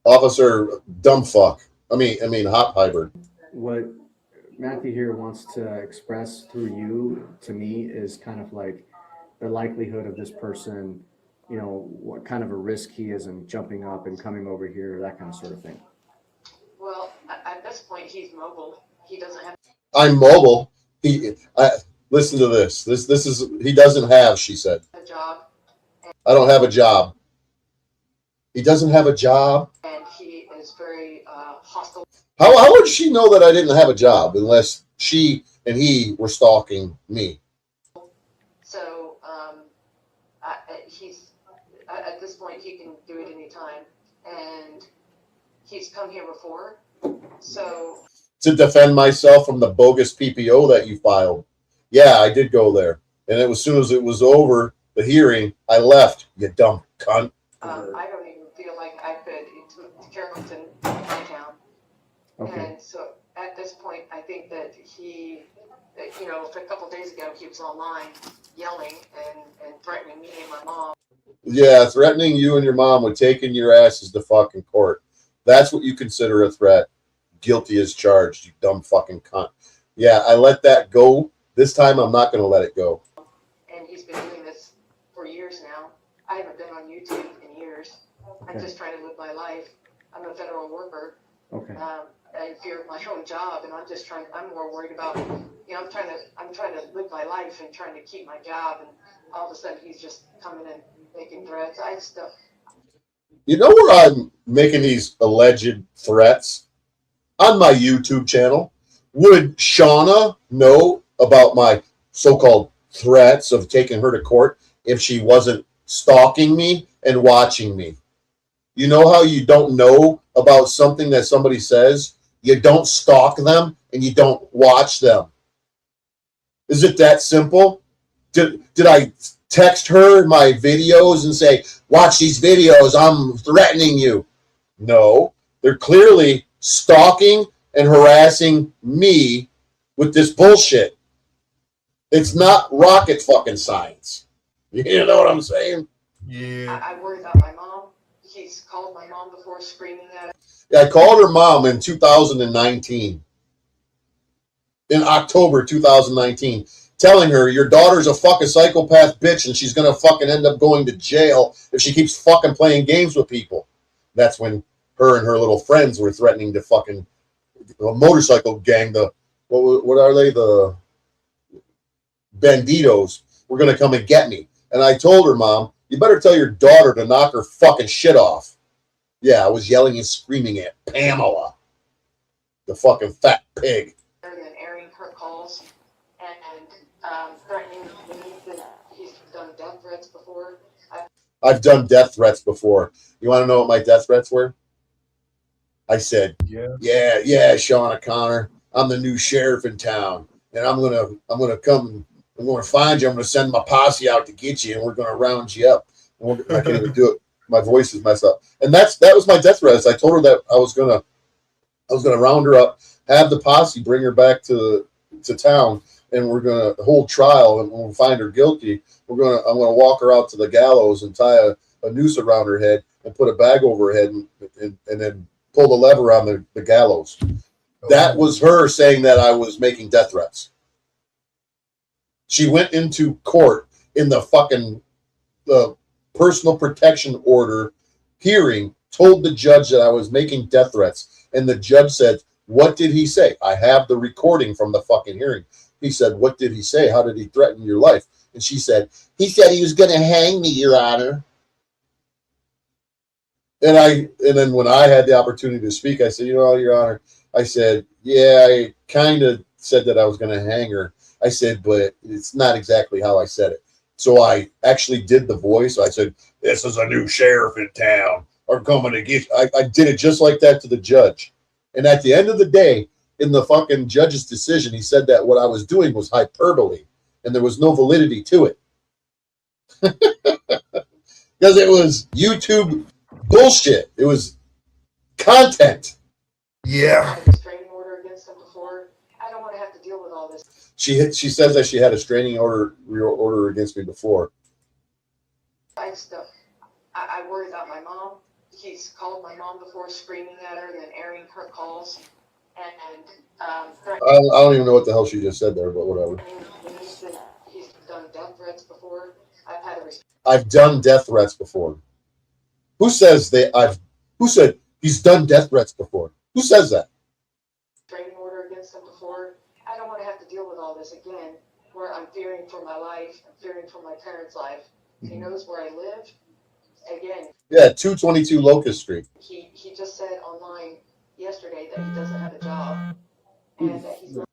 Officer Dumbfuck. I mean Hot Hybrid. what Matthew here wants to express through you to me is kind of like the likelihood of this person, what kind of a risk he is in jumping up and coming over here, that kind of sort of thing. Well, at this point, he's mobile. He doesn't have. I'm mobile. Listen to this. This is he doesn't have. She said. A job. I don't have a job. He doesn't have a job. And he is very hostile. How would she know that I didn't have a job unless she and he were stalking me? So he's at this point he can do it anytime, and he's come here before. So to defend myself from the bogus PPO that you filed. Yeah, I did go there, and as soon as it was over the hearing, I left. You dumb cunt. I don't even feel like I could into Carrollton, my town. Okay. And so at this point, I think that a couple days ago, he was online yelling and threatening me and my mom. Yeah, threatening you and your mom with taking your asses to fucking court. That's what you consider a threat. Guilty as charged, you dumb fucking cunt. Yeah, I let that go. This time, I'm not going to let it go. And he's been doing this for years now. I haven't been on YouTube in years. I'm just trying to live my life. I'm a federal worker. Okay. I fear my own job, and I'm more worried about, I'm trying to live my life and trying to keep my job, and all of a sudden he's just coming and making threats. I just don't. You know where I'm making these alleged threats? On my YouTube channel. Would Shauna know about my so-called threats of taking her to court if she wasn't stalking me and watching me? You know how you don't know about something that somebody says? You don't stalk them and you don't watch them. Is it that simple? Did I text her my videos and say, watch these videos, I'm threatening you? No, they're clearly stalking and harassing me with this bullshit. It's not rocket fucking science. You know what I'm saying? Yeah. I worry about my mom. He's called my mom before, screaming at her. Yeah, I called her mom in 2019. In October 2019, telling her your daughter's a fucking psychopath bitch and she's gonna fucking end up going to jail if she keeps fucking playing games with people. That's when her and her little friends were threatening to fucking the motorcycle gang. The what are they? The banditos were gonna come and get me. And I told her, Mom, you better tell your daughter to knock her fucking shit off. Yeah, I was yelling and screaming at Pamela, the fucking fat pig. And airing her calls and threatening me that he's done death threats before. I've done death threats before. You want to know what my death threats were? I said, yeah, Sean O'Connor, I'm the new sheriff in town, and I'm gonna come. I'm gonna find you. I'm gonna send my posse out to get you, and we're gonna round you up. I can't even do it. My voice is messed up, and that was my death threats. I told her that I was gonna round her up, have the posse bring her back to town, and we're gonna hold trial, and when we find her guilty, I'm gonna walk her out to the gallows and tie a noose around her head and put a bag over her head and then pull the lever on the gallows. That was her saying that I was making death threats. She went into court in the personal protection order hearing, told the judge that I was making death threats, and the judge said, "What did he say?" I have the recording from the fucking hearing. He said, "What did he say? How did he threaten your life?" And she said, "He said he was going to hang me, Your Honor." And then when I had the opportunity to speak, I said, Your Honor, I said, yeah, I kind of said that I was going to hang her. I said, but it's not exactly how I said it. So I actually did the voice. I said, "This is a new sheriff in town. Or coming to get you." I did it just like that to the judge. And at the end of the day, in the fucking judge's decision, he said that what I was doing was hyperbole and there was no validity to it. Because it was YouTube bullshit. It was content. Yeah. Restraining order against him before. I don't want to have to deal with all this. She says that she had a restraining order against me before. I worry about my mom. He's called my mom before, screaming at her and then airing her calls. And I don't even know what the hell she just said there, but whatever. He's done death threats before. I've done death threats before. Who says who said he's done death threats before? Who says that? Restraining order against him before. I don't want to have to deal with all this again, where I'm fearing for my life, I'm fearing for my parents' life. He knows where I live. Again. Yeah, 222 Locust Street. He just said online yesterday that he doesn't have a job and that he's not.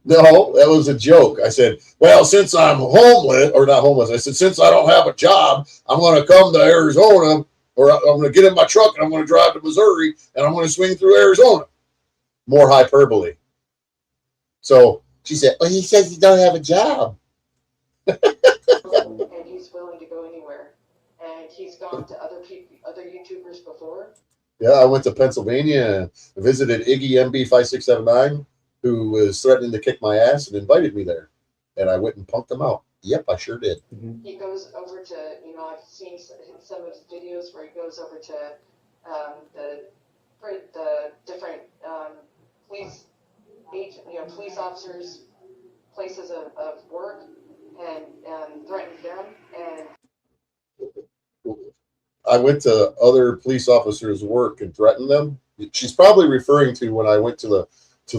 No, that was a joke. I said, well, since I'm homeless, or not homeless, I said, since I don't have a job, I'm going to come to Arizona, or I'm going to get in my truck and I'm going to drive to Missouri and I'm going to swing through Arizona. More hyperbole. So she said, well, he says he don't have a job. And he's willing to go anywhere. And he's gone to other YouTubers before. Yeah, I went to Pennsylvania and visited Iggy MB5679, who was threatening to kick my ass and invited me there. And I went and punked him out. Yep, I sure did. He goes over to, I've seen some of his videos where he goes over to the different police officers' places of work and threatened them. And I went to other police officers' work and threatened them. She's probably referring to when I went to the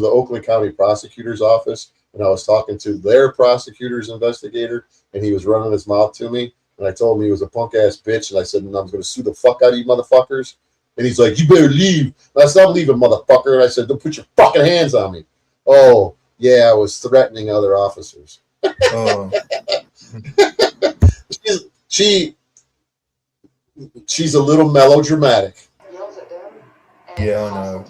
Oakland County Prosecutor's office and I was talking to their prosecutor's investigator and he was running his mouth to me and I told him he was a punk ass bitch and I said, and I'm going to sue the fuck out of you motherfuckers. And he's like, you better leave. And I said, I'm leaving, motherfucker. And I said, don't put your fucking hands on me. Oh, yeah, I was threatening other officers. Oh. She's a little melodramatic. Yells at them. Yeah, I know.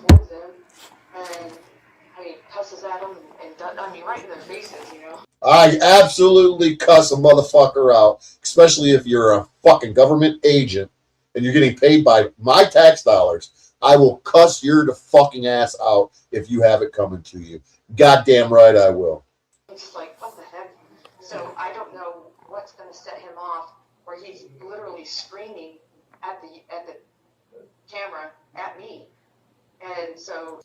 Cusses at them and right in their faces, I absolutely cuss a motherfucker out, especially if you're a fucking government agent and you're getting paid by my tax dollars. I will cuss your fucking ass out if you have it coming to you. Goddamn right I will. It's like, what the heck? So I don't know what's going to set him off, where he's literally screaming at the camera at me. And so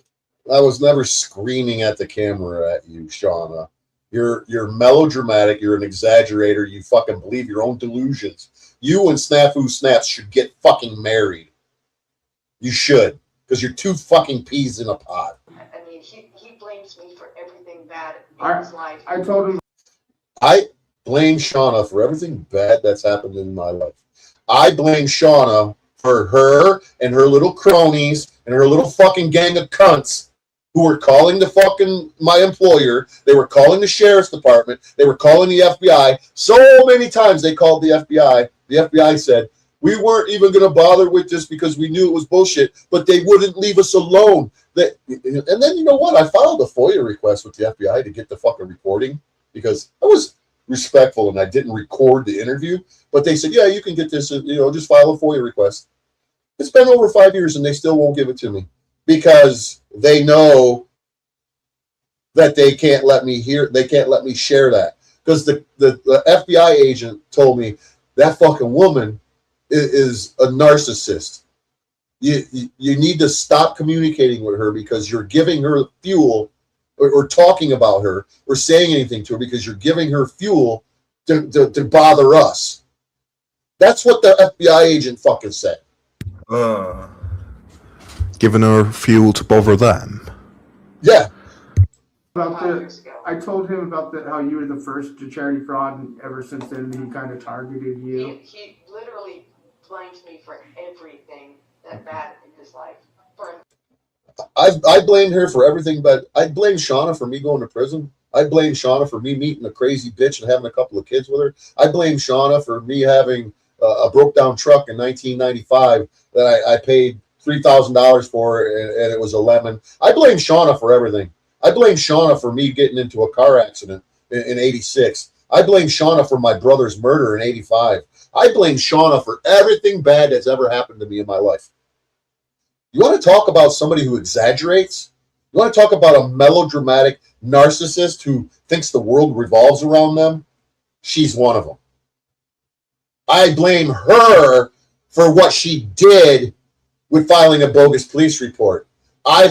I was never screaming at the camera at you, Shauna. You're melodramatic. You're an exaggerator. You fucking believe your own delusions. You and Snafu Snaps should get fucking married. You should, because you're two fucking peas in a pod. I mean, he blames me for everything bad in his life. I told him. I blame Shauna for everything bad that's happened in my life. I blame Shauna for her and her little cronies and her little fucking gang of cunts who were calling the fucking my employer. They were calling the sheriff's department. They were calling the FBI. So many times they called the FBI. The FBI said, we weren't even going to bother with this because we knew it was bullshit, but they wouldn't leave us alone. And then, you know what? I filed a FOIA request with the FBI to get the fucking recording because I was respectful and I didn't record the interview. But they said, yeah, you can get this, just file a FOIA request. It's been over 5 years and they still won't give it to me because they know that they can't let me hear, they can't let me share that. Because the FBI agent told me that fucking woman is a narcissist. You need to stop communicating with her because you're giving her fuel or talking about her or saying anything to her because you're giving her fuel to bother us. That's what the FBI agent fucking said. Giving her fuel to bother them. Yeah. I told him about how you were the first to charity fraud, and ever since then he kind of targeted you. He literally blames me for everything that bad in his life. I blamed her for everything, but I blame Shauna for me going to prison. I blame Shauna for me meeting a crazy bitch and having a couple of kids with her. I blame Shauna for me having a broke down truck in 1995 that I paid $3,000 for, and it was a lemon. I blame Shauna for everything. I blame Shauna for me getting into a car accident in 86. I blame Shauna for my brother's murder in 85. I blame Shauna for everything bad that's ever happened to me in my life. You want to talk about somebody who exaggerates? You want to talk about a melodramatic narcissist who thinks the world revolves around them? She's one of them. I blame her for what she did with filing a bogus police report. A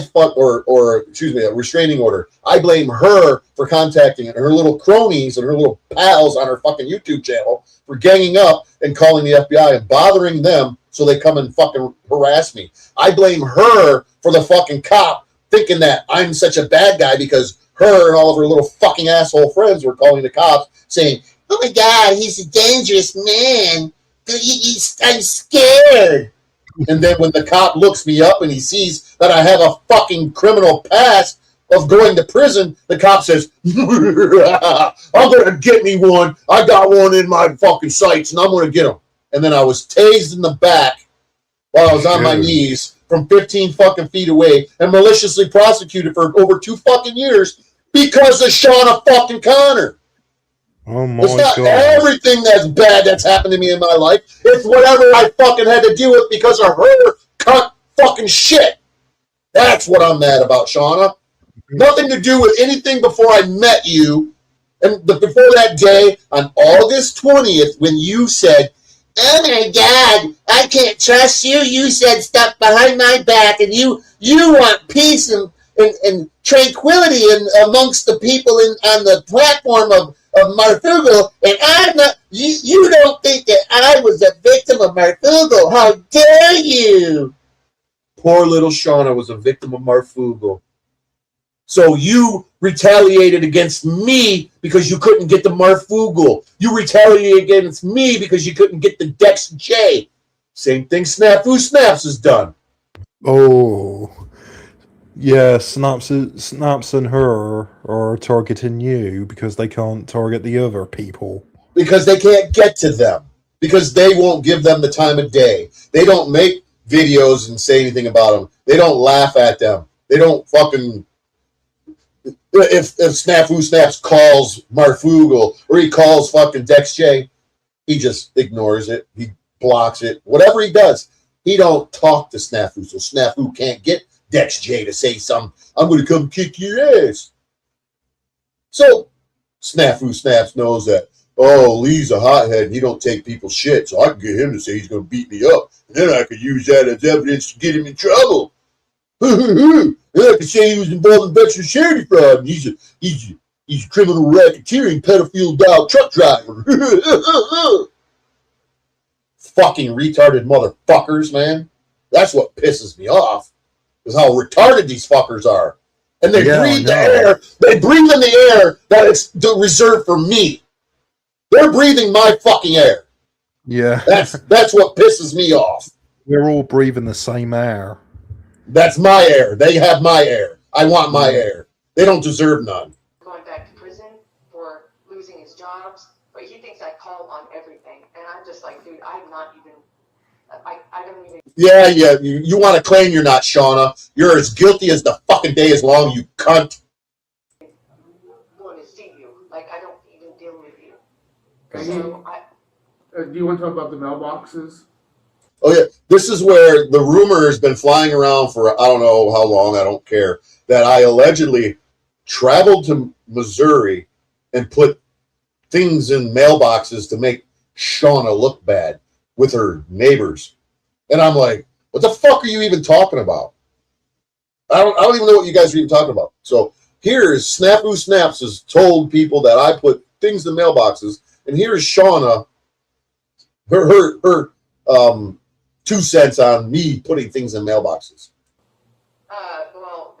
restraining order. I blame her for contacting her little cronies and her little pals on her fucking YouTube channel for ganging up and calling the FBI and bothering them so they come and fucking harass me. I blame her for the fucking cop thinking that I'm such a bad guy because her and all of her little fucking asshole friends were calling the cops saying, oh my God, he's a dangerous man. I'm scared. And then when the cop looks me up and he sees that I have a fucking criminal past of going to prison, the cop says, I'm going to get me one. I got one in my fucking sights and I'm going to get him. And then I was tased in the back while I was on my knees from 15 fucking feet away and maliciously prosecuted for over 2 fucking years because of Shauna fucking Connor. Oh my It's not God. everything that's bad that's happened to me in my life. It's whatever I fucking had to deal with because of her cunt fucking shit. That's what I'm mad about, Shauna. Nothing to do with anything before I met you. And before that day, on August 20th, when you said, oh my God, I can't trust you. You said stuff behind my back and you want peace and tranquility amongst the people on the platform of Marfugo, and I'm not. You don't think that I was a victim of Marfugo? How dare you? Poor little Shauna was a victim of Marfugo. So you retaliated against me because you couldn't get the Marfugo. You retaliated against me because you couldn't get the Dex J. Same thing Snafu Snaps has done. Oh. Yeah, Snaps and her are targeting you because they can't target the other people. Because they can't get to them. Because they won't give them the time of day. They don't make videos and say anything about them. They don't laugh at them. They don't fucking... If Snafu Snaps calls Marfugo or he calls fucking Dex J, he just ignores it. He blocks it. Whatever he does, he don't talk to Snafu. So Snafu can't get Dex J to say something. I'm going to come kick your ass. So Snafu Snaps knows that oh, Lee's a hothead and he don't take people's shit, so I can get him to say he's going to beat me up. And then I could use that as evidence to get him in trouble. And I could say he was involved in veteran charity fraud and he's a criminal racketeering pedophile dial truck driver. Fucking retarded motherfuckers, man. That's what pisses me off, is how retarded these fuckers are. And they breathe the air. They breathe in the air that it's reserved for me. They're breathing my fucking air. Yeah. That's what pisses me off. We're all breathing the same air. That's my air. They have my air. I want my air. They don't deserve none. Going back to prison for losing his jobs, but he thinks I call on everything. And I'm just like, dude, I'm not even, I don't even. Yeah, you want to claim you're not, Shauna. You're as guilty as the fucking day is long, you cunt. Want to see you. Like, I don't even deal with you. Do you want to talk about the mailboxes? Oh, yeah. This is where the rumor has been flying around for I don't know how long, I don't care, that I allegedly traveled to Missouri and put things in mailboxes to make Shauna look bad with her neighbors. And I'm like, what the fuck are you even talking about? I don't even know what you guys are even talking about. So here is Snafu Snaps has told people that I put things in mailboxes, and here's Shauna, her 2 cents on me putting things in mailboxes. Well,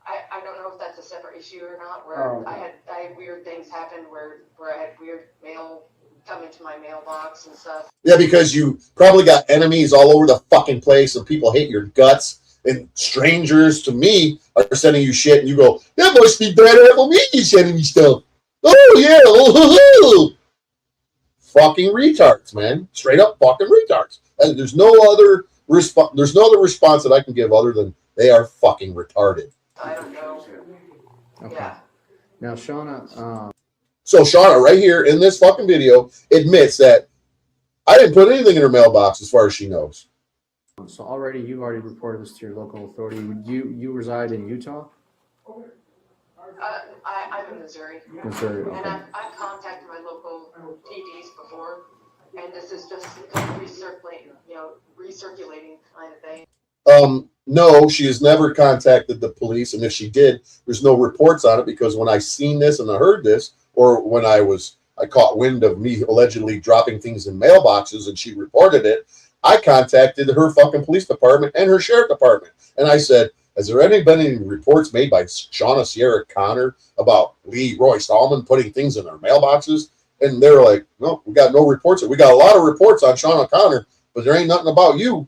I don't know if that's a separate issue or not, where I had weird things happen where I had weird mail come into my mailbox and stuff. Yeah, because you probably got enemies all over the fucking place and people hate your guts, and strangers to me are sending you shit and you go, that must be Bad Apple Media sending me stuff. Oh yeah, oh, fucking retards, man. Straight up fucking retards. And there's no other response that I can give other than they are fucking retarded. I don't know. Okay. Yeah. Now, Shauna. So Shauna, right here in this fucking video, admits that I didn't put anything in her mailbox as far as she knows. So you've already reported this to your local authority. You reside in Utah? I'm in Missouri. Missouri, okay. And I've contacted my local PDs before, and this is just recirculating kind of thing. No, she has never contacted the police, and if she did, there's no reports on it, because when I seen this and I heard this, or when I caught wind of me allegedly dropping things in mailboxes and she reported it, I contacted her fucking police department and her sheriff department, and I said, has there been any reports made by Shauna Sierra Connor about Leroy Stallman putting things in their mailboxes? And they're like, no, we got no reports. We got a lot of reports on Shauna Connor, but there ain't nothing about you.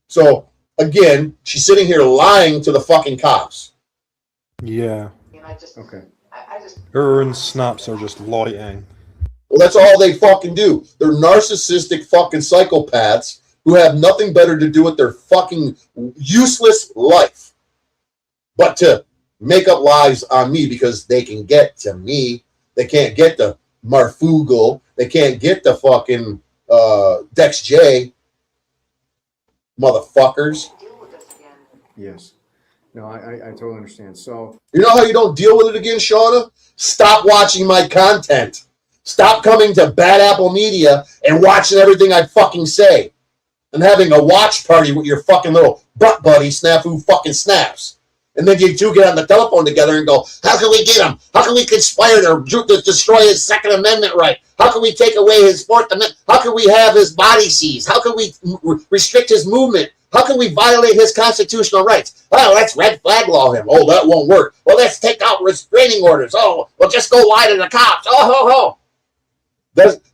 So again, she's sitting here lying to the fucking cops. Yeah. Okay. Her and Snaps are just lying. Well, that's all they fucking do. They're narcissistic fucking psychopaths who have nothing better to do with their fucking useless life but to make up lies on me, because they can get to me. They can't get the Marfugal. They can't get the fucking Dex J. Motherfuckers. Yes. No, I totally understand. So you know how you don't deal with it again, Shauna? Stop watching my content. Stop coming to Bad Apple Media and watching everything I fucking say. And having a watch party with your fucking little butt buddy, Snafu fucking Snaps. And then you two get on the telephone together and go, how can we get him? How can we conspire to destroy his Second Amendment right? How can we take away his Fourth Amendment? How can we have his body seized? How can we restrict his movement? How can we violate his constitutional rights? Oh, let's red flag law him. Oh, that won't work. Well, let's take out restraining orders. Oh, well, just go lie to the cops. Oh, ho, ho.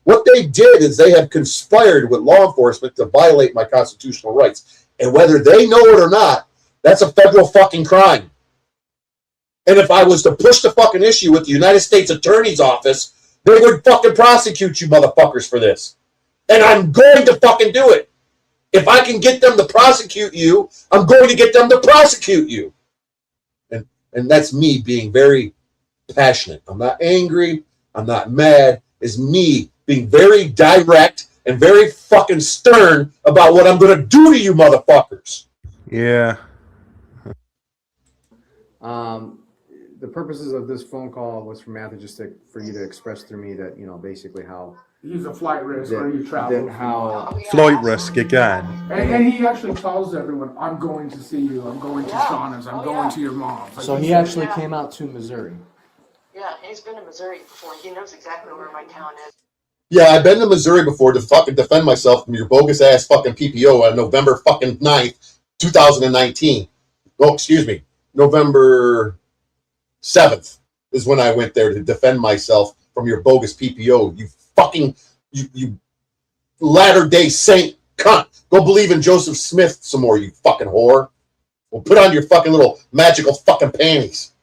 What they did is they have conspired with law enforcement to violate my constitutional rights. And whether they know it or not, that's a federal fucking crime. And if I was to push the fucking issue with the United States Attorney's Office, they would fucking prosecute you motherfuckers for this. And I'm going to fucking do it. If I can get them to prosecute you, I'm going to get them to prosecute you. And that's me being very passionate. I'm not angry. I'm not mad. It's me being very direct and very fucking stern about what I'm going to do to you motherfuckers. Yeah. the purposes of this phone call was for Matthew just for you to express through me that, you know, basically how he's a flight risk where you travel. Flight risk again. And he actually tells everyone, I'm going to see you, I'm going to Shauna's, I'm going to your mom's. So he actually came out to Missouri. Yeah, he's been in Missouri before. He knows exactly where my town is. Yeah, I've been to Missouri before to fucking defend myself from your bogus ass fucking PPO on November fucking 9th, 2019. Oh, excuse me. November 7th is when I went there to defend myself from your bogus PPO. You fucking, you Latter-day Saint cunt. Go believe in Joseph Smith some more, you fucking whore. Well, put on your fucking little magical fucking panties.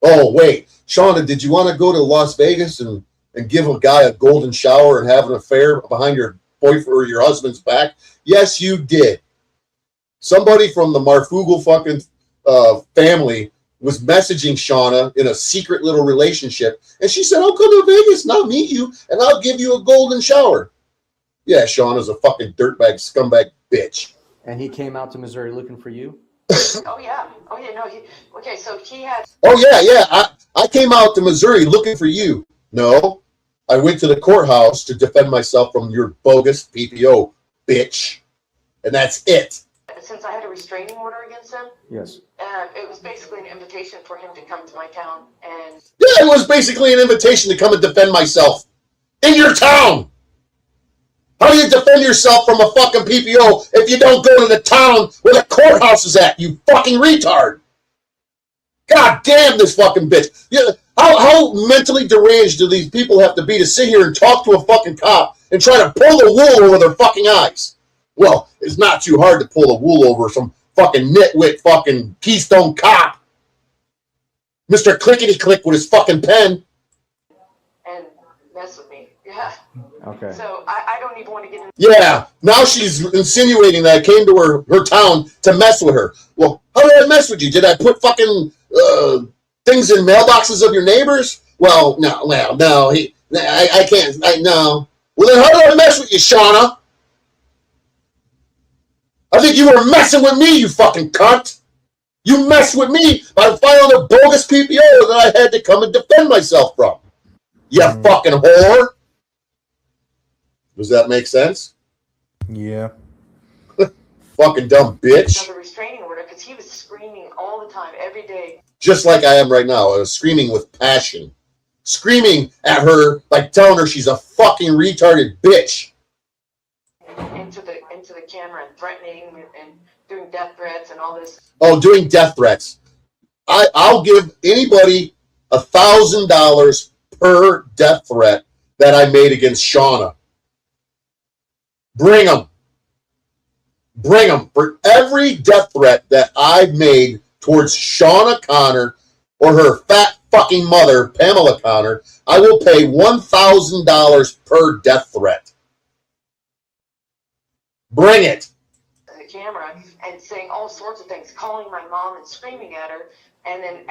Oh, wait. Shauna, did you want to go to Las Vegas and give a guy a golden shower and have an affair behind your boyfriend or your husband's back? Yes, you did. Somebody from the Marfugal fucking family was messaging Shauna in a secret little relationship, and she said, I'll come to Vegas and I'll meet you and I'll give you a golden shower. Yeah, Shauna's a fucking dirtbag, scumbag bitch. And he came out to Missouri looking for you? Oh yeah, no, okay, so he had... Oh, yeah, I came out to Missouri looking for you. No, I went to the courthouse to defend myself from your bogus PPO, bitch. And that's it. Since I had a restraining order against him, yes, it was basically an invitation for him to come to my town. And yeah, it was basically an invitation to come and defend myself in your town. How do you defend yourself from a fucking PPO if you don't go to the town where the courthouse is at, you fucking retard? God damn this fucking bitch. Yeah, how mentally deranged do these people have to be to sit here and talk to a fucking cop and try to pull the wool over their fucking eyes? Well, it's not too hard to pull the wool over some fucking nitwit fucking Keystone cop. Mr. Clickety-Click with his fucking pen. And mess with me. Yeah. Okay. So I don't even want to get in. Yeah, now she's insinuating that I came to her town to mess with her. Well, how did I mess with you? Did I put fucking things in mailboxes of your neighbors? Well, no. I can't. No. Well, then how did I mess with you, Shauna? I think you were messing with me, you fucking cunt. You messed with me by filing a bogus PPO that I had to come and defend myself from. You fucking whore. Does that make sense? Yeah. Fucking dumb bitch. Another restraining order because he was screaming all the time, every day. Just like I am right now. I was screaming with passion. Screaming at her, like telling her she's a fucking retarded bitch. Into the camera and threatening and doing death threats and all this. Oh, doing death threats. I'll give anybody $1,000 per death threat that I made against Shauna. Bring them. Bring them. For every death threat that I've made towards Shauna Connor or her fat fucking mother, Pamela Connor, I will pay $1,000 per death threat. Bring it. The camera and saying all sorts of things, calling my mom and screaming at her. And then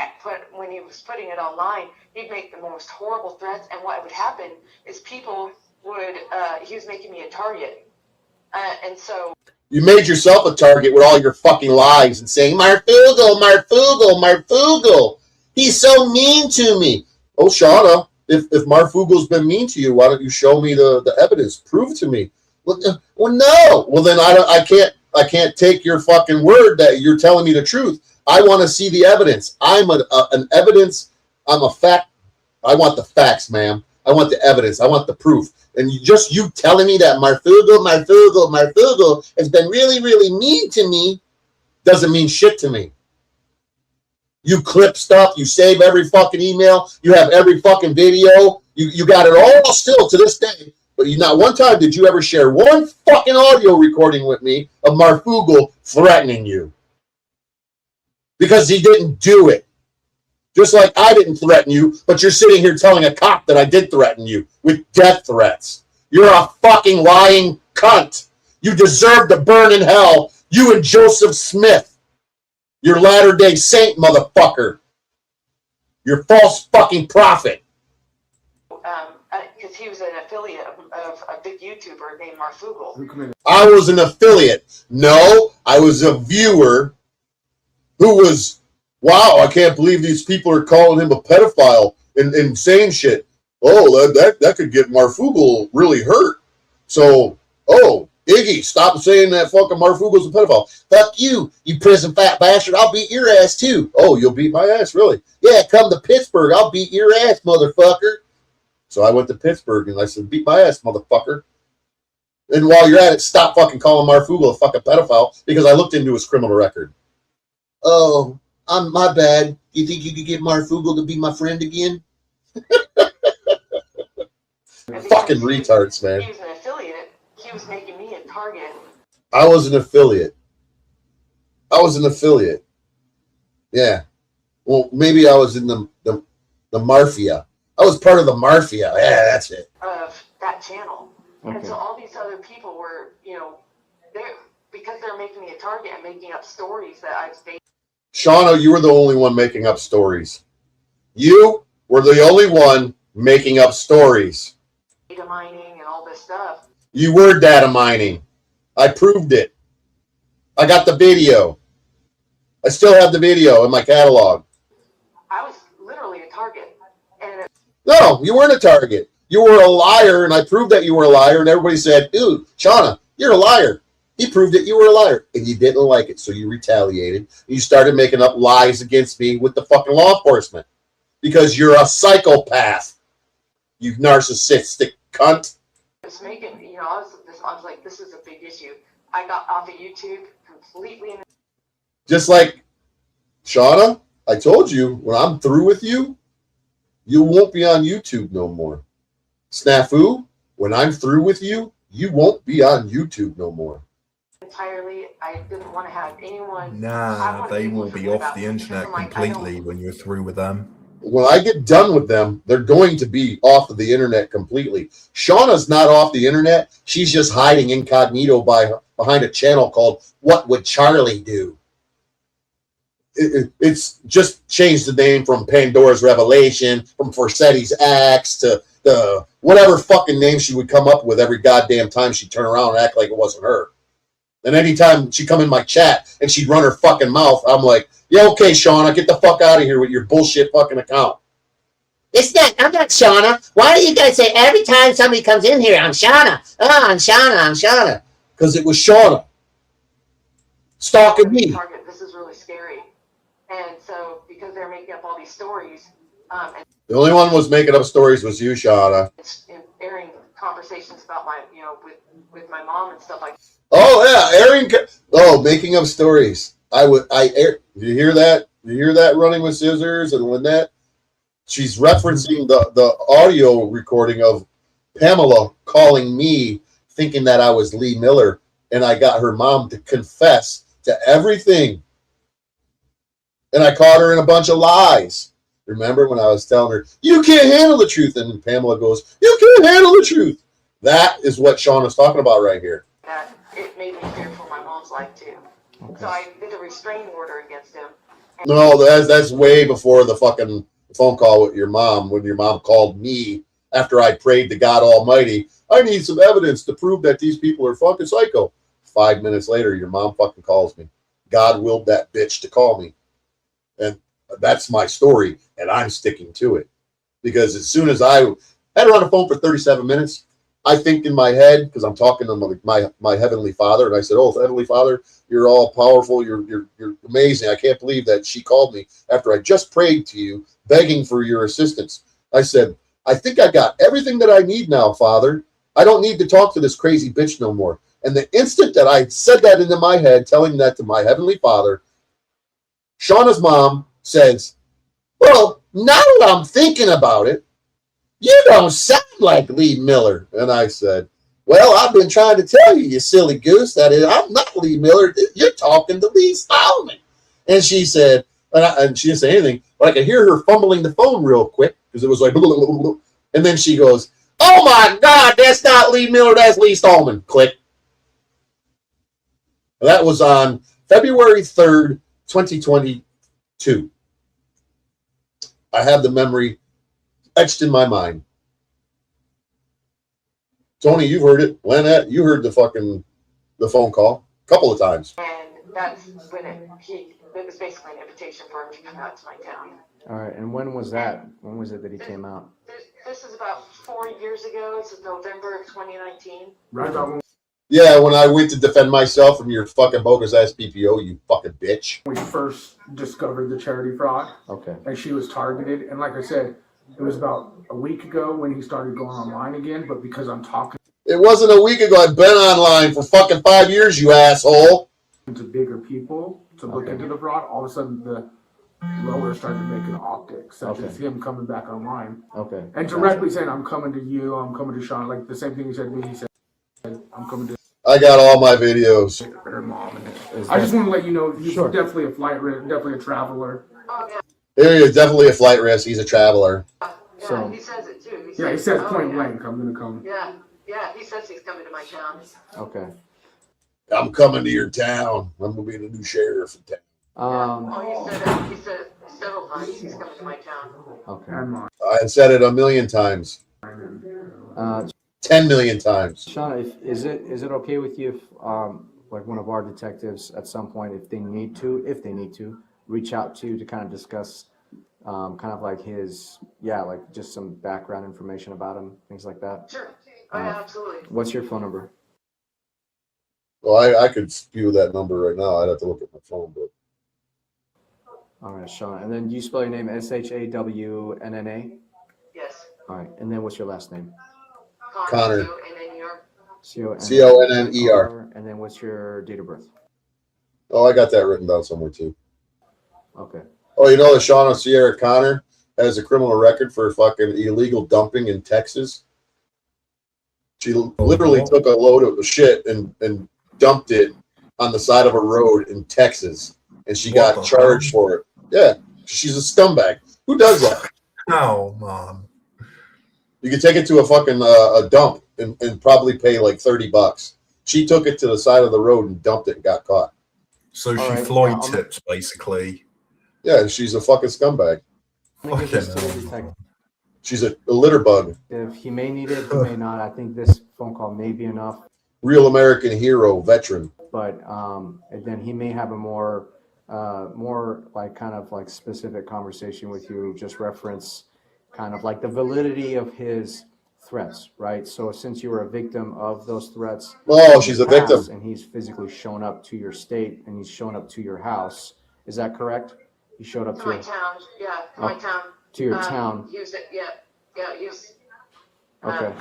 when he was putting it online, he'd make the most horrible threats. And what would happen is people would, he was making me a target. And so... You made yourself a target with all your fucking lies and saying, Marfugal. He's so mean to me. Oh, Shauna, if Marfugal's been mean to you, why don't you show me the evidence? Prove it to me. Well, no. Well, then I can't take your fucking word that you're telling me the truth. I want to see the evidence. I'm an evidence. I'm a fact. I want the facts, ma'am. I want the evidence. I want the proof. And you telling me that Marfugal has been really, really mean to me doesn't mean shit to me. You clip stuff. You save every fucking email. You have every fucking video. You got it all still to this day. But not one time did you ever share one fucking audio recording with me of Marfugal threatening you. Because he didn't do it. Just like I didn't threaten you, but you're sitting here telling a cop that I did threaten you with death threats. You're a fucking lying cunt. You deserve to burn in hell. You and Joseph Smith. You're Latter-day Saint, motherfucker. You're false fucking prophet. Because he was an affiliate of a big YouTuber named Marfugal. I was an affiliate. No, I was a viewer who was wow, I can't believe these people are calling him a pedophile and saying shit. Oh, that could get Marfugel really hurt. So, oh, Iggy, stop saying that fucking Marfugel's a pedophile. Fuck you, you prison fat bastard. I'll beat your ass too. Oh, you'll beat my ass, really? Yeah, come to Pittsburgh. I'll beat your ass, motherfucker. So I went to Pittsburgh and I said, beat my ass, motherfucker. And while you're at it, stop fucking calling Marfugel a fucking pedophile because I looked into his criminal record. Oh, my bad. You think you could get Marfugel to be my friend again? Fucking retards, man. He was an affiliate. He was making me a target. I was an affiliate. Yeah. Well, maybe I was in the Mafia. I was part of the Mafia. Yeah, that's it. Of that channel. Okay. And so all these other people were, because they're making me a target and making up stories that I've made. Shauna, you were the only one making up stories. You were the only one making up stories. Data mining and all this stuff. You were data mining. I proved it. I got the video. I still have the video in my catalog. I was literally a target. And No, you weren't a target. You were a liar, and I proved that you were a liar, and everybody said, dude, Shauna, you're a liar. He proved that you were a liar, and you didn't like it, so you retaliated. You started making up lies against me with the fucking law enforcement because you're a psychopath, you narcissistic cunt. it's making, I was like, this is a big issue. I got off of YouTube completely. Just like, Shauna, I told you, when I'm through with you, you won't be on YouTube no more. Snafu, when I'm through with you, you won't be on YouTube no more. Entirely, I didn't want to have anyone. Nah, they will be off the internet completely when you're through with them. When I get done with them, they're going to be off of the internet completely. Shauna's not off the internet. She's just hiding incognito behind a channel called What Would Charlie Do? It's just changed the name from Pandora's Revelation, from Forseti's Acts to the whatever fucking name she would come up with every goddamn time she'd turn around and act like it wasn't her. And anytime she'd come in my chat and she'd run her fucking mouth, I'm like, yeah, okay, Shauna, get the fuck out of here with your bullshit fucking account. I'm not Shauna. Why do you guys say every time somebody comes in here, I'm Shauna? Oh, I'm Shauna. Because it was Shauna. Stalking me. Target, this is really scary. And so, because they're making up all these stories, and The only one was making up stories was you, Shauna. airing conversations about my, with my mom and stuff like that. Oh yeah, airing. Making up stories. Do you hear that? You hear that running with scissors and Lynette? She's referencing the audio recording of Pamela calling me, thinking that I was Lee Miller, and I got her mom to confess to everything. And I caught her in a bunch of lies. Remember when I was telling her, you can't handle the truth? And then Pamela goes, you can't handle the truth. That is what Sean is talking about right here. That it made me fear for my mom's life too. Okay. So I did a restraining order against him. No, that's way before the fucking phone call with your mom, when your mom called me after I prayed to God Almighty, I need some evidence to prove that these people are fucking psycho. 5 minutes later, your mom fucking calls me. God willed that bitch to call me. And that's my story, and I'm sticking to it. Because as soon as I had her on the phone for 37 minutes, I think in my head, because I'm talking to my Heavenly Father, and I said, oh, Heavenly Father, you're all powerful, you're amazing. I can't believe that she called me after I just prayed to you, begging for your assistance. I said, I think I got everything that I need now, Father. I don't need to talk to this crazy bitch no more. And the instant that I said that into my head, telling that to my Heavenly Father, Shauna's mom says, well, now that I'm thinking about it, you don't sound like Lee Miller. And I said, well, I've been trying to tell you, you silly goose, that I'm not Lee Miller. You're talking to Lee Stallman. And she said, and she didn't say anything, but I could hear her fumbling the phone real quick because it was like, blah, blah, blah, blah. And then she goes, oh my God, that's not Lee Miller, that's Lee Stallman. Click. That was on February 3rd, 2022. I have the memory etched in my mind. Tony, you've heard it. Lynette, you heard the phone call a couple of times. And that's when it was basically an invitation for him to come out to my town. All right, and when was that? When was it that he came out? This is about 4 years ago. This is November of 2019. Right about when Yeah, when I went to defend myself from your fucking bogus ass PPO, you fucking bitch. we first discovered the charity fraud. Okay. And she was targeted. And like I said, it was about a week ago when he started going online again. But because I'm talking It wasn't a week ago. I've been online for fucking 5 years, you asshole. to bigger people to look into the fraud, all of a sudden the lower started making optics, such as him coming back online. Okay. And directly saying, I'm coming to you, I'm coming to Sean. Like the same thing he said to me, he said, I'm coming to I got all my videos. her mom. And I just want to let you know, he's definitely a flight risk, definitely a traveler. Here he is, definitely a flight risk. He's a traveler. So, He says it too. yeah, he says point blank, I'm going to come. Yeah, he says he's coming to my town. Okay. I'm coming to your town. I'm going to be the new sheriff in town. He said several times he's coming to my town. Okay. I said it a million times. 10 million times. Shauna, is it okay with you if like one of our detectives at some point, if they need to, reach out to you to kind of discuss kind of like his, like just some background information about him, things like that? Sure. Yeah, absolutely. What's your phone number? Well, I could spew that number right now. I'd have to look at my phone, but. All right, Shauna. And then you spell your name Shawnna? Yes. All right. And then what's your last name? Connor. Conner. And then what's your date of birth? Oh, I got that written down somewhere too. Okay. Oh, you know that Shauna Sierra Connor has a criminal record for fucking illegal dumping in Texas? She literally took a load of shit and dumped it on the side of a road in Texas, and she got charged for it. Yeah, she's a scumbag. Who does that? No, Mom. You could take it to a fucking a dump and probably pay like $30. She took it to the side of the road and dumped it and got caught. So she flight tips, basically. Yeah, she's a fucking scumbag. She's a litter bug. If he may need it, he may not. I think this phone call may be enough. Real American hero, veteran. But and then he may have a more like kind of like specific conversation with you, just reference kind of like the validity of his threats, right? So since you were a victim of those threats, she's a victim, and he's physically shown up to your state and he's shown up to your house. Is that correct? He showed up to my town. Yeah, to my town. To your town. He was, he was. Okay.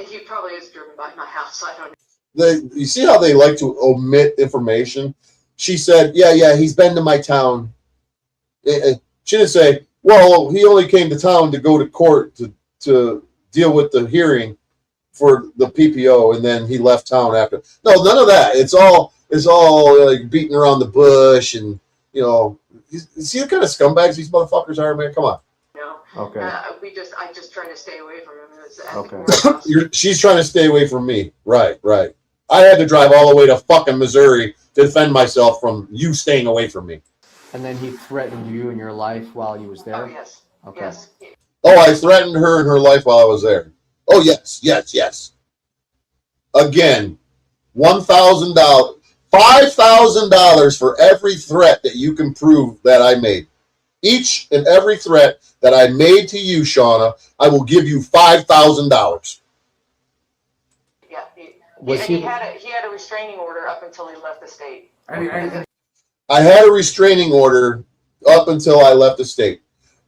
He probably is driven by my house. I don't know. You see how they like to omit information? She said, yeah, he's been to my town. She didn't say, well, he only came to town to go to court to deal with the hearing for the PPO, and then he left town after. No, none of that. It's all like beating around the bush, and you see the kind of scumbags these motherfuckers are, man. Come on. Okay. I just try to stay away from him. Okay. She's trying to stay away from me. Right. I had to drive all the way to fucking Missouri to defend myself from you staying away from me. And then he threatened you and your life while he was there? Oh, yes. Okay. Yes. Oh, I threatened her and her life while I was there. Oh, yes. Again, $1,000, $5,000 for every threat that you can prove that I made. Each and every threat that I made to you, Shauna, I will give you $5,000. Yeah, he had a restraining order up until he left the state. I had a restraining order up until I left the state.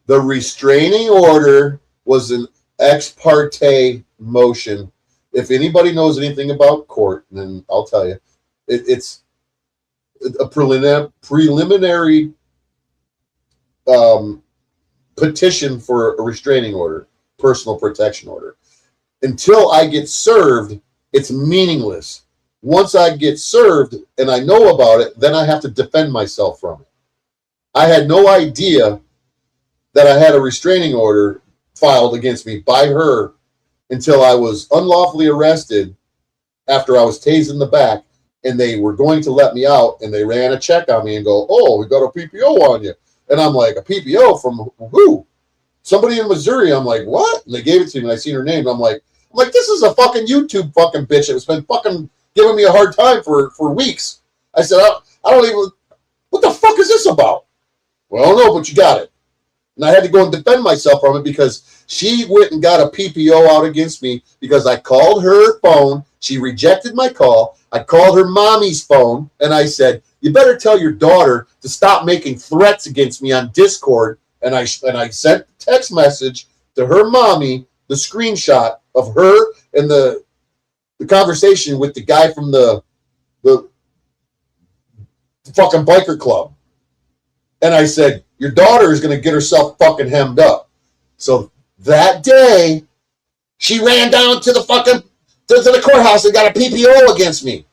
The restraining order was an ex parte motion. If anybody knows anything about court, then I'll tell you, it's a preliminary petition for a restraining order, personal protection order. Until I get served, it's meaningless. Once I get served and I know about it, then I have to defend myself from it. I had no idea that I had a restraining order filed against me by her until I was unlawfully arrested after I was tased in the back, and they were going to let me out, and they ran a check on me and go, oh, we got a PPO on you. And I'm like, a PPO from who? Somebody in Missouri. I'm like, what? And they gave it to me, and I seen her name, and I'm like, this is a fucking YouTube fucking bitch that's been fucking giving me a hard time for weeks. I said, I don't even, What the fuck is this about? Well, I don't know, but you got it. And I had to go and defend myself from it because she went and got a PPO out against me because I called her phone. She rejected my call. I called her mommy's phone, and I said, you better tell your daughter to stop making threats against me on Discord. And I sent a text message to her mommy, the screenshot of her and the conversation with the guy from the fucking biker club. And I said, your daughter is going to get herself fucking hemmed up. So that day, she ran down to the fucking to the courthouse and got a PPO against me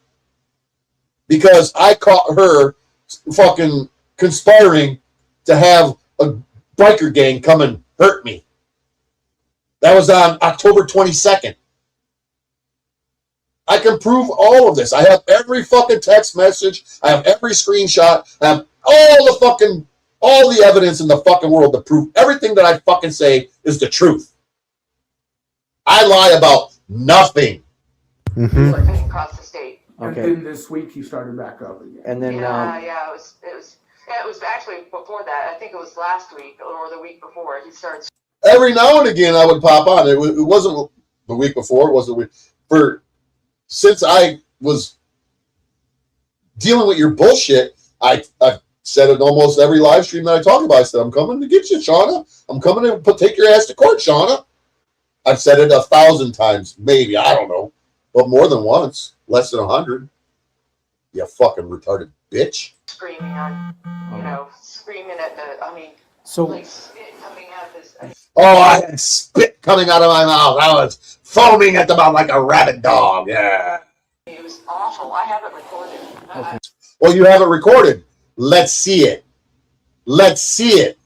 because I caught her fucking conspiring to have a biker gang come and hurt me. That was on October 22nd. I can prove all of this. I have every fucking text message. I have every screenshot. I have all the evidence in the fucking world to prove everything that I fucking say is the truth. I lie about nothing. Mm-hmm. Across the state. And then this week he started back up again. And then it was actually before that. I think it was last week or the week before he started. Every now and again I would pop on. It wasn't the week before. It wasn't since I was dealing with your bullshit. I've said it almost every live stream that I talk about. I said, I'm coming to get you, Shauna. I'm coming to take your ass to court, Shauna. I've said it 1,000 times, maybe. I don't know. But more than once. Less than 100. You fucking retarded bitch. Screaming on, screaming at so like spit coming out of his. I had spit coming out of my mouth. I was foaming at the mouth like a rabid dog. Yeah. It was awful. I have it recorded. Okay. Well, you have it recorded. Let's see it. Let's see it,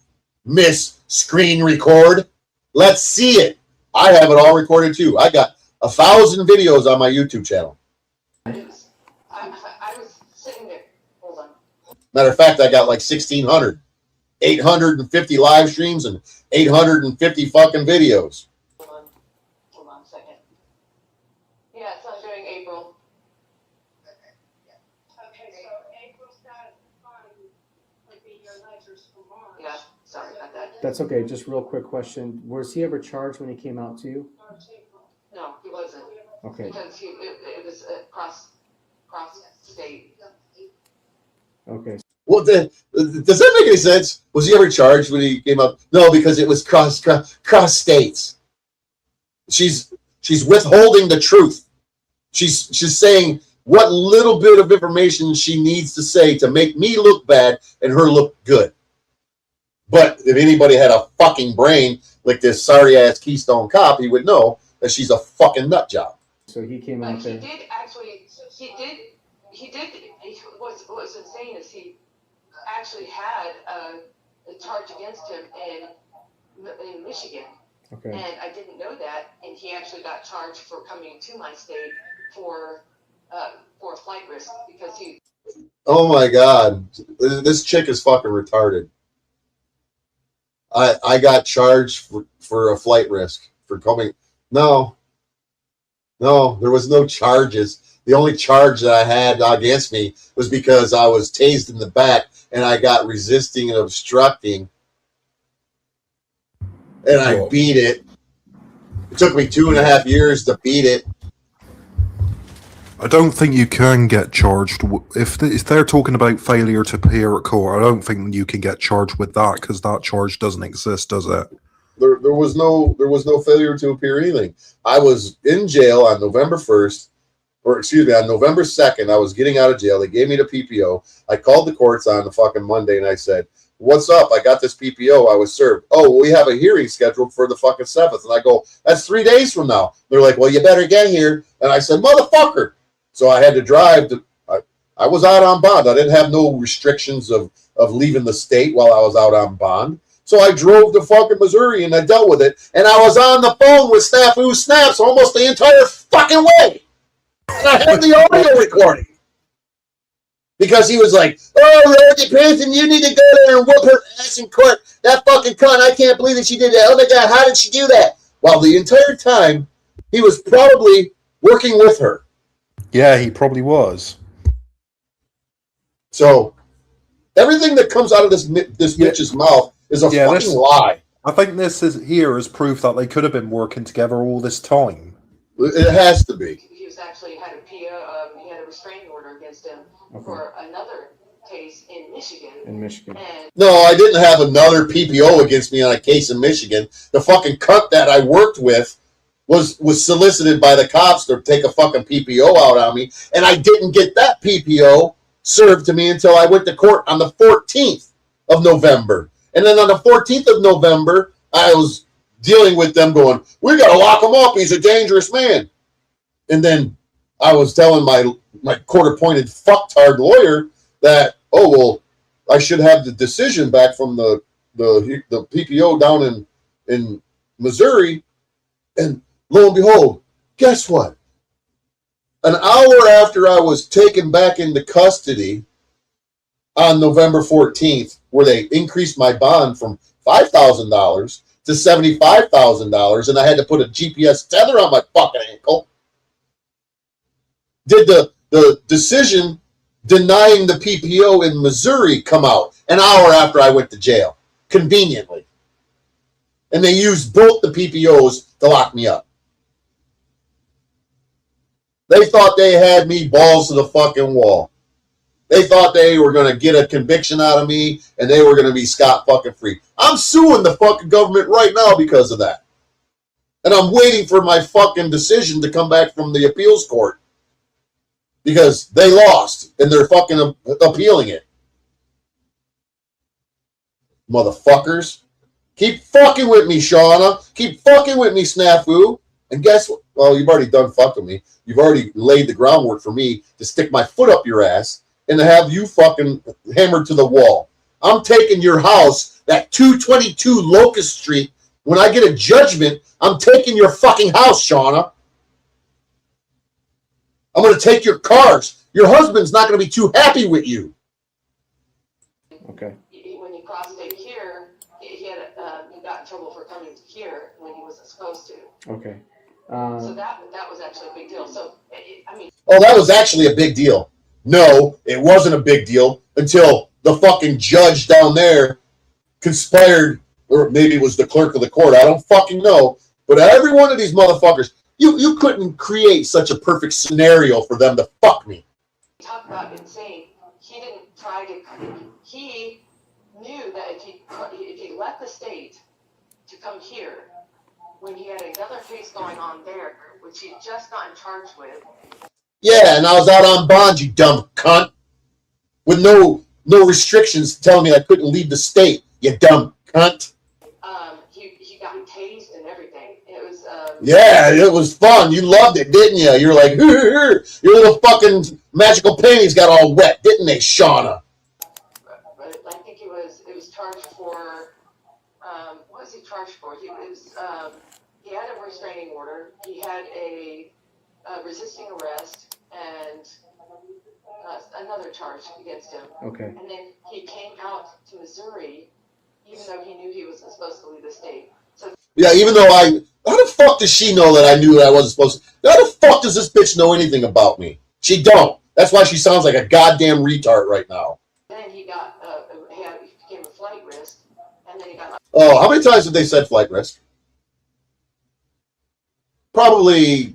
Miss Screen Record. Let's see it. I have it all recorded too. I got 1,000 videos on my YouTube channel. I was sitting there. Hold on. Matter of fact, I got like 1,600. 850 live streams and 850 fucking videos. Hold on a second. Yeah, so I'm doing April. Okay, so April's got would be your ledgers for March. Yeah, sorry about that. that's okay. Just real quick question: was he ever charged when he came out to you? No, he wasn't. Okay. Because it was cross state. Okay. Well, does that make any sense? Was he ever charged when he came up? No, because it was cross states. She's withholding the truth. She's saying what little bit of information she needs to say to make me look bad and her look good. But if anybody had a fucking brain like this sorry ass Keystone Cop, he would know that she's a fucking nut job. So he came out there. He did. What was insane is he actually had a charge against him in Michigan. Okay. And I didn't know that, and he actually got charged for coming to my state for flight risk because he. Oh my God, this chick is fucking retarded. I got charged for a flight risk for coming. No, there was no charges. The only charge that I had against me was because I was tased in the back and I got resisting and obstructing. And I beat it. It took me 2.5 years to beat it. I don't think you can get charged if they're talking about failure to appear at court. I don't think you can get charged with that because that charge doesn't exist, does it? There was no failure to appear anything. I was in jail on November 1st, or excuse me, on November 2nd. I was getting out of jail. They gave me the PPO. I called the courts on the fucking Monday and I said, "What's up? I got this PPO. I was served. Oh, well, we have a hearing scheduled for the fucking 7th." And I go, "That's 3 days from now." They're like, "Well, you better get here." And I said, "Motherfucker." So I had to drive to, I was out on bond. I didn't have no restrictions of leaving the state while I was out on bond. So I drove to fucking Missouri and I dealt with it. And I was on the phone with Snafu Snaps almost the entire fucking way. And I had the audio recording. Because he was like, "Oh, Rosie Pearson, you need to go there and whoop her ass in court. That fucking cunt, I can't believe that she did that. Oh my God, how did she do that?" While the entire time, he was probably working with her. Yeah, he probably was. So, Everything that comes out of this bitch's mouth is a fucking lie. I think this is proof that they could have been working together all this time. It has to be. He was actually had a he had a restraining order against him for another case in Michigan. And No, I didn't have another PPO against me on a case in Michigan. The fucking cunt that I worked with was solicited by the cops to take a fucking PPO out on me, and I didn't get that PPO served to me until I went to court on the 14th of November. And then on the 14th of November, I was dealing with them going, we got to lock him up. He's a dangerous man. And then I was telling my court-appointed fucktard lawyer that, oh, well, I should have the decision back from the PPO down in Missouri. And lo and behold, guess what? An hour after I was taken back into custody on November 14th, where they increased my bond from $5,000 to $75,000, and I had to put a GPS tether on my fucking ankle, did the decision denying the PPO in Missouri come out an hour after I went to jail, conveniently. And they used both the PPOs to lock me up. They thought they had me balls to the fucking wall. They thought they were going to get a conviction out of me and they were going to be scot fucking free. I'm suing the fucking government right now because of that. And I'm waiting for my fucking decision to come back from the appeals court because they lost and they're fucking appealing it. Motherfuckers. Keep fucking with me, Shauna. Keep fucking with me, Snafu. And guess what? Well, you've already done fucking me. You've already laid the groundwork for me to stick my foot up your ass and to have you fucking hammered to the wall. I'm taking your house, that 222 Locust Street. When I get a judgment, I'm taking your fucking house, Shauna. I'm going to take your cars. Your husband's not going to be too happy with you. Okay. When he crossed state here, he got in trouble for coming here when he wasn't supposed to. Okay. So that was actually a big deal. So I mean. Oh, that was actually a big deal. No, it wasn't a big deal until the fucking judge down there conspired, or maybe it was the clerk of the court. I don't fucking know. But every one of these motherfuckers, you couldn't create such a perfect scenario for them to fuck me. Talk about insane. He didn't try to. He knew that if he left the state to come here, when he had another case going on there, which he'd just gotten charged with. Yeah, and I was out on bond, you dumb cunt. With no restrictions telling me I couldn't leave the state, you dumb cunt. He got tased and everything. It was. Yeah, it was fun. You loved it, didn't you? You were like, your little fucking magical panties got all wet, didn't they, Shauna? But I think it was charged for. What was he charged for? He had a restraining order. He had a resisting arrest and another charge against him. Okay. And then he came out to Missouri, even though he knew he wasn't supposed to leave the state. So Yeah, even though how the fuck does she know that I knew that I wasn't supposed to? How the fuck does this bitch know anything about me? She don't. That's why she sounds like a goddamn retard right now. then he got he became a flight risk, and then he got. Oh, how many times have they said flight risk? Probably,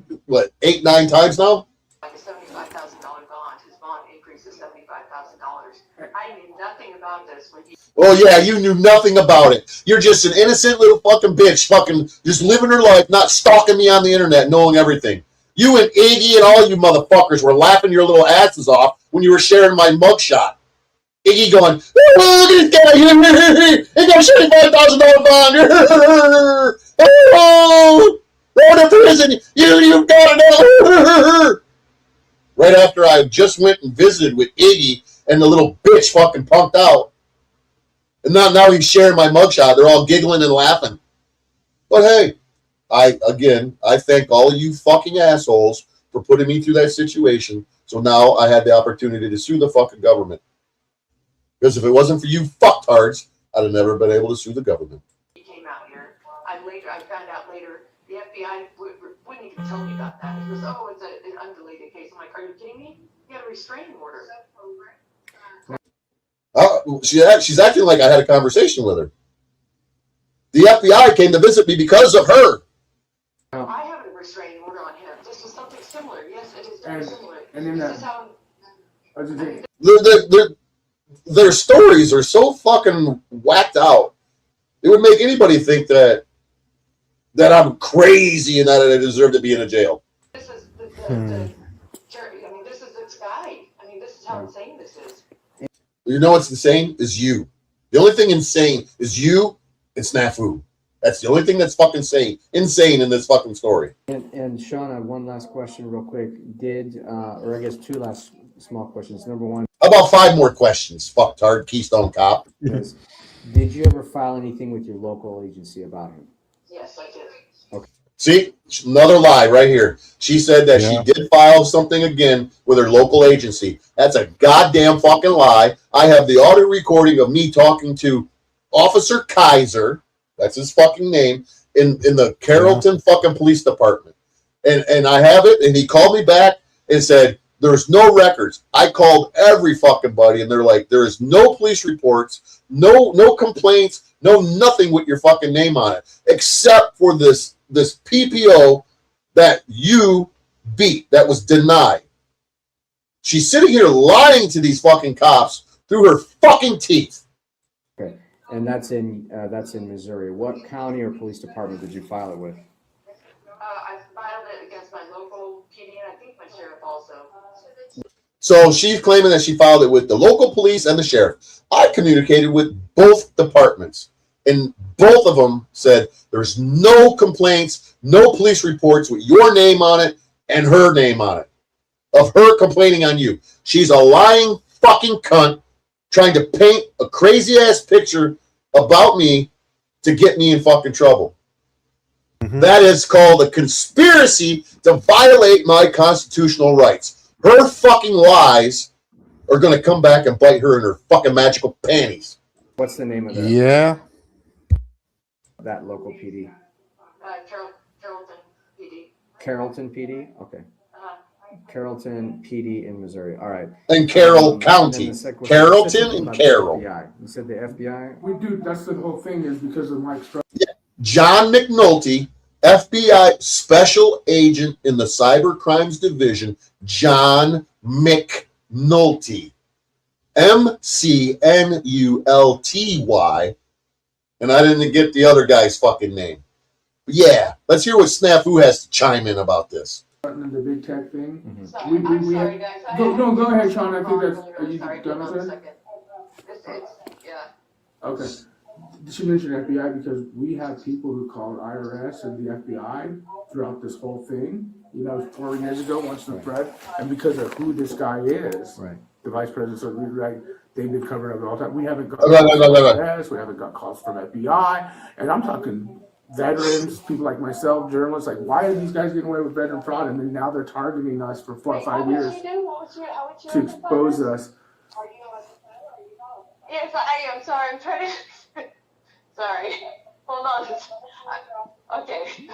8, 9 times now? Like a $75,000 bond. His bond increased to $75,000. I knew nothing about this when he. Oh, yeah, you knew nothing about it. You're just an innocent little fucking bitch, fucking just living her life, not stalking me on the internet, knowing everything. You and Iggy and all you motherfuckers were laughing your little asses off when you were sharing my mugshot. Iggy going, oh, look at this guy here. He got a $75,000 bond. Oh, going to prison. You've got it. Right after I just went and visited with Iggy and the little bitch fucking punked out. And now he's sharing my mugshot. They're all giggling and laughing. But hey, I thank all of you fucking assholes for putting me through that situation. So now I had the opportunity to sue the fucking government. Because if it wasn't for you fucktards, I'd have never been able to sue the government. He came out here. I found out later, the FBI wouldn't even tell me about that. He goes, oh, it's an unrelated case. I'm like, are you kidding me? You got a restraining order. she's acting like I had a conversation with her. The FBI came to visit me because of her. I have a restraining order on him. This is something similar. Yes, it is very similar. And then This is how. Their stories are so fucking whacked out. It would make anybody think that I'm crazy and that I deserve to be in a jail. This is I mean, this is its guy. I mean, this is how insane this is. You know what's insane? Is you. The only thing insane is you and Snafu. That's the only thing that's fucking insane in this fucking story. And Shauna, one last question real quick. Or I guess two last small questions. Number one. How about 5 more questions, fucktard Keystone Cop? Did you ever file anything with your local agency about him? Yes, I did. Okay. See, another lie right here. She said that she did file something again with her local agency. That's a goddamn fucking lie. I have the audio recording of me talking to Officer Kaiser, that's his fucking name, in the Carrollton fucking police department. And I have it, and he called me back and said, there's no records. I called every fucking buddy, and they're like, there is no police reports, no complaints, no nothing with your fucking name on it, except for this PPO that you beat, that was denied. She's sitting here lying to these fucking cops through her fucking teeth. Okay, and that's in Missouri. What county or police department did you file it with? I filed it against my local PD and I think my sheriff also. So she's claiming that she filed it with the local police and the sheriff. I communicated with both departments, and both of them said there's no complaints, no police reports with your name on it and her name on it, of her complaining on you. She's a lying fucking cunt trying to paint a crazy ass picture about me to get me in fucking trouble. That is called a conspiracy to violate my constitutional rights. Her fucking lies are going to come back and bite her in her fucking magical panties. What's the name of that? Yeah. That local PD. Carrollton PD. Carrollton PD? Okay. Carrollton PD in Missouri. All right. And Carroll County. Carrollton and Carroll. FBI. You said the FBI? We do. That's the whole thing is because of Mike's trouble. Yeah. John McNulty, FBI Special Agent in the Cyber Crimes Division. John McNulty. McNulty. And I didn't get the other guy's fucking name. But yeah, let's hear what Snafu has to chime in about this. The big tech thing. I'm sorry, guys. Go ahead, Sean. I think that's. Are you Sorry, done hold with on a it? second. Yeah. Okay. She mentioned FBI because we have people who called IRS and the FBI throughout this whole thing. 4 years ago, once the threat, and because of who this guy is, right? The vice president, so they've been covering up all the time. We haven't got IRS, we haven't got calls from FBI, and I'm talking veterans, people like myself, journalists. Like, why are these guys getting away with veteran fraud, and then now they're targeting us for 4 or 5 years to expose us? Yes, I am. Sorry, I'm trying to. Sorry. Hold on. Okay.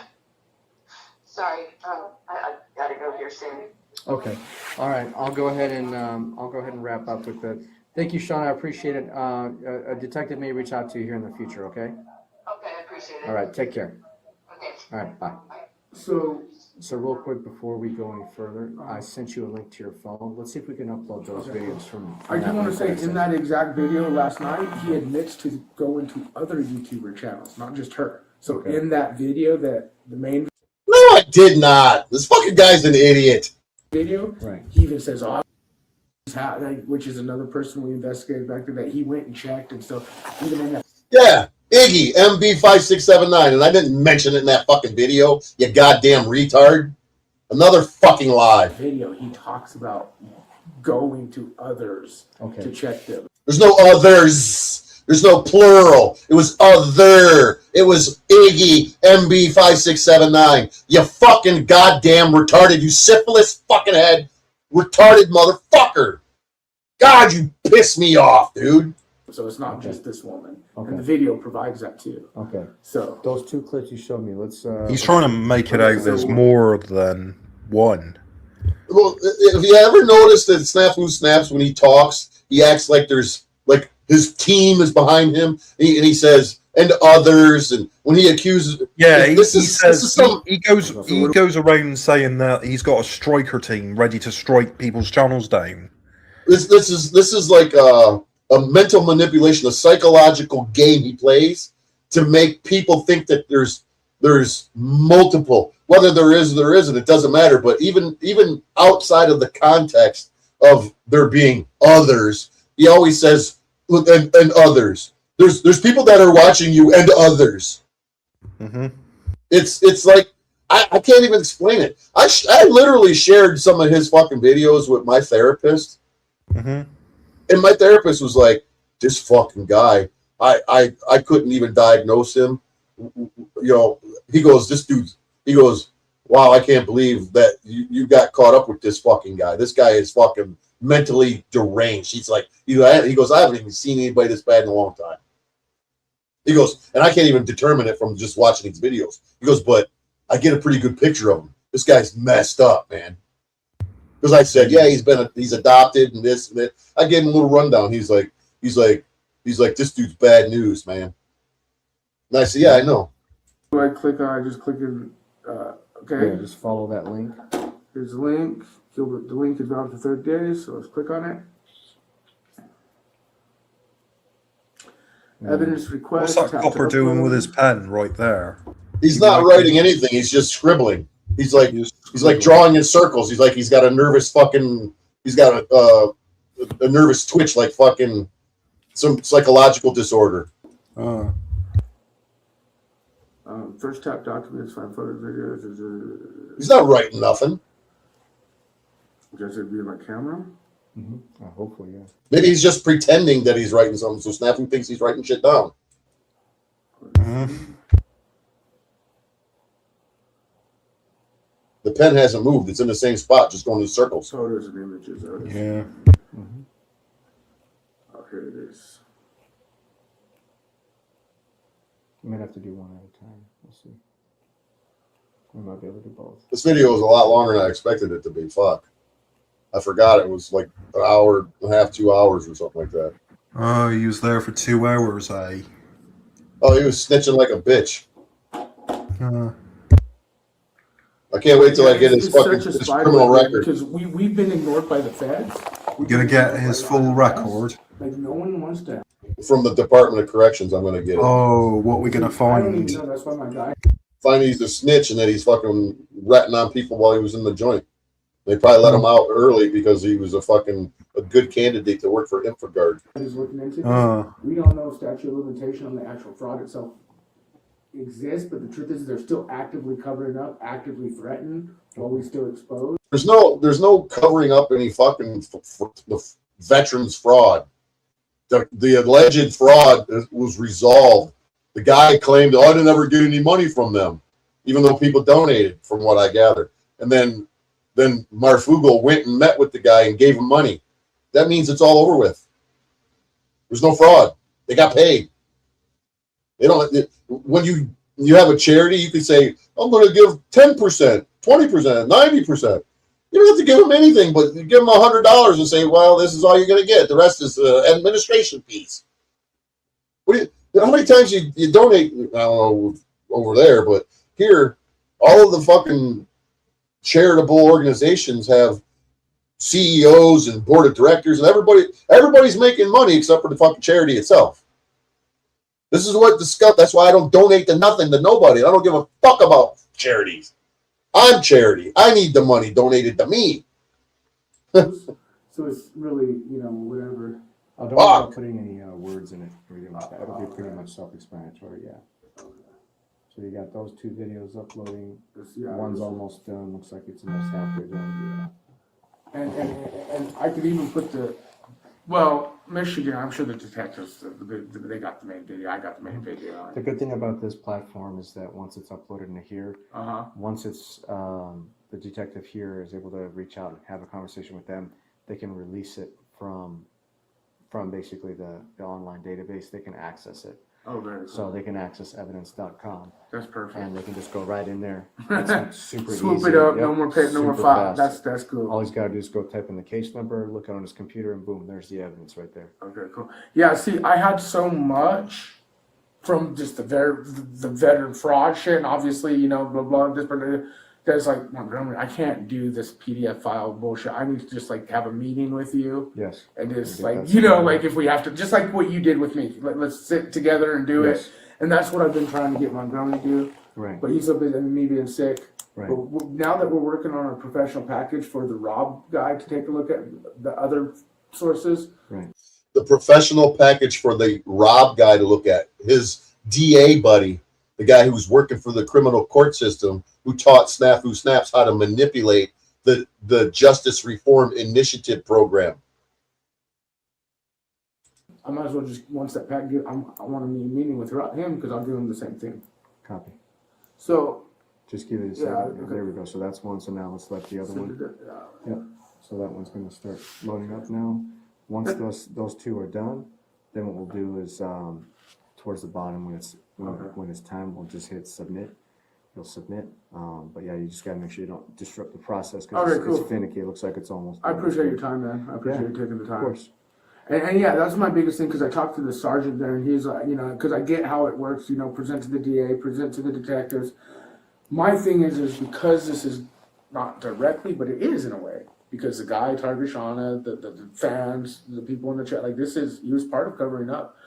Sorry. I gotta go here soon. Okay. All right. I'll go ahead and wrap up with that. Thank you, Sean. I appreciate it. A detective may reach out to you here in the future. Okay. Okay, I appreciate it. All right. Take care. Okay. All right. Bye. So real quick before we go any further, I sent you a link to your phone. Let's see if we can upload those videos from I do want to say in that exact video last night, he admits to going to other YouTuber channels, not just her. So in that video, that the main No, I did not. This fucking guy's an idiot. Video, right? He even says, "Oh, which is another person we investigated back there that he went and checked and stuff." Even in that, Yeah, Iggy MB5679, and I didn't mention it in that fucking video. You goddamn retard. Another fucking lie. video, he talks about going to others to check them. There's no others. There's no plural. It was other. It was Iggy MB5679. You fucking goddamn retarded, you syphilis fucking head, retarded motherfucker. God, you piss me off, dude. So it's not just this woman. And the video provides that too. Okay. So those 2 clips you showed me, let's He's trying to make it out there's more than one. Well, if you ever noticed that Snafu snaps when he talks, he acts like there's like his team is behind him, and he says, and others, and when he accuses, he goes around saying that he's got a striker team ready to strike people's channels down. This is like a mental manipulation, a psychological game he plays to make people think that there's multiple. Whether there is or there isn't, it doesn't matter. But even outside of the context of there being others, he always says, "Look, and others." There's people that are watching you and others. Mm-hmm. It's like I can't even explain it. I literally shared some of his fucking videos with my therapist, mm-hmm. and my therapist was like, "This fucking guy, I couldn't even diagnose him." He goes, "This dude's." He goes, "Wow, I can't believe that you got caught up with this fucking guy. This guy is fucking mentally deranged." He goes, "I haven't even seen anybody this bad in a long time." He goes, and I can't even determine it from just watching these videos. He goes, but I get a pretty good picture of him. This guy's messed up, man. Because I said, yeah, he's adopted and this and that. I gave him a little rundown. He's like, this dude's bad news, man. And I said, yeah, I know. Do I click on? I just click in. Okay. Yeah, just follow that link. Here's the link. The link is valid for 30 days, so let's click on it. Evidence request. What's that copper doing with his pen right there? He's not writing anything. He's just scribbling. He's like drawing in circles. He's got a nervous fucking. He's got a nervous twitch, like fucking some psychological disorder. First tap documents, find photos, videos. He's not writing nothing. Does it be my camera? Mm-hmm. Hopefully, yeah. Maybe he's just pretending that he's writing something, so Snafu thinks he's writing shit down. Mm-hmm. The pen hasn't moved. It's in the same spot, just going in circles. Photos and images. Yeah. Mm-hmm. Oh, here it is. You might have to do one at a time. We'll see. We might be able to do both. This video is a lot longer than I expected it to be. Fuck. I forgot it was like an hour and a half, 2 hours or something like that. Oh, he was there for 2 hours, eh? Oh, he was snitching like a bitch. I can't wait till I get his fucking his criminal record. Because we've been ignored by the feds. We're gonna get his full record. Like no one wants to. From the Department of Corrections, I'm gonna get it. Oh, what we gonna I don't find? even know. That's why my guy. Find he's a snitch and that he's fucking ratting on people while he was in the joint. They probably let him out early because he was a good candidate to work for InfraGard. Is looking into this. We don't know if statute of limitation on the actual fraud itself exists, but the truth is they're still actively covering up, actively threatened while we still expose. There's no covering up any fucking the veterans fraud. The alleged fraud was resolved. The guy claimed, I didn't ever get any money from them, even though people donated, from what I gather. And then Marfugel went and met with the guy and gave him money. That means it's all over with. There's no fraud. They got paid. They don't. When you have a charity, you can say, I'm going to give 10%, 20%, 90%. You don't have to give them anything, but you give them $100 and say, well, this is all you're going to get. The rest is administration fees. How many times you donate? I don't know over there, but here, all of the fucking charitable organizations have CEOs and board of directors, and everybody's making money except for the fucking charity itself. This is what discussed. That's why I don't donate to nothing, to nobody. I don't give a fuck about charities. I'm charity. I need the money donated to me. So it's really, whatever. I don't know about putting any words in it or anything like that. It'll be pretty much self-explanatory, yeah. So you got those 2 videos uploading. One's almost done. Looks like it's almost halfway done. Yeah. And I could even put Michigan, I'm sure the detectives, they got the main video. I got the main video. The good thing about this platform is that once it's uploaded into here, once it's the detective here is able to reach out and have a conversation with them, they can release it from basically the online database. They can access it. Oh, very cool. So they can access evidence.com. That's perfect. And they can just go right in there. It's super Swoop easy. it up, no more pay, no more file. That's cool. All he's got to do is go type in the case number, look on his computer, and boom, there's the evidence right there. Okay, cool. Yeah, see, I had so much from just the veteran fraud shit, and obviously, you know, blah blah. This, but there's like, Montgomery, I can't do this PDF file bullshit. I need to just like have a meeting with you. Yes. And just like, you know, like if we have to, just like what you did with me. Let's sit together and do it. And that's what I've been trying to get Montgomery to do. Right. But he's so busy, and me being sick. Right. But now that we're working on a professional package for the Rob guy to take a look at the other sources. Right. The professional package for the Rob guy to look at, his DA buddy, the guy who's working for the criminal court system, who taught Snafu Snaps how to manipulate the Justice Reform Initiative program. I might as well just, once that package, I want a meeting with him because I'll do him the same thing. Copy. So. Just give it a second. Okay. There we go. So that's one. So now let's let the other one. Yep. So that one's going to start loading up now. Once those two are done, then what we'll do is towards the bottom when it's time, we'll just hit submit. You'll submit. But yeah, you just got to make sure you don't disrupt the process because it's finicky. It looks like it's almost. I appreciate your time, man. I appreciate you taking the time. Of course. And yeah, that's my biggest thing because I talked to the sergeant there, and he's like, you know, because I get how it works. You know, present to the DA, present to the detectives. My thing is because this is not directly, but it is in a way. Because the guy, Target Shauna, the fans, the people in the chat, like he was part of covering up.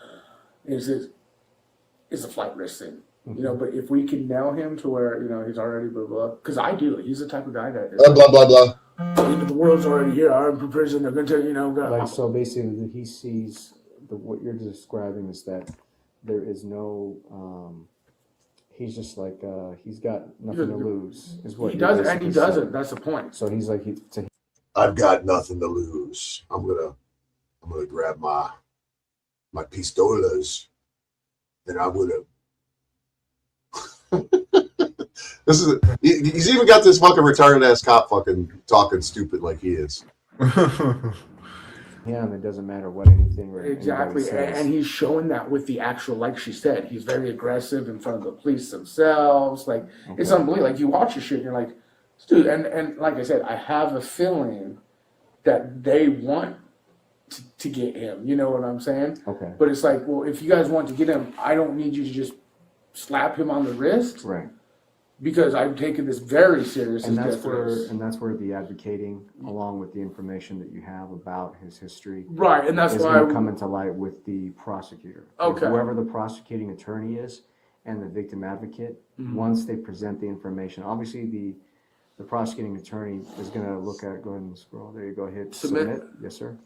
It's a flight risk thing. Mm-hmm. You know, but if we can nail him to where, you know, he's already blah, blah, because I do. He's the type of guy that is. Blah, blah, blah. The world's already here. I'm in prison. They're going to, you know. Like, so basically, he sees, what you're describing is that there is no, he's just like, he's got nothing to lose. Is what he doesn't, and he doesn't. That's the point. So he's like, I've got nothing to lose. I'm gonna grab my pistolas, and I'm gonna. He's even got this fucking retarded ass cop fucking talking stupid like he is. Yeah, and it doesn't matter what anything or exactly, and he's showing that with the actual, like she said, he's very aggressive in front of the police themselves. Like it's unbelievable. Like you watch your shit, and you're like, dude, and like I said, I have a feeling that they want to get him. You know what I'm saying? Okay. But it's like, well, if you guys want to get him, I don't need you to just slap him on the wrist, right? Because I'm taking this very seriously. And that's where the advocating, along with the information that you have about his history, right? And that's is why going to come into light with the prosecutor. Okay. Whoever the prosecuting attorney is and the victim advocate, once they present the information, obviously the prosecuting attorney is going to look at it, go ahead and scroll. There you go, hit submit. Yes, sir.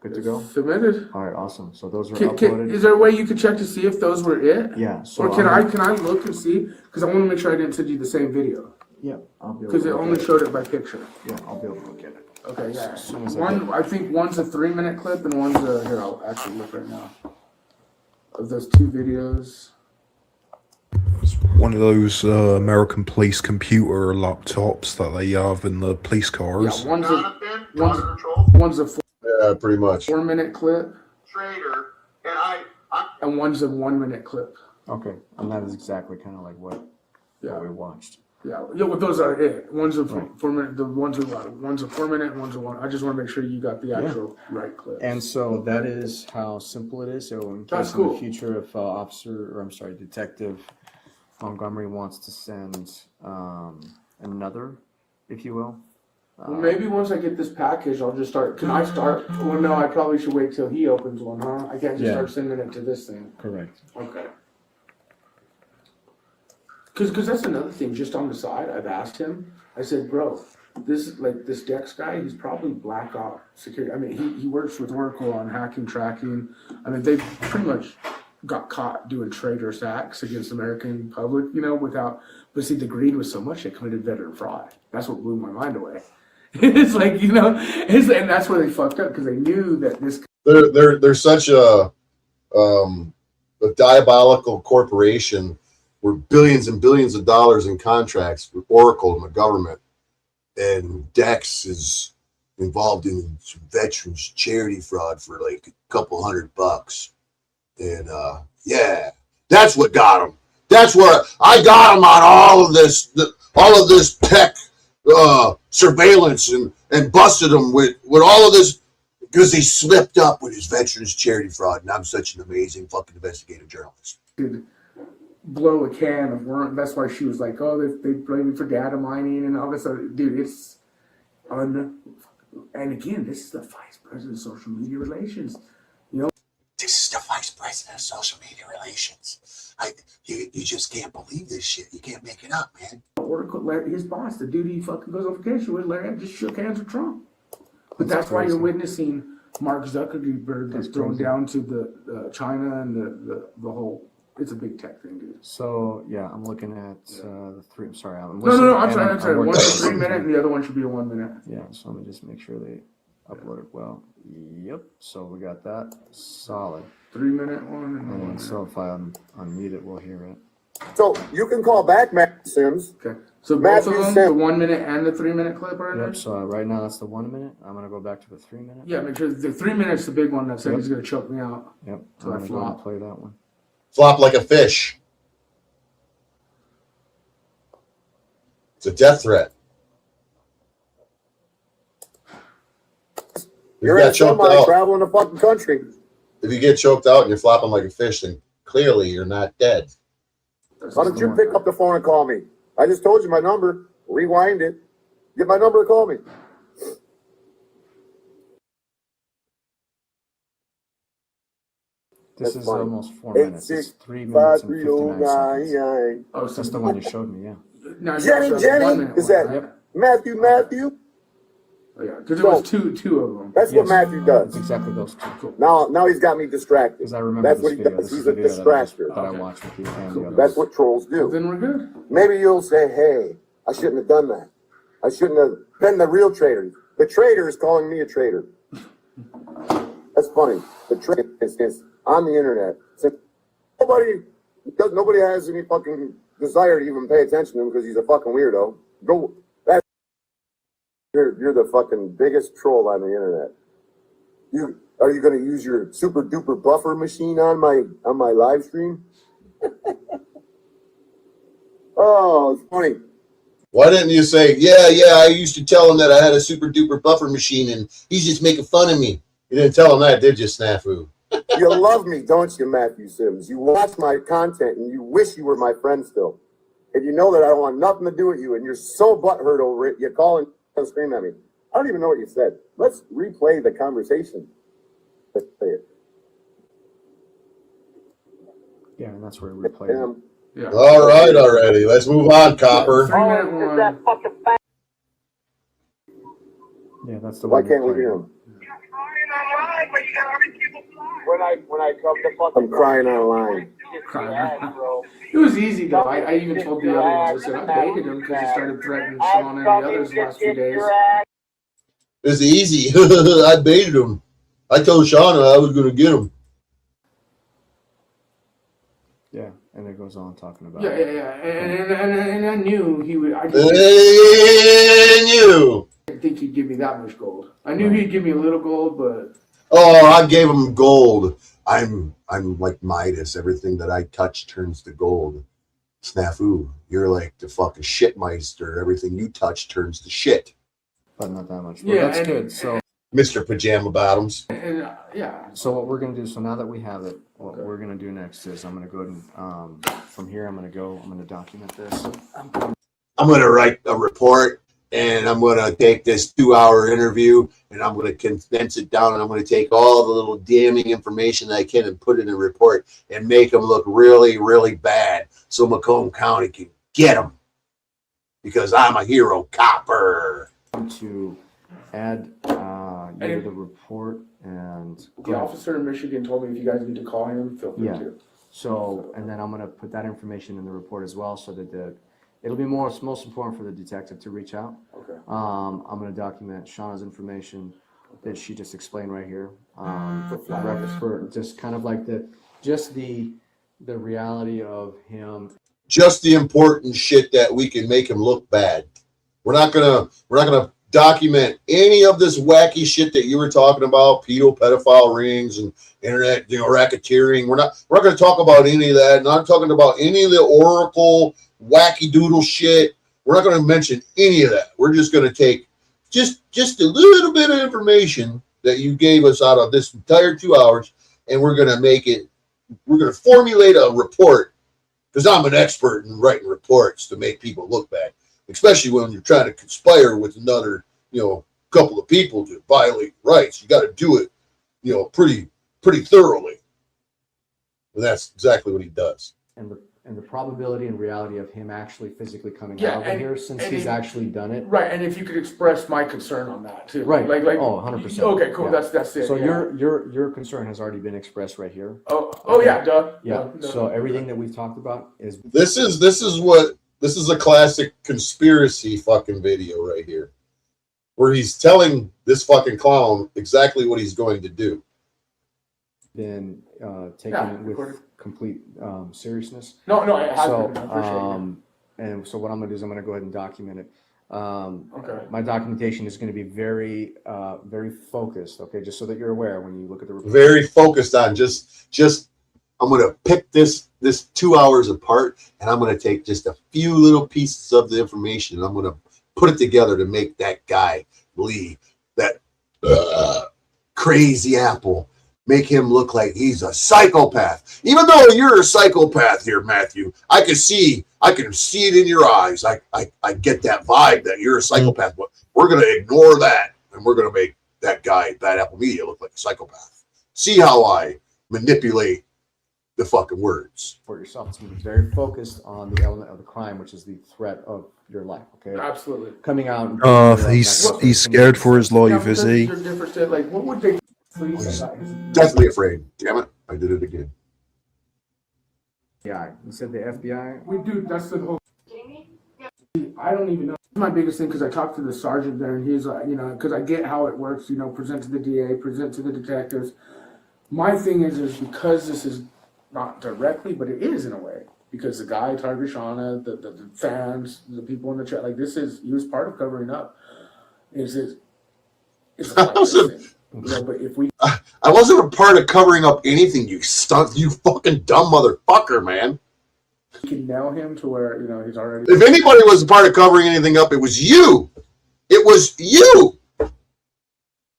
Good to go? Submitted. All right, awesome. So those are uploaded. Is there a way you could check to see if those were it? Yeah. So or can I look and see? Because I want to make sure I didn't send you the same video. Yeah, I'll be able to. Because it only showed it by picture. Yeah, I'll be able to look at it. Okay, yeah. As soon as I think one's a 3-minute clip and one's a, here, I'll actually look right now. Of those two videos. One of those American police computer laptops that they have in the police cars. Yeah, one's a yeah, pretty much 4-minute clip. Trader, and one's a 1-minute clip. Okay, and that is exactly kind of like what we watched. Yeah, well, those are it. One's a 4-minute. The one's a 4-minute. One's a 1. I just want to make sure you got the actual right clip. And so that is how simple it is. So in case in the future, if Detective Montgomery wants to send another, if you will. Well, maybe once I get this package, I'll just start. Can I start? Well, no, I probably should wait till he opens one, huh? I can't just start sending it to this thing. Correct. Okay. Because that's another thing. Just on the side, I've asked him. I said, bro, this Dex guy, he's probably black ops security. I mean, he works with Oracle on hacking, tracking. I mean, they pretty much got caught doing traitor acts against the American public, you know, but see, the greed was so much they committed veteran fraud. That's what blew my mind away. It's like, you know, and that's where they fucked up because they knew that this. They're such a diabolical corporation with billions and billions of dollars in contracts with Oracle and the government, and Dex is involved in some veterans charity fraud for like a couple $100. And yeah, that's what got him. That's where I got him on all of this tech surveillance and busted him with all of this because he slipped up with his veterans charity fraud. And I'm such an amazing fucking investigative journalist. Could blow a can of worm. That's why she was like, "Oh, they blame me for data mining and all this other." Dude, it's and again, this is the vice president of social media relations. You know, this is the vice president of social media relations. You just can't believe this shit. You can't make it up, man. Or his boss, the dude he fucking goes on vacation with, Larry, just shook hands with Trump. But that's why you're witnessing Mark Zuckerberg get thrown down to the China and the whole. It's a big tech thing, dude. So yeah, I'm looking at the three. I'm sorry, Alan. No, I'm sorry. One's a 3 minute, and the other one should be a 1 minute. Yeah, so let me just make sure they upload it well. Yep. So we got that solid. 3 minute one. And then so if I unmute it, we'll hear it. So you can call back Matt Sims. Okay. So both of them, the 1 minute and the 3 minute clip are in there? Yep. So right now that's the 1 minute. I'm gonna go back to the 3 minute. Yeah, make sure the 3 minutes the big one that said he's gonna choke me out. Yep. So I'm I gonna go and flop. play that one. Flop like a fish. It's a death threat. You're in somebody traveling the fucking country. If you get choked out and you're flopping like a fish, then clearly you're not dead. Why don't you pick up the phone and call me? I just told you my number. Rewind it. Get my number and call me. This is almost 4 minutes. It's 3 minutes and 59 seconds. Oh, that's the one you showed me, yeah. No, Jenny, is that Matthew? Oh, yeah, because it was two of them. That's what Matthew does. Exactly those two. Cool. Now he's got me distracted. Because I remember that's this what he video. does. This He's is a the video distractor. that I watched with you and the others. That's what trolls do. Then we're good. Maybe you'll say, "Hey, I shouldn't have done that. I shouldn't have been the real traitor." The traitor is calling me a traitor. That's funny. The traitor is on the internet. So nobody has any fucking desire to even pay attention to him because he's a fucking weirdo. You're the fucking biggest troll on the internet. Are you going to use your super duper buffer machine on my live stream? Oh, it's funny. Why didn't you say, yeah, I used to tell him that I had a super duper buffer machine and he's just making fun of me. You didn't tell him that, did you, Snafu? You love me, don't you, Matthew Sims? You watch my content and you wish you were my friend still. And you know that I don't want nothing to do with you and you're so butthurt over it, you call and scream at me. I don't even know what you said. Let's replay the conversation. Let's play it. Yeah, and that's where we replay it. Yeah. All right, already. Let's move on, Copper. 3 minute one. Yeah, that's the Why one. can't we hear him? When I come to fucking, I'm crying online. It was easy though. I even told the other ones. I said I baited him because he started threatening Sean and the others the last few days. It's easy. I baited him. I told Shauna I was going to get him. Yeah, and it goes on talking about. Yeah. And I knew he would. I didn't think he'd give me that much gold. I knew he'd give me a little gold, but. Oh, I gave him gold. I'm like Midas. Everything that I touch turns to gold. Snafu, you're like the fucking shitmeister. Everything you touch turns to shit. But not that much. But yeah, that's good. So, Mr. Pajama Bottoms. Yeah. So what we're gonna do? So now that we have it, what we're gonna do next is I'm gonna go ahead and from here I'm gonna document this. I'm gonna write a report. And I'm going to take this 2-hour interview and I'm going to condense it down and I'm going to take all the little damning information that I can and put it in a report and make them look really, really bad so Macomb County can get them because I'm a hero Copper. To add you to the report and the officer in Michigan told me if you guys need to call him, feel free to. So, and then I'm going to put that information in the report as well so that it'll be most important for the detective to reach out. Okay. I'm going to document Shauna's information that she just explained right here. For just kind of like the reality of him. Just the important shit that we can make him look bad. We're not gonna document any of this wacky shit that you were talking about, pedophile rings and internet, racketeering. We're not going to talk about any of that. Not talking about any of the Oracle wacky doodle shit. We're not going to mention any of that. We're just going to take just a little bit of information that you gave us out of this entire 2 hours, and we're going to formulate a report, because I'm an expert in writing reports to make people look bad, especially when you're trying to conspire with another, couple of people to violate rights. You got to do it, pretty thoroughly. And that's exactly what he does. And the probability and reality of him actually physically coming out over here, since he's actually done it. Right, and if you could express my concern on that too. Right. Like 100%. Okay, cool. Yeah. That's it. So yeah. your concern has already been expressed right here. Oh yeah, duh. Yeah. Duh. So everything that we've talked about is This is a classic conspiracy fucking video right here, where he's telling this fucking clown exactly what he's going to do. been taken with complete seriousness. No, it has so, been. I appreciate it. And so what I'm going to do is I'm going to go ahead and document it. Okay. My documentation is going to be very, very focused. Okay, just so that you're aware when you look at the report. Very focused on just. I'm going to pick this 2 hours apart, and I'm going to take just a few little pieces of the information, and I'm going to put it together to make that guy Lee, that crazy apple, make him look like he's a psychopath. Even though you're a psychopath here, Matthew, I can see it in your eyes. I get that vibe that you're a psychopath, but we're going to ignore that, and we're going to make that guy, Bad Apple Media, look like a psychopath. See how I manipulate the fucking words. For yourself, it's going to be very focused on the element of the crime, which is the threat of your life. Okay, absolutely. Coming out. He's scared for his life, is he? Like, what would they? Deathly afraid. Damn it! I did it again. Yeah, you said the FBI. We do. That's the whole. I don't even know. My biggest thing, because I talked to the sergeant there, and he's like, because I get how it works. Present to the DA, present to the detectives. My thing is because this is not directly, but it is in a way, because the guy Target Shauna, the fans, the people in the chat, like he was part of covering up. It's but if we, I wasn't a part of covering up anything. You fucking dumb motherfucker, man. We can nail him to where he's already. If anybody was a part of covering anything up, it was you. It was you.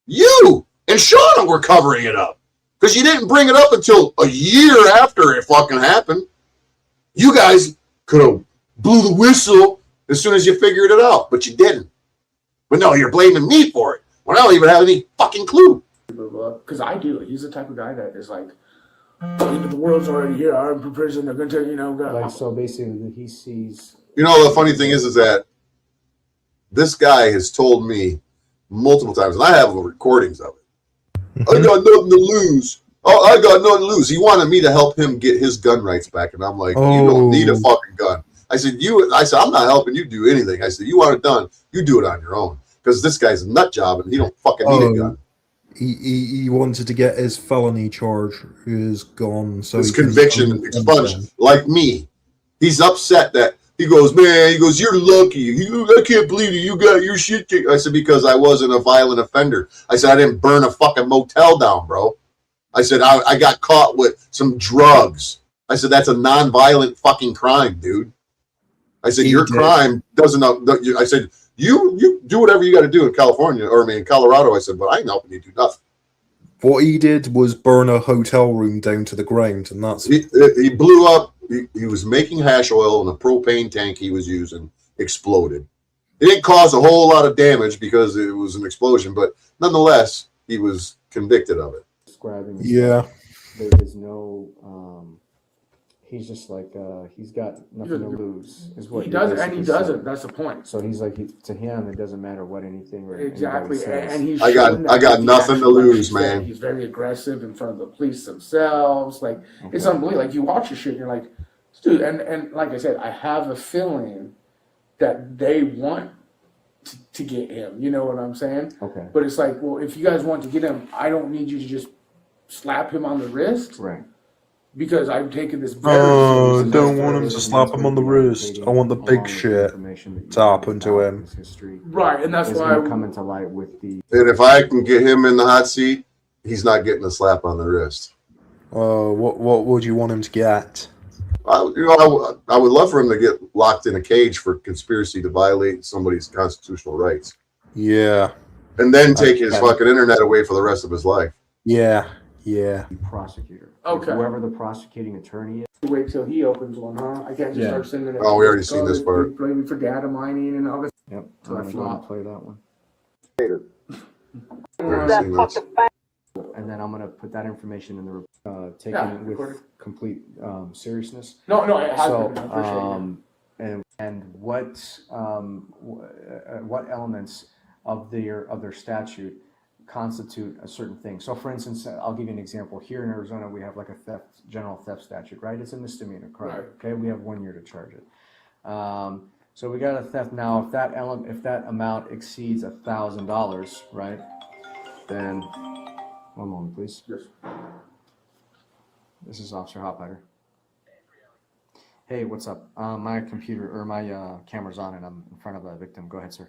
You and Shauna were covering it up. Because you didn't bring it up until a year after it fucking happened. You guys could have blew the whistle as soon as you figured it out, but you didn't. But no, you're blaming me for it. Well, I don't even have any fucking clue. Because I do. He's the type of guy that is like, the world's already here. I'm in prison. They're going to, Like, so basically, he sees. The funny thing is that this guy has told me multiple times, and I have recordings of it. I got nothing to lose. Oh, I got nothing to lose. He wanted me to help him get his gun rights back, and I'm like, You don't need a fucking gun. I said, I'm not helping you do anything. I said, you want it done, you do it on your own. Because this guy's a nut job, and he don't fucking need a gun. He wanted to get his felony charge is gone. So his conviction expunged, like me. He's upset that he goes, you're lucky. I can't believe you got your shit kicked. I said, because I wasn't a violent offender. I said, I didn't burn a fucking motel down, bro. I said, I got caught with some drugs. I said, that's a non-violent fucking crime, dude. I said, your crime doesn't. I said, you do whatever you got to do in California, or in Colorado. I said, but I ain't helping you do nothing. What he did was burn a hotel room down to the ground, and that's he blew up. He was making hash oil, and the propane tank he was using exploded. It didn't cause a whole lot of damage because it was an explosion, but nonetheless, he was convicted of it. Describing. Yeah. There is no. He's just like he's got nothing to lose. Is what he does, and he doesn't. That's the point. So he's like, to him, it doesn't matter what anything or exactly. Says. And he's I got nothing to lose, man. He's very aggressive in front of the police themselves. Like it's unbelievable. Like you watch your shit, and you're like, dude. And like I said, I have a feeling that they want to get him. You know what I'm saying? Okay. But it's like, well, if you guys want to get him, I don't need you to just slap him on the wrist. Right. because I've taken this very Oh, seriously. don't want him to slap him on the wrist. I want the big shit to happen to him. Right, and that's It's why going to come into light with the. And if I can get him in the hot seat, he's not getting a slap on the wrist. What would you want him to get? I would love for him to get locked in a cage for conspiracy to violate somebody's constitutional rights. Yeah. And then take his fucking internet away for the rest of his life. Yeah. Prosecutor. Okay. Whoever the prosecuting attorney is. Wait till he opens one, huh? I can't just start sending it. Oh, we already seen this part. Blame me for data mining and all this. Yep. So I flop. Play that one. And then I'm going to put that information in the taken with complete seriousness. No, it has so, been. I appreciate and what elements of their statute constitute a certain thing. So, for instance, I'll give you an example. Here in Arizona, we have like a general theft statute, right? It's a misdemeanor crime. Right. Okay, we have 1 year to charge it. So we got a theft now. If that amount exceeds $1,000, right? Then, one moment, please. Yes. This is Officer Hoppider. Hey, what's up? My computer or my camera's on, and I'm in front of a victim. Go ahead, sir.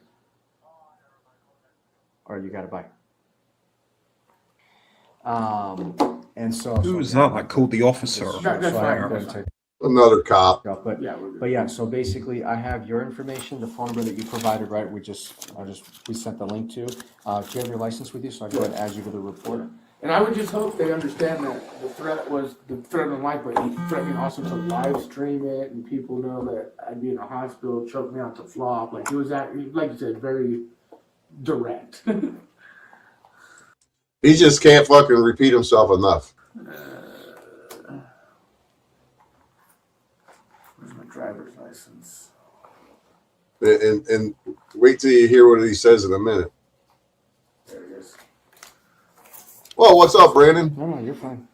All right, you got it. Bye. And so who was that? I called the officer. Another cop. But yeah, so basically, I have your information, the phone number that you provided, right? We sent the link to. Do you have your license with you? So I go ahead and add you to the report. And I would just hope they understand that the threat was the threat of life, but he threatened also to live stream it, and people know that I'd be in a hospital, choke me out to flop. Like it was that, like you said, very direct. He just can't fucking repeat himself enough. Where's my driver's license? And wait till you hear what he says in a minute. There it is. Well, what's up, Brandon? No, you're fine.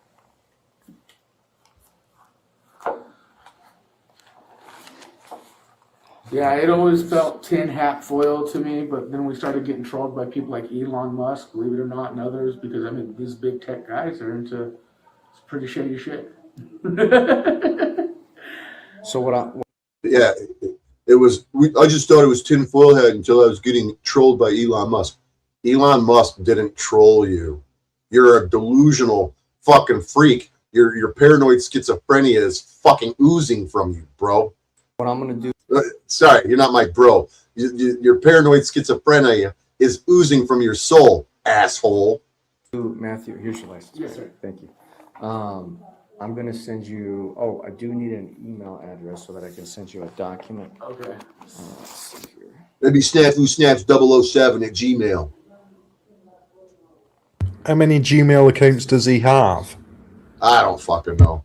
Yeah, it always felt tin hat foil to me, but then we started getting trolled by people like Elon Musk, believe it or not, and others, because I mean, these big tech guys are into pretty shady shit. So Yeah, it was. I just thought it was tinfoil head until I was getting trolled by Elon Musk. Elon Musk didn't troll you. You're a delusional fucking freak. Your paranoid schizophrenia is fucking oozing from you, bro. What I'm gonna do. Sorry, you're not my bro. Your paranoid schizophrenia is oozing from your soul, asshole. Matthew, here's your license. Yes, sir. Thank you. I'm going to send you. Oh, I do need an email address so that I can send you a document. Okay. Let's see here. Maybe snafusnaps007 at Gmail. How many Gmail accounts does he have? I don't fucking know.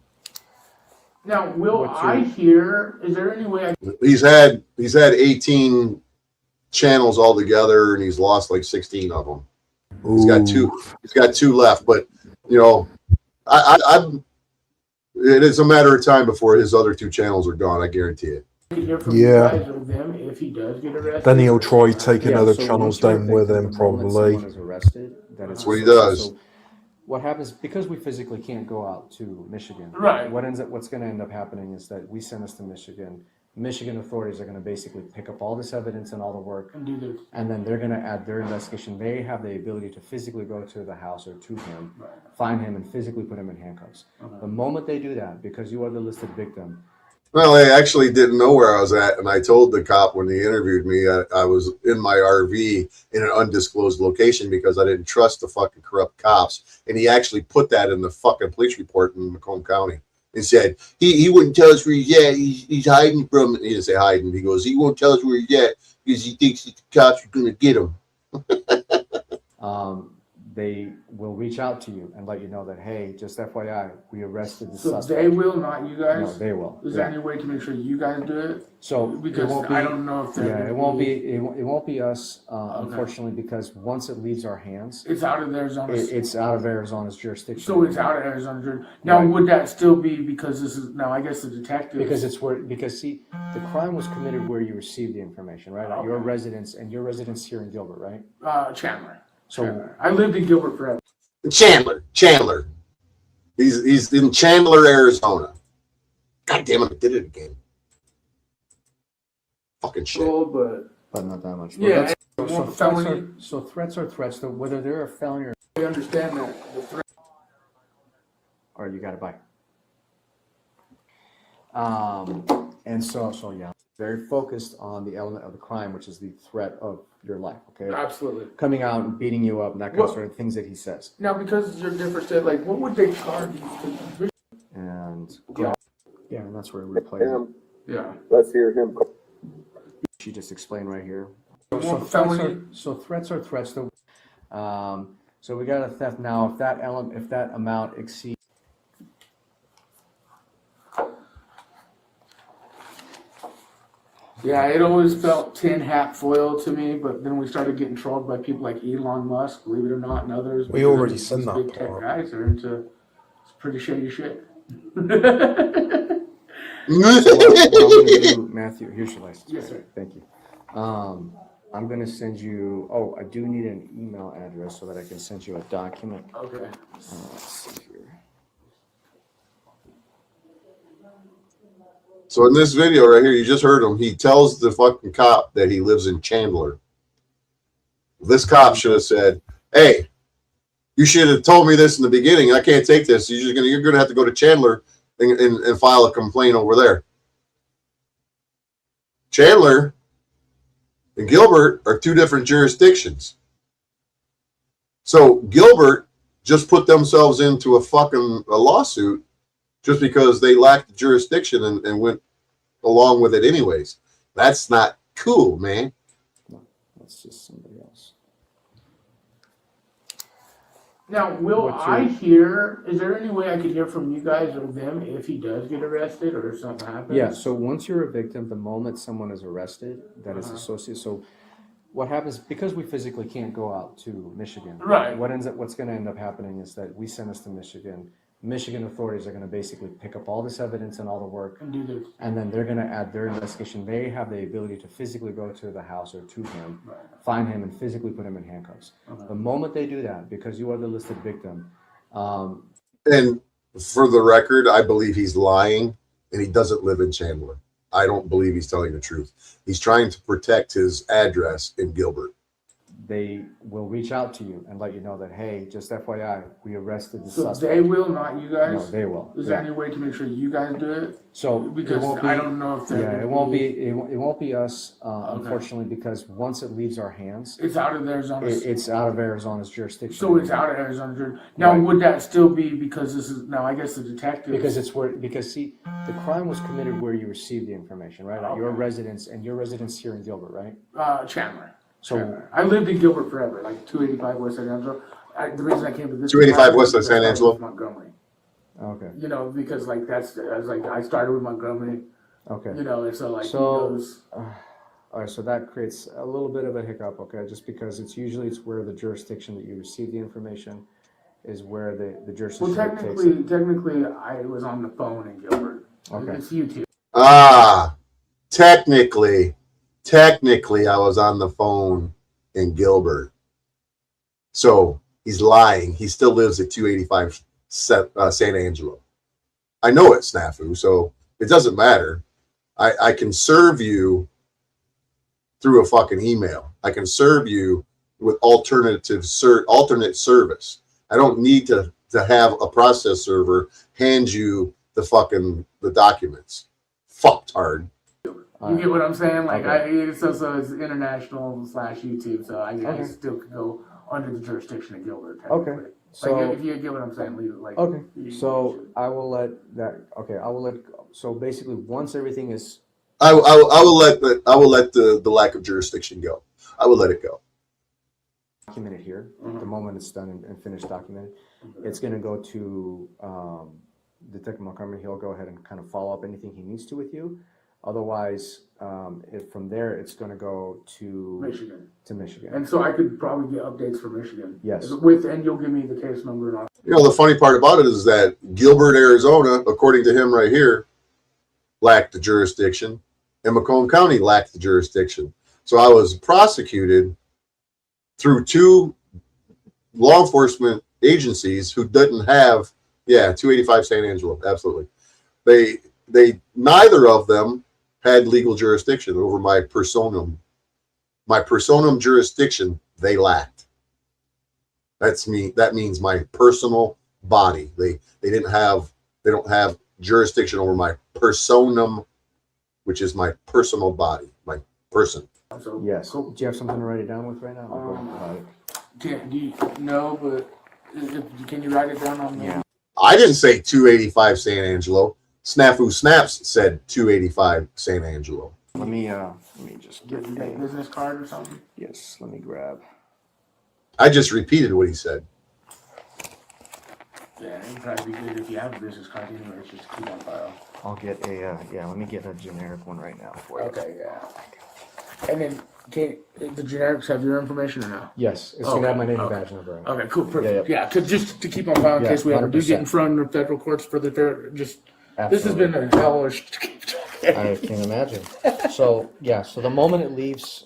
Now, will I hear? Is there any way I? He's had 18 channels altogether, and he's lost like 16 of them. He's got two. He's got 2 left, but you know, it is a matter of time before his other 2 channels are gone. I guarantee it. Hear from you guys or them if he does get arrested. Then he'll try taking other so channels once you're down with him, the moment probably. someone is arrested, That's what he does. So what happens, because we physically can't go out to Michigan, Right. What's going to end up happening is that we send this to Michigan. Michigan authorities are going to basically pick up all this evidence and all the work, And do this. and then they're going to add their investigation. They have the ability to physically go to the house or to him, find him, and physically put him in handcuffs. The moment they do that, because you are the listed victim. Well, they actually didn't know where I was at, and I told the cop when he interviewed me I was in my RV in an undisclosed location because I didn't trust the fucking corrupt cops, and he actually put that in the fucking police report in Macomb County. He said he wouldn't tell us where he's at. He's hiding from. He didn't say hiding. He goes, he won't tell us where he's at because he thinks the cops are going to get him. They will reach out to you and let you know that, hey, just FYI, we arrested the So suspect. they will, not you guys. No, they will. Is there any way to make sure you guys do it? So because it won't be, I don't know if it won't be us, unfortunately, because once it leaves our hands, it's out of Arizona's. It's out of Arizona's jurisdiction. So it's out of Arizona. Now, Right. would that still be because this is now? I guess the detective. Because see, the crime was committed where you received the information, right? At your residence, and your residence here in Gilbert, right? Chandler. So Chandler. I lived in Gilbert forever. Chandler. He's in Chandler, Arizona. God damn it, I did it again. Fucking shit. But not that much. Yeah, So threats are threats. So whether they're a felony or I understand that. The threat. Or you got to buy. And so yeah, very focused on the element of the crime, which is the threat of your life. Okay. Absolutely. Coming out and beating you up and that kind of sort of things that he says. Now, because you're different state, like, what would they charge you? And yeah, and that's where we play it. Yeah. Let's hear him. She just explained right here. So Threats are threats. So we got a theft now. If that amount exceeds. Yeah, it always felt tin hat foil to me, but then we started getting trolled by people like Elon Musk, believe it or not, and others. We already said that big tech guys are into pretty shady shit. What I'm gonna do, Matthew, here's your license. Yes, sir. Thank you. I'm gonna send you. Oh, I do need an email address so that I can send you a document. Okay. Let's see here. So in this video right here, you just heard him. He tells the fucking cop that he lives in Chandler. This cop should have said, "Hey, you should have told me this in the beginning. I can't take this. You're gonna have to go to Chandler and file a complaint over there." Chandler and Gilbert are two different jurisdictions. So Gilbert just put themselves into a lawsuit just because they lacked the jurisdiction and went along with it anyways. That's not cool, man. No, that's just somebody else. Now, is there any way I could hear from you guys or them if he does get arrested or if something happens? Yeah, so once you're a victim, the moment someone is arrested, that is associated. So what happens, because we physically can't go out to Michigan, right? What's going to end up happening is that we send us to Michigan. Michigan authorities are going to basically pick up all this evidence and all the work, and then they're going to add their investigation. They have the ability to physically go to the house or to him, find him, and physically put him in handcuffs. The moment they do that, because you are the listed victim. And for the record, I believe he's lying, and he doesn't live in Chandler. I don't believe he's telling the truth. He's trying to protect his address in Gilbert. They will reach out to you and let you know that, hey, just FYI, we arrested the So suspect. they will, not you guys? No, they will. Is there any way to make sure you guys do it? So because it won't be, I don't know if it won't be us, unfortunately, because once it leaves our hands, it's out of Arizona. It's out of Arizona's jurisdiction. So it's out of Arizona jurisdiction. Now, would that still be because this is now? I guess the detective. Because see, the crime was committed where you received the information, right? At your residence, and your residence here in Gilbert, right? Chandler. So I lived in Gilbert forever, like 285 West San Angelo. The reason I came to this 285 West San Angelo. Montgomery. Okay. You know, because like I started with Montgomery. Okay. You know, and so like all right, so that creates a little bit of a hiccup, okay? Just because it's where the jurisdiction that you receive the information is where the jurisdiction takes it. Technically, I was on the phone in Gilbert. Okay. It's YouTube. Technically, I was on the phone in Gilbert. So he's lying. He still lives at 285 San Angelo. I know it's Snafu, so it doesn't matter. I can serve you through a fucking email. I can serve you with alternate service. I don't need to have a process server hand you the documents. Fucked hard. You get what I'm saying? Like, okay. So it's international / YouTube, so I still could go under the jurisdiction of Gilbert. Okay. So like, if you get what I'm saying, leave it like. Okay. So I will let that. Okay. I will let. So basically, once everything is. I will let the lack of jurisdiction go. I will let it go. Documented here. The moment it's done and finished documented, it's going to go to Detective Montgomery. He'll go ahead and kind of follow up anything he needs to with you. Otherwise, from there, it's going to go to Michigan. And so I could probably get updates from Michigan. Yes. And you'll give me the case number and all. You know, the funny part about it is that Gilbert, Arizona, according to him right here, lacked the jurisdiction, and Macomb County lacked the jurisdiction. So I was prosecuted through two law enforcement agencies who didn't have Yeah, 285 San Angelo. Absolutely. They neither of them had legal jurisdiction over my personam. My personam jurisdiction they lacked. That means my personal body. They don't have jurisdiction over my personam, which is my personal body, my person. Yes. Do you have something to write it down with right now? Can you write it down on the? Yeah. I didn't say 285 San Angelo. Snafu Snaps said 285 San Angelo. Let me just get a business card or something. Yes. Let me grab. I just repeated what he said. Yeah, it'd probably be good if you have a business card anyway, just to keep on file. I'll get let me get a generic one right now for you. Okay, yeah. And then, the generics have your information or no? Yes, it's gonna have my name and badge number. Okay, cool, perfect. Yeah, just to keep on file in case we ever do get in front of federal courts for the this has been a hellish to keep track. I can imagine. So the moment it leaves,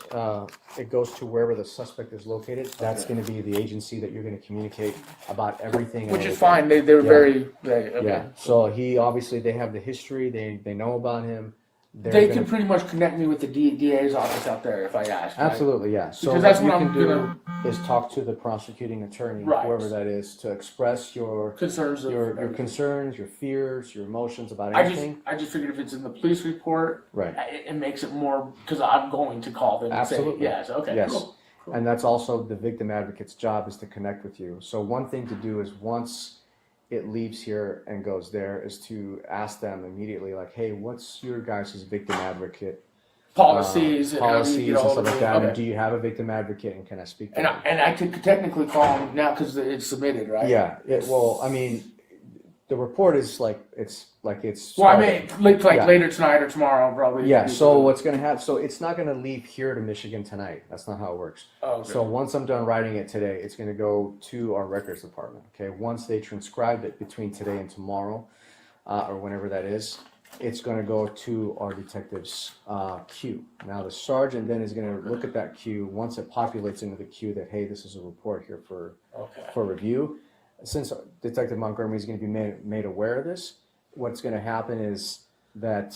it goes to wherever the suspect is located. That's going to be the agency that you're going to communicate about everything. Which is fine. They were very okay. Yeah. So they have the history. They know about him. They can pretty much connect me with the DA's office out there if I ask. Absolutely, yeah. So because that's what I'm gonna do is talk to the prosecuting attorney, whoever that is, to express your concerns, your concerns, your fears, your emotions about anything. I just figured if it's in the police report, right, it makes it more because I'm going to call them. Absolutely, and say, yes, okay, yes. Cool. And that's also the victim advocate's job, is to connect with you. So one thing to do is once it leaves here and goes there is to ask them immediately, like, hey, what's your guys' victim advocate policies and stuff like that? And do you have a victim advocate, and can I speak to them? And I could technically call them now because it's submitted, right? Yeah. Well, I mean, the report is it's. Well, I mean, later tonight or tomorrow, probably. Yeah. So what's going to happen? So it's not going to leave here to Michigan tonight. That's not how it works. Oh, okay. So once I'm done writing it today, it's going to go to our records department. Okay. Once they transcribe it between today and tomorrow, or whenever that is, it's going to go to our detective's queue. Now the sergeant then is going to look at that queue. Once it populates into the queue that, hey, this is a report here for review. Since Detective Montgomery is going to be made aware of this, what's going to happen is that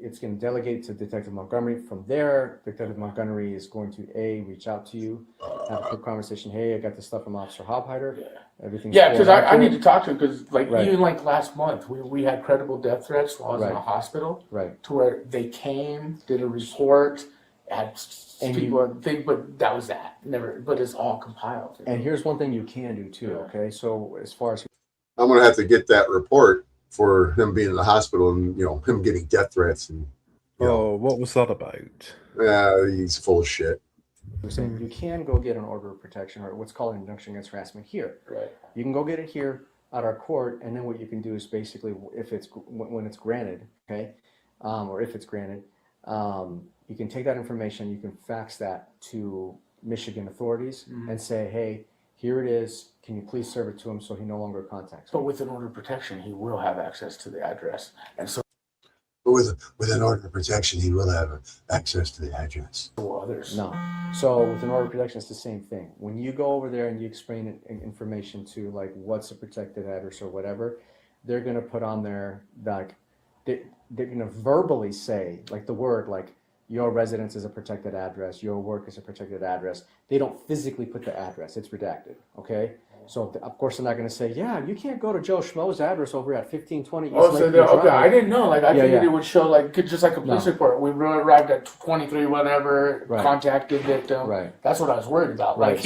it's going to delegate to Detective Montgomery. From there, Detective Montgomery is going to reach out to you, have a quick conversation. Hey, I got this stuff from Officer Hobhider. Everything's because I need to talk to him because even last month we had credible death threats while I was in the hospital. Right. To where they came, did a report, had people but that was that. Never, but it's all compiled. And here's one thing you can do too. Okay, so as far as I'm going to have to get that report for him being in the hospital and, him getting death threats. And what was that about? He's full of shit. You can go get an order of protection, or what's called an injunction against harassment here. Right. You can go get it here at our court, and then what you can do is basically, when it's granted, okay, or if it's granted, you can take that information, you can fax that to Michigan authorities and say, hey, here it is. Can you please serve it to him so he no longer contacts me? But with an order of protection, he will have access to the address. And so with an order of protection, he will have access to the address. Others. No. So with an order of protection, it's the same thing. When you go over there and you explain information to what's a protected address or whatever, they're going to put on there they're going to verbally say the word your residence is a protected address, your work is a protected address. They don't physically put the address. It's redacted, okay? So, of course, they're not going to say, yeah, you can't go to Joe Schmo's address over at 1520 East Lakeview Drive. Okay, I didn't know. I figured it would show, just like a police report. We arrived at 23 whatever, contacted victim. Right. That's what I was worried about. Right.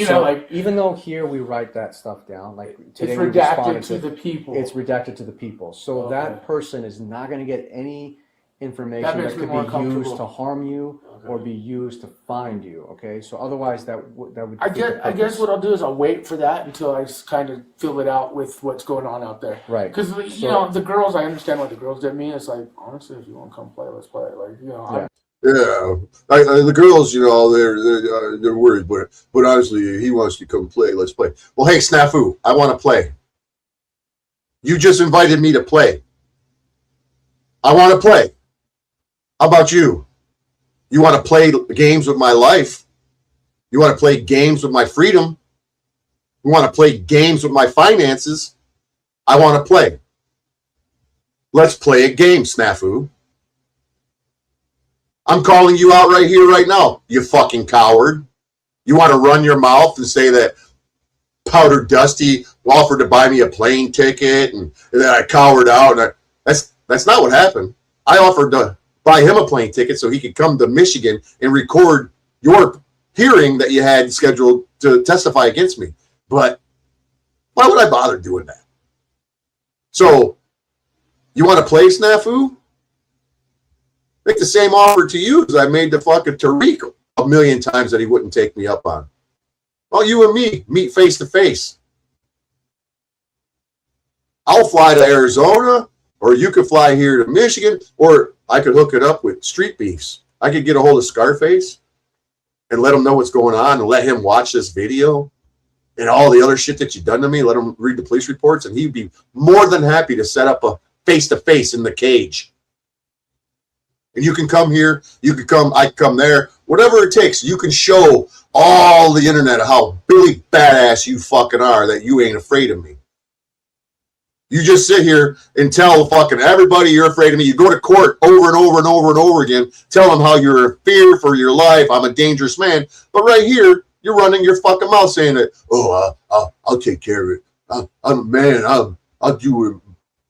Even though here we write that stuff down, today it's redacted to the people. It's redacted to the people. So that person is not going to get any information that could be used to harm you or be used to find you. Okay, so otherwise that would. I guess what I'll do is I'll wait for that until I kind of fill it out with what's going on out there. Right. Because the girls, I understand what the girls did me. It's honestly, if you want to come play, let's play. The girls, they're worried, but honestly, he wants to come play. Let's play. Well, hey, Snafu, I want to play. You just invited me to play. I want to play. How about you? You want to play games with my life? You want to play games with my freedom? You want to play games with my finances? I want to play. Let's play a game, Snafu. I'm calling you out right here, right now, you fucking coward. You want to run your mouth and say that Powder Dusty offered to buy me a plane ticket and then I cowered out. And that's not what happened. I offered to buy him a plane ticket so he could come to Michigan and record your hearing that you had scheduled to testify against me. But why would I bother doing that? So, you want to play, Snafu? Make the same offer to you as I made to fucking Tariq a million times that he wouldn't take me up on. Well, you and me meet face to face. I'll fly to Arizona, or you could fly here to Michigan, or I could hook it up with Street Beefs. I could get a hold of Scarface and let him know what's going on and let him watch this video and all the other shit that you've done to me. Let him read the police reports, and he'd be more than happy to set up a face-to-face in the cage. And you can come here, you can come, I can come there, whatever it takes. You can show all the internet of how Billy badass you fucking are, that you ain't afraid of me. You just sit here and tell fucking everybody you're afraid of me. You go to court over and over and over and over again, tell them how you're in fear for your life, I'm a dangerous man. But right here, you're running your fucking mouth saying that, oh, I'll take care of it. I'm a man, I'll do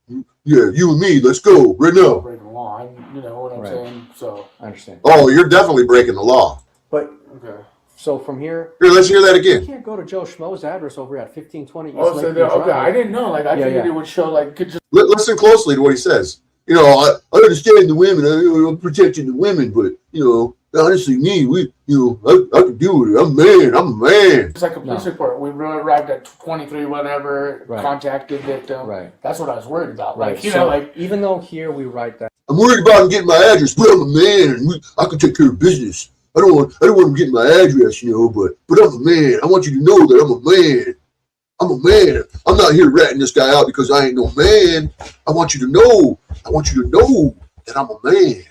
it. Yeah, you and me, let's go right now. Breaking the law, you know what I'm saying? So I understand. Oh, you're definitely breaking the law. But okay. So from here, let's hear that again. You can't go to Joe Schmo's address over at 1520 East Oh, so Lakeview okay, Drive. I didn't know. Like I figured it would show like could just. Listen closely to what he says. You know, I understand the women. I'm protecting the women, but you know, honestly, me, I can do it. I'm a man. It's like a police report. We arrived at 23, whatever. Right. Contacted victim. Right. That's what I was worried about. Right. Like you So know, like even though here we write that. I'm worried about him getting my address, but I'm a man, and I can take care of business. I don't want him getting my address, you know, but I'm a man. I want you to know that I'm a man. I'm a man. I'm not here ratting this guy out because I ain't no man. I want you to know. I want you to know that I'm a man.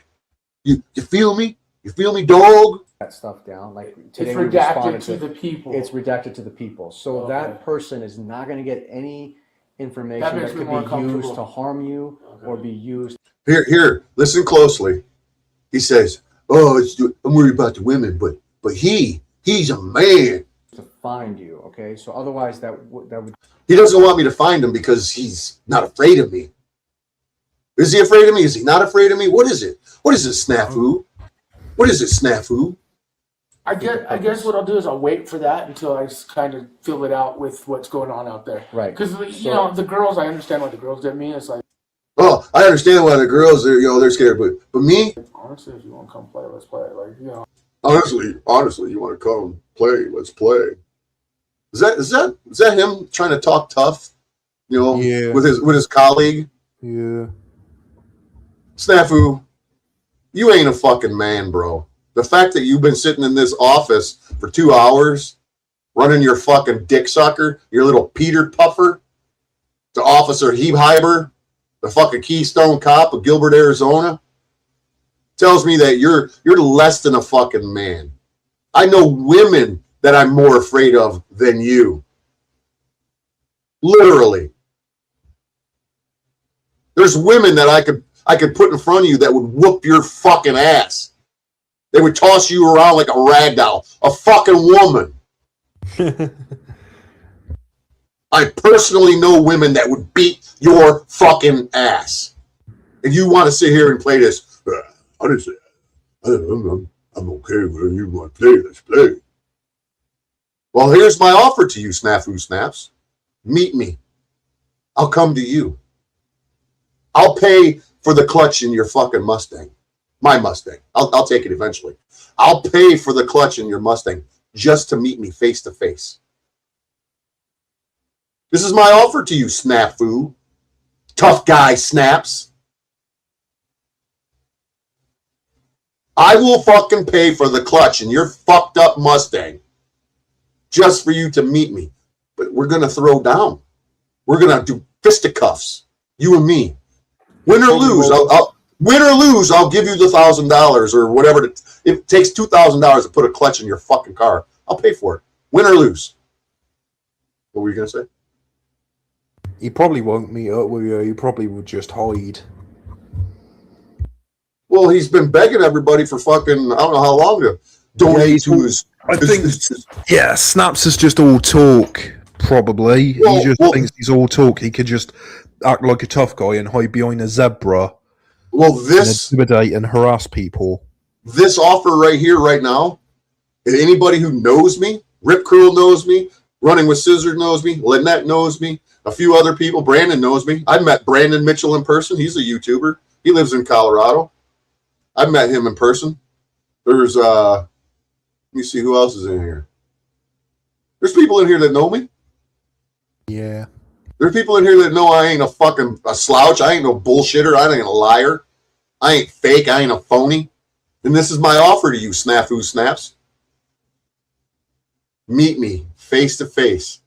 You feel me? You feel me, dog? That stuff down. Like it's redacted to the people. It's redacted to the people. So that person is not going to get any information that could be used to harm you or be used. Here, listen closely. He says, "Oh, I'm worried about the women, but he's a man." To find you, okay? So otherwise, that would. He doesn't want me to find him because he's not afraid of me. Is he afraid of me? Is he not afraid of me? What is it? What is it, Snafu? What is it, Snafu? I guess what I'll do is I'll wait for that until I kind of fill it out with what's going on out there. Right. Because you know the girls, I understand what the girls did me. It's like. Oh, I understand why the girls are, they're scared, but me? Honestly, if you want to come play, let's play. Like, you know. Honestly, you want to come play? Let's play. Is that him trying to talk tough? You know, with his colleague. Yeah. Snafu, you ain't a fucking man, bro. The fact that you've been sitting in this office for 2 hours, running your fucking dick sucker, your little Peter Puffer, to Officer Heebheiber, the fucking Keystone Cop of Gilbert, Arizona, tells me that you're less than a fucking man. I know women that I'm more afraid of than you. Literally. There's women that I could put in front of you that would whoop your fucking ass. They would toss you around like a rag doll. A fucking woman. I personally know women that would beat your fucking ass. And you want to sit here and play this. Honestly, I'm okay with you want to play. Let's play. Well, here's my offer to you, Snafu Snaps. Meet me. I'll come to you. I'll pay for the clutch in your fucking Mustang. My Mustang. I'll take it eventually. I'll pay for the clutch in your Mustang just to meet me face to face. This is my offer to you, Snafu. Tough guy Snaps. I will fucking pay for the clutch in your fucked up Mustang just for you to meet me. But we're going to throw down. We're going to do fisticuffs. You and me. Win or lose, I'll give you the $1,000 or whatever. It takes $2,000 to put a clutch in your fucking car. I'll pay for it. Win or lose. What were you going to say? He probably won't meet up with you. He probably would just hide. Well, he's been begging everybody for fucking, I don't know how long to donate to his. I think, yeah, Snaps is just all talk, probably. Well, he just thinks he's all talk. He could just act like a tough guy and hide behind a zebra. Well, this. And intimidate and harass people. This offer right here, right now, anybody who knows me, Rip Curl knows me, Running with Scissors knows me, Lynette knows me, a few other people, Brandon knows me. I met Brandon Mitchell in person. He's a YouTuber. He lives in Colorado. I met him in person. There's, let me see who else is in here. There's people in here that know me. Yeah. There's people in here that know I ain't a slouch. I ain't no bullshitter. I ain't a liar. I ain't fake. I ain't a phony. And this is my offer to you, Snafu Snaps. Meet me face to face,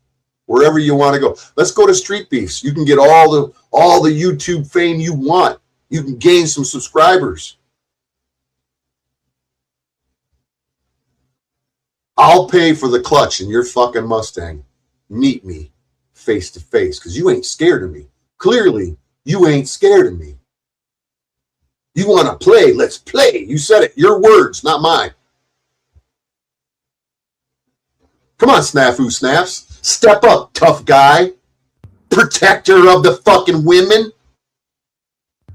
wherever you want to go. Let's go to Street Beefs. You can get all the YouTube fame you want. You can gain some subscribers. I'll pay for the clutch in your fucking Mustang. Meet me face to face, because you ain't scared of me. Clearly, you ain't scared of me. You want to play? Let's play. You said it. Your words, not mine. Come on, Snafu Snaps. Step up, tough guy. Protector of the fucking women.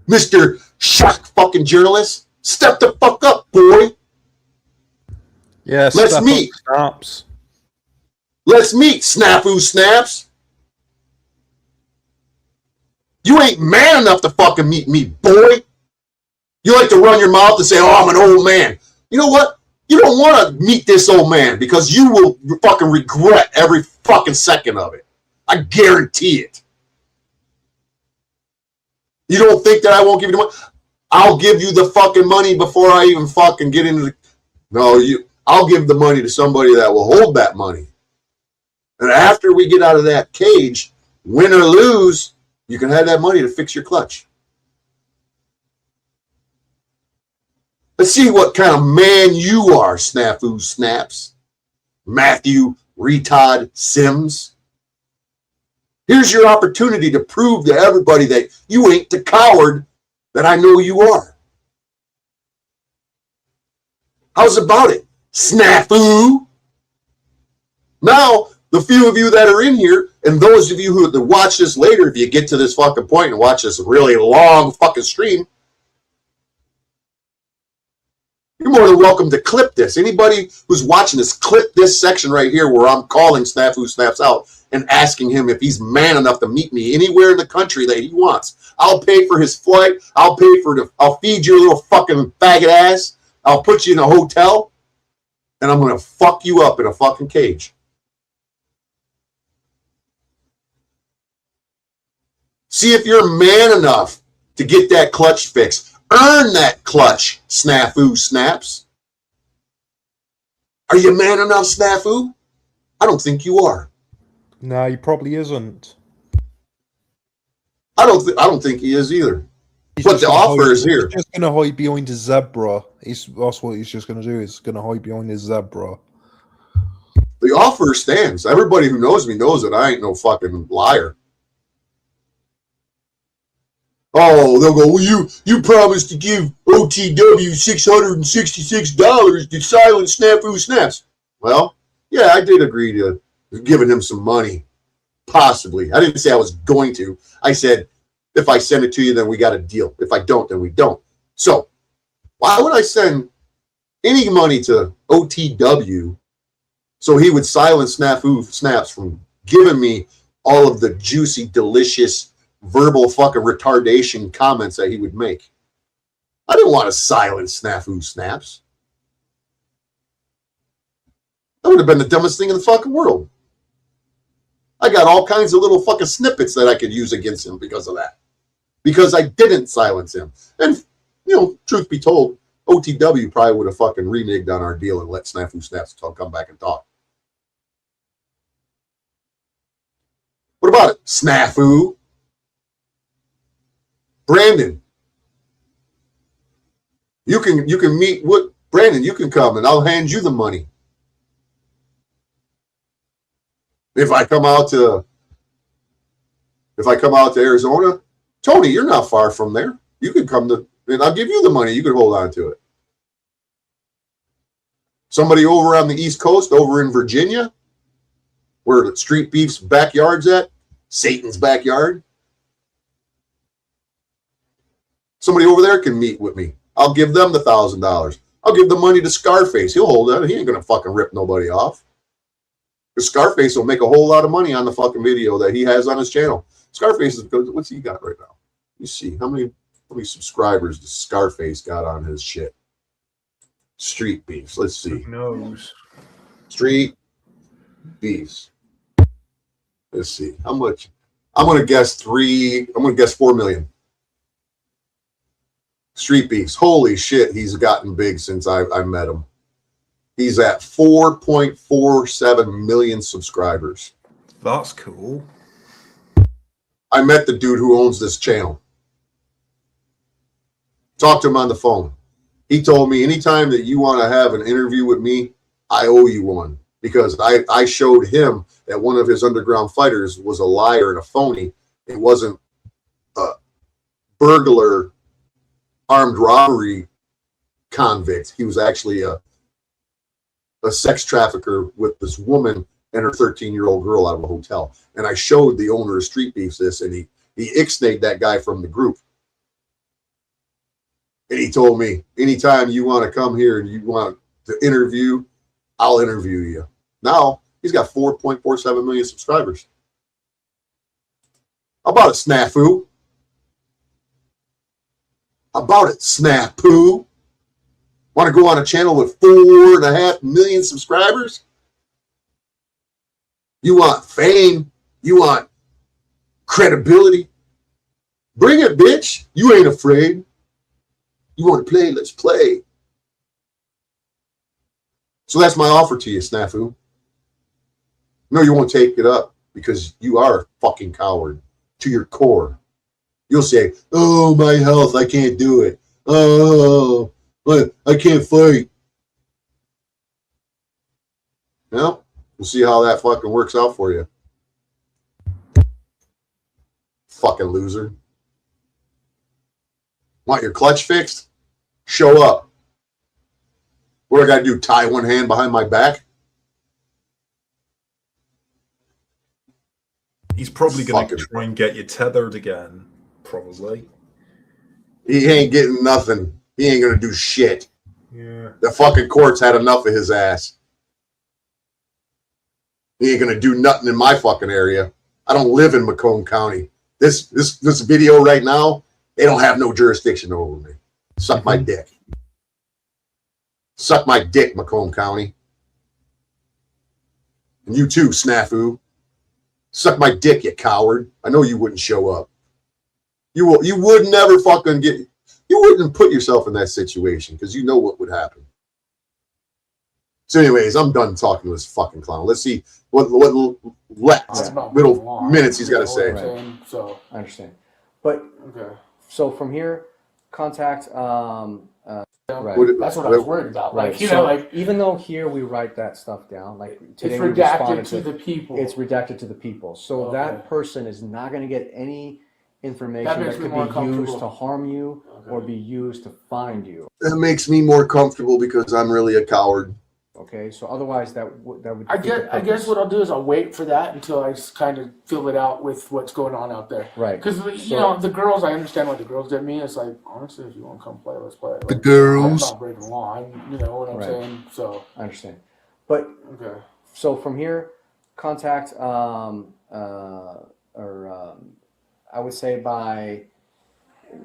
Mr. Shock fucking journalist. Step the fuck up, boy. Yeah, let's meet. Snaps. Let's meet, Snafu Snaps. You ain't man enough to fucking meet me, boy. You like to run your mouth and say, oh, I'm an old man. You know what? You don't want to meet this old man because you will fucking regret every fucking second of it. I guarantee it. You don't think that I won't give you the money? I'll give you the fucking money before I even fucking get into the... No, I'll give the money to somebody that will hold that money. And after we get out of that cage, win or lose, you can have that money to fix your clutch. Let's see what kind of man you are, Snafu Snaps. Matthew Retod Sims. Here's your opportunity to prove to everybody that you ain't the coward that I know you are. How's about it, Snafu? Now, the few of you that are in here, and those of you who watch this later, if you get to this fucking point and watch this really long fucking stream, you're more than welcome to clip this. Anybody who's watching this, clip this section right here where I'm calling Snafu Snaps out and asking him if he's man enough to meet me anywhere in the country that he wants. I'll pay for his flight. I'll feed your little fucking faggot ass. I'll put you in a hotel, and I'm going to fuck you up in a fucking cage. See if you're man enough to get that clutch fixed. Earn that clutch, Snafu Snaps. Are you man enough, Snafu? I don't think you are. No, he probably isn't. I don't think he is either. But the offer is here. He's just going to hide behind his zebra. That's what he's just going to do. He's going to hide behind his zebra. The offer stands. Everybody who knows me knows that I ain't no fucking liar. Oh, they'll go, well, you promised to give OTW $666 to silence Snafu Snaps. Well, yeah, I did agree to giving him some money. Possibly. I didn't say I was going to. I said, if I send it to you, then we got a deal. If I don't, then we don't. So, why would I send any money to OTW so he would silence Snafu Snaps from giving me all of the juicy, delicious, verbal fucking retardation comments that he would make? I didn't want to silence Snafu Snaps. That would have been the dumbest thing in the fucking world. I got all kinds of little fucking snippets that I could use against him because of that. Because I didn't silence him. And, truth be told, OTW probably would have fucking reneged on our deal and let Snafu Snaps come back and talk. What about it, Snafu? Brandon, you can meet with Brandon. You can come and I'll hand you the money. If I come out to If I come out to Arizona, Tony, you're not far from there. You can come to, and I'll give you the money. You can hold on to it. Somebody over on the East Coast, over in Virginia, where the Street Beef's backyard's at, Satan's backyard. Somebody over there can meet with me. I'll give them the $1,000. I'll give the money to Scarface. He'll hold that. He ain't gonna fucking rip nobody off. Because Scarface will make a whole lot of money on the fucking video that he has on his channel. Scarface is, what's he got right now? You see, how many subscribers does Scarface got on his shit? Street Beefs. Let's see. Who knows? Street Beefs. Let's see. How much? I'm gonna guess 4 million. Street Beefs. Holy shit, he's gotten big since I met him. He's at 4.47 million subscribers. That's cool. I met the dude who owns this channel. Talked to him on the phone. He told me anytime that you want to have an interview with me, I owe you one. Because I showed him that one of his underground fighters was a liar and a phony. It wasn't a burglar, armed robbery convict. He was actually a sex trafficker with this woman and her 13-year-old girl out of a hotel. And I showed the owner of Street Beefs this, and he ixnayed that guy from the group. And he told me, anytime you want to come here and you want to interview, I'll interview you. Now, he's got 4.47 million subscribers. How about it, Snafu? How about it, Snafu? Want to go on a channel with 4.5 million subscribers? You want fame? You want credibility? Bring it, bitch. You ain't afraid. You want to play? Let's play. So that's my offer to you, Snafu. No, you won't take it up because you are a fucking coward to your core. You'll say, oh, my health, I can't do it. Oh, I can't fight. Well, we'll see how that fucking works out for you. Fucking loser. Want your clutch fixed? Show up. What do I got to do? Tie one hand behind my back? He's probably going to try and get you tethered again. Probably. He ain't getting nothing. He ain't going to do shit. Yeah. The fucking court's had enough of his ass. He ain't going to do nothing in my fucking area. I don't live in Macomb County. This video right now, they don't have no jurisdiction over me. Suck my dick. Suck my dick, Macomb County. And you too, Snafu. Suck my dick, you coward. I know you wouldn't show up. You would never fucking get... You wouldn't put yourself in that situation because you know what would happen. So anyways, I'm done talking to this fucking clown. Let's see what little minutes he's got to say. Right. So I understand. But okay. So from here, contact... Right. That's what I was worried about. Like, right. you So know, like even though here we write that stuff down, like today it's we redacted to the people. It's redacted to the people. So that person is not going to get any information that could be used to harm you or be used to find you. That makes me more comfortable because I'm really a coward. Okay, so otherwise that would. I guess what I'll do is I'll wait for that until I just kind of fill it out with what's going on out there. Right. Because you know the girls, I understand what the girls did me. It's like honestly, if you want to come play, let's play. Like, the girls. I'm not breaking the law. You know what I'm saying? So I understand. But okay. So from here, contact I would say by.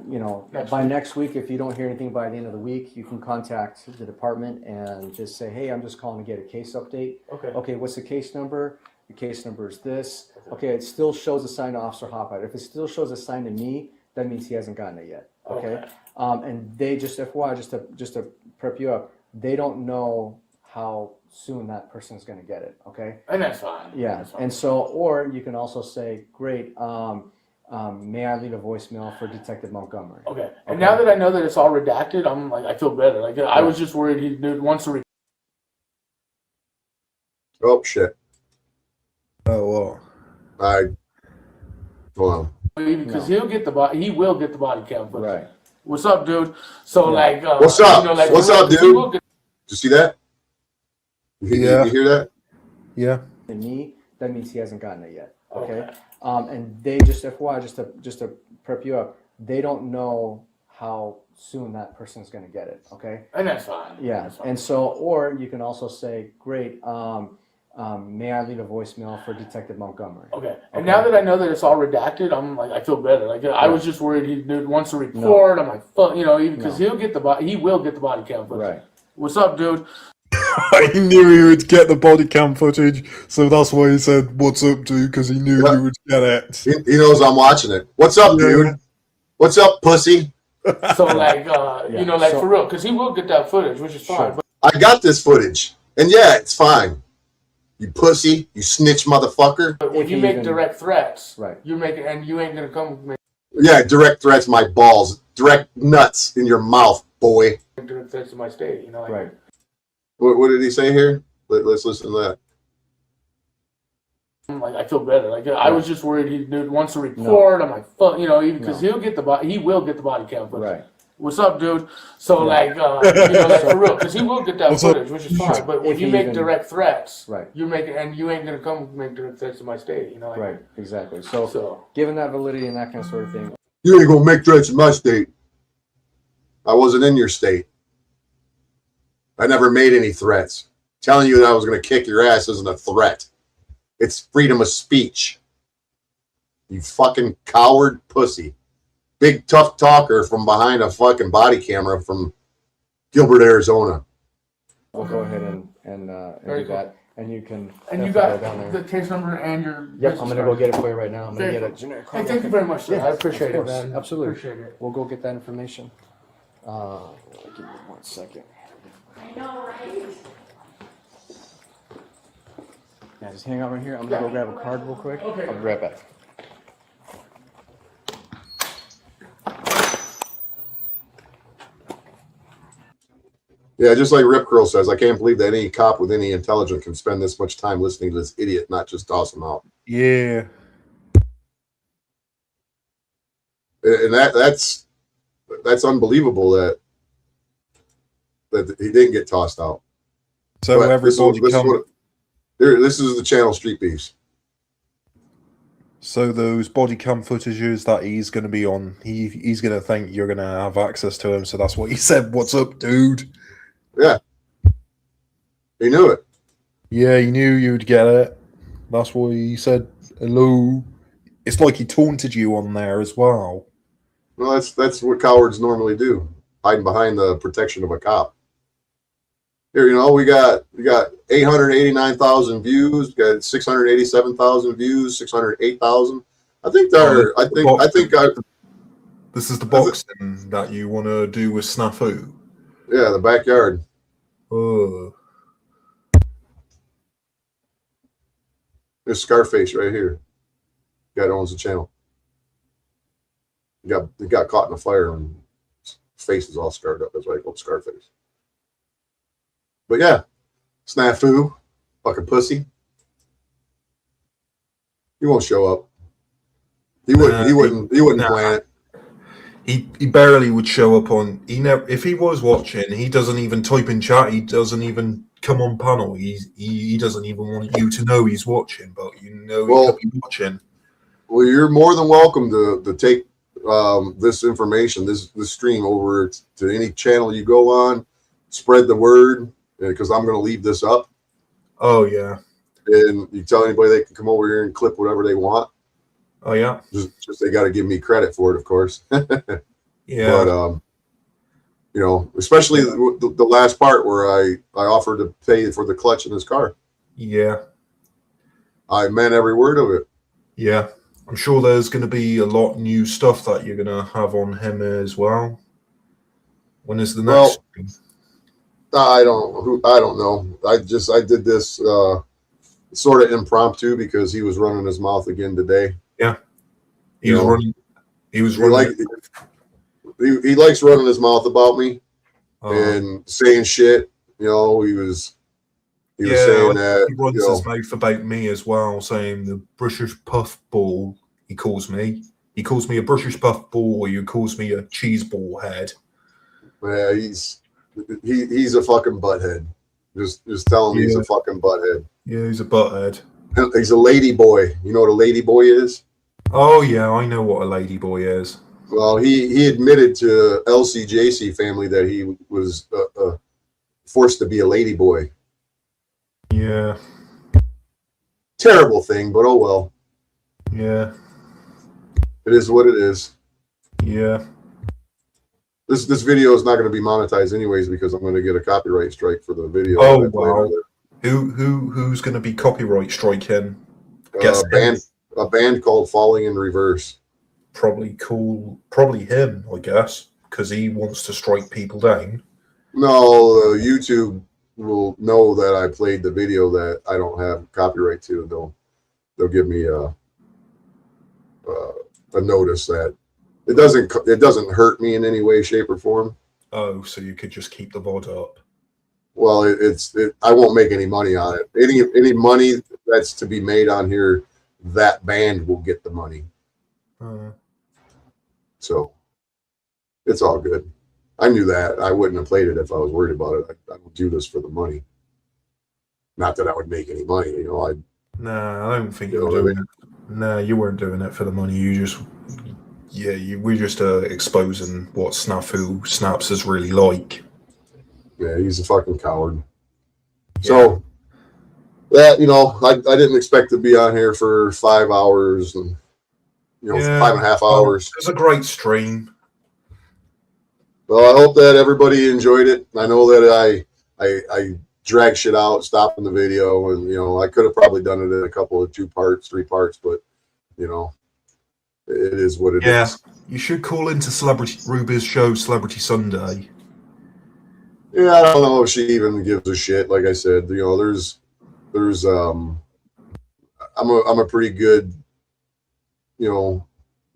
Next week, if you don't hear anything by the end of the week, you can contact the department and just say, hey, I'm just calling to get a case update. Okay, what's the case number? The case number is this. Okay, it still shows a sign to Officer Hoppite. If it still shows a sign to me, that means he hasn't gotten it yet. Okay. And they just, FYI, just to prep you up, they don't know how soon that person's going to get it. Okay. And that's fine. Yeah. That's fine. And so, or you can also say, great. May I leave a voicemail for Detective Montgomery? Okay. And now that I know that it's all redacted, I'm like, I feel better. Like I was just worried he wants to. Oh shit. Oh, what? Hold on. Because he will get the body cam footage. Right. What's up, dude? So like, what's up? You know, like, what's up, dude? Did you see that? You hear that? Yeah. And me, that means he hasn't gotten it yet. Okay. And they just FYI, just to prep you up, they don't know how soon that person's going to get it. Okay. And that's fine. Yeah. That's fine. And so, or you can also say, great. May I leave a voicemail for Detective Montgomery? Okay. And now that I know that it's all redacted, I'm like, I feel better. Like I was just worried he wants to report. I'm like, fuck, you know, because he will get the body cam footage. Right. What's up, dude? I knew he would get the body cam footage, so that's why he said, "What's up, dude?" Because he knew you would get it. He knows I'm watching it. What's up, dude? What's up, pussy? So like, you know, like for real, because he will get that footage, which is fine. Sure. I got this footage, and yeah, it's fine. You pussy, you snitch motherfucker. But when you make direct threats, right? You make it, and you ain't gonna come with me. Yeah, direct threats, my balls, direct nuts in your mouth, boy. Direct threats to my state, you know. Like, right. What did he say here? Let's listen to that. Like I feel better. Like I was just worried he wants to report. I'm like, fuck, you know, because he will get the body cam footage. Right. What's up, dude? So like, you know, like for real, because he will get that footage, which is fine. But when you make direct threats, right? You make it, and you ain't gonna come make direct threats to my state, you know. Like, right. Exactly. So, given that validity and that kind of sort of thing, you ain't gonna make threats in my state. I wasn't in your state. I never made any threats. Telling you that I was going to kick your ass isn't a threat. It's freedom of speech. You fucking coward pussy. Big tough talker from behind a fucking body camera from Gilbert, Arizona. we'll go ahead and do that. And you can. And you got the case number and your. Yep, I'm gonna go get it for you right now. I'm gonna get a generic. Hey, thank you very much, sir. Yeah, I appreciate it, of course. man. Absolutely. Appreciate it. We'll go get that information. Give me 1 second. I know, right? Yeah, just hang out right here. I'm gonna go grab a card real quick. Okay. I'll be right back. Yeah, just like Rip Curl says, I can't believe that any cop with any intelligence can spend this much time listening to this idiot, not just toss him out. Yeah. And that's unbelievable that he didn't get tossed out. So everybody this is the channel Street Beefs. So those body cam footages that he's going to be on, he's going to think you're going to have access to him. So that's what he said. What's up, dude? Yeah. He knew it. Yeah, he knew you'd get it. That's why he said hello. It's like he taunted you on there as well. Well, that's what cowards normally do, hiding behind the protection of a cop. Here, we got 889,000 views, got 687,000 views, 608,000. This is the boxing that you want to do with Snafu. Yeah, the backyard. Oh. There's Scarface right here. Guy that owns the channel. He got caught in a fire and his face is all scarred up. That's why I call it Scarface. But yeah, Snafu, fucking pussy. He won't show up. He wouldn't plan it. He barely would show up on. If he was watching, he doesn't even type in chat. He doesn't even come on panel. He doesn't even want you to know he's watching, but he could be watching. Well, you're more than welcome to take this information, this stream over to any channel you go on. Spread the word, because I'm going to leave this up. Oh yeah. And you tell anybody they can come over here and clip whatever they want. Oh yeah. Just they got to give me credit for it, of course. Yeah. But especially the last part where I offered to pay for the clutch in his car. Yeah. I meant every word of it. Yeah. I'm sure there's going to be a lot of new stuff that you're going to have on him as well. When is the next? I don't know. I did this sort of impromptu because he was running his mouth again today. Yeah, he was running. He likes running his mouth about me and saying shit. He was saying that he runs his mouth about me as well, saying the British puffball He calls me a British puffball, or he calls me a cheese ball head. Yeah, he's a fucking butthead. Just tell him he's a fucking butthead. Yeah, he's a butthead. He's a lady boy. You know what a lady boy is? Oh yeah, I know what a lady boy is. Well, he admitted to LCJC family that he was forced to be a lady boy. Yeah. Terrible thing, but oh well. Yeah. It is what it is. Yeah. This video is not going to be monetized anyways because I'm going to get a copyright strike for the video. Oh wow. Who's going to be copyright striking? A band called Falling in Reverse. Probably him, I guess, because he wants to strike people down. No, YouTube will know that I played the video that I don't have copyright to, and they'll give me a notice that it doesn't hurt me in any way, shape, or form. Oh, so you could just keep the VOD up. Well, I won't make any money on it. Any money that's to be made on here, that band will get the money. So it's all good. I knew that. I wouldn't have played it if I was worried about it. I don't do this for the money. Not that I would make any money, you know. Nah, I don't think you were doing it. Nah, you weren't doing it for the money. You we're just exposing what Snaps is really like. Yeah, he's a fucking coward. Yeah. So that, you know, I didn't expect to be on here for 5 hours and 5.5 hours. It was a great stream. Well, I hope that everybody enjoyed it. I know that I dragged shit out, stopping the video, and I could have probably done it in a couple of 2 parts, 3 parts, but it is what it is. Yeah, you should call into Ruby's show, Celebrity Sunday. Yeah, I don't know if she even gives a shit. Like I said, there's I'm a pretty good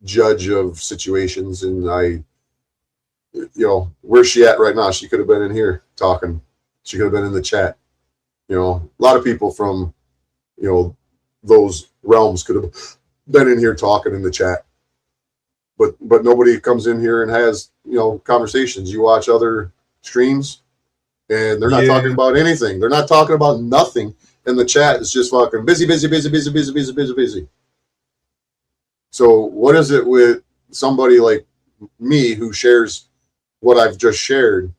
judge of situations, and where's she at right now? She could have been in here talking. She could have been in the chat. A lot of people from those realms could have been in here talking in the chat, but nobody comes in here and has conversations. You watch other streams and they're not talking about anything. They're not talking about nothing, and the chat is just fucking busy. So what is it with somebody like me who shares what I've just shared,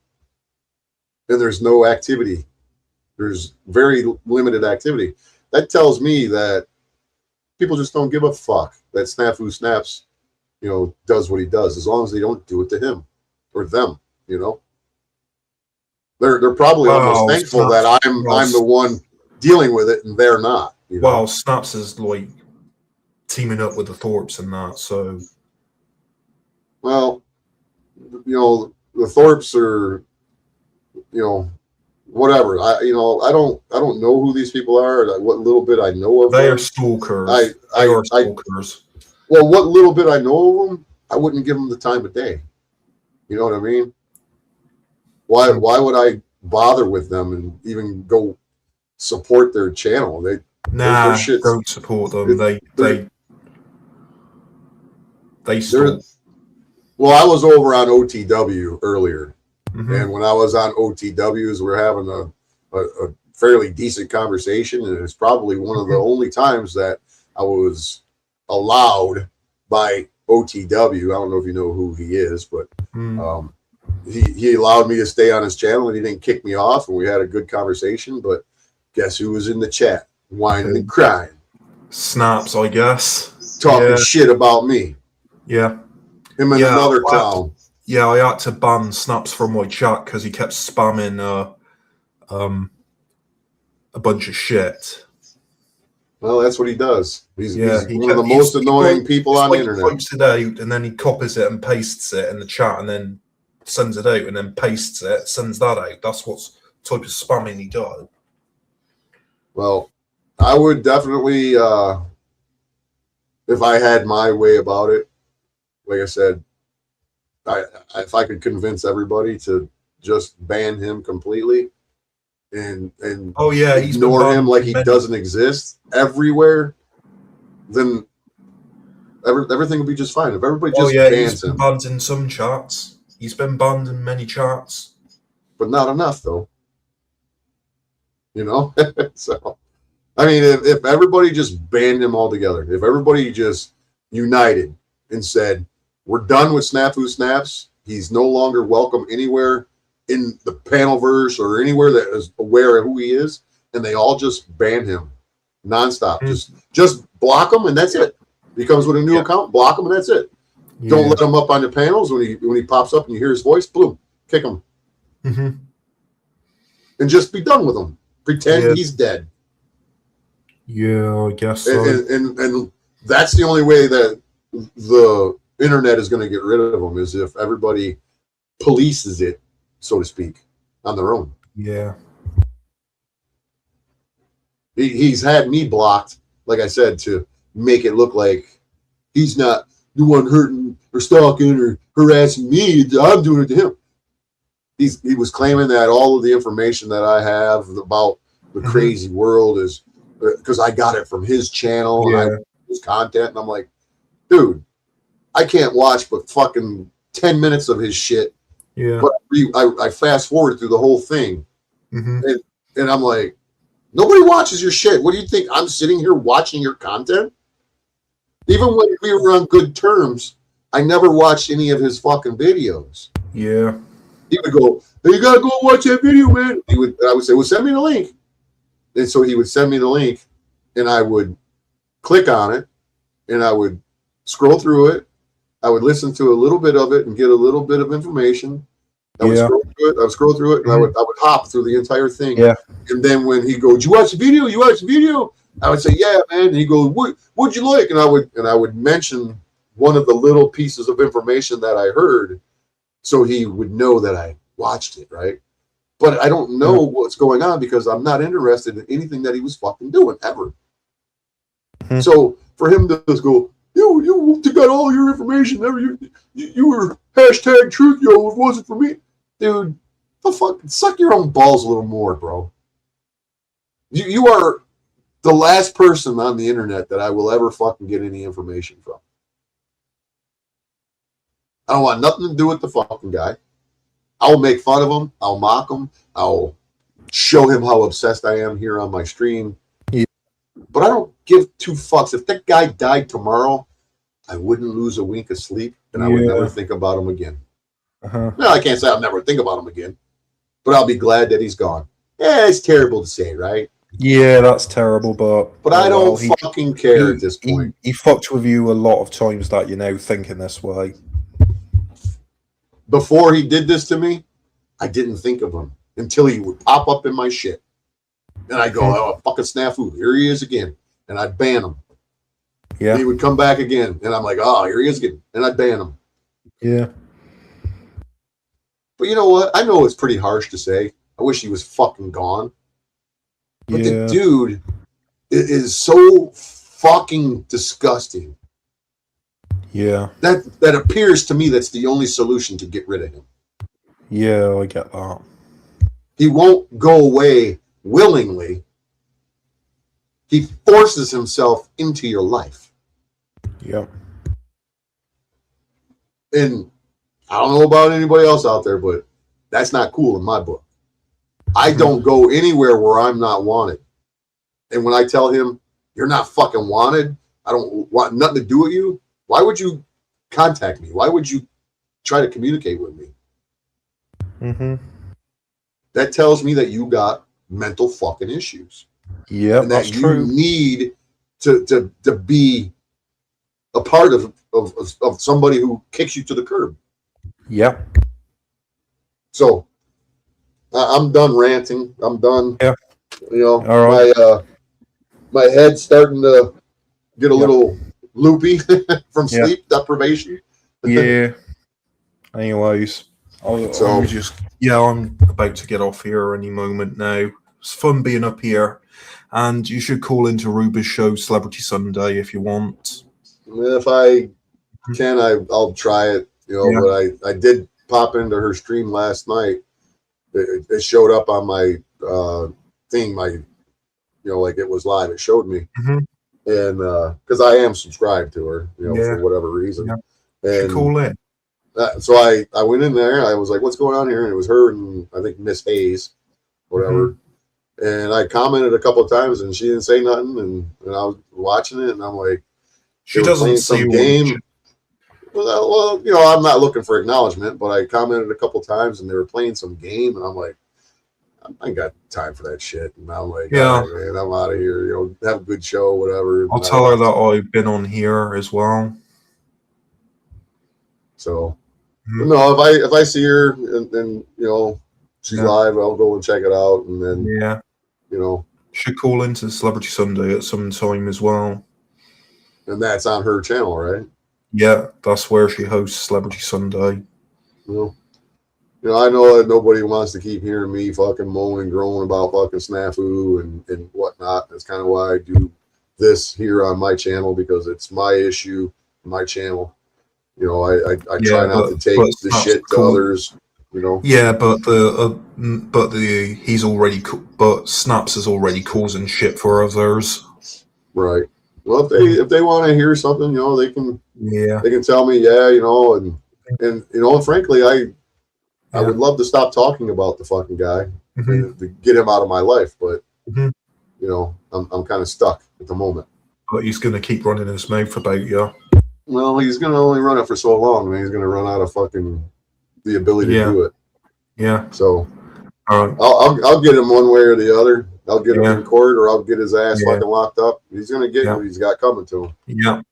and there's no activity? There's very limited activity. That tells me that people just don't give a fuck that Snafu Snaps, does what he does, as long as they don't do it to him or them, They're probably almost thankful that I'm the one dealing with it and they're not. Well, Snaps is like teaming up with the Thorpes and that, so. Well, the Thorpes are, whatever. I don't know who these people are. What little bit I know of them. They are stalkers. They are stalkers. Well, what little bit I know of them, I wouldn't give them the time of day. You know what I mean? Why would I bother with them and even go support their channel? Don't support them. They stalk. Well, I was over on OTW earlier, and when I was on OTWs, we're having a fairly decent conversation, and it's probably one of the only times that I was allowed by OTW. I don't know if you know who he is, but he allowed me to stay on his channel, and he didn't kick me off, and we had a good conversation. But guess who was in the chat, whining and crying? Snaps, I guess, talking shit about me. Yeah. Him and another clown. Yeah, I had to ban Snaps from my chat because he kept spamming a bunch of shit. Well, that's what he does. He's one of the most annoying people on the internet. He types it out, and then he copies it and pastes it in the chat, and then sends it out, and then pastes it, sends that out. That's what type of spamming he does. Well, I would definitely, if I had my way about it, like I said, if I could convince everybody to just ban him completely and ignore him like he doesn't exist everywhere, then everything will be just fine if everybody Oh just yeah, bans he's been him. banned in some charts. He's been banned in many charts, but not enough though. You know, so I mean, if everybody just banned him altogether, if everybody just united and said we're done with Snafu Snaps, he's no longer welcome anywhere in the panelverse or anywhere that is aware of who he is, and they all just ban him nonstop. Just block him and that's it. He comes with a new account, block him and that's it. Don't let him up on the panels when he pops up and you hear his voice, boom, kick him. And just be done with him. Pretend he's dead. Yeah, I guess so. And that's the only way that the internet is going to get rid of him, is if everybody polices it, so to speak, on their own. Yeah. He's had me blocked, like I said, to make it look like he's not the one hurting or stalking or harassing me. I'm doing it to him. He was claiming that all of the information that I have about the crazy world is because I got it from his channel and I his content. And I'm like, dude, I can't watch but fucking 10 minutes of his shit. Yeah. But I fast forward through the whole thing. And I'm like, nobody watches your shit. What do you think? I'm sitting here watching your content? Even when we were on good terms, I never watched any of his fucking videos. Yeah. He would go, hey, you gotta go watch that video, man. I would say, well, send me the link. And so he would send me the link, and I would click on it, and I would scroll through it. I would listen to a little bit of it and get a little bit of information. I would scroll through it, and I would hop through the entire thing. Yeah. And then when he goes, you watch the video? You watch the video? I would say, yeah, man. And he goes, what'd you like? And I would mention one of the little pieces of information that I heard, so he would know that I watched it, right? But I don't know what's going on because I'm not interested in anything that he was fucking doing ever. So for him to just go, you got all your information. You were hashtag truth, yo. If it wasn't for me, dude, the fuck, suck your own balls a little more, bro. You are the last person on the internet that I will ever fucking get any information from. I don't want nothing to do with the fucking guy. I'll make fun of him. I'll mock him. I'll show him how obsessed I am here on my stream. But I don't give two fucks. If that guy died tomorrow, I wouldn't lose a wink of sleep, and I would never think about him again. No, I can't say I'll never think about him again, but I'll be glad that he's gone. Yeah, it's terrible to say, right? Yeah, that's terrible, but I don't fucking care at this point. He fucked with you a lot of times that you're now thinking this way. Before he did this to me, I didn't think of him until he would pop up in my shit. And I go, oh, fucking Snafu, here he is again. And I'd ban him. Yeah. He would come back again. And I'm like, oh, here he is again. And I'd ban him. Yeah. But you know what? I know it's pretty harsh to say. I wish he was fucking gone. But the dude is so fucking disgusting. Yeah. That appears to me that's the only solution to get rid of him. Yeah, I get that. He won't go away willingly. He forces himself into your life. Yeah. And I don't know about anybody else out there, but that's not cool in my book. I don't go anywhere where I'm not wanted. And when I tell him, you're not fucking wanted, I don't want nothing to do with you, why would you contact me? Why would you try to communicate with me? That tells me that you got mental fucking issues. Yeah, and that that's true. You need to be a part of somebody who kicks you to the curb. Yeah. So I'm done ranting. I'm done. Yeah. You know, all right. My head's starting to get a little loopy from sleep deprivation. Yeah. Anyways, I'm about to get off here any moment now. It's fun being up here, and you should call into Ruba's show, Celebrity Sunday, if you want. If I can, I'll try it. You know, but I did pop into her stream last night. It showed up on my thing, like it was live. It showed me, and because I am subscribed to her, you know, Yeah. for whatever reason. Yeah. And Call in. so I went in there. I was like, "What's going on here?" And it was her and I think Miss Hayes, whatever. And I commented a couple of times, and she didn't say nothing. And I was watching it, and I'm like, she doesn't playing see some you game. Well, you know, I'm not looking for acknowledgement, but I commented a couple times, and they were playing some game, and I'm like, I ain't got time for that shit. And I'm like, Yeah. all right, man, I'm out of here. You know, have a good show, whatever. I'll tell her that I've been on here as well. So, but no, if I see her and you know she's live, I'll go and check it out, and then you know, should call into Celebrity Sunday at some time as well. And that's on her channel, right? Yeah, that's where she hosts Celebrity Sunday. Well, you know, I know that nobody wants to keep hearing me fucking moan and groan about fucking Snafu and whatnot. That's kind of why I do this here on my channel, because it's my issue, my channel. You know, I try not to take the shit to others. You know. Yeah, but he's already but Snaps is already causing shit for others. Right. Well, if they want to hear something, you know, they can. Yeah. They can tell me, you know, and you know, frankly, I would love to stop talking about the fucking guy and to get him out of my life, but you know, I'm kind of stuck at the moment. But he's going to keep running his mouth about you. Well, he's going to only run it for so long, and he's going to run out of fucking the ability to do it. Yeah. So, all right. I'll get him one way or the other. I'll get him in court, or I'll get his ass fucking locked up. He's going to get what he's got coming to him. Yeah.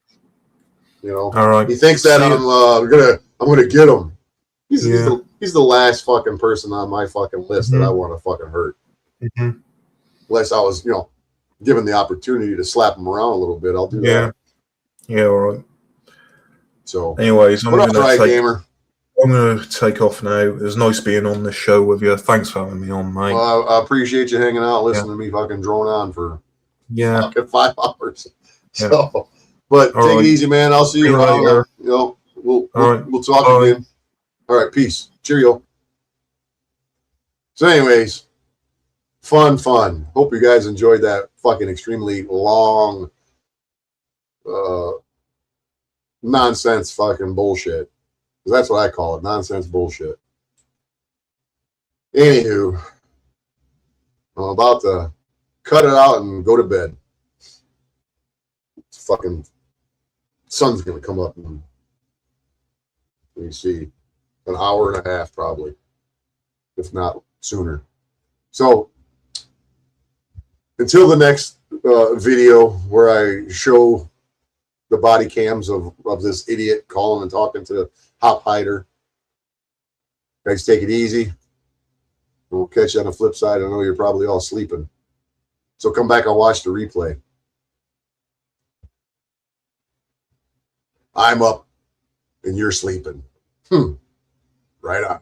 You know. All right. He thinks that I'm gonna get him. He's the last fucking person on my fucking list that I want to fucking hurt. Unless I was, you know, given the opportunity to slap him around a little bit, I'll do that. Yeah, all right. So, anyways, I'm going to take off now. It was nice being on this show with you. Thanks for having me on, mate. Well, I appreciate you hanging out, listening to me fucking drone on for fucking 5 hours. So, but take it easy, man. I'll see you around. You know, we'll talk again. All right, peace. Cheerio. So, anyways, fun. Hope you guys enjoyed that fucking extremely long nonsense fucking bullshit. That's what I call it, nonsense bullshit. Anywho, I'm about to cut it out and go to bed. It's fucking sun's gonna come up in, let me see, an hour and a half probably, if not sooner. So until the next video where I show the body cams of this idiot calling and talking to Hop Hider, guys, take it easy. We'll catch you on the flip side. I know you're probably all sleeping, so come back and watch the replay. I'm up and you're sleeping. Right on.